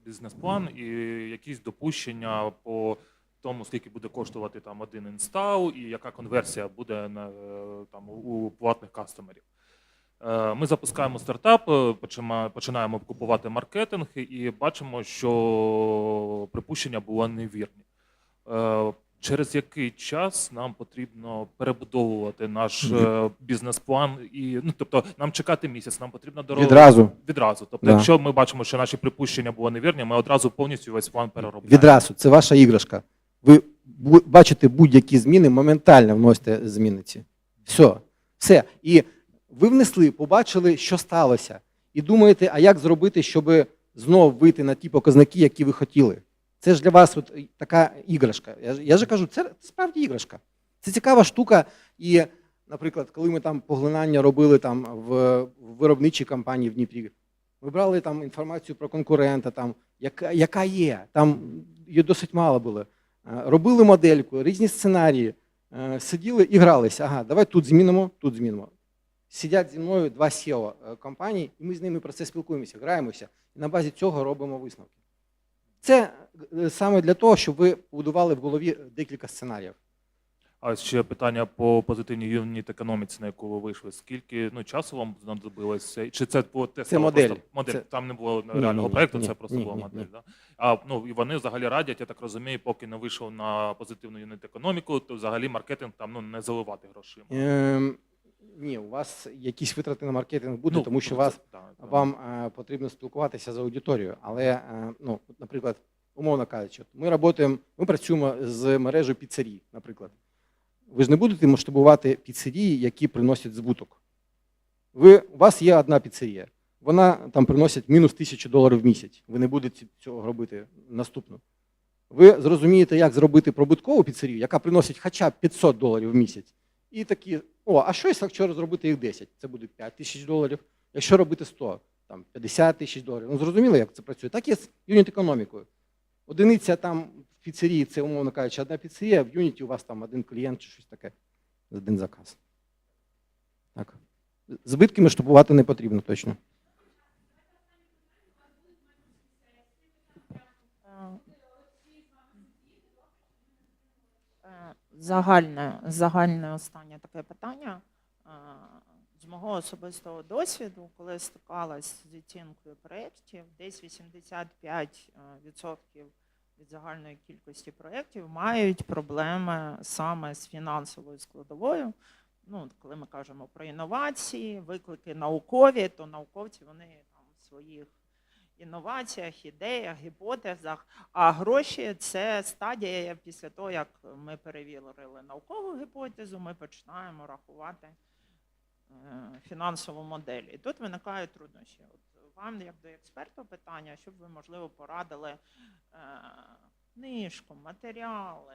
бізнес-план і якісь допущення по тому, скільки буде коштувати там один інстал і яка конверсія буде там, у платних кастомерів. Ми запускаємо стартап, починаємо купувати маркетинг і бачимо, що припущення було невірні. Через який час нам потрібно перебудовувати наш бізнес-план? Тобто нам чекати місяць, нам потрібно Відразу. Тобто, якщо ми бачимо, що наші припущення були невірні, ми одразу повністю весь план переробляємо. Відразу. Це ваша іграшка. Ви бачите будь-які зміни, моментально вносите зміни ці. Все. І ви внесли, побачили, що сталося. І думаєте, а як зробити, щоб знову вийти на ті показники, які ви хотіли. Це ж для вас така іграшка. Я ж кажу, це справді іграшка. Це цікава штука. І, наприклад, коли ми там поглинання робили там в виробничій компанії в Дніпрі, Ми брали там інформацію про конкурента, там, яка є, там її досить мало було. Робили модельку, різні сценарії, сиділи і гралися. Ага, давай тут змінимо, тут змінимо. Сидять зі мною 2 SEO компаній, і ми з ними про це спілкуємося, граємося, і на базі цього робимо висновки. Це саме для того, щоб ви будували в голові декілька сценаріїв. А ще питання по позитивній юніт-економіці, на яку ви вийшли. Скільки часу вам знадобилося? Чи це було тестова модель. модель? Це... Там не було реального проєкту, це просто ні, була ні, модель. ні. Да? І вони взагалі радять, я так розумію, поки не вийшов на позитивну юніт-економіку, то взагалі маркетинг там не заливати грошима. Ні, у вас якісь витрати на маркетинг будуть, тому що вам потрібно спілкуватися з аудиторією. Але, наприклад, умовно кажучи, ми працюємо з мережею піцерій, наприклад. Ви ж не будете масштабувати піцерії, які приносять збуток. У вас є одна піцерія, вона там приносить мінус $1000 в місяць. Ви не будете цього робити наступну. Ви зрозумієте, як зробити прибуткову піцерію, яка приносить хоча б $500 в місяць. І такі, а що якщо зробити їх 10? Це буде $5000. Якщо робити 100, там $50 000. Зрозуміло, як це працює? Так є з юніт-економікою. Одиниця там в піцерії, це, умовно кажучи, одна піцерія, в юніті у вас там один клієнт чи щось таке, один заказ. Так. Збитки масштабувати не потрібно точно. Загальне останнє таке питання. З мого особистого досвіду, коли стикалась з оцінкою проєктів, десь 85% від загальної кількості проєктів мають проблеми саме з фінансовою складовою. Коли ми кажемо про інновації, виклики наукові, то науковці вони там в своїх інноваціях, ідеях, гіпотезах, а гроші – це стадія після того, як ми перевірили наукову гіпотезу, ми починаємо рахувати фінансову модель. І тут виникають труднощі. Вам, як до експерта, питання, щоб ви, можливо, порадили книжку, матеріали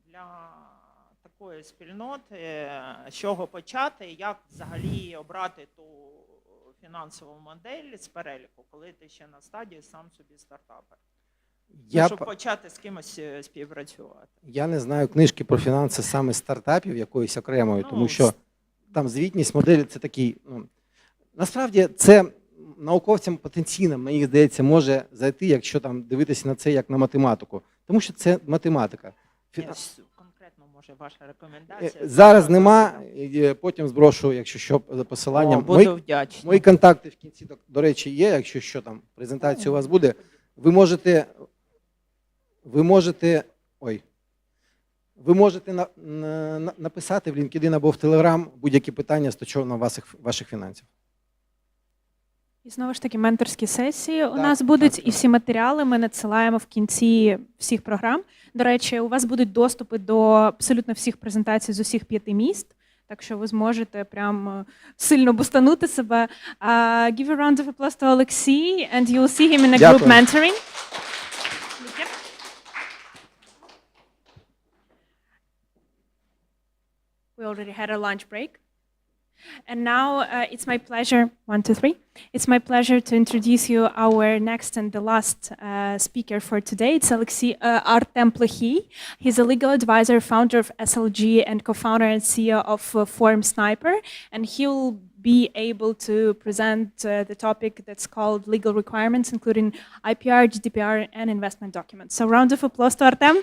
для такої спільноти, з чого почати, як взагалі обрати ту фінансову модель з переліку, коли ти ще на стадії сам собі стартапер. Щоб почати з кимось співпрацювати. Я не знаю книжки про фінанси саме стартапів якоїсь окремої, тому що там звітність моделі це такий. Насправді це науковцям потенційно, мені здається, може зайти, якщо там дивитися на це як на математику. Тому що це математика. Конкретно, може, ваша рекомендація? Зараз нема, потім зброшу, якщо що, за посиланням. Буду вдячна. Мої контакти в кінці, до речі, є, якщо що там, презентація у вас буде. Ви можете написати в LinkedIn або в Telegram будь-які питання стосовно ваших фінансів. І знову ж таки, менторські сесії у нас будуть, і всі матеріали ми надсилаємо в кінці всіх програм. До речі, у вас будуть доступи до абсолютно всіх презентацій з усіх 5 міст, так що ви зможете прям сильно бустанути себе. Give a round of applause to Олексій, and you will see him in a group mentoring. We already had a lunch break. And now it's my pleasure, 1, 2, 3. It's my pleasure to introduce you our next and the last speaker for today. It's Artem Plekhy. He's a legal advisor, founder of SLG, and co-founder and CEO of Form Sniper. And he will be able to present the topic that's called legal requirements, including IPR, GDPR, and investment documents. So round of applause to Artem.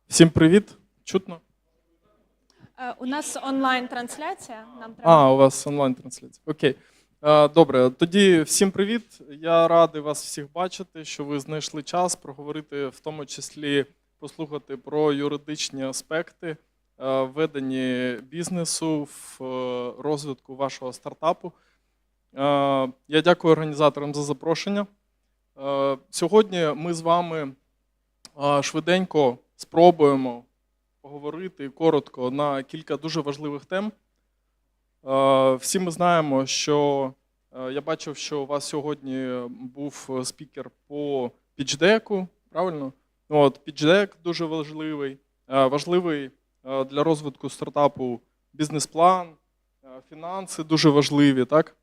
Всім привіт. Чутно? У нас онлайн-трансляція. Нам треба... У вас онлайн-трансляція. Окей. Добре, тоді всім привіт. Я радий вас всіх бачити, що ви знайшли час проговорити, в тому числі послухати про юридичні аспекти ведення бізнесу в розвитку вашого стартапу. Я дякую організаторам за запрошення. Сьогодні ми з вами швиденько спробуємо поговорити коротко на кілька дуже важливих тем. Всі ми знаємо, що я бачив, що у вас сьогодні був спікер по пічдеку, правильно? От, піджек дуже важливий, важливий для розвитку стартапу бізнес-план, фінанси дуже важливі, так?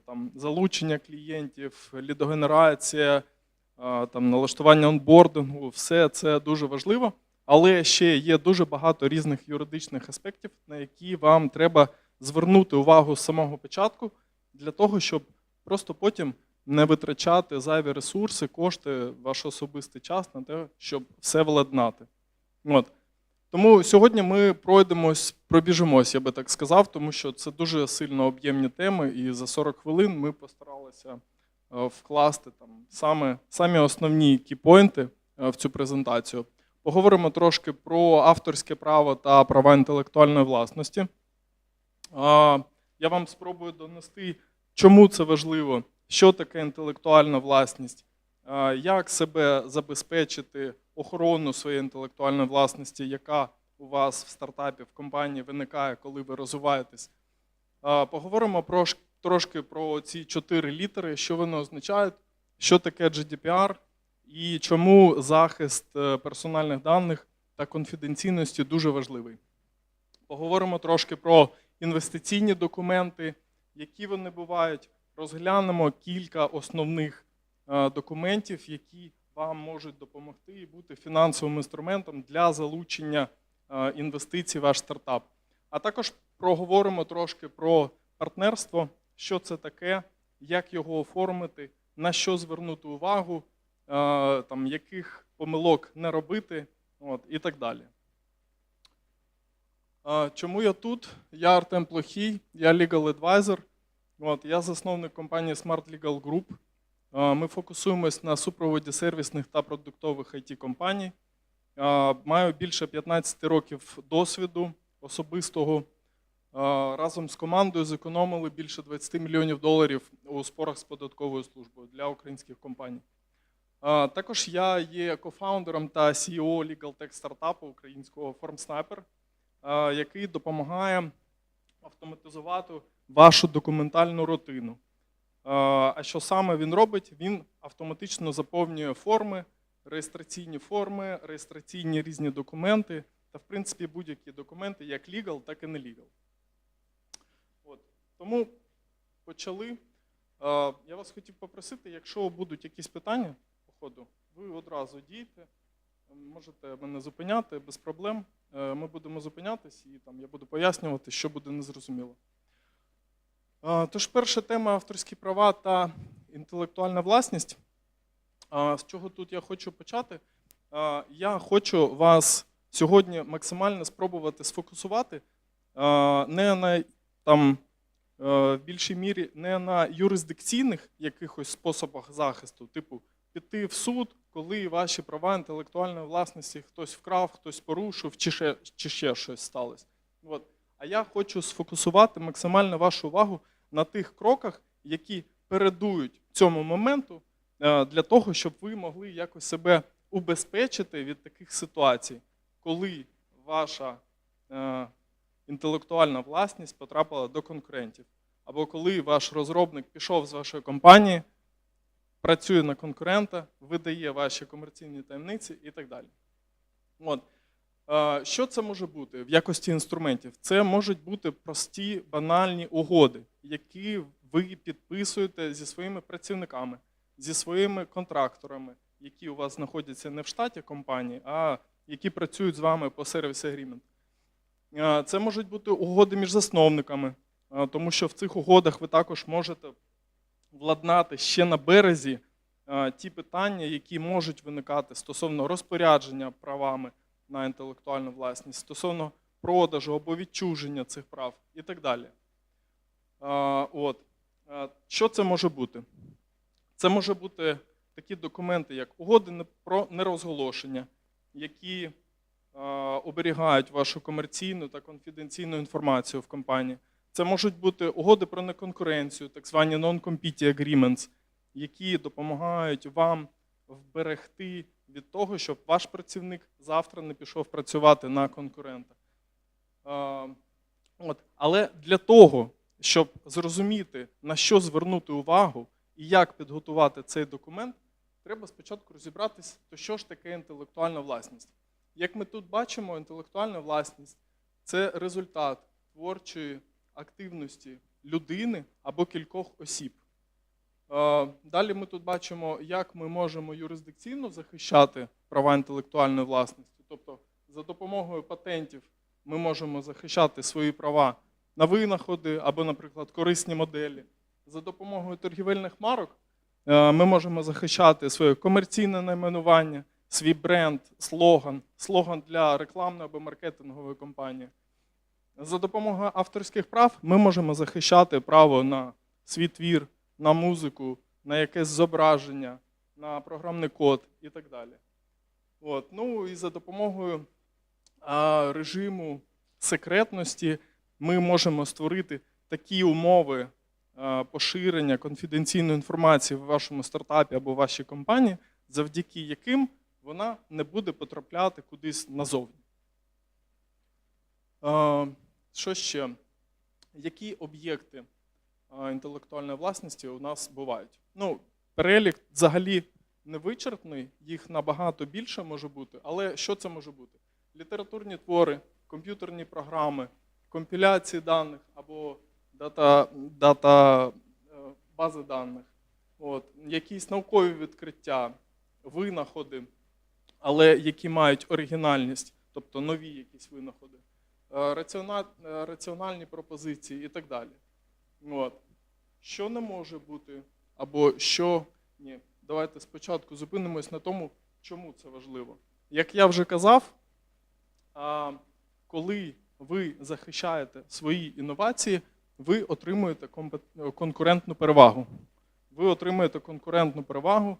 Там, залучення клієнтів, лідогенерація, там, налаштування онбордингу, все це дуже важливо. Але ще є дуже багато різних юридичних аспектів, на які вам треба звернути увагу з самого початку, для того, щоб просто потім не витрачати зайві ресурси, кошти, ваш особистий час на те, щоб все владнати. От. Тому сьогодні ми пробіжимось, я би так сказав, тому що це дуже сильно об'ємні теми, і за 40 хвилин ми постаралися вкласти там самі основні кіпойнти в цю презентацію. Поговоримо трошки про авторське право та права інтелектуальної власності. Я вам спробую донести, чому це важливо, що таке інтелектуальна власність, як себе забезпечити охорону своєї інтелектуальної власності, яка у вас в стартапі, в компанії виникає, коли ви розвиваєтесь. Поговоримо трошки про ці 4 літери, що вони означають, що таке GDPR і чому захист персональних даних та конфіденційності дуже важливий. Поговоримо трошки про інвестиційні документи, які вони бувають. Розглянемо кілька основних документів, які вам можуть допомогти і бути фінансовим інструментом для залучення інвестицій в ваш стартап. А також проговоримо трошки про партнерство, що це таке, як його оформити, на що звернути увагу, там, яких помилок не робити, і так далі. Чому я тут? Я Артем Плохій, я Legal Advisor. Я засновник компанії Smart Legal Group. Ми фокусуємось на супроводі сервісних та продуктових IT-компаній. Маю більше 15 років досвіду особистого. Разом з командою зекономили більше $20 мільйонів у спорах з податковою службою для українських компаній. Також я є кофаундером та CEO Legal Tech стартапу українського FormSniper, який допомагає автоматизувати вашу документальну рутину. А що саме він робить? Він автоматично заповнює форми, реєстраційні різні документи та, в принципі, будь-які документи, як legal, так і не legal. Тому почали. Я вас хотів попросити, якщо будуть якісь питання по ходу, ви одразу дійте, можете мене зупиняти без проблем. Ми будемо зупинятись і там я буду пояснювати, що буде незрозуміло. Тож перша тема – авторські права та інтелектуальна власність. З чого тут я хочу почати? Я хочу вас сьогодні максимально спробувати сфокусувати не на, там, в більшій мірі не на юрисдикційних якихось способах захисту, типу піти в суд, коли ваші права інтелектуальної власності хтось вкрав, хтось порушив, чи ще щось сталося. А я хочу сфокусувати максимально вашу увагу на тих кроках, які передують цьому моменту, для того, щоб ви могли якось себе убезпечити від таких ситуацій, коли ваша інтелектуальна власність потрапила до конкурентів, або коли ваш розробник пішов з вашої компанії, працює на конкурента, видає ваші комерційні таємниці і так далі. Що це може бути в якості інструментів? Це можуть бути прості, банальні угоди, які ви підписуєте зі своїми працівниками, зі своїми контракторами, які у вас знаходяться не в штаті компанії, а які працюють з вами по сервіс-агрімент. Це можуть бути угоди між засновниками, тому що в цих угодах ви також можете владнати ще на березі ті питання, які можуть виникати стосовно розпорядження правами на інтелектуальну власність, стосовно продажу або відчуження цих прав і так далі. Що це може бути? Це може бути такі документи, як угоди про нерозголошення, які оберігають вашу комерційну та конфіденційну інформацію в компанії. Це можуть бути угоди про неконкуренцію, так звані non-compete agreements, які допомагають вам вберегти від того, щоб ваш працівник завтра не пішов працювати на конкурента. Але для того, щоб зрозуміти, на що звернути увагу і як підготувати цей документ, треба спочатку розібратися, то що ж таке інтелектуальна власність. Як ми тут бачимо, інтелектуальна власність – це результат творчої активності людини або кількох осіб. Далі ми тут бачимо, як ми можемо юрисдикційно захищати права інтелектуальної власності. Тобто за допомогою патентів ми можемо захищати свої права на винаходи або, наприклад, корисні моделі. За допомогою торгівельних марок ми можемо захищати своє комерційне найменування, свій бренд, слоган для рекламної або маркетингової кампанії. За допомогою авторських прав ми можемо захищати право на свій твір, на музику, на якесь зображення, на програмний код і так далі. Ну і за допомогою режиму секретності ми можемо створити такі умови поширення конфіденційної інформації в вашому стартапі або в вашій компанії, завдяки яким вона не буде потрапляти кудись назовні. Що ще? Які об'єкти інтелектуальної власності у нас бувають? Ну, перелік взагалі невичерпний, їх набагато більше може бути, але що це може бути? Літературні твори, комп'ютерні програми, компіляції даних або бази даних, якісь наукові відкриття, винаходи, але які мають оригінальність, тобто нові якісь винаходи, раціональні пропозиції і так далі. Що не може бути, або що ні. Давайте спочатку зупинимось на тому, чому це важливо. Як я вже казав, коли ви захищаєте свої інновації, ви отримуєте конкурентну перевагу. Ви отримуєте конкурентну перевагу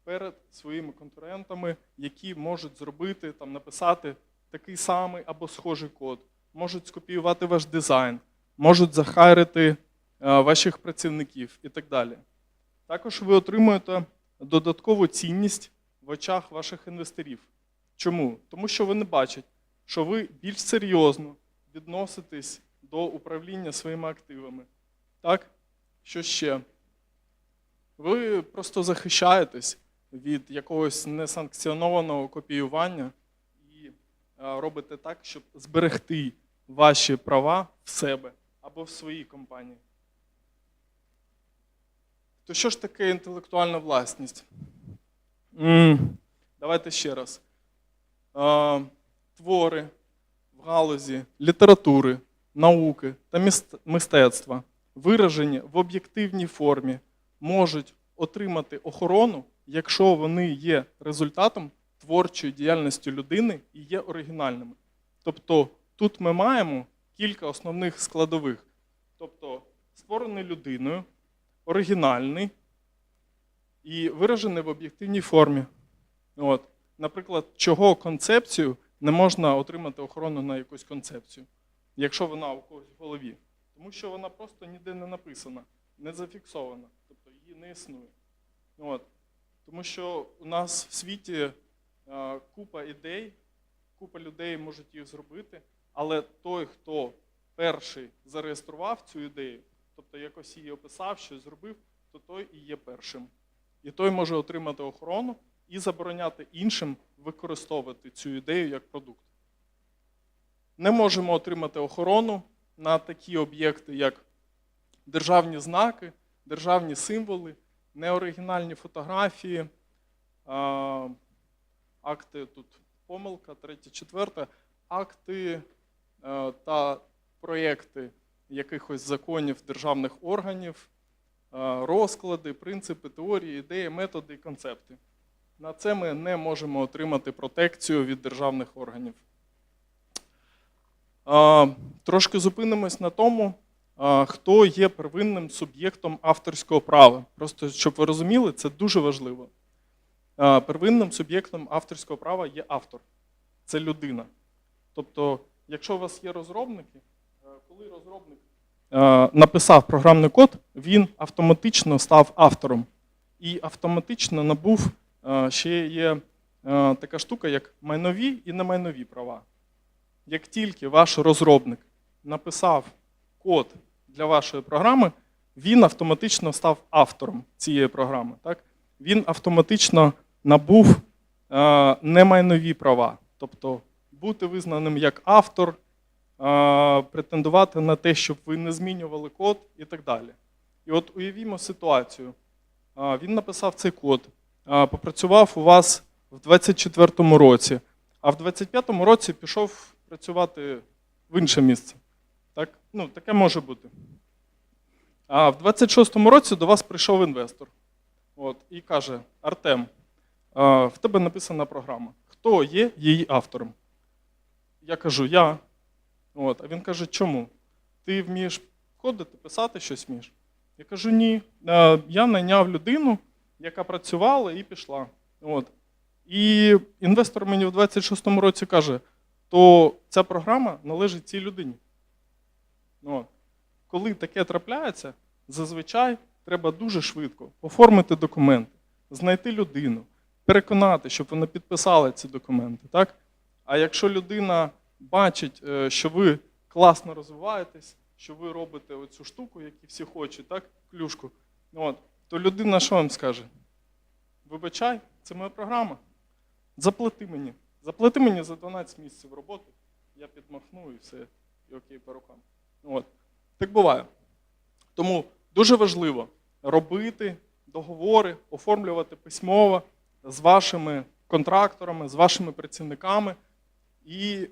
перед своїми конкурентами, які можуть зробити, написати такий самий або схожий код, можуть скопіювати ваш дизайн, можуть захайрити ваших працівників і так далі. Також ви отримуєте додаткову цінність в очах ваших інвесторів. Чому? Тому що вони бачать, що ви більш серйозно відноситесь до управління своїми активами. Так? Що ще? Ви просто захищаєтесь від якогось несанкціонованого копіювання і робите так, щоб зберегти ваші права в себе або в своїй компанії. То що ж таке інтелектуальна власність? Давайте ще раз. Твори в галузі літератури, науки та мистецтва, виражені в об'єктивній формі, можуть отримати охорону, якщо вони є результатом творчої діяльності людини і є оригінальними. Тобто тут ми маємо кілька основних складових. Тобто створений людиною, оригінальний і виражений в об'єктивній формі. Наприклад, чого концепцію не можна отримати охорону на якусь концепцію, якщо вона у когось в голові. Тому що вона просто ніде не написана, не зафіксована, тобто її не існує. Тому що у нас в світі купа ідей, купа людей можуть їх зробити, але той, хто перший зареєстрував цю ідею, тобто якось її описав, щось зробив, то той і є першим. І той може отримати охорону і забороняти іншим використовувати цю ідею як продукт. Не можемо отримати охорону на такі об'єкти, як державні знаки, державні символи, неоригінальні фотографії, акти, тут помилка, 3, 4, акти та проєкти якихось законів державних органів, розклади, принципи, теорії, ідеї, методи і концепти. На це ми не можемо отримати протекцію від державних органів. Трошки зупинимось на тому, хто є первинним суб'єктом авторського права. Просто, щоб ви розуміли, це дуже важливо. Первинним суб'єктом авторського права є автор. Це людина. Тобто, якщо у вас є розробники, коли розробник написав програмний код, він автоматично став автором. І автоматично набув, ще є така штука, як майнові і немайнові права. Як тільки ваш розробник написав код для вашої програми, він автоматично став автором цієї програми. Так? він автоматично набув немайнові права. Тобто бути визнаним як автор, претендувати на те, щоб ви не змінювали код і так далі. І от уявімо ситуацію. Він написав цей код, попрацював у вас в 24-му році, а в 25-му році пішов працювати в інше місце. Так? Ну, таке може бути. А в 26-му році до вас прийшов інвестор. От, і каже: Артем, в тебе написана програма. Хто є її автором? Я кажу: я. От, а він каже: чому? Ти вмієш кодити, писати щось вмієш? Я кажу: ні. Я найняв людину, яка працювала і пішла. От. І інвестор мені в 26-му році каже: то ця програма належить цій людині. От. Коли таке трапляється, зазвичай треба дуже швидко оформити документи, знайти людину, переконати, щоб вона підписала ці документи. Так? А якщо людина бачить, що ви класно розвиваєтесь, що ви робите оцю штуку, яку всі хочуть, так? Клюшку, от, то людина що вам скаже? Вибачай, це моя програма. Заплати мені. Заплати мені за 12 місяців роботи, я підмахну і все, і окей по рукам. От. Так буває. Тому дуже важливо робити договори, оформлювати письмово з вашими контракторами, з вашими працівниками і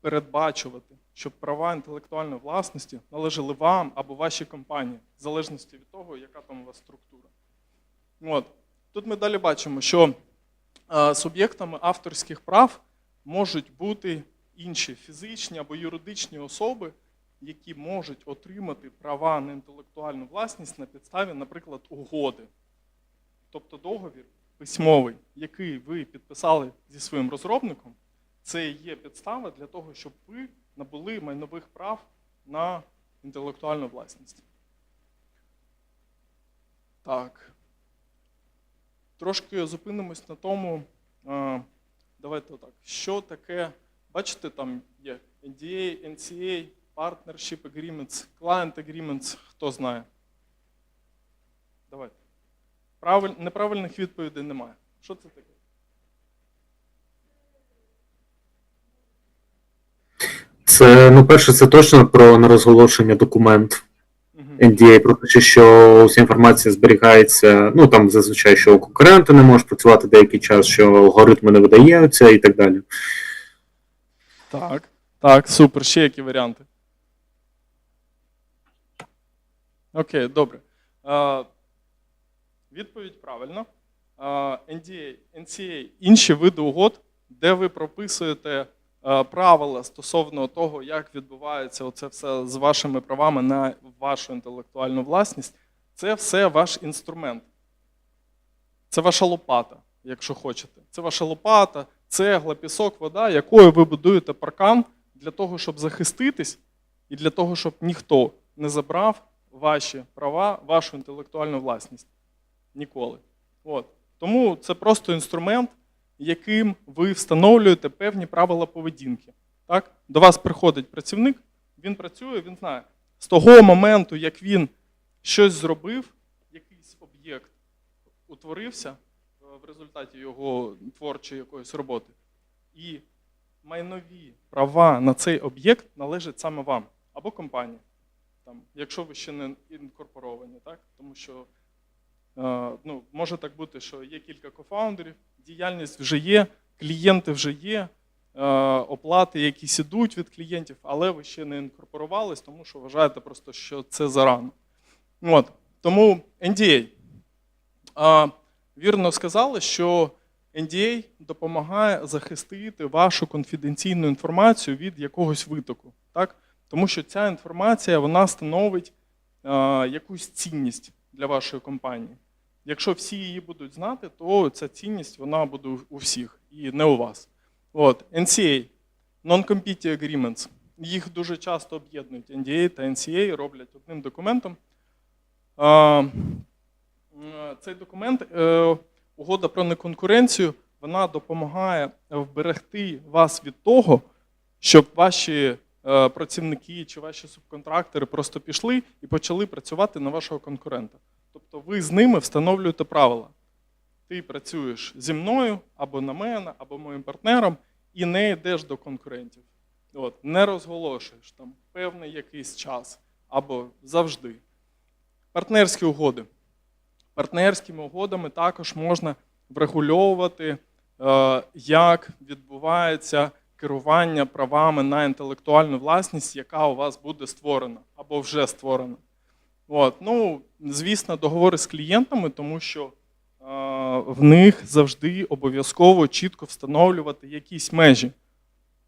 передбачувати, щоб права інтелектуальної власності належали вам або вашій компанії, в залежності від того, яка там у вас структура. От. Тут ми далі бачимо, що суб'єктами авторських прав можуть бути інші фізичні або юридичні особи, які можуть отримати права на інтелектуальну власність на підставі, наприклад, угоди. Тобто договір письмовий, який ви підписали зі своїм розробником, це є підстава для того, щоб ви набули майнових прав на інтелектуальну власність. Так. Трошки зупинимось на тому, давайте отак, що таке, бачите, там є NDA, NCA, Partnership Agreements, Client Agreements, хто знає? Давайте. Неправильних відповідей немає. Що це таке? Це, ну, перше, це точно про нерозголошення документ NDA, про те, що уся інформація зберігається, ну, там зазвичай, що конкуренти не можуть працювати деякий час, що алгоритми не видаються і так далі. Так, супер. Ще які варіанти? Окей, добре. Відповідь правильно. NDA, NCA, інші види угод, де ви прописуєте правила стосовно того, як відбувається оце все з вашими правами на вашу інтелектуальну власність, це все ваш інструмент. Це ваша лопата, якщо хочете. Це ваша лопата, цегла, пісок, вода, якою ви будуєте паркан для того, щоб захиститись і для того, щоб ніхто не забрав ваші права, вашу інтелектуальну власність. Ніколи. От. Тому це просто інструмент, яким ви встановлюєте певні правила поведінки. Так? До вас приходить працівник, він працює, він знає, з того моменту, як він щось зробив, якийсь об'єкт утворився в результаті його творчої якоїсь роботи, і майнові права на цей об'єкт належать саме вам або компанії, там, якщо ви ще не інкорпоровані, так? Тому що ну, може так бути, що є кілька кофаундерів, діяльність вже є, клієнти вже є, оплати якісь ідуть від клієнтів, але ви ще не інкорпорувались, тому що вважаєте просто, що це зарано. От. Тому NDA. Вірно сказали, що NDA допомагає захистити вашу конфіденційну інформацію від якогось витоку. Так? Тому що ця інформація, вона становить якусь цінність для вашої компанії. Якщо всі її будуть знати, то ця цінність, вона буде у всіх, і не у вас. От. NCA, Non-Compete Agreements, їх дуже часто об'єднують. NDA та NCA роблять одним документом. Цей документ, угода про неконкуренцію, вона допомагає вберегти вас від того, щоб ваші працівники чи ваші субконтрактори просто пішли і почали працювати на вашого конкурента. Тобто ви з ними встановлюєте правила. Ти працюєш зі мною, або на мене, або моїм партнером, і не йдеш до конкурентів. От, не розголошуєш там певний якийсь час, або завжди. Партнерські угоди. Партнерськими угодами також можна врегульовувати, як відбувається керування правами на інтелектуальну власність, яка у вас буде створена, або вже створена. От, ну, звісно, договори з клієнтами, тому що в них завжди обов'язково чітко встановлювати якісь межі.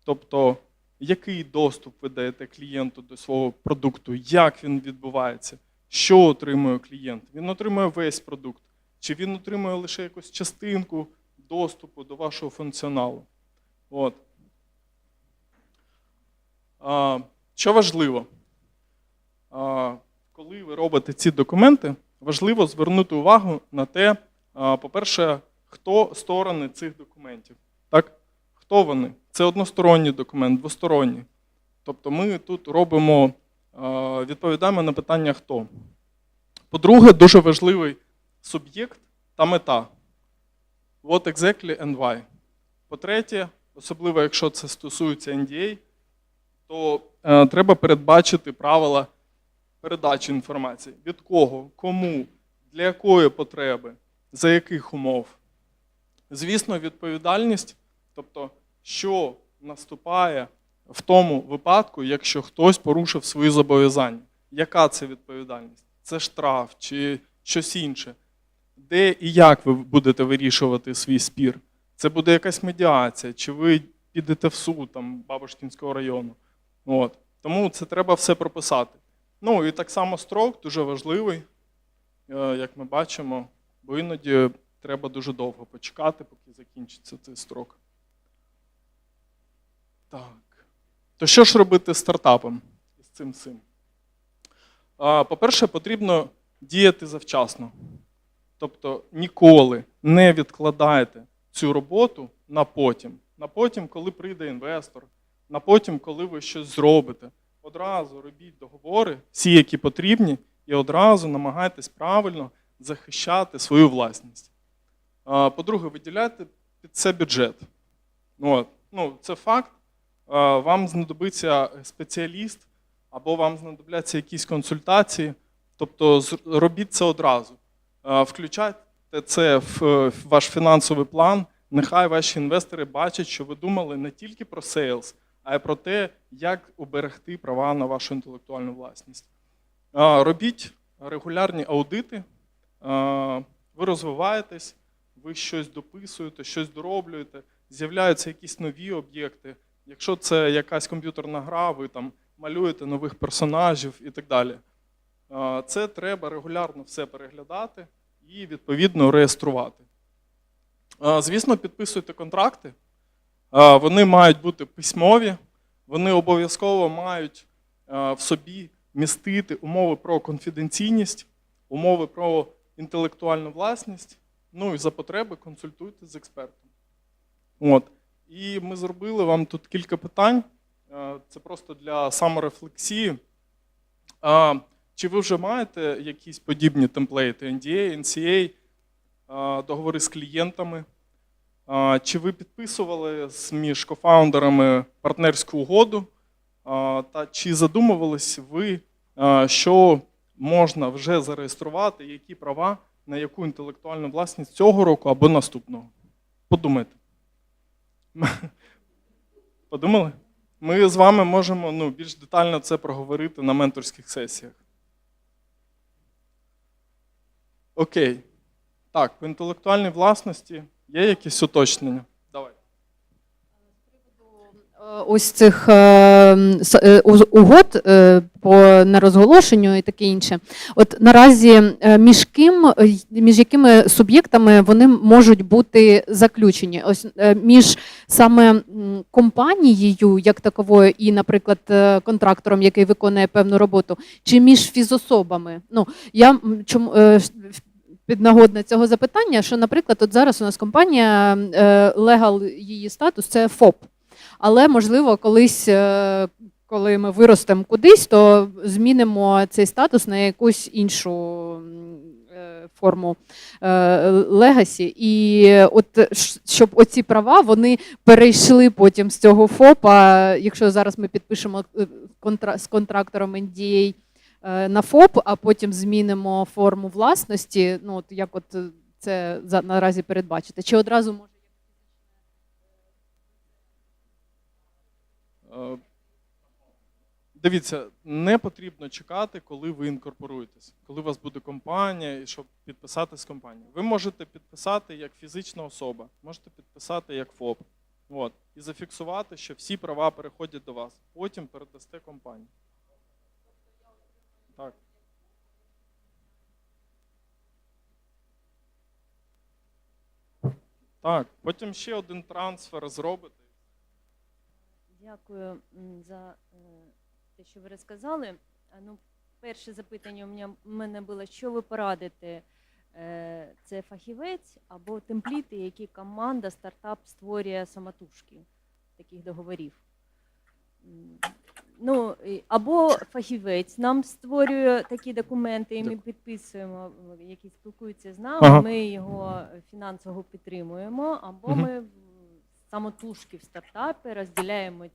Тобто, який доступ ви даєте клієнту до свого продукту, як він відбувається, що отримує клієнт. Він отримує весь продукт, чи він отримує лише якусь частинку доступу до вашого функціоналу. От. Що важливо? Коли ви робите ці документи, важливо звернути увагу на те, по-перше, хто сторони цих документів. Так? Хто вони? Це односторонній документ, двосторонній. Тобто ми тут робимо, відповідаємо на питання «хто?». По-друге, дуже важливий суб'єкт та мета. What exactly and why. По-третє, особливо якщо це стосується NDA, то треба передбачити правила передачі інформації. Від кого, кому, для якої потреби, за яких умов. Звісно, відповідальність, тобто, що наступає в тому випадку, якщо хтось порушив свої зобов'язання. Яка це відповідальність? Це штраф чи щось інше? Де і як ви будете вирішувати свій спір? Це буде якась медіація, чи ви підете в суд там, Бабушкінського району? От. Тому це треба все прописати. Ну і так само строк дуже важливий, як ми бачимо, бо іноді треба дуже довго почекати, поки закінчиться цей строк. Так. То що ж робити з стартапом із цим всім? По-перше, потрібно діяти завчасно. Тобто ніколи не відкладайте цю роботу на потім. На потім, коли прийде інвестор, на потім, коли ви щось зробите. Одразу робіть договори, всі, які потрібні, і одразу намагайтесь правильно захищати свою власність. По-друге, виділяйте під це бюджет. От. Ну, це факт. Вам знадобиться спеціаліст, або вам знадобляться якісь консультації. Тобто робіть це одразу. Включайте це в ваш фінансовий план. Нехай ваші інвестори бачать, що ви думали не тільки про сейлс, а й про те, як уберегти права на вашу інтелектуальну власність. Робіть регулярні аудити, ви розвиваєтесь, ви щось дописуєте, щось дороблюєте, з'являються якісь нові об'єкти. Якщо це якась комп'ютерна гра, ви там малюєте нових персонажів і так далі. Це треба регулярно все переглядати і, відповідно, реєструвати. Звісно, підписуйте контракти. Вони мають бути письмові, вони обов'язково мають в собі містити умови про конфіденційність, умови про інтелектуальну власність, ну і за потреби консультуйте з експертом. От. І ми зробили вам тут кілька питань, це просто для саморефлексії. Чи ви вже маєте якісь подібні темплейти NDA, NCA, договори з клієнтами? Чи ви підписували між кофаундерами партнерську угоду? Та чи задумувались ви, що можна вже зареєструвати, які права на яку інтелектуальну власність цього року або наступного? Подумайте. Подумали? Ми з вами можемо більш детально це проговорити на менторських сесіях. Окей. Так, по інтелектуальній власності є якісь уточнення? Давай. Ось цих угод по нерозголошенню і таке інше. От наразі між якими суб'єктами вони можуть бути заключені? Ось між саме компанією як таковою і, наприклад, контрактором, який виконує певну роботу, чи між фізособами? Ну, я піднагодна цього запитання, що, наприклад, от зараз у нас компанія, легал її статус – це ФОП. Але, можливо, колись, коли ми виростемо кудись, то змінимо цей статус на якусь іншу форму легасі. І от щоб оці права, вони перейшли потім з цього ФОПа, якщо зараз ми підпишемо з контрактором NDA на ФОП, а потім змінимо форму власності, ну от як от це наразі передбачите? Чи одразу може? Дивіться, не потрібно чекати, коли ви інкорпоруєтесь, коли у вас буде компанія і щоб підписати з компанією. Ви можете підписати як фізична особа, можете підписати як ФОП. От. І зафіксувати, що всі права переходять до вас. Потім передасте компанії. Так. Так, потім ще один трансфер зробите. Дякую за те, що ви розказали. Ну, перше запитання у мене було, що ви порадите? Це фахівець або темпліти, які команда, стартап створює самотужки таких договорів? Ну, або фахівець нам створює такі документи, і ми підписуємо, які спілкуються з нами, ми його фінансово підтримуємо, або ми самотужки в стартапі розділяємо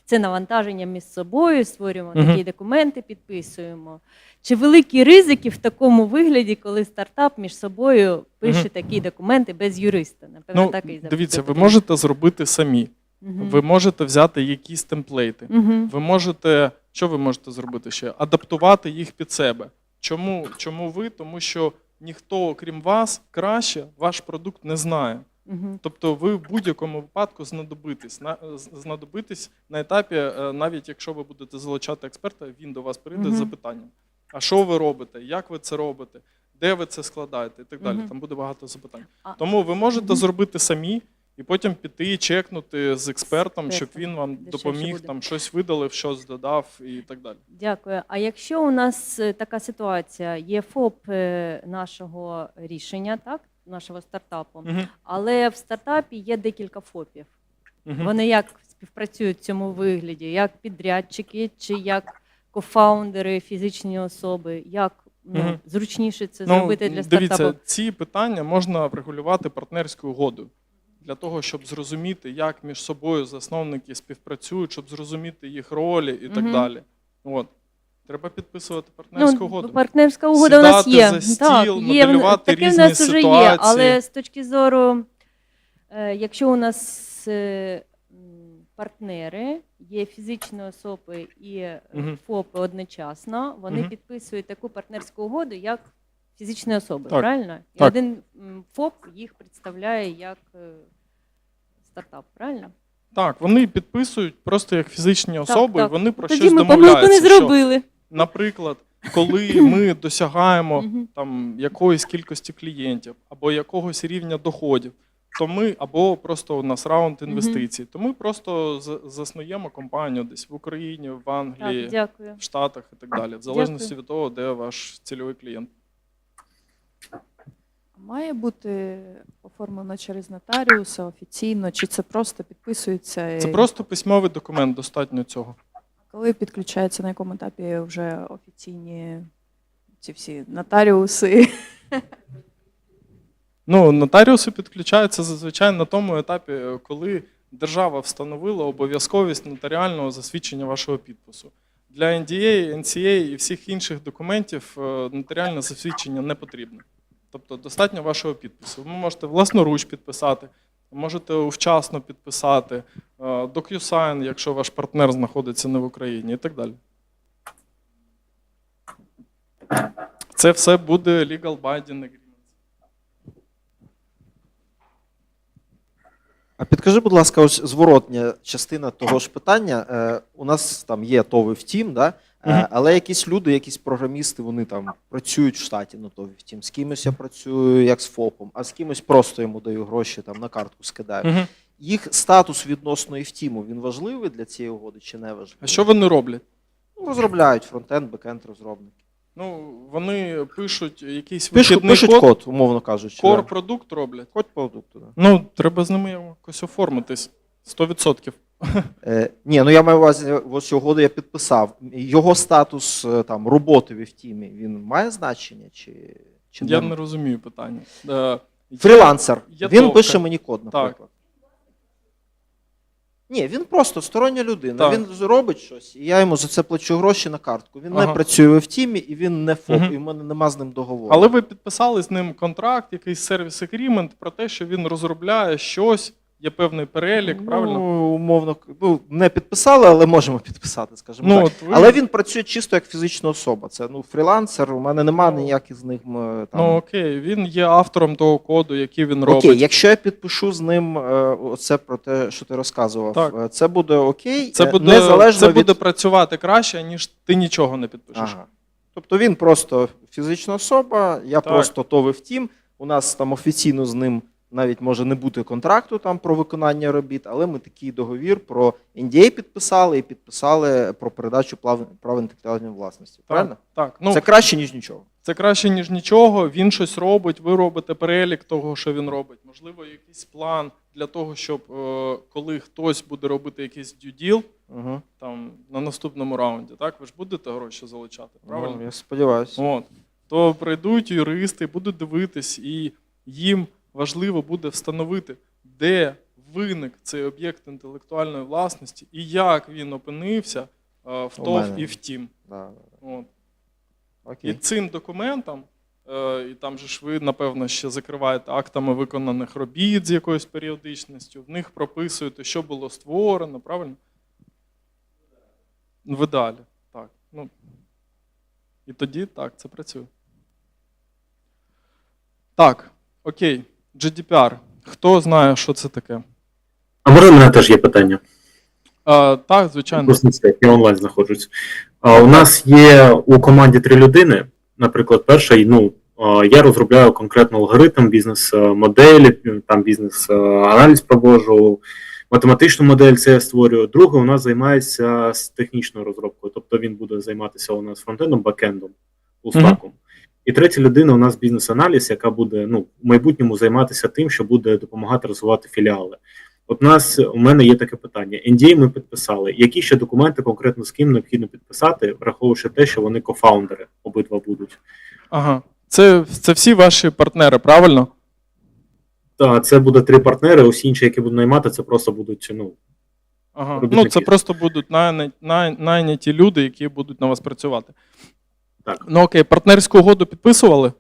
це навантаження між собою, створюємо такі документи, підписуємо. Чи великі ризики в такому вигляді, коли стартап між собою пише такі документи без юриста? Напевно, так і дивіться, ви можете зробити самі. Ви можете взяти якісь темплейти. Ви можете, що ви можете зробити ще? Адаптувати їх під себе. Чому ви? Тому що ніхто, окрім вас, краще ваш продукт не знає. Тобто ви в будь-якому випадку знадобитесь на етапі, навіть якщо ви будете залучати експерта, він до вас прийде з запитанням. А що ви робите? Як ви це робите? Де ви це складаєте? І так далі. Там буде багато запитань. Тому ви можете зробити самі, і потім піти і чекнути з експертом, щоб він вам допоміг, там щось видалив, щось додав і так далі. Дякую. А якщо у нас така ситуація, є ФОП нашого рішення, так, нашого стартапу, але в стартапі є декілька ФОПів. Вони як співпрацюють в цьому вигляді? Як підрядчики чи як кофаундери, фізичні особи? Як зручніше це зробити для стартапу? Дивіться, ці питання можна врегулювати партнерською угодою. Для того, щоб зрозуміти, як між собою засновники співпрацюють, щоб зрозуміти їх ролі і так далі. От. Треба підписувати партнерську угоду. Партнерська угода у нас є. Сідати за стіл, моделювати таке різні в нас вже ситуації. є, але з точки зору, якщо у нас партнери, є фізичні особи і ФОПи одночасно, вони підписують таку партнерську угоду, як фізичні особи, правильно? І один ФОП їх представляє як стартап, правильно? Так, вони підписують просто як фізичні особи, і вони про Тоді щось ми домовляються. помилку не зробили. Наприклад, коли ми досягаємо там якоїсь кількості клієнтів або якогось рівня доходів, то ми, або просто у нас раунд інвестицій, то ми просто заснуємо компанію десь в Україні, в Англії, в Штатах і так далі, в залежності від того, де ваш цільовий клієнт. Має бути оформлено через нотаріуса офіційно, чи це просто підписується? Це просто письмовий документ, достатньо цього. Коли підключаються, на якому етапі вже офіційні ці всі нотаріуси? Ну, нотаріуси підключаються зазвичай на тому етапі, коли держава встановила обов'язковість нотаріального засвідчення вашого підпису. Для NDA, NCA і всіх інших документів нотаріальне засвідчення не потрібно. Тобто достатньо вашого підпису. Ви можете власноруч підписати, можете вчасно підписати, DocuSign, якщо ваш партнер знаходиться не в Україні і так далі. Це все буде legal binding agreement. А підкажи, будь ласка, ось зворотня частина того ж питання. У нас там є ТОВи в Team, да? Але якісь люди, якісь програмісти, вони там працюють в штаті на ТОВі в Team. З кимось я працюю як з ФОПом, а з кимось просто йому даю гроші, там на картку скидаю. Їх статус відносно ІФТІМу, він важливий для цієї угоди чи не важливий? А що вони роблять? Ну, розробляють фронтенд, бекенд розробники. Ну, вони пишуть якийсь вихідний пишуть код, умовно кажучи. Кор-продукт роблять. Код-продукту, так. Ну, треба з ними якось оформитись. 100%. Ні, ну я маю увазі, ось угоду я підписав. Його статус там роботи в ІФТІМі, він має значення Чи Я не розумію питання. Фрілансер. Є Він товка. пише мені код, Так. наприклад. Ні, він просто стороння людина. Так. Він робить щось, і я йому за це плачу гроші на картку. Він Ага. не працює в тімі, і він не ФОП, Мгм. і в мене нема з ним договору. Але ви підписали з ним контракт, якийсь сервіс агрімент про те, що він розробляє щось, є певний перелік, правильно? Умовно, не підписали, але можемо підписати, скажімо Ну, так. от ви- Але він працює чисто як фізична особа. Це фрілансер, у мене немає ніяких з них там. Ну окей, він є автором того коду, який він робить. Окей, якщо я підпишу з ним оце про те, що ти розказував, Так. це буде окей, Це буде, незалежно це від... буде працювати краще, ніж ти нічого не підпишеш. Ага. Тобто він просто фізична особа, я Так. просто товив тім, у нас там офіційно з ним навіть може не бути контракту там про виконання робіт, але ми такий договір про NDA підписали і підписали про передачу прав інтелектуальної власності. Правильно? Так. Ну, це краще, ніж нічого. Це краще, ніж нічого. Він щось робить, ви робите перелік того, що він робить. Можливо, якийсь план для того, щоб коли хтось буде робити якийсь due deal, там, на наступному раунді, так? Ви ж будете гроші залучати, правильно? Я сподіваюся. От. То прийдуть юристи, будуть дивитись, і їм важливо буде встановити, де виник цей об'єкт інтелектуальної власності і як він опинився в ТОВ і в ТІМ. От. І цим документам, і там же ж ви, напевно, ще закриваєте актами виконаних робіт з якоюсь періодичністю, в них прописуєте, що було створено, правильно? В ідеалі, так. Ну, і тоді так, це працює. Так, окей, GDPR. Хто знає, що це таке? А може, в мене теж є питання? Так, звичайно. Просто я онлайн знаходжусь. У нас є у команді 3 людини. Наприклад, перша, я розробляю конкретно алгоритм, бізнес-моделі, там бізнес-аналіз проводжу, математичну модель це я створюю. Другий у нас займається з технічною розробкою, тобто він буде займатися у нас фронтендом, бекендом, фулстаком. І третя людина у нас бізнес-аналіз, яка буде в майбутньому займатися тим, що буде допомагати розвивати філіали. От у мене є таке питання. NDA ми підписали. Які ще документи конкретно з ким необхідно підписати, враховуючи те, що вони кофаундери обидва будуть? Ага. Це всі ваші партнери, правильно? Так, це буде 3 партнери, усі інші, які будуть наймати, це просто будуть, Ага. робітники. Це просто будуть найняті люди, які будуть на вас працювати. Так. Ну окей, партнерську угоду підписували?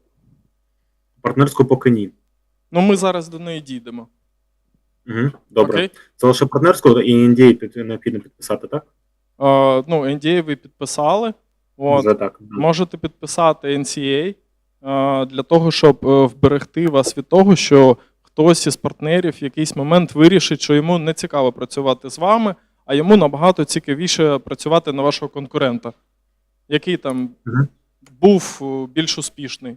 Партнерську поки ні. Ну ми зараз до неї дійдемо. Угу, добре. Окей. Це лише партнерську і NDA необхідно підписати, так? NDA ви підписали. От. Вже так. Можете підписати NCA для того, щоб вберегти вас від того, що хтось із партнерів в якийсь момент вирішить, що йому не цікаво працювати з вами, а йому набагато цікавіше працювати на вашого конкурента, який там був більш успішний.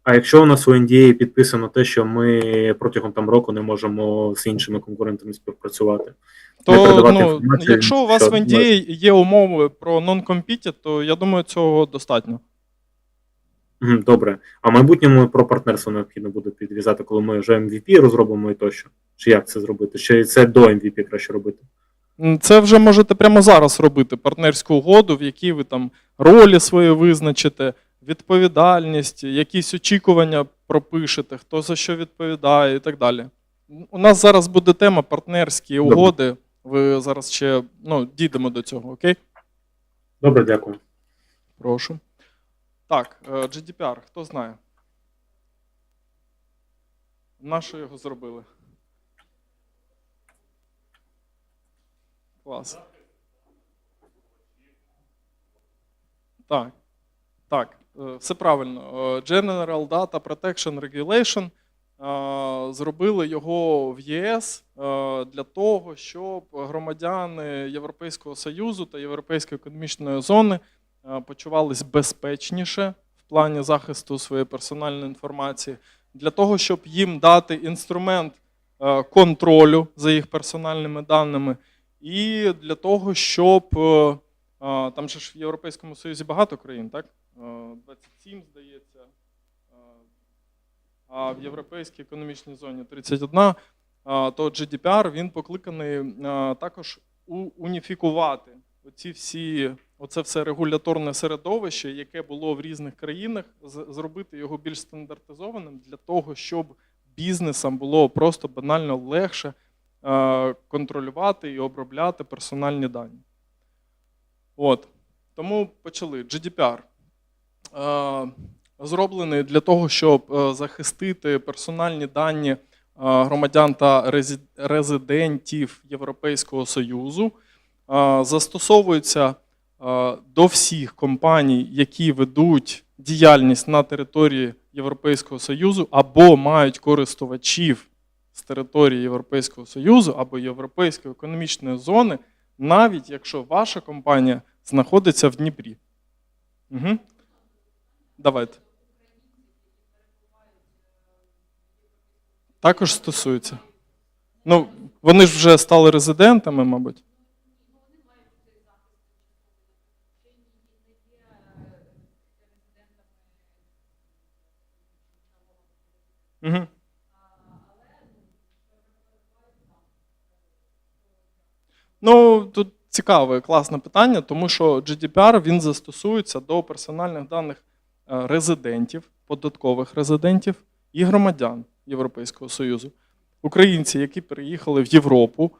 А якщо у нас у NDA підписано те, що ми протягом року не можемо з іншими конкурентами співпрацювати, то якщо у вас в NDA є умови про non-compete, то я думаю, цього достатньо. Добре. А в майбутньому про партнерство необхідно буде підв'язати, коли ми вже MVP розробимо і тощо? Чи як це зробити? Чи це до MVP краще робити? Це вже можете прямо зараз робити, партнерську угоду, в якій ви там ролі свої визначите, відповідальність, якісь очікування пропишете, хто за що відповідає і так далі. У нас зараз буде тема партнерські угоди, ви зараз ще дійдемо до цього, окей? Добре, дякую. Прошу. Так, GDPR, хто знає? На що його зробили? Клас. Так, все правильно. General Data Protection Regulation, зробили його в ЄС для того, щоб громадяни Європейського Союзу та Європейської економічної зони почувались безпечніше в плані захисту своєї персональної інформації, для того, щоб їм дати інструмент контролю за їх персональними даними, і для того, щоб, там же ж в Європейському Союзі багато країн, так? 27, здається, а в Європейській економічній зоні 31, то GDPR, він покликаний також уніфікувати оці всі оце все регуляторне середовище, яке було в різних країнах, зробити його більш стандартизованим для того, щоб бізнесам було просто банально легше контролювати і обробляти персональні дані. От. Тому почали. GDPR зроблений для того, щоб захистити персональні дані громадян та резидентів Європейського Союзу. Застосовується до всіх компаній, які ведуть діяльність на території Європейського Союзу або мають користувачів з території Європейського Союзу або Європейської економічної зони, навіть якщо ваша компанія знаходиться в Дніпрі. Угу. Давайте. Також стосується. Ну, вони ж вже стали резидентами, мабуть. Угу. Ну, тут цікаве, класне питання, тому що GDPR, він застосується до персональних даних резидентів, податкових резидентів і громадян Європейського Союзу. Українці, які переїхали в Європу,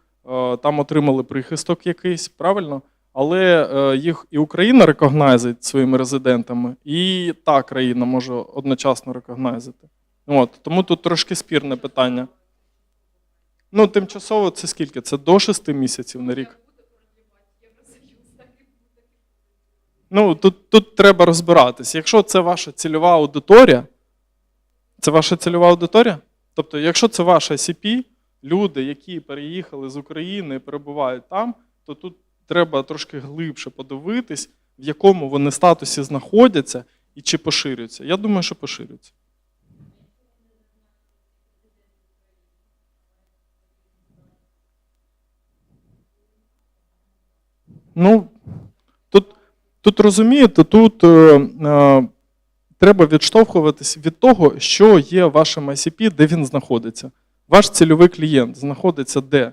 там отримали прихисток якийсь, правильно? Але їх і Україна рекогнайзить своїми резидентами, і та країна може одночасно рекогнайзити. От, тому тут трошки спірне питання. Ну, тимчасово це скільки? Це до 6 місяців на рік? Ну, тут треба розбиратись. Якщо це ваша цільова аудиторія, це ваша цільова аудиторія? Тобто, якщо це ваша CP, люди, які переїхали з України і перебувають там, то тут треба трошки глибше подивитись, в якому вони статусі знаходяться і чи поширюються. Я думаю, що поширюються. Ну, тут розумієте, тут треба відштовхуватись від того, що є вашим ICP, де він знаходиться. Ваш цільовий клієнт знаходиться де?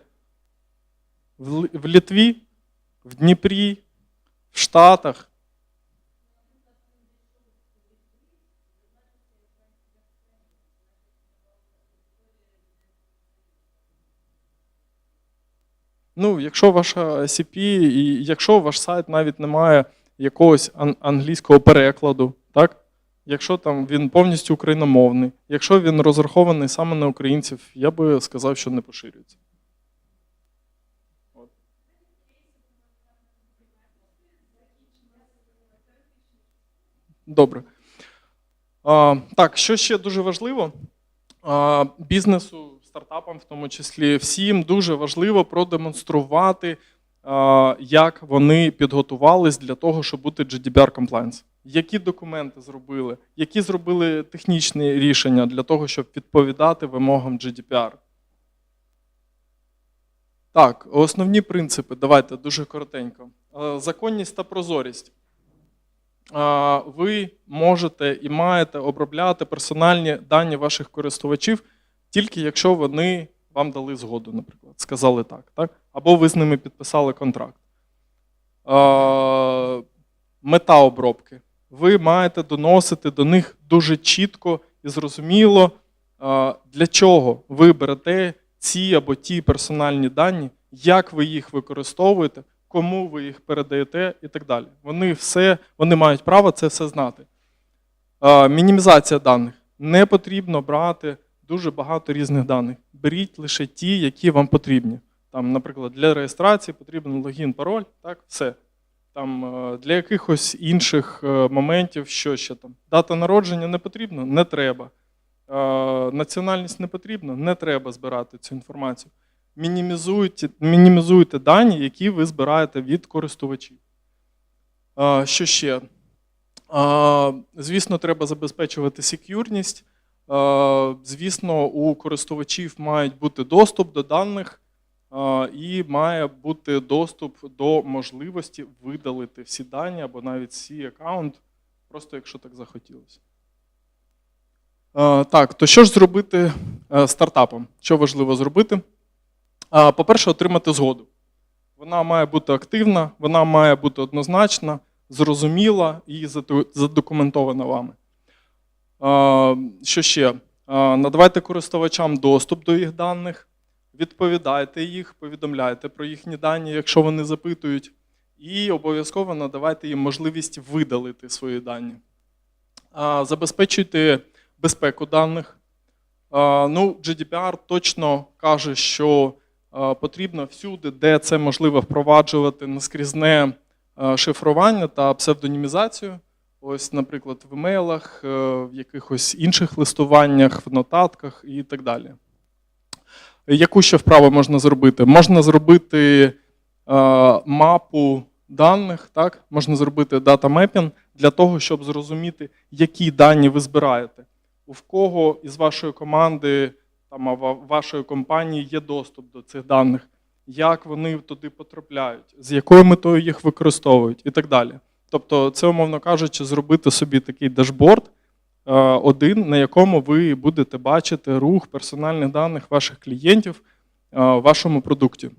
В Литві, в Дніпрі, в Штатах. Ну, якщо ваша ICP, і якщо ваш сайт навіть не має якогось англійського перекладу, так? Якщо там він повністю україномовний, якщо він розрахований саме на українців, я би сказав, що не поширюється. Добре. Так, що ще дуже важливо? Бізнесу, стартапам в тому числі, всім дуже важливо продемонструвати, як вони підготувались для того, щоб бути GDPR compliance. Які документи зробили, які зробили технічні рішення для того, щоб відповідати вимогам GDPR. Так, основні принципи, давайте дуже коротенько. Законність та прозорість. Ви можете і маєте обробляти персональні дані ваших користувачів тільки якщо вони вам дали згоду, наприклад, сказали так? Або ви з ними підписали контракт. Мета обробки. Ви маєте доносити до них дуже чітко і зрозуміло, для чого ви берете ці або ті персональні дані, як ви їх використовуєте, кому ви їх передаєте і так далі. Вони мають право це все знати. Мінімізація даних. Не потрібно брати дуже багато різних даних. Беріть лише ті, які вам потрібні. Там, наприклад, для реєстрації потрібен логін, пароль, так, все. Там, для якихось інших моментів, що ще там. Дата народження не потрібно? Не треба. Національність не потрібна? Не треба збирати цю інформацію. Мінімізуйте дані, які ви збираєте від користувачів. Що ще? Звісно, треба забезпечувати сек'юрність. Звісно, у користувачів має бути доступ до даних і має бути доступ до можливості видалити всі дані або навіть свій аккаунт, просто якщо так захотілося. Так, то що ж зробити стартапом? Що важливо зробити? По-перше, отримати згоду. Вона має бути активна, вона має бути однозначна, зрозуміла і задокументована вами. Що ще? Надавайте користувачам доступ до їх даних, відповідайте їх, повідомляйте про їхні дані, якщо вони запитують, і обов'язково надавайте їм можливість видалити свої дані. Забезпечуйте безпеку даних. GDPR точно каже, що потрібно всюди, де це можливо, впроваджувати наскрізне шифрування та псевдонімізацію. Ось, наприклад, в емейлах, в якихось інших листуваннях, в нотатках і так далі. Яку ще вправу можна зробити? Можна зробити мапу даних, так? Можна зробити дата-мепінг для того, щоб зрозуміти, які дані ви збираєте. У кого із вашої команди, вашої компанії є доступ до цих даних, як вони туди потрапляють, з якою метою їх використовують і так далі. Тобто це, умовно кажучи, зробити собі такий дашборд один, на якому ви будете бачити рух персональних даних ваших клієнтів в вашому продукті.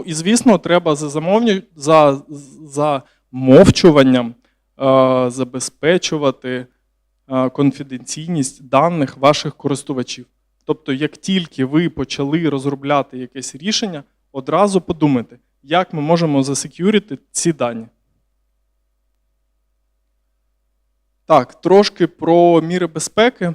І, звісно, треба за замовчуванням забезпечувати конфіденційність даних ваших користувачів. Тобто, як тільки ви почали розробляти якесь рішення, одразу подумайте, як ми можемо засекюрити ці дані. Так, трошки про міри безпеки.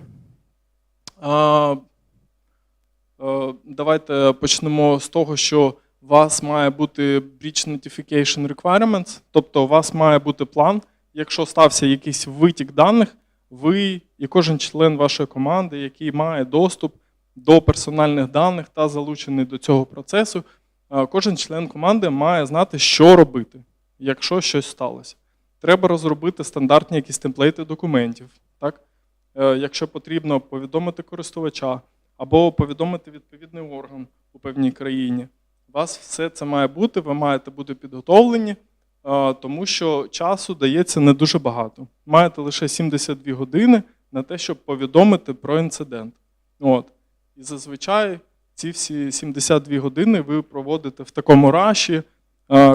Давайте почнемо з того, що у вас має бути Breach Notification Requirements, тобто у вас має бути план, якщо стався якийсь витік даних, ви і кожен член вашої команди, який має доступ до персональних даних та залучений до цього процесу, кожен член команди має знати, що робити, якщо щось сталося. Треба розробити стандартні якісь темплейти документів. Так? Якщо потрібно повідомити користувача або повідомити відповідний орган у певній країні. У вас все це має бути, ви маєте бути підготовлені, тому що часу дається не дуже багато. Маєте лише 72 години на те, щоб повідомити про інцидент. І зазвичай ці всі 72 години ви проводите в такому раші,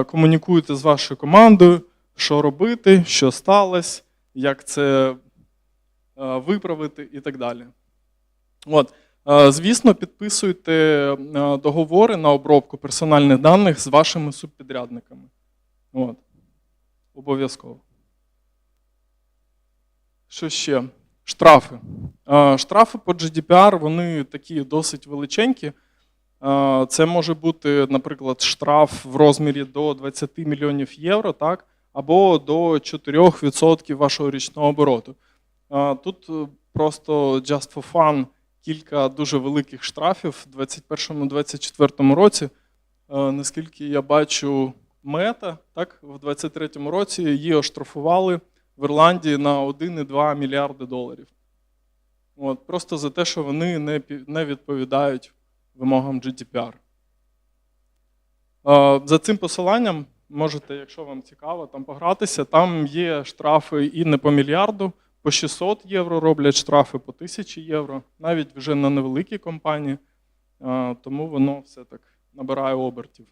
комунікуєте з вашою командою, що робити, що сталося, як це виправити і так далі. Звісно, підписуйте договори на обробку персональних даних з вашими субпідрядниками. Обов'язково. Що ще? Штрафи. Штрафи по GDPR, вони такі досить величенькі. Це може бути, наприклад, штраф в розмірі до 20 мільйонів євро, так? Або до 4% вашого річного обороту. Тут просто just for fun кілька дуже великих штрафів у 2021-2024 році. Наскільки я бачу, Мета, так, в 2023 році її оштрафували в Ірландії на 1,2 мільярди доларів. Просто за те, що вони не відповідають вимогам GDPR. За цим посиланням можете, якщо вам цікаво, там погратися. Там є штрафи і не по мільярду, по 600 євро роблять штрафи, по 1000 євро, навіть вже на невеликій компанії, тому воно все так набирає обертів.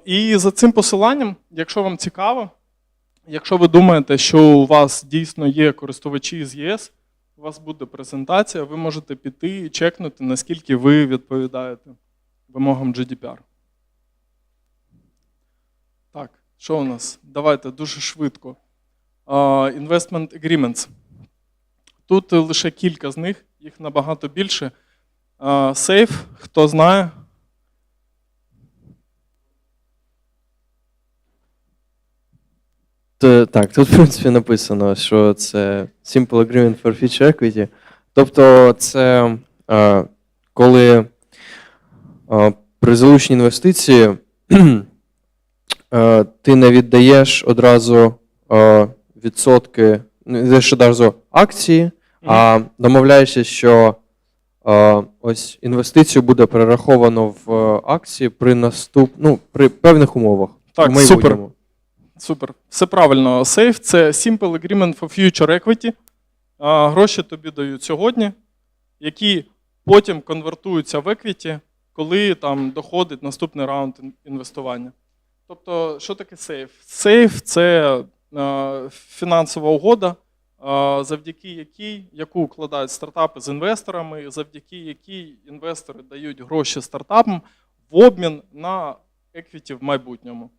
І за цим посиланням, якщо вам цікаво, якщо ви думаєте, що у вас дійсно є користувачі з ЄС, у вас буде презентація, ви можете піти і чекнути, наскільки ви відповідаєте вимогам GDPR. Так, що у нас? Давайте дуже швидко. Investment Agreements. Тут лише кілька з них, їх набагато більше. Safe, хто знає? Так, тут в принципі написано, що це Simple Agreement for Future Equity. Тобто це коли при залученні інвестиції ти не віддаєш одразу відсотки, не віддаєш одразу акції, а домовляєшся, що ось інвестицію буде перераховано в акції при певних умовах. Так, супер. Все правильно. Safe – це Simple Agreement for Future Equity. Гроші тобі дають сьогодні, які потім конвертуються в equity коли там доходить наступний раунд інвестування. Тобто, що таке сейф? Сейф – це фінансова угода, завдяки яку укладають стартапи з інвесторами, завдяки якій інвестори дають гроші стартапам в обмін на еквіті в майбутньому.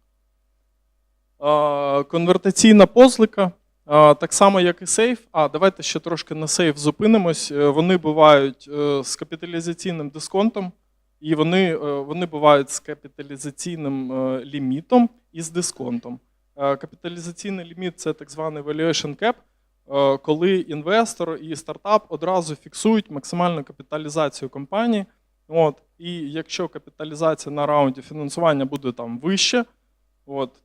Конвертаційна позика, так само як і сейф. Давайте ще трошки на сейф зупинимось. Вони бувають з капіталізаційним дисконтом, і вони бувають з капіталізаційним лімітом і з дисконтом. Капіталізаційний ліміт – це так званий valuation cap, коли інвестор і стартап одразу фіксують максимальну капіталізацію компанії. І якщо капіталізація на раунді фінансування буде там вище,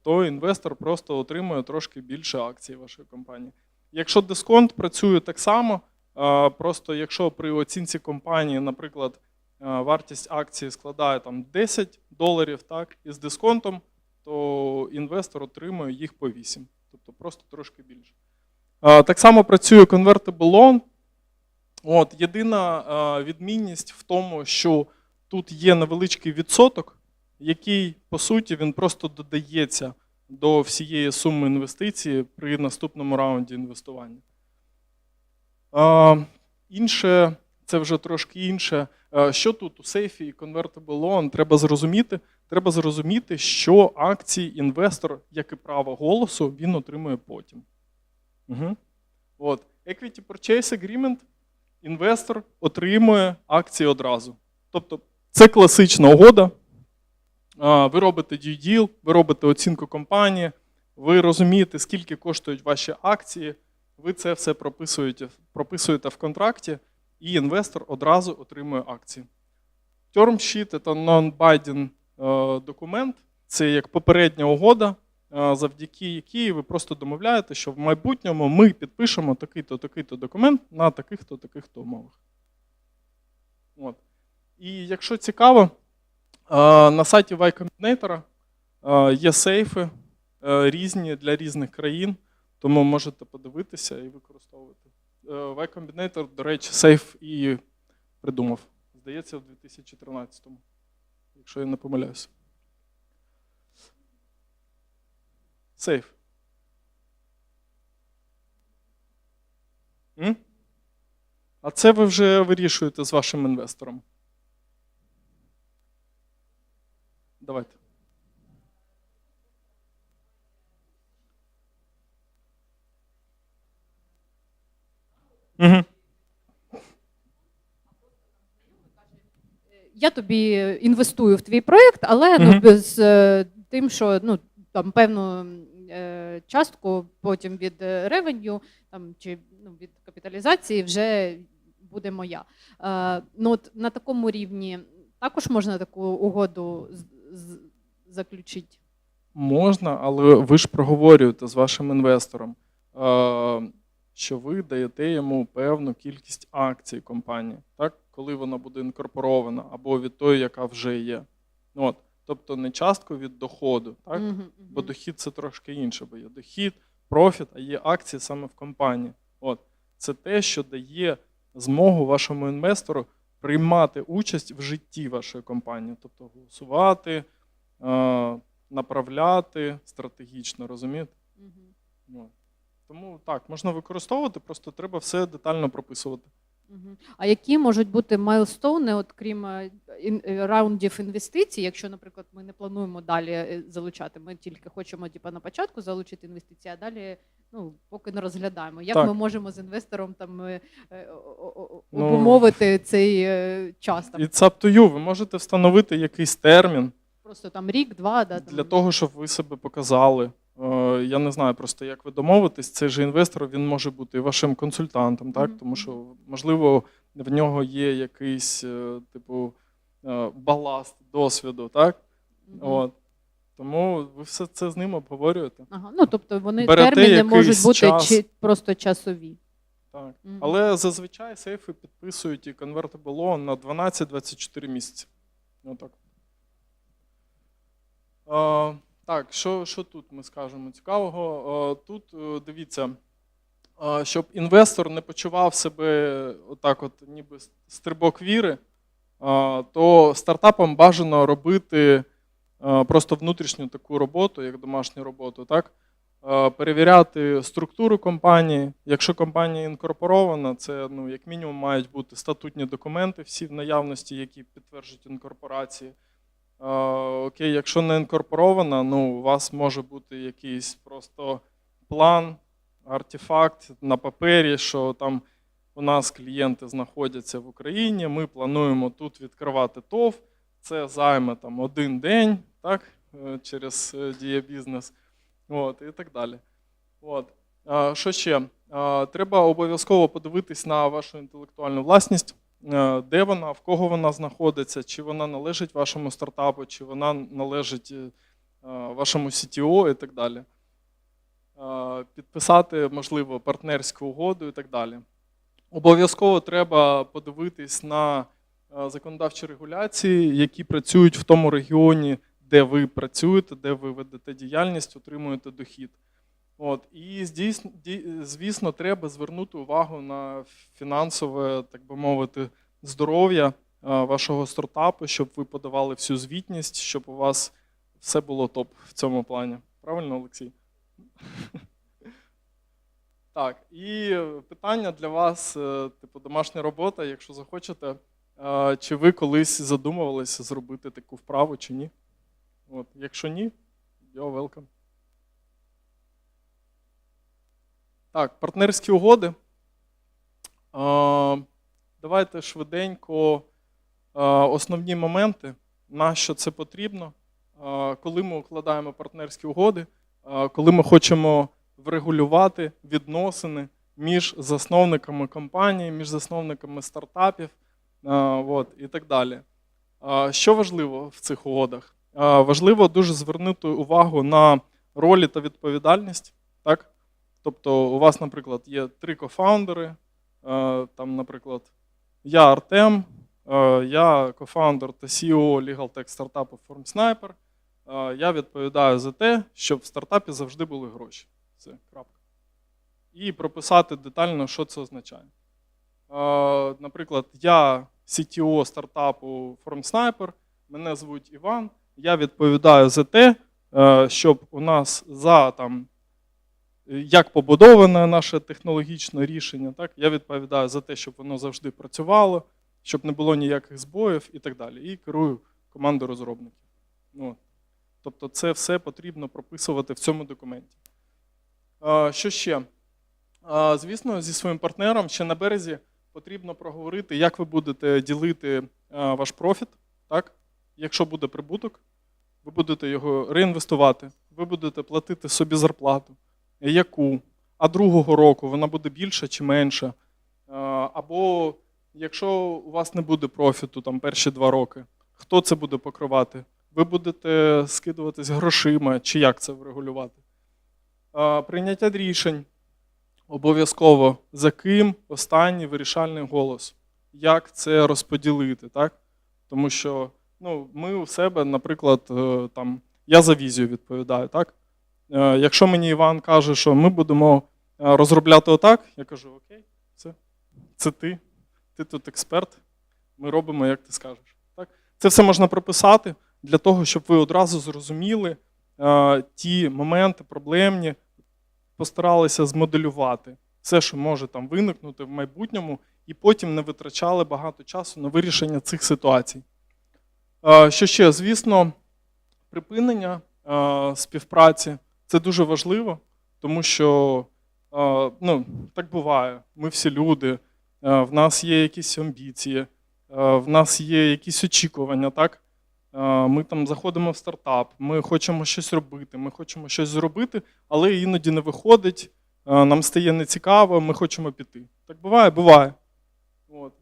то інвестор просто отримує трошки більше акцій вашої компанії. Якщо дисконт працює так само, просто якщо при оцінці компанії, наприклад, вартість акції складає там $10, так, із дисконтом, то інвестор отримує їх по 8, тобто просто трошки більше. Так само працює convertible loan. Єдина відмінність в тому, що тут є невеличкий відсоток, який, по суті, він просто додається до всієї суми інвестиції при наступному раунді інвестування. Інше, це вже трошки інше. Що тут у сейфі і convertible loan треба зрозуміти? Треба зрозуміти, що акції інвестор, як і право голосу, він отримує потім. Equity Purchase Agreement, інвестор отримує акції одразу. Тобто це класична угода. Ви робите due deal, ви робите оцінку компанії, ви розумієте, скільки коштують ваші акції, ви це все прописуєте в контракті, і інвестор одразу отримує акції. Term sheet – це non-binding документ, це як попередня угода, завдяки якій ви просто домовляєте, що в майбутньому ми підпишемо такий-то, такий-то документ на таких-то, таких-то умовах. І якщо цікаво, на сайті Y Combinator є сейфи різні для різних країн, тому можете подивитися і використовувати. Y Combinator, до речі, сейф і придумав. Здається, в 2013-му, якщо я не помиляюся. Сейф. А це ви вже вирішуєте з вашим інвестором. Давайте. Я тобі інвестую в твій проєкт, але з тим, що там певну частку потім від ревеню чи від капіталізації вже буде моя. На такому рівні також можна таку угоду заключити? Можна, але ви ж проговорюєте з вашим інвестором, що ви даєте йому певну кількість акцій компанії, так? Коли вона буде інкорпорована, або від тої, яка вже є. Тобто не частку від доходу, так? Бо дохід – це трошки інше, бо є дохід, профіт, а є акції саме в компанії. Це те, що дає змогу вашому інвестору приймати участь в житті вашої компанії, тобто голосувати, направляти стратегічно, розумієте? Тому так, можна використовувати, просто треба все детально прописувати. А які можуть бути майлстоуни, крім раундів інвестицій, якщо, наприклад, ми не плануємо далі залучати, ми тільки хочемо на початку залучити інвестиції, а далі поки не розглядаємо. Як ми можемо з інвестором обумовити цей час? It's up to you. Ви можете встановити якийсь термін. Просто рік, два. Для того, щоб ви себе показали. Я не знаю просто, як ви домовитесь, цей же інвестор, він може бути і вашим консультантом, так? Тому що, можливо, в нього є якийсь, баласт досвіду, так? Тому ви все це з ним обговорюєте. Тобто терміни можуть бути просто часові. Так. Але зазвичай сейфи підписують і convertible loan на 12-24 місяці. Так, що тут ми скажемо цікавого? Тут, дивіться, щоб інвестор не почував себе ніби стрибок віри, то стартапам бажано робити просто внутрішню таку роботу, як домашню роботу, так? Перевіряти структуру компанії. Якщо компанія інкорпорована, це як мінімум мають бути статутні документи, всі в наявності, які підтверджують інкорпорації. Окей, якщо не інкорпорована, у вас може бути якийсь просто план, артефакт на папері, що там у нас клієнти знаходяться в Україні, ми плануємо тут відкривати ТОВ, це займе там 1 день, так, через Дія.Бізнес, і так далі. Що ще? Треба обов'язково подивитись на вашу інтелектуальну власність, де вона, в кого вона знаходиться, чи вона належить вашому стартапу, чи вона належить вашому CTO і так далі. Підписати, можливо, партнерську угоду і так далі. Обов'язково треба подивитись на законодавчі регуляції, які працюють в тому регіоні, де ви працюєте, де ви ведете діяльність, отримуєте дохід. І, звісно, треба звернути увагу на фінансове, так би мовити, здоров'я вашого стартапу, щоб ви подавали всю звітність, щоб у вас все було топ в цьому плані. Правильно, Олексій? Так, і питання для вас, типу домашня робота, якщо захочете, чи ви колись задумувалися зробити таку вправу, чи ні? Якщо ні, you're welcome. Так, партнерські угоди. Давайте швиденько основні моменти, на що це потрібно, коли ми укладаємо партнерські угоди, коли ми хочемо врегулювати відносини між засновниками компанії, між засновниками стартапів і так далі. Що важливо в цих угодах? Важливо дуже звернути увагу на ролі та відповідальність. Так? Тобто у вас, наприклад, є 3 кофаундери, там, наприклад, я Артем, я кофаундер та CEO Legal Tech стартапу FormSniper, я відповідаю за те, щоб в стартапі завжди були гроші. Це крапка. І прописати детально, що це означає. Наприклад, я CTO стартапу FormSniper, мене звуть Іван, я відповідаю за те, щоб у нас як побудоване наше технологічне рішення, так? Я відповідаю за те, щоб воно завжди працювало, щоб не було ніяких збоїв і так далі. І керую командою розробників. Тобто це все потрібно прописувати в цьому документі. Що ще? Звісно, зі своїм партнером ще на березі потрібно проговорити, як ви будете ділити ваш профіт. Так? Якщо буде прибуток, ви будете його реінвестувати, ви будете платити собі зарплату. Яку? А другого року вона буде більша чи менша? Або якщо у вас не буде профіту там, перші 2 роки, хто це буде покривати? Ви будете скидуватись грошима, чи як це врегулювати? Прийняття рішень обов'язково, за ким останній вирішальний голос. Як це розподілити, так? Тому що ми у себе, наприклад, я за візію відповідаю, так? Якщо мені Іван каже, що ми будемо розробляти отак, я кажу, окей, це ти тут експерт, ми робимо, як ти скажеш. Так? Це все можна прописати для того, щоб ви одразу зрозуміли ті моменти проблемні, постаралися змоделювати все, що може там виникнути в майбутньому, і потім не витрачали багато часу на вирішення цих ситуацій. Що ще? Звісно, припинення співпраці. Це дуже важливо, тому що так буває. Ми всі люди, в нас є якісь амбіції, в нас є якісь очікування, так? Ми там заходимо в стартап, ми хочемо щось робити, ми хочемо щось зробити, але іноді не виходить, нам стає нецікаво, ми хочемо піти. Так буває? Буває.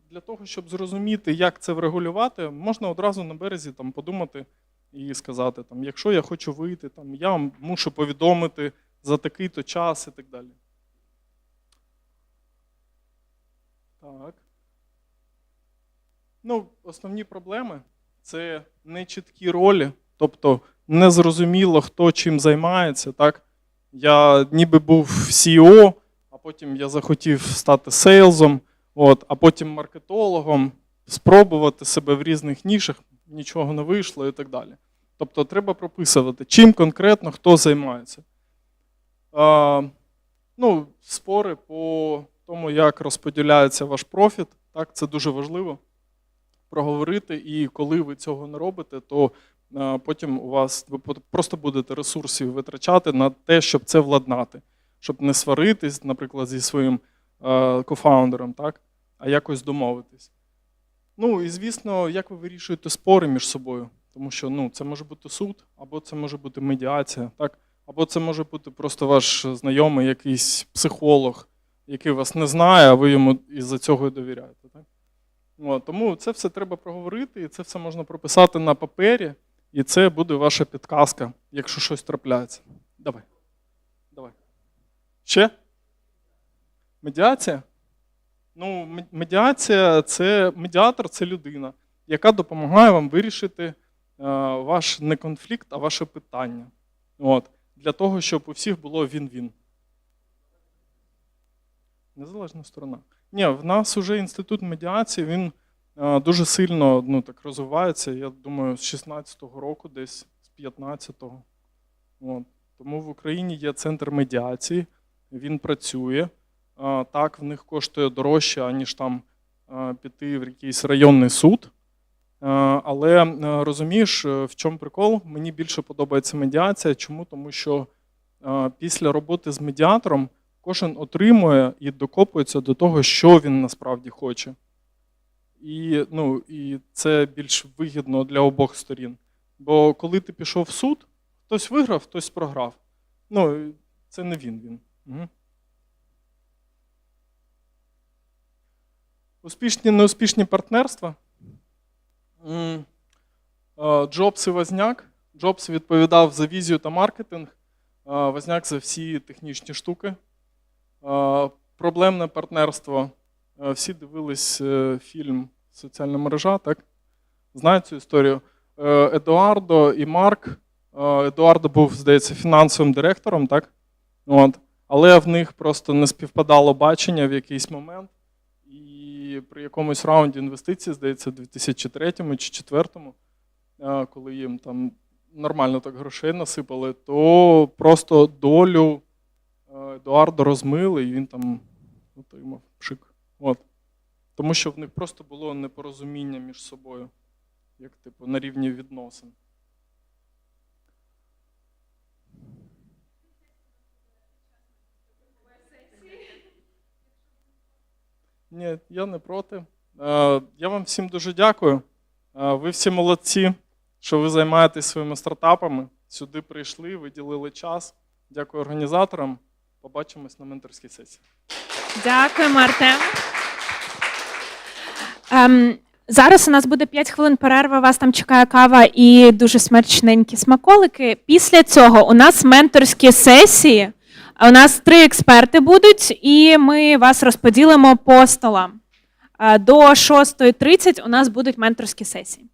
Для того, щоб зрозуміти, як це врегулювати, можна одразу на березі подумати і сказати, якщо я хочу вийти, я вам мушу повідомити за такий-то час і так далі. Так. Основні проблеми – це нечіткі ролі, тобто незрозуміло, хто чим займається. Так? Я ніби був CEO, а потім я захотів стати сейлзом, а потім маркетологом, спробувати себе в різних нішах, нічого не вийшло і так далі. Тобто треба прописувати, чим конкретно хто займається. Ну, спори по тому, як розподіляється ваш профіт, так, це дуже важливо проговорити, і коли ви цього не робите, то потім ви просто будете ресурсів витрачати на те, щоб це владнати, щоб не сваритись, наприклад, зі своїм кофаундером, так, а якось домовитись. Ну і, звісно, як ви вирішуєте спори між собою, тому що ну, це може бути суд, або це може бути медіація, так, або це може бути просто ваш знайомий, якийсь психолог, який вас не знає, а ви йому із-за цього і довіряєте. Так? От, тому це все треба проговорити, і це все можна прописати на папері, і це буде ваша підказка, якщо щось трапляється. Давай. Ще? Медіація? Ну, медіатор – це людина, яка допомагає вам вирішити ваш не конфлікт, а ваше питання. От. Для того, щоб у всіх було він-він. Незалежна сторона. Ні, в нас вже інститут медіації, він дуже сильно так, розвивається, я думаю, з 16-го року, десь з 15-го. От. Тому в Україні є центр медіації, він працює. Так, в них коштує дорожче, аніж там піти в якийсь районний суд. Але розумієш, в чому прикол? Мені більше подобається медіація. Чому? Тому що після роботи з медіатором кожен отримує і докопується до того, що він насправді хоче. І це більш вигідно для обох сторін. Бо коли ти пішов в суд, хтось виграв, хтось програв. Ну, це не він. Угу. Успішні, неуспішні партнерства. Джобс і Возняк. Джобс відповідав за візію та маркетинг, Возняк за всі технічні штуки. Проблемне партнерство. Всі дивились фільм «Соціальна мережа», так? Знають цю історію? Едуардо і Марк. Едуардо був, здається, фінансовим директором, так? От. Але в них просто не співпадало бачення в якийсь момент. І при якомусь раунді інвестицій, здається, в 2003 чи 2004, коли їм там нормально так грошей насипали, то просто долю Едуардо розмили, і він там отримав пшик. От. Тому що в них просто було непорозуміння між собою, як типу на рівні відносин. Ні, я не проти. Я вам всім дуже дякую. Ви всі молодці, що ви займаєтесь своїми стартапами. Сюди прийшли, виділили час. Дякую організаторам. Побачимось на менторській сесії. Дякуємо, Артем. Зараз у нас буде 5 хвилин перерви, вас там чекає кава і дуже смачненькі смаколики. Після цього у нас менторські сесії. У нас 3 експерти будуть, і ми вас розподілимо по столам. До 6:30 у нас будуть менторські сесії.